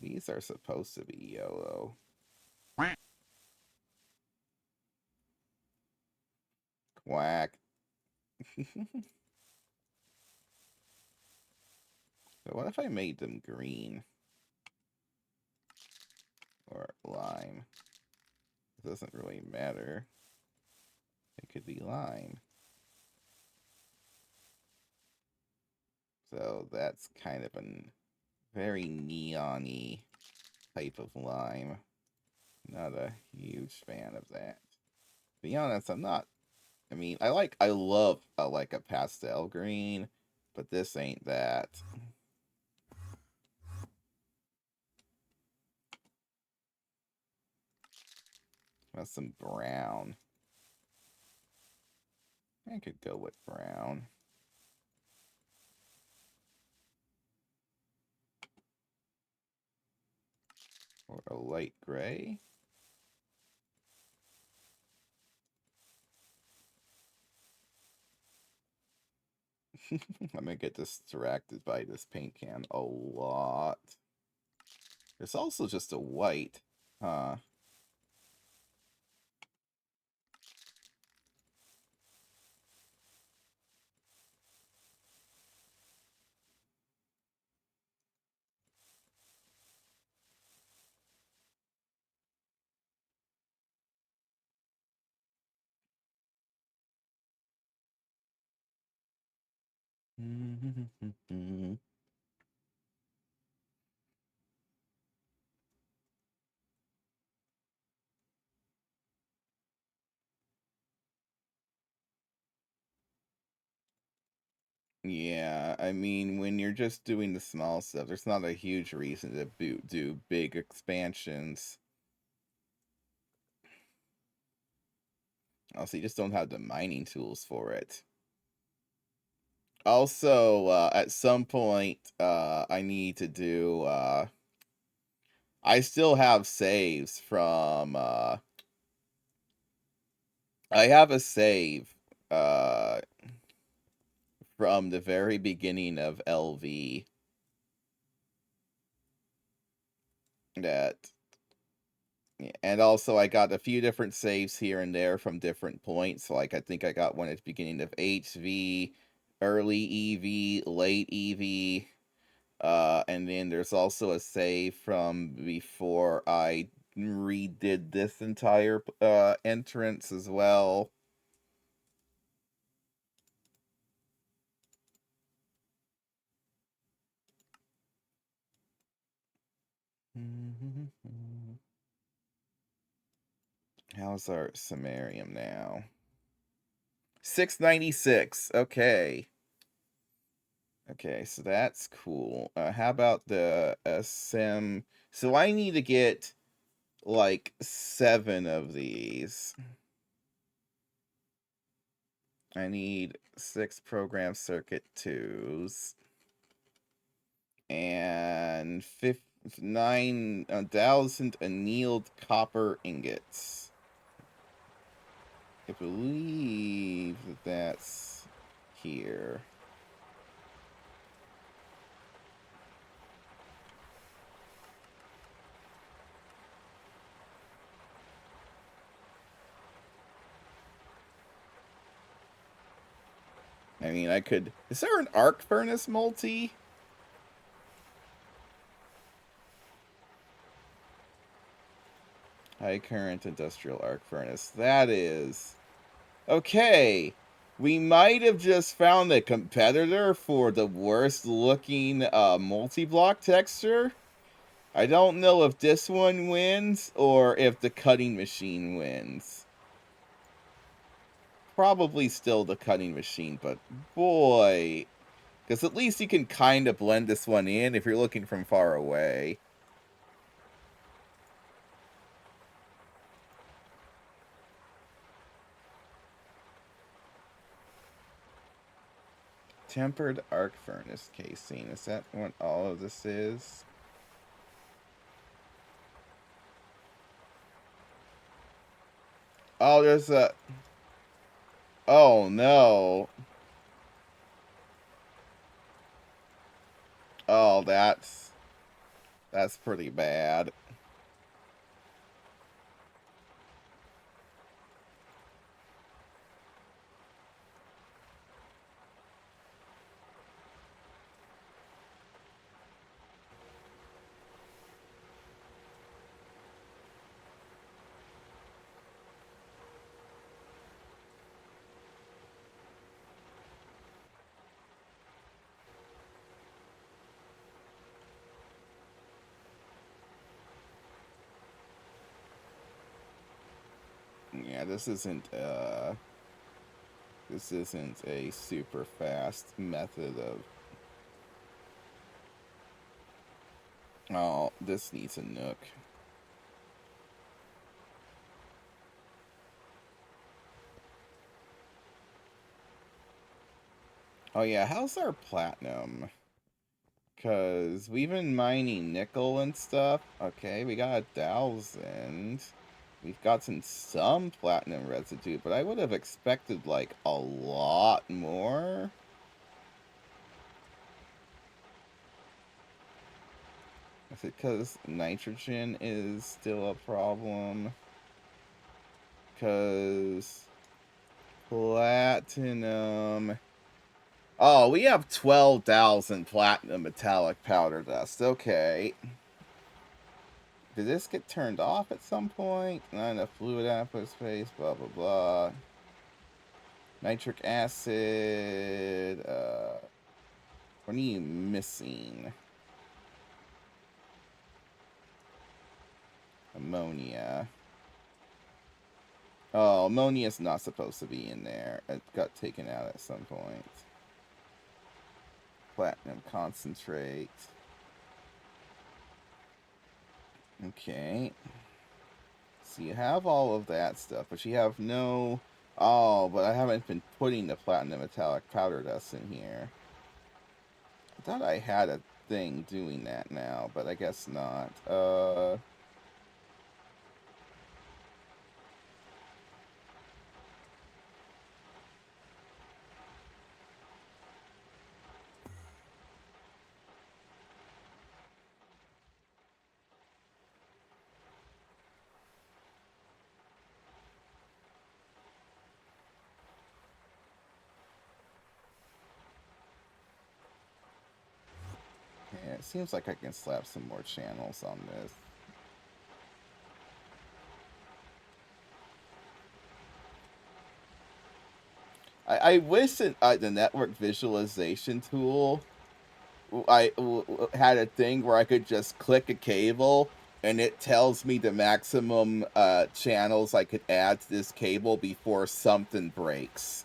These are supposed to be yellow. Quack. So what if I made them green? Or lime? It doesn't really matter. It could be lime. So that's kind of a very neon-y type of lime. Not a huge fan of that. To be honest, I'm not. I mean, I love like a pastel green, but this ain't that. That's some brown. I could go with brown. Or a light gray. I'm gonna get distracted by this paint can a lot. There's also just a white. Huh. Yeah, I mean, when you're just doing the small stuff, there's not a huge reason to do big expansions. Also, you just don't have the mining tools for it. Also, at some point, I need to do, I still have saves from, I have a save, from the very beginning of LV that, and also I got a few different saves here and there from different points. Like I think I got one at the beginning of HV, early EV, late EV, and then there's also a save from before I redid this entire entrance as well. How's our Samarium now? 696. Okay. Okay, so that's cool. How about the SM? So I need to get like 7 of these. I need 6 program circuit 2s and 9,000 annealed copper ingots. I believe that that's here. I mean, I could... Is there an arc furnace multi? High current industrial arc furnace. That is... Okay. We might have just found a competitor for the worst looking multi-block texture. I don't know if this one wins or if the cutting machine wins. Probably still the cutting machine, but boy... Because at least you can kind of blend this one in if you're looking from far away. Tempered arc furnace casing. Is that what all of this is? Oh, there's a... Oh, no. Oh, that's pretty bad. Yeah, this isn't a super fast method of... Oh, this needs a nook. Oh yeah, how's our platinum? Because we've been mining nickel and stuff. Okay, we got 1,000. We've gotten some platinum residue, but I would have expected, like, a lot more. Is it because nitrogen is still a problem? Because platinum... Oh, we have 12,000 platinum metallic powder dust. Okay. Did this get turned off at some point? Not enough fluid output space, blah, blah, blah. Nitric acid. What are you missing? Ammonia. Oh, ammonia's not supposed to be in there. It got taken out at some point. Platinum concentrate. Okay. So you have all of that stuff, but you have no... Oh, but I haven't been putting the platinum metallic powder dust in here. I thought I had a thing doing that now, but I guess not. Yeah, it seems like I can slap some more channels on this. I wish that the network visualization tool had a thing where I could just click a cable and it tells me the maximum channels I could add to this cable before something breaks.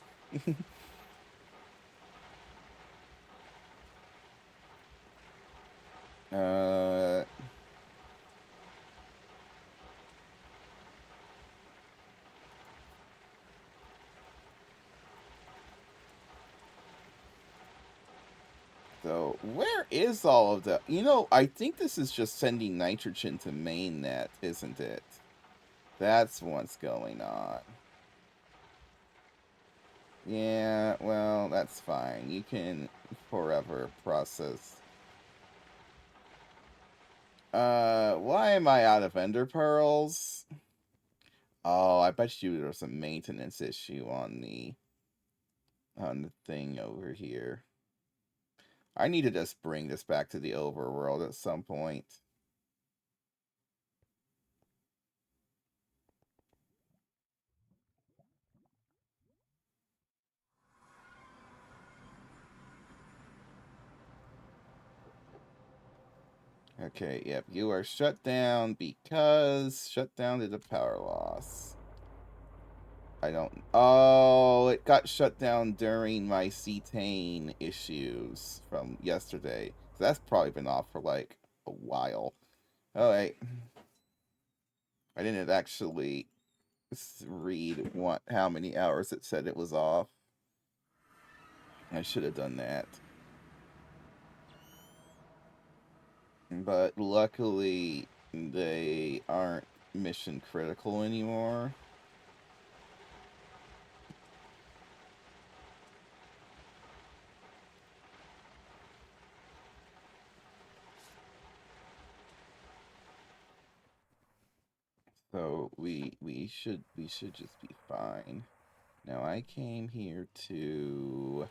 So, where is all of the... You know, I think this is just sending nitrogen to mainnet, isn't it? That's what's going on. Yeah, well, that's fine. You can forever process. Why am I out of ender pearls? Oh, I bet you there's a maintenance issue on the thing over here. I need to just bring this back to the overworld at some point. Okay, yep, you are shut down because shut down due to power loss. I don't... Oh, it got shut down during my cetane issues from yesterday. So that's probably been off for like a while. Alright. I didn't actually read how many hours it said it was off. I should have done that. But luckily, they aren't mission critical anymore. So we should just be fine. Now I came here to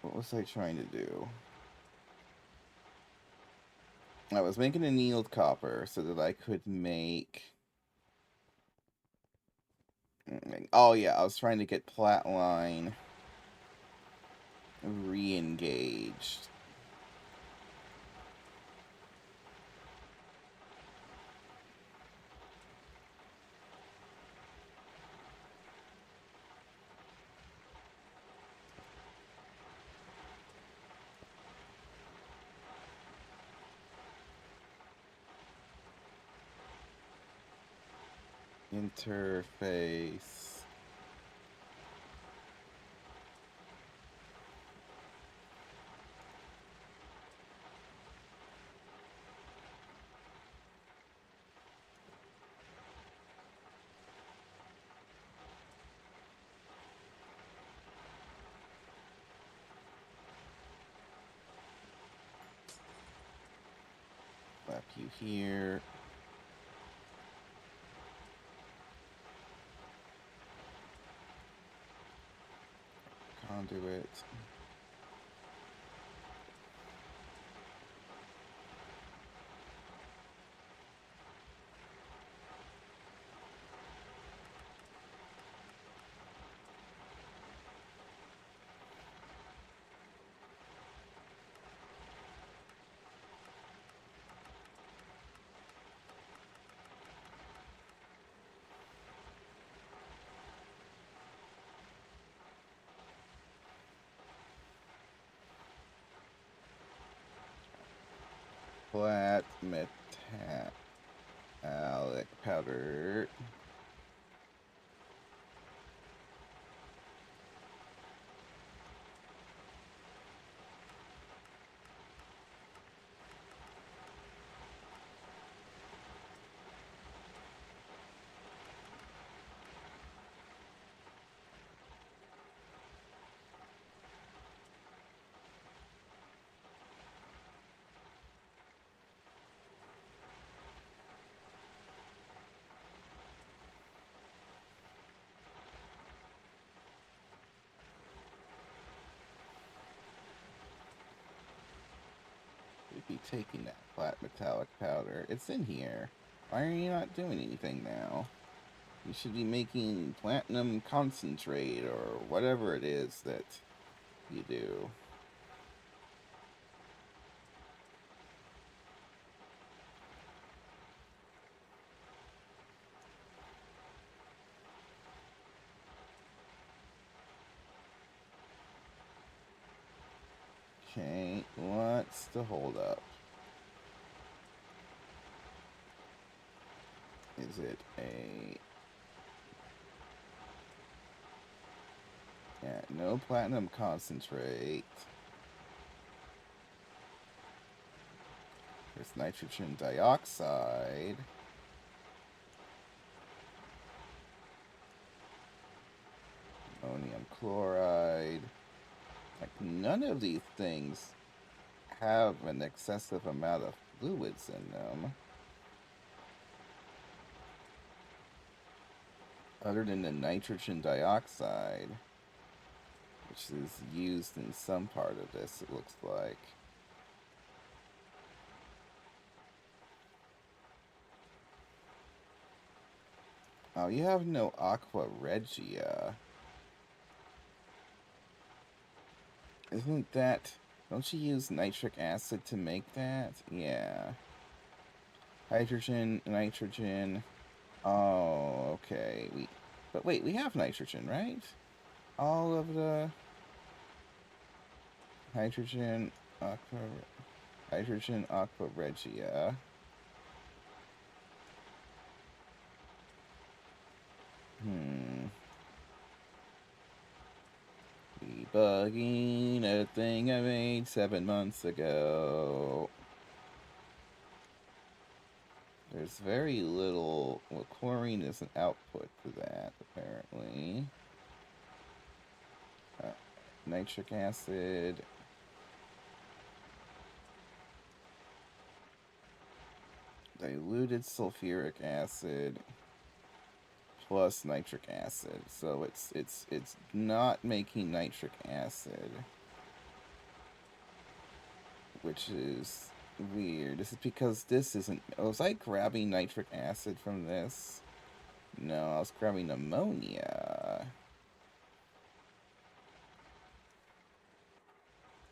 what was I trying to do? I was making annealed copper so that I could make... Oh yeah, I was trying to get Platline re-engaged. Interface. You here. Conduit. Flat metallic powder. We'd be taking that flat metallic powder. It's in here. Why are you not doing anything now? You should be making platinum concentrate or whatever it is that you do. Okay, what's the holdup? Is it a... Yeah, no platinum concentrate. There's nitrogen dioxide. Ammonium chloride. Like, none of these things have an excessive amount of fluids in them. Other than the nitrogen dioxide, which is used in some part of this, it looks like. Oh, you have no aqua regia. Isn't that... Don't you use nitric acid to make that? Yeah. Hydrogen, nitrogen. Oh, okay. But wait, we have nitrogen, right? All of the... Hydrogen, aqua regia. Debugging a thing I made 7 months ago. There's very little... Well, chlorine is an output for that, apparently. Nitric acid. Diluted sulfuric acid plus nitric acid. So it's not making nitric acid, which is weird. This is because this isn't... Was I grabbing nitric acid from this? No, I was grabbing ammonia.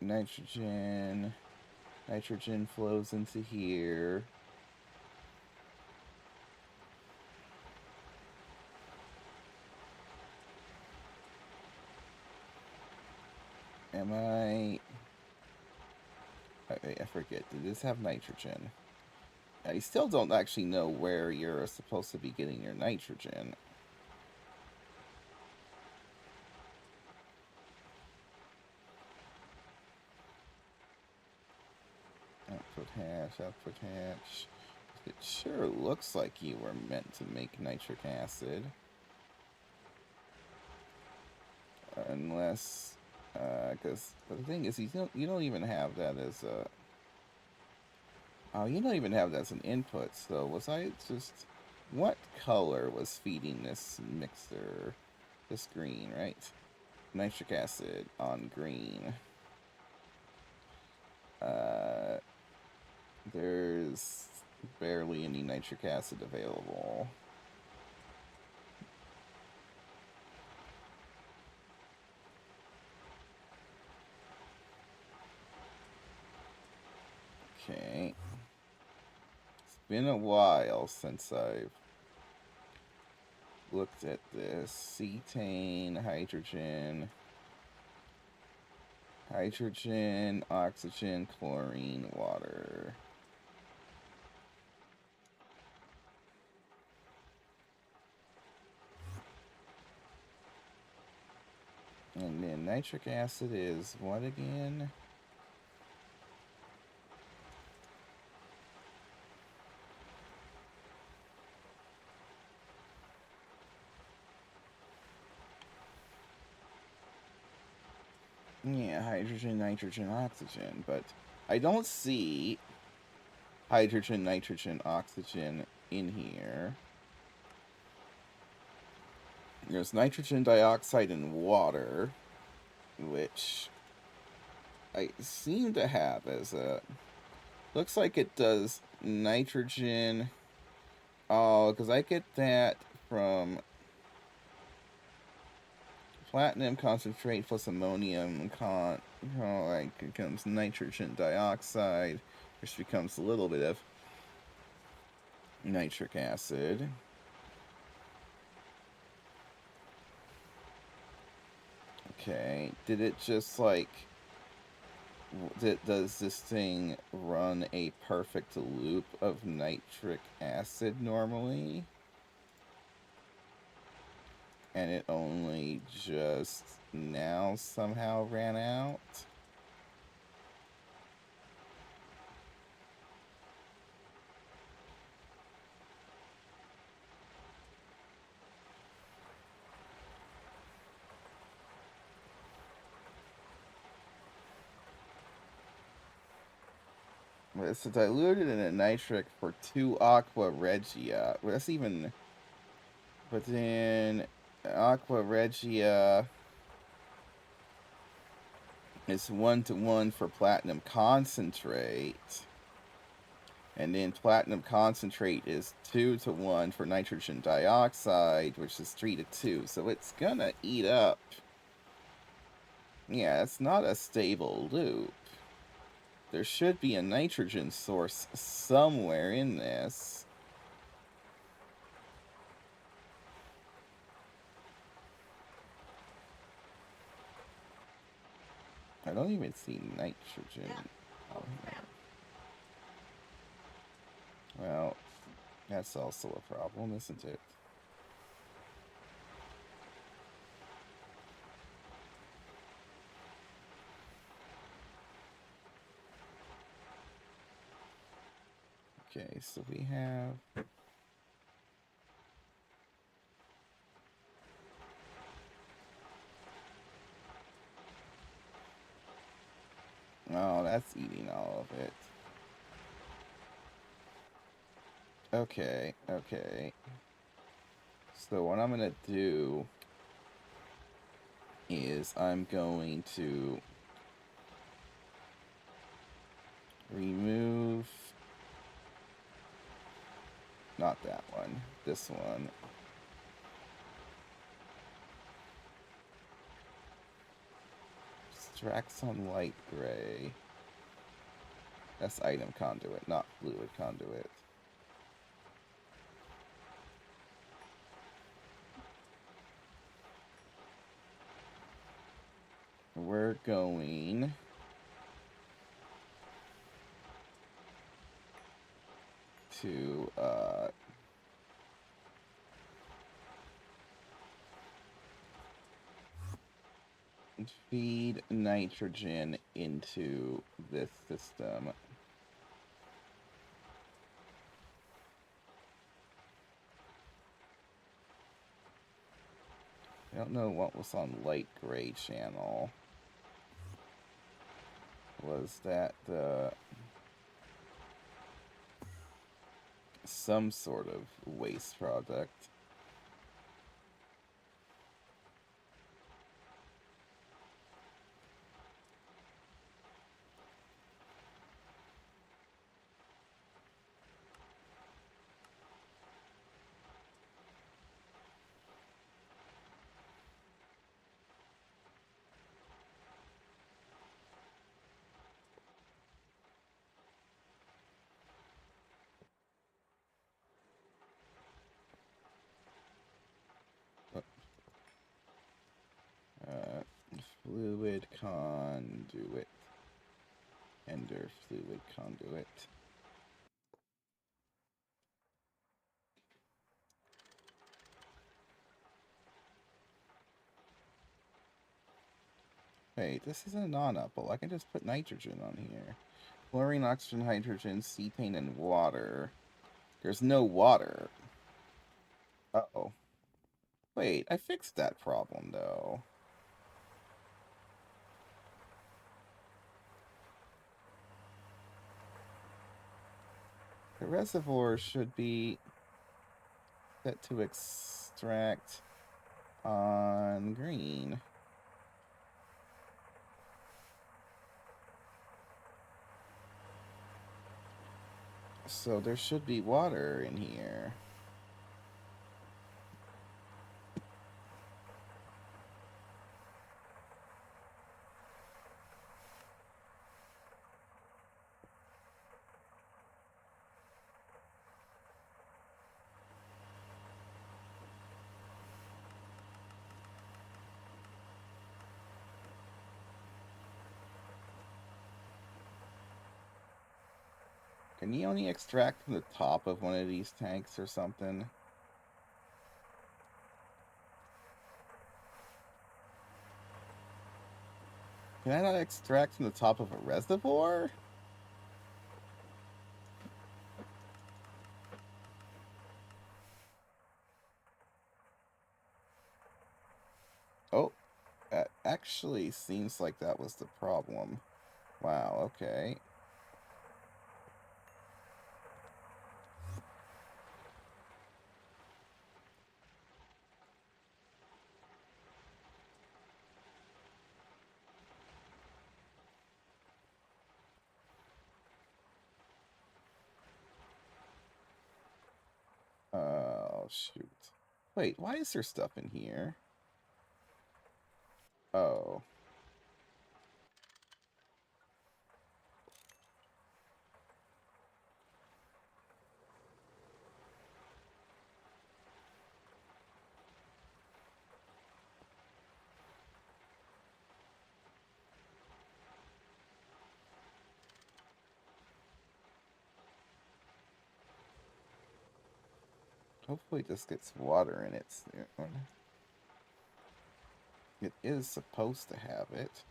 Nitrogen flows into here. Am I forget. Did this have nitrogen? I still don't actually know where you're supposed to be getting your nitrogen. Output hash. It sure looks like you were meant to make nitric acid. Unless, because the thing is, you don't even have that as a... Oh, you don't even have that as an input, so was I just... What color was feeding this mixer? This green, right? Nitric acid on green. There's barely any nitric acid available. Okay. It's been a while since I've looked at this. Cetane, hydrogen, oxygen, chlorine, water. And then nitric acid is what again? Yeah, hydrogen, nitrogen, oxygen, but I don't see hydrogen, nitrogen, oxygen in here. There's nitrogen dioxide and water, which I seem to have as a... Looks like it does nitrogen. Oh, because I get that from platinum concentrate plus ammonium like it becomes nitrogen dioxide, which becomes a little bit of nitric acid. Okay, did it just like... Does this thing run a perfect loop of nitric acid normally? And it only just now somehow ran out? It's diluted in a nitric for 2 aqua regia. Well, that's even... But then aqua regia is 1-to-1 for platinum concentrate. And then platinum concentrate is 2-to-1 for nitrogen dioxide, which is 3-to-2. So it's gonna eat up. Yeah, it's not a stable loop. There should be a nitrogen source somewhere in this. I don't even see nitrogen. Oh, crap. Well, that's also a problem, isn't it? Okay, so we have... Oh, that's eating all of it. Okay, okay. So what I'm gonna do is I'm going to remove... Not that one, this one. Straxon light gray. That's item conduit, not fluid conduit. We're going to feed nitrogen into this system. I don't know what was on light gray channel. Was that the... some sort of waste product. Fluid conduit. Ender fluid conduit. Wait, this is a non-apple. I can just put nitrogen on here. Chlorine, oxygen, hydrogen, cetane, and water. There's no water. Uh-oh. Wait, I fixed that problem, though. The reservoir should be set to extract on green. So there should be water in here. Can you only extract from the top of one of these tanks or something? Can I not extract from the top of a reservoir? Oh, that actually seems like that was the problem. Wow, okay. Oh, shoot. Wait, why is there stuff in here? Oh. Hopefully this gets water in it soon. It is supposed to have it.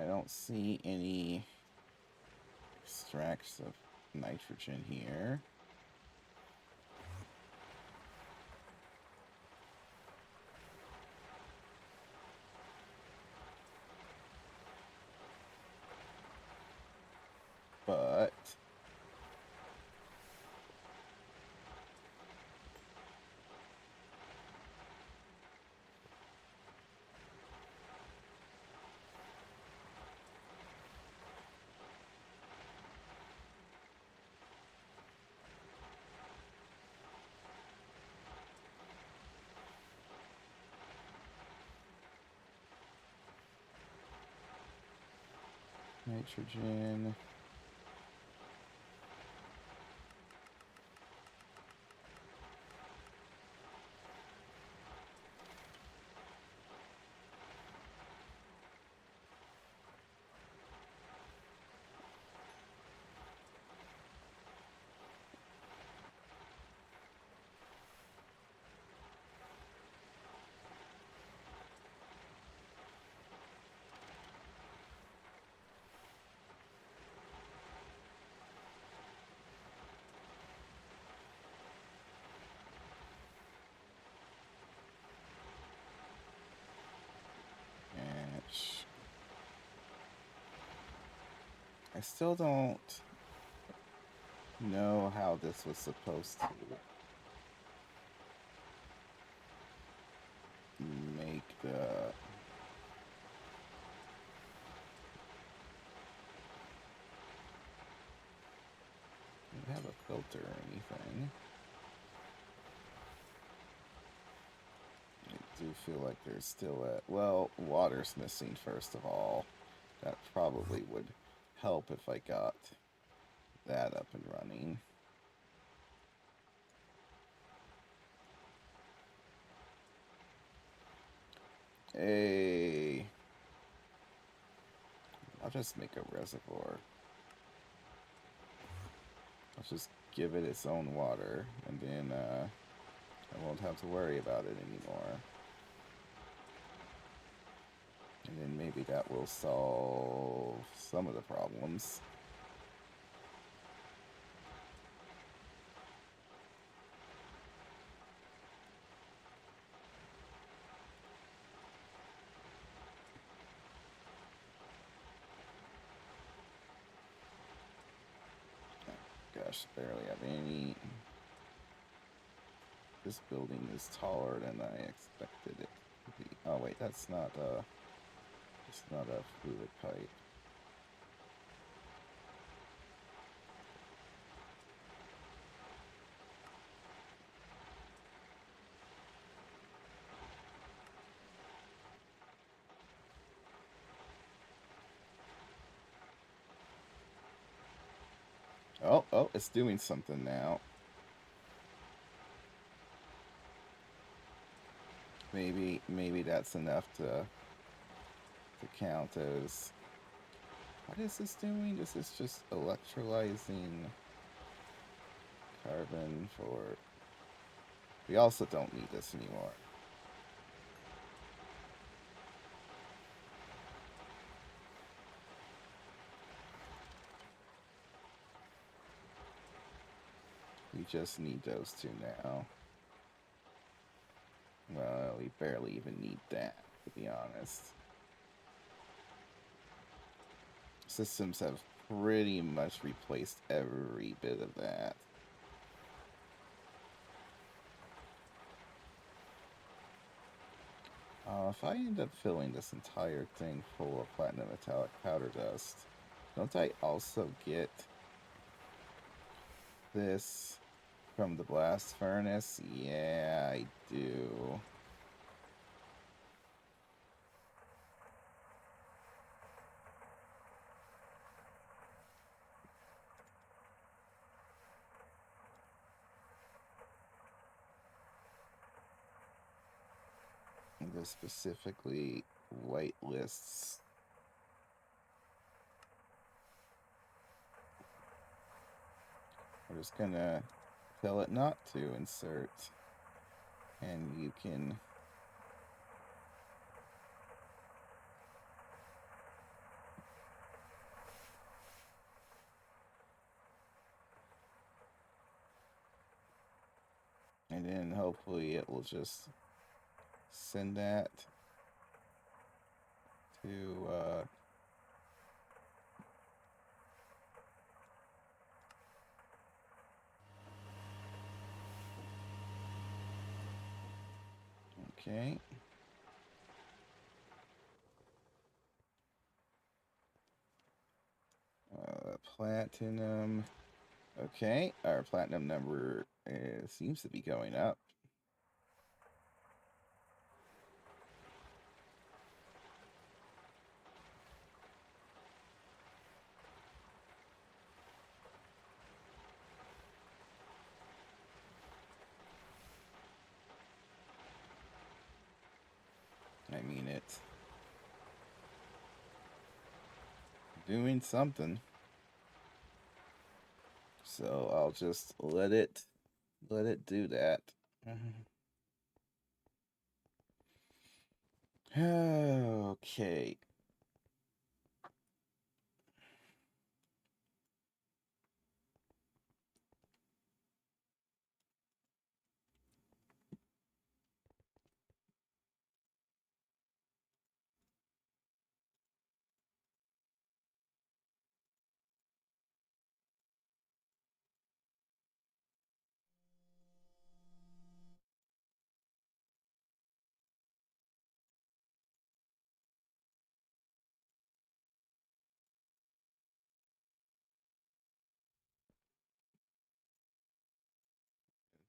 I don't see any extracts of nitrogen here. But Nitrogen. Match. I still don't know how this was supposed to make the have a filter or anything. I do feel like there's still well, water's missing first of all. That probably would help if I got that up and running. I'll just make a reservoir. I'll just give it its own water, and then I won't have to worry about it anymore. And then maybe that will solve some of the problems. Gosh, barely have any. This building is taller than I expected it to be. Oh wait, that's not it's not a fluid pipe. Oh, it's doing something now. Maybe that's enough to count as. What is this doing? This is just electrolyzing carbon for. We also don't need this anymore. We just need those two now. Well, we barely even need that, to be honest. Systems have pretty much replaced every bit of that. If I end up filling this entire thing full of platinum metallic powder dust, don't I also get this from the blast furnace? Yeah, I do. This specifically whitelists. We're just gonna tell it not to insert, and you can and then hopefully it will just send that to okay. Platinum. Okay, our platinum number seems to be going up. doing something. So I'll just let it do that. Okay.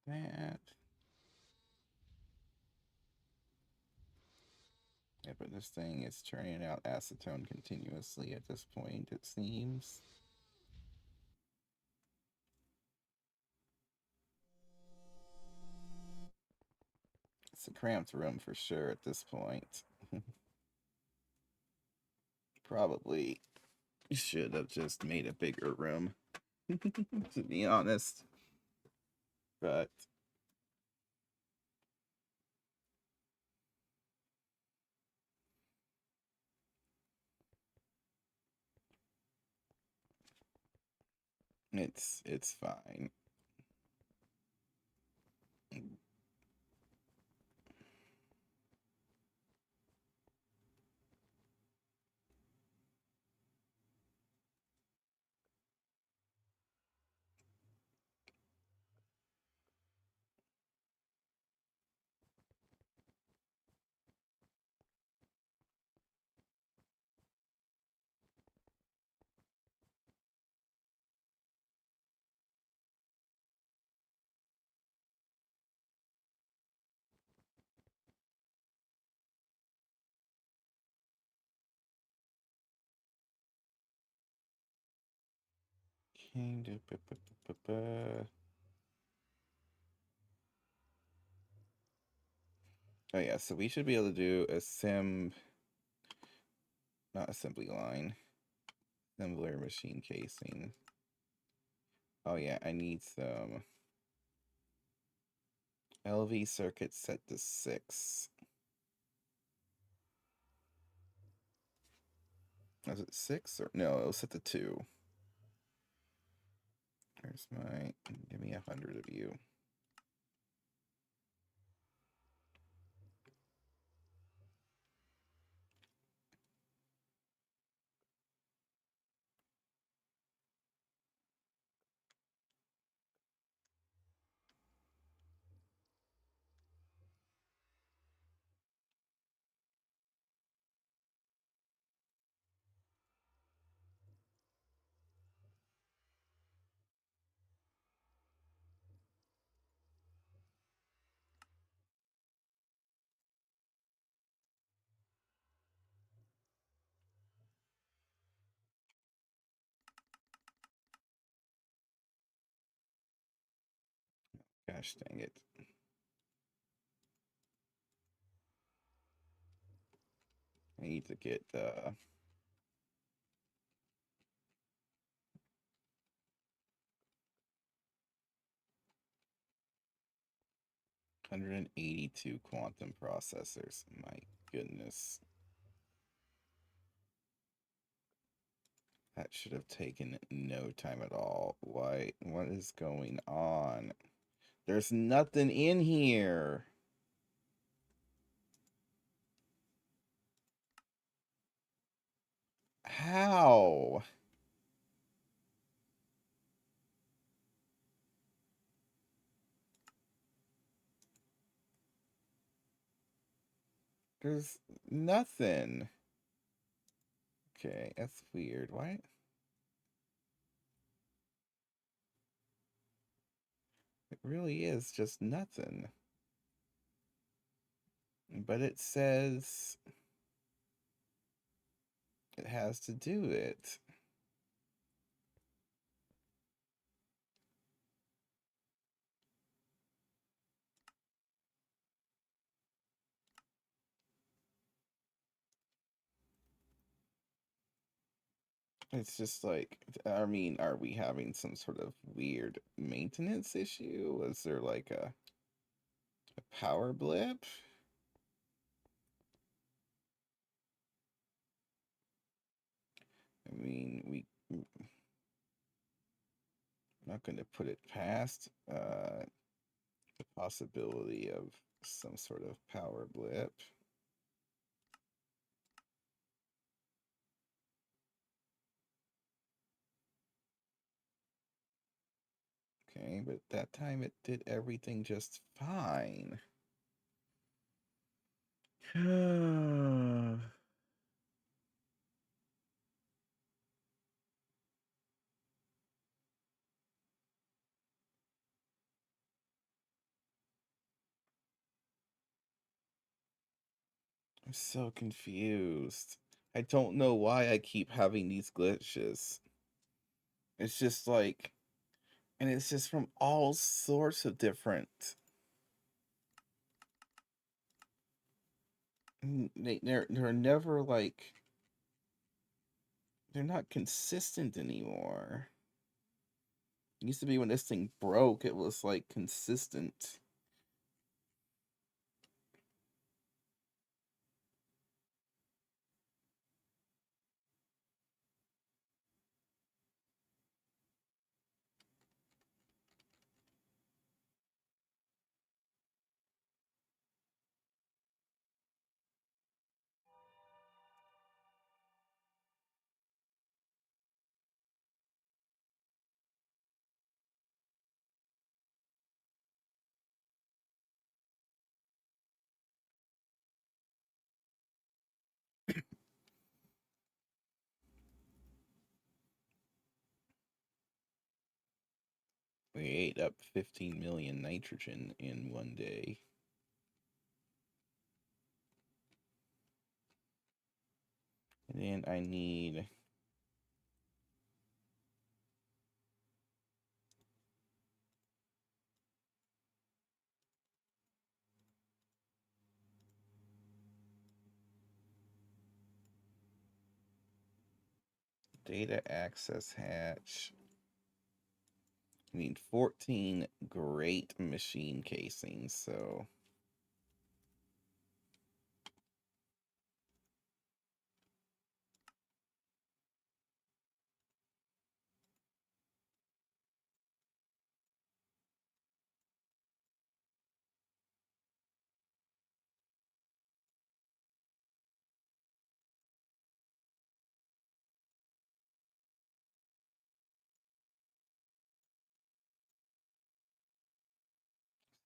That. Yeah, but this thing is churning out acetone continuously at this point, it seems. It's a cramped room for sure at this point. Probably should have just made a bigger room, to be honest. But it's fine. Oh yeah, so we should be able to do not assembly line, assembler machine casing. Oh yeah, I need some LV circuit set to 6. Was it 6 or no? It was set to 2. There's my. Give me 100 of you. Gosh dang it. I need to get 182 quantum processors. My goodness. That should have taken no time at all. Why? What is going on? There's nothing in here. How? There's nothing. Okay, that's weird. Why? It really is just nothing. But it says it has to do it. It's just like, I mean, are we having some sort of weird maintenance issue? Was there like a power blip? I mean, I'm not going to put it past the possibility of some sort of power blip. Okay, but that time it did everything just fine. I'm so confused. I don't know why I keep having these glitches. It's just like, and it's just from all sorts of different. They're never like, they're not consistent anymore. It used to be when this thing broke, it was like consistent. We ate up 15 million nitrogen in one day. And then I need data access hatch. I need 14 great machine casings, so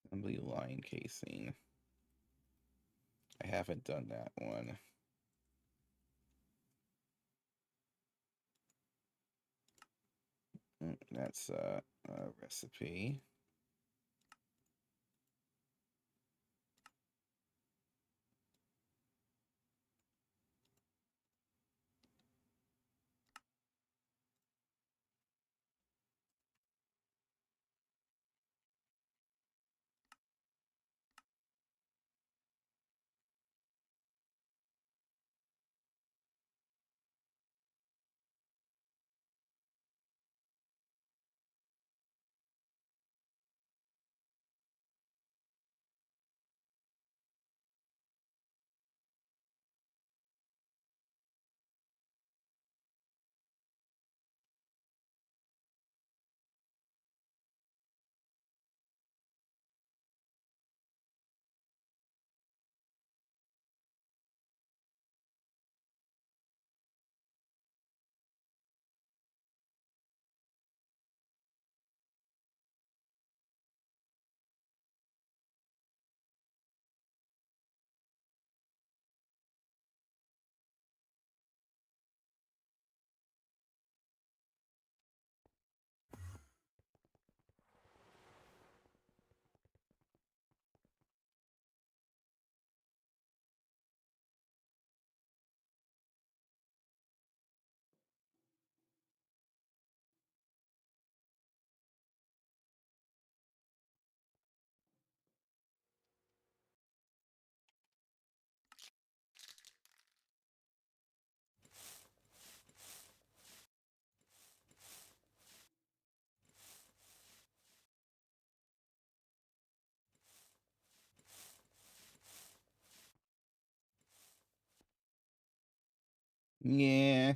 assembly line casing. I haven't done that one. That's a recipe. Yeah.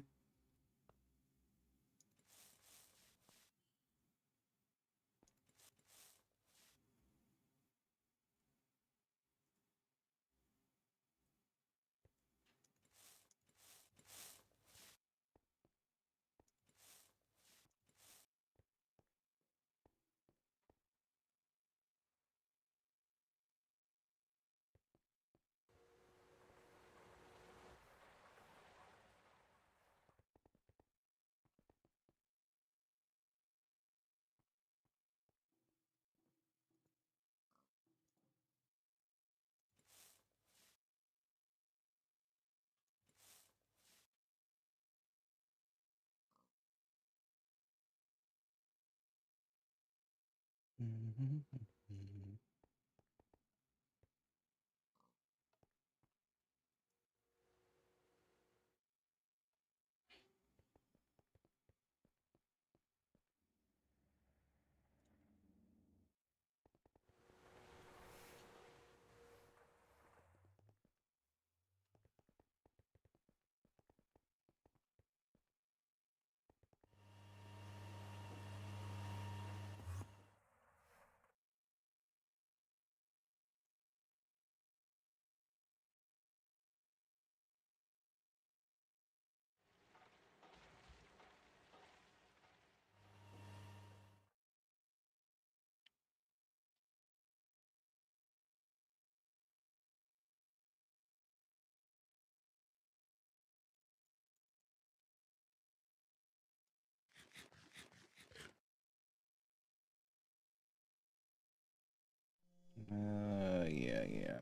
Yeah.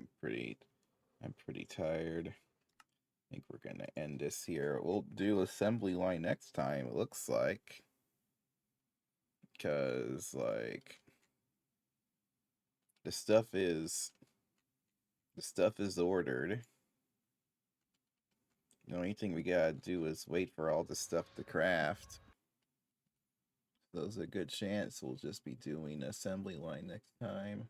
I'm pretty tired. I think we're gonna end this here. We'll do assembly line next time, it looks like. Cause like the stuff is ordered. The only thing we gotta do is wait for all the stuff to craft. So there's a good chance we'll just be doing assembly line next time.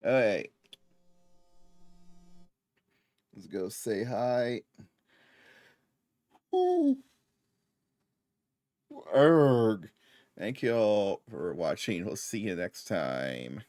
Alright. Let's go say hi. Ooh. Erg. Thank you all for watching. We'll see you next time.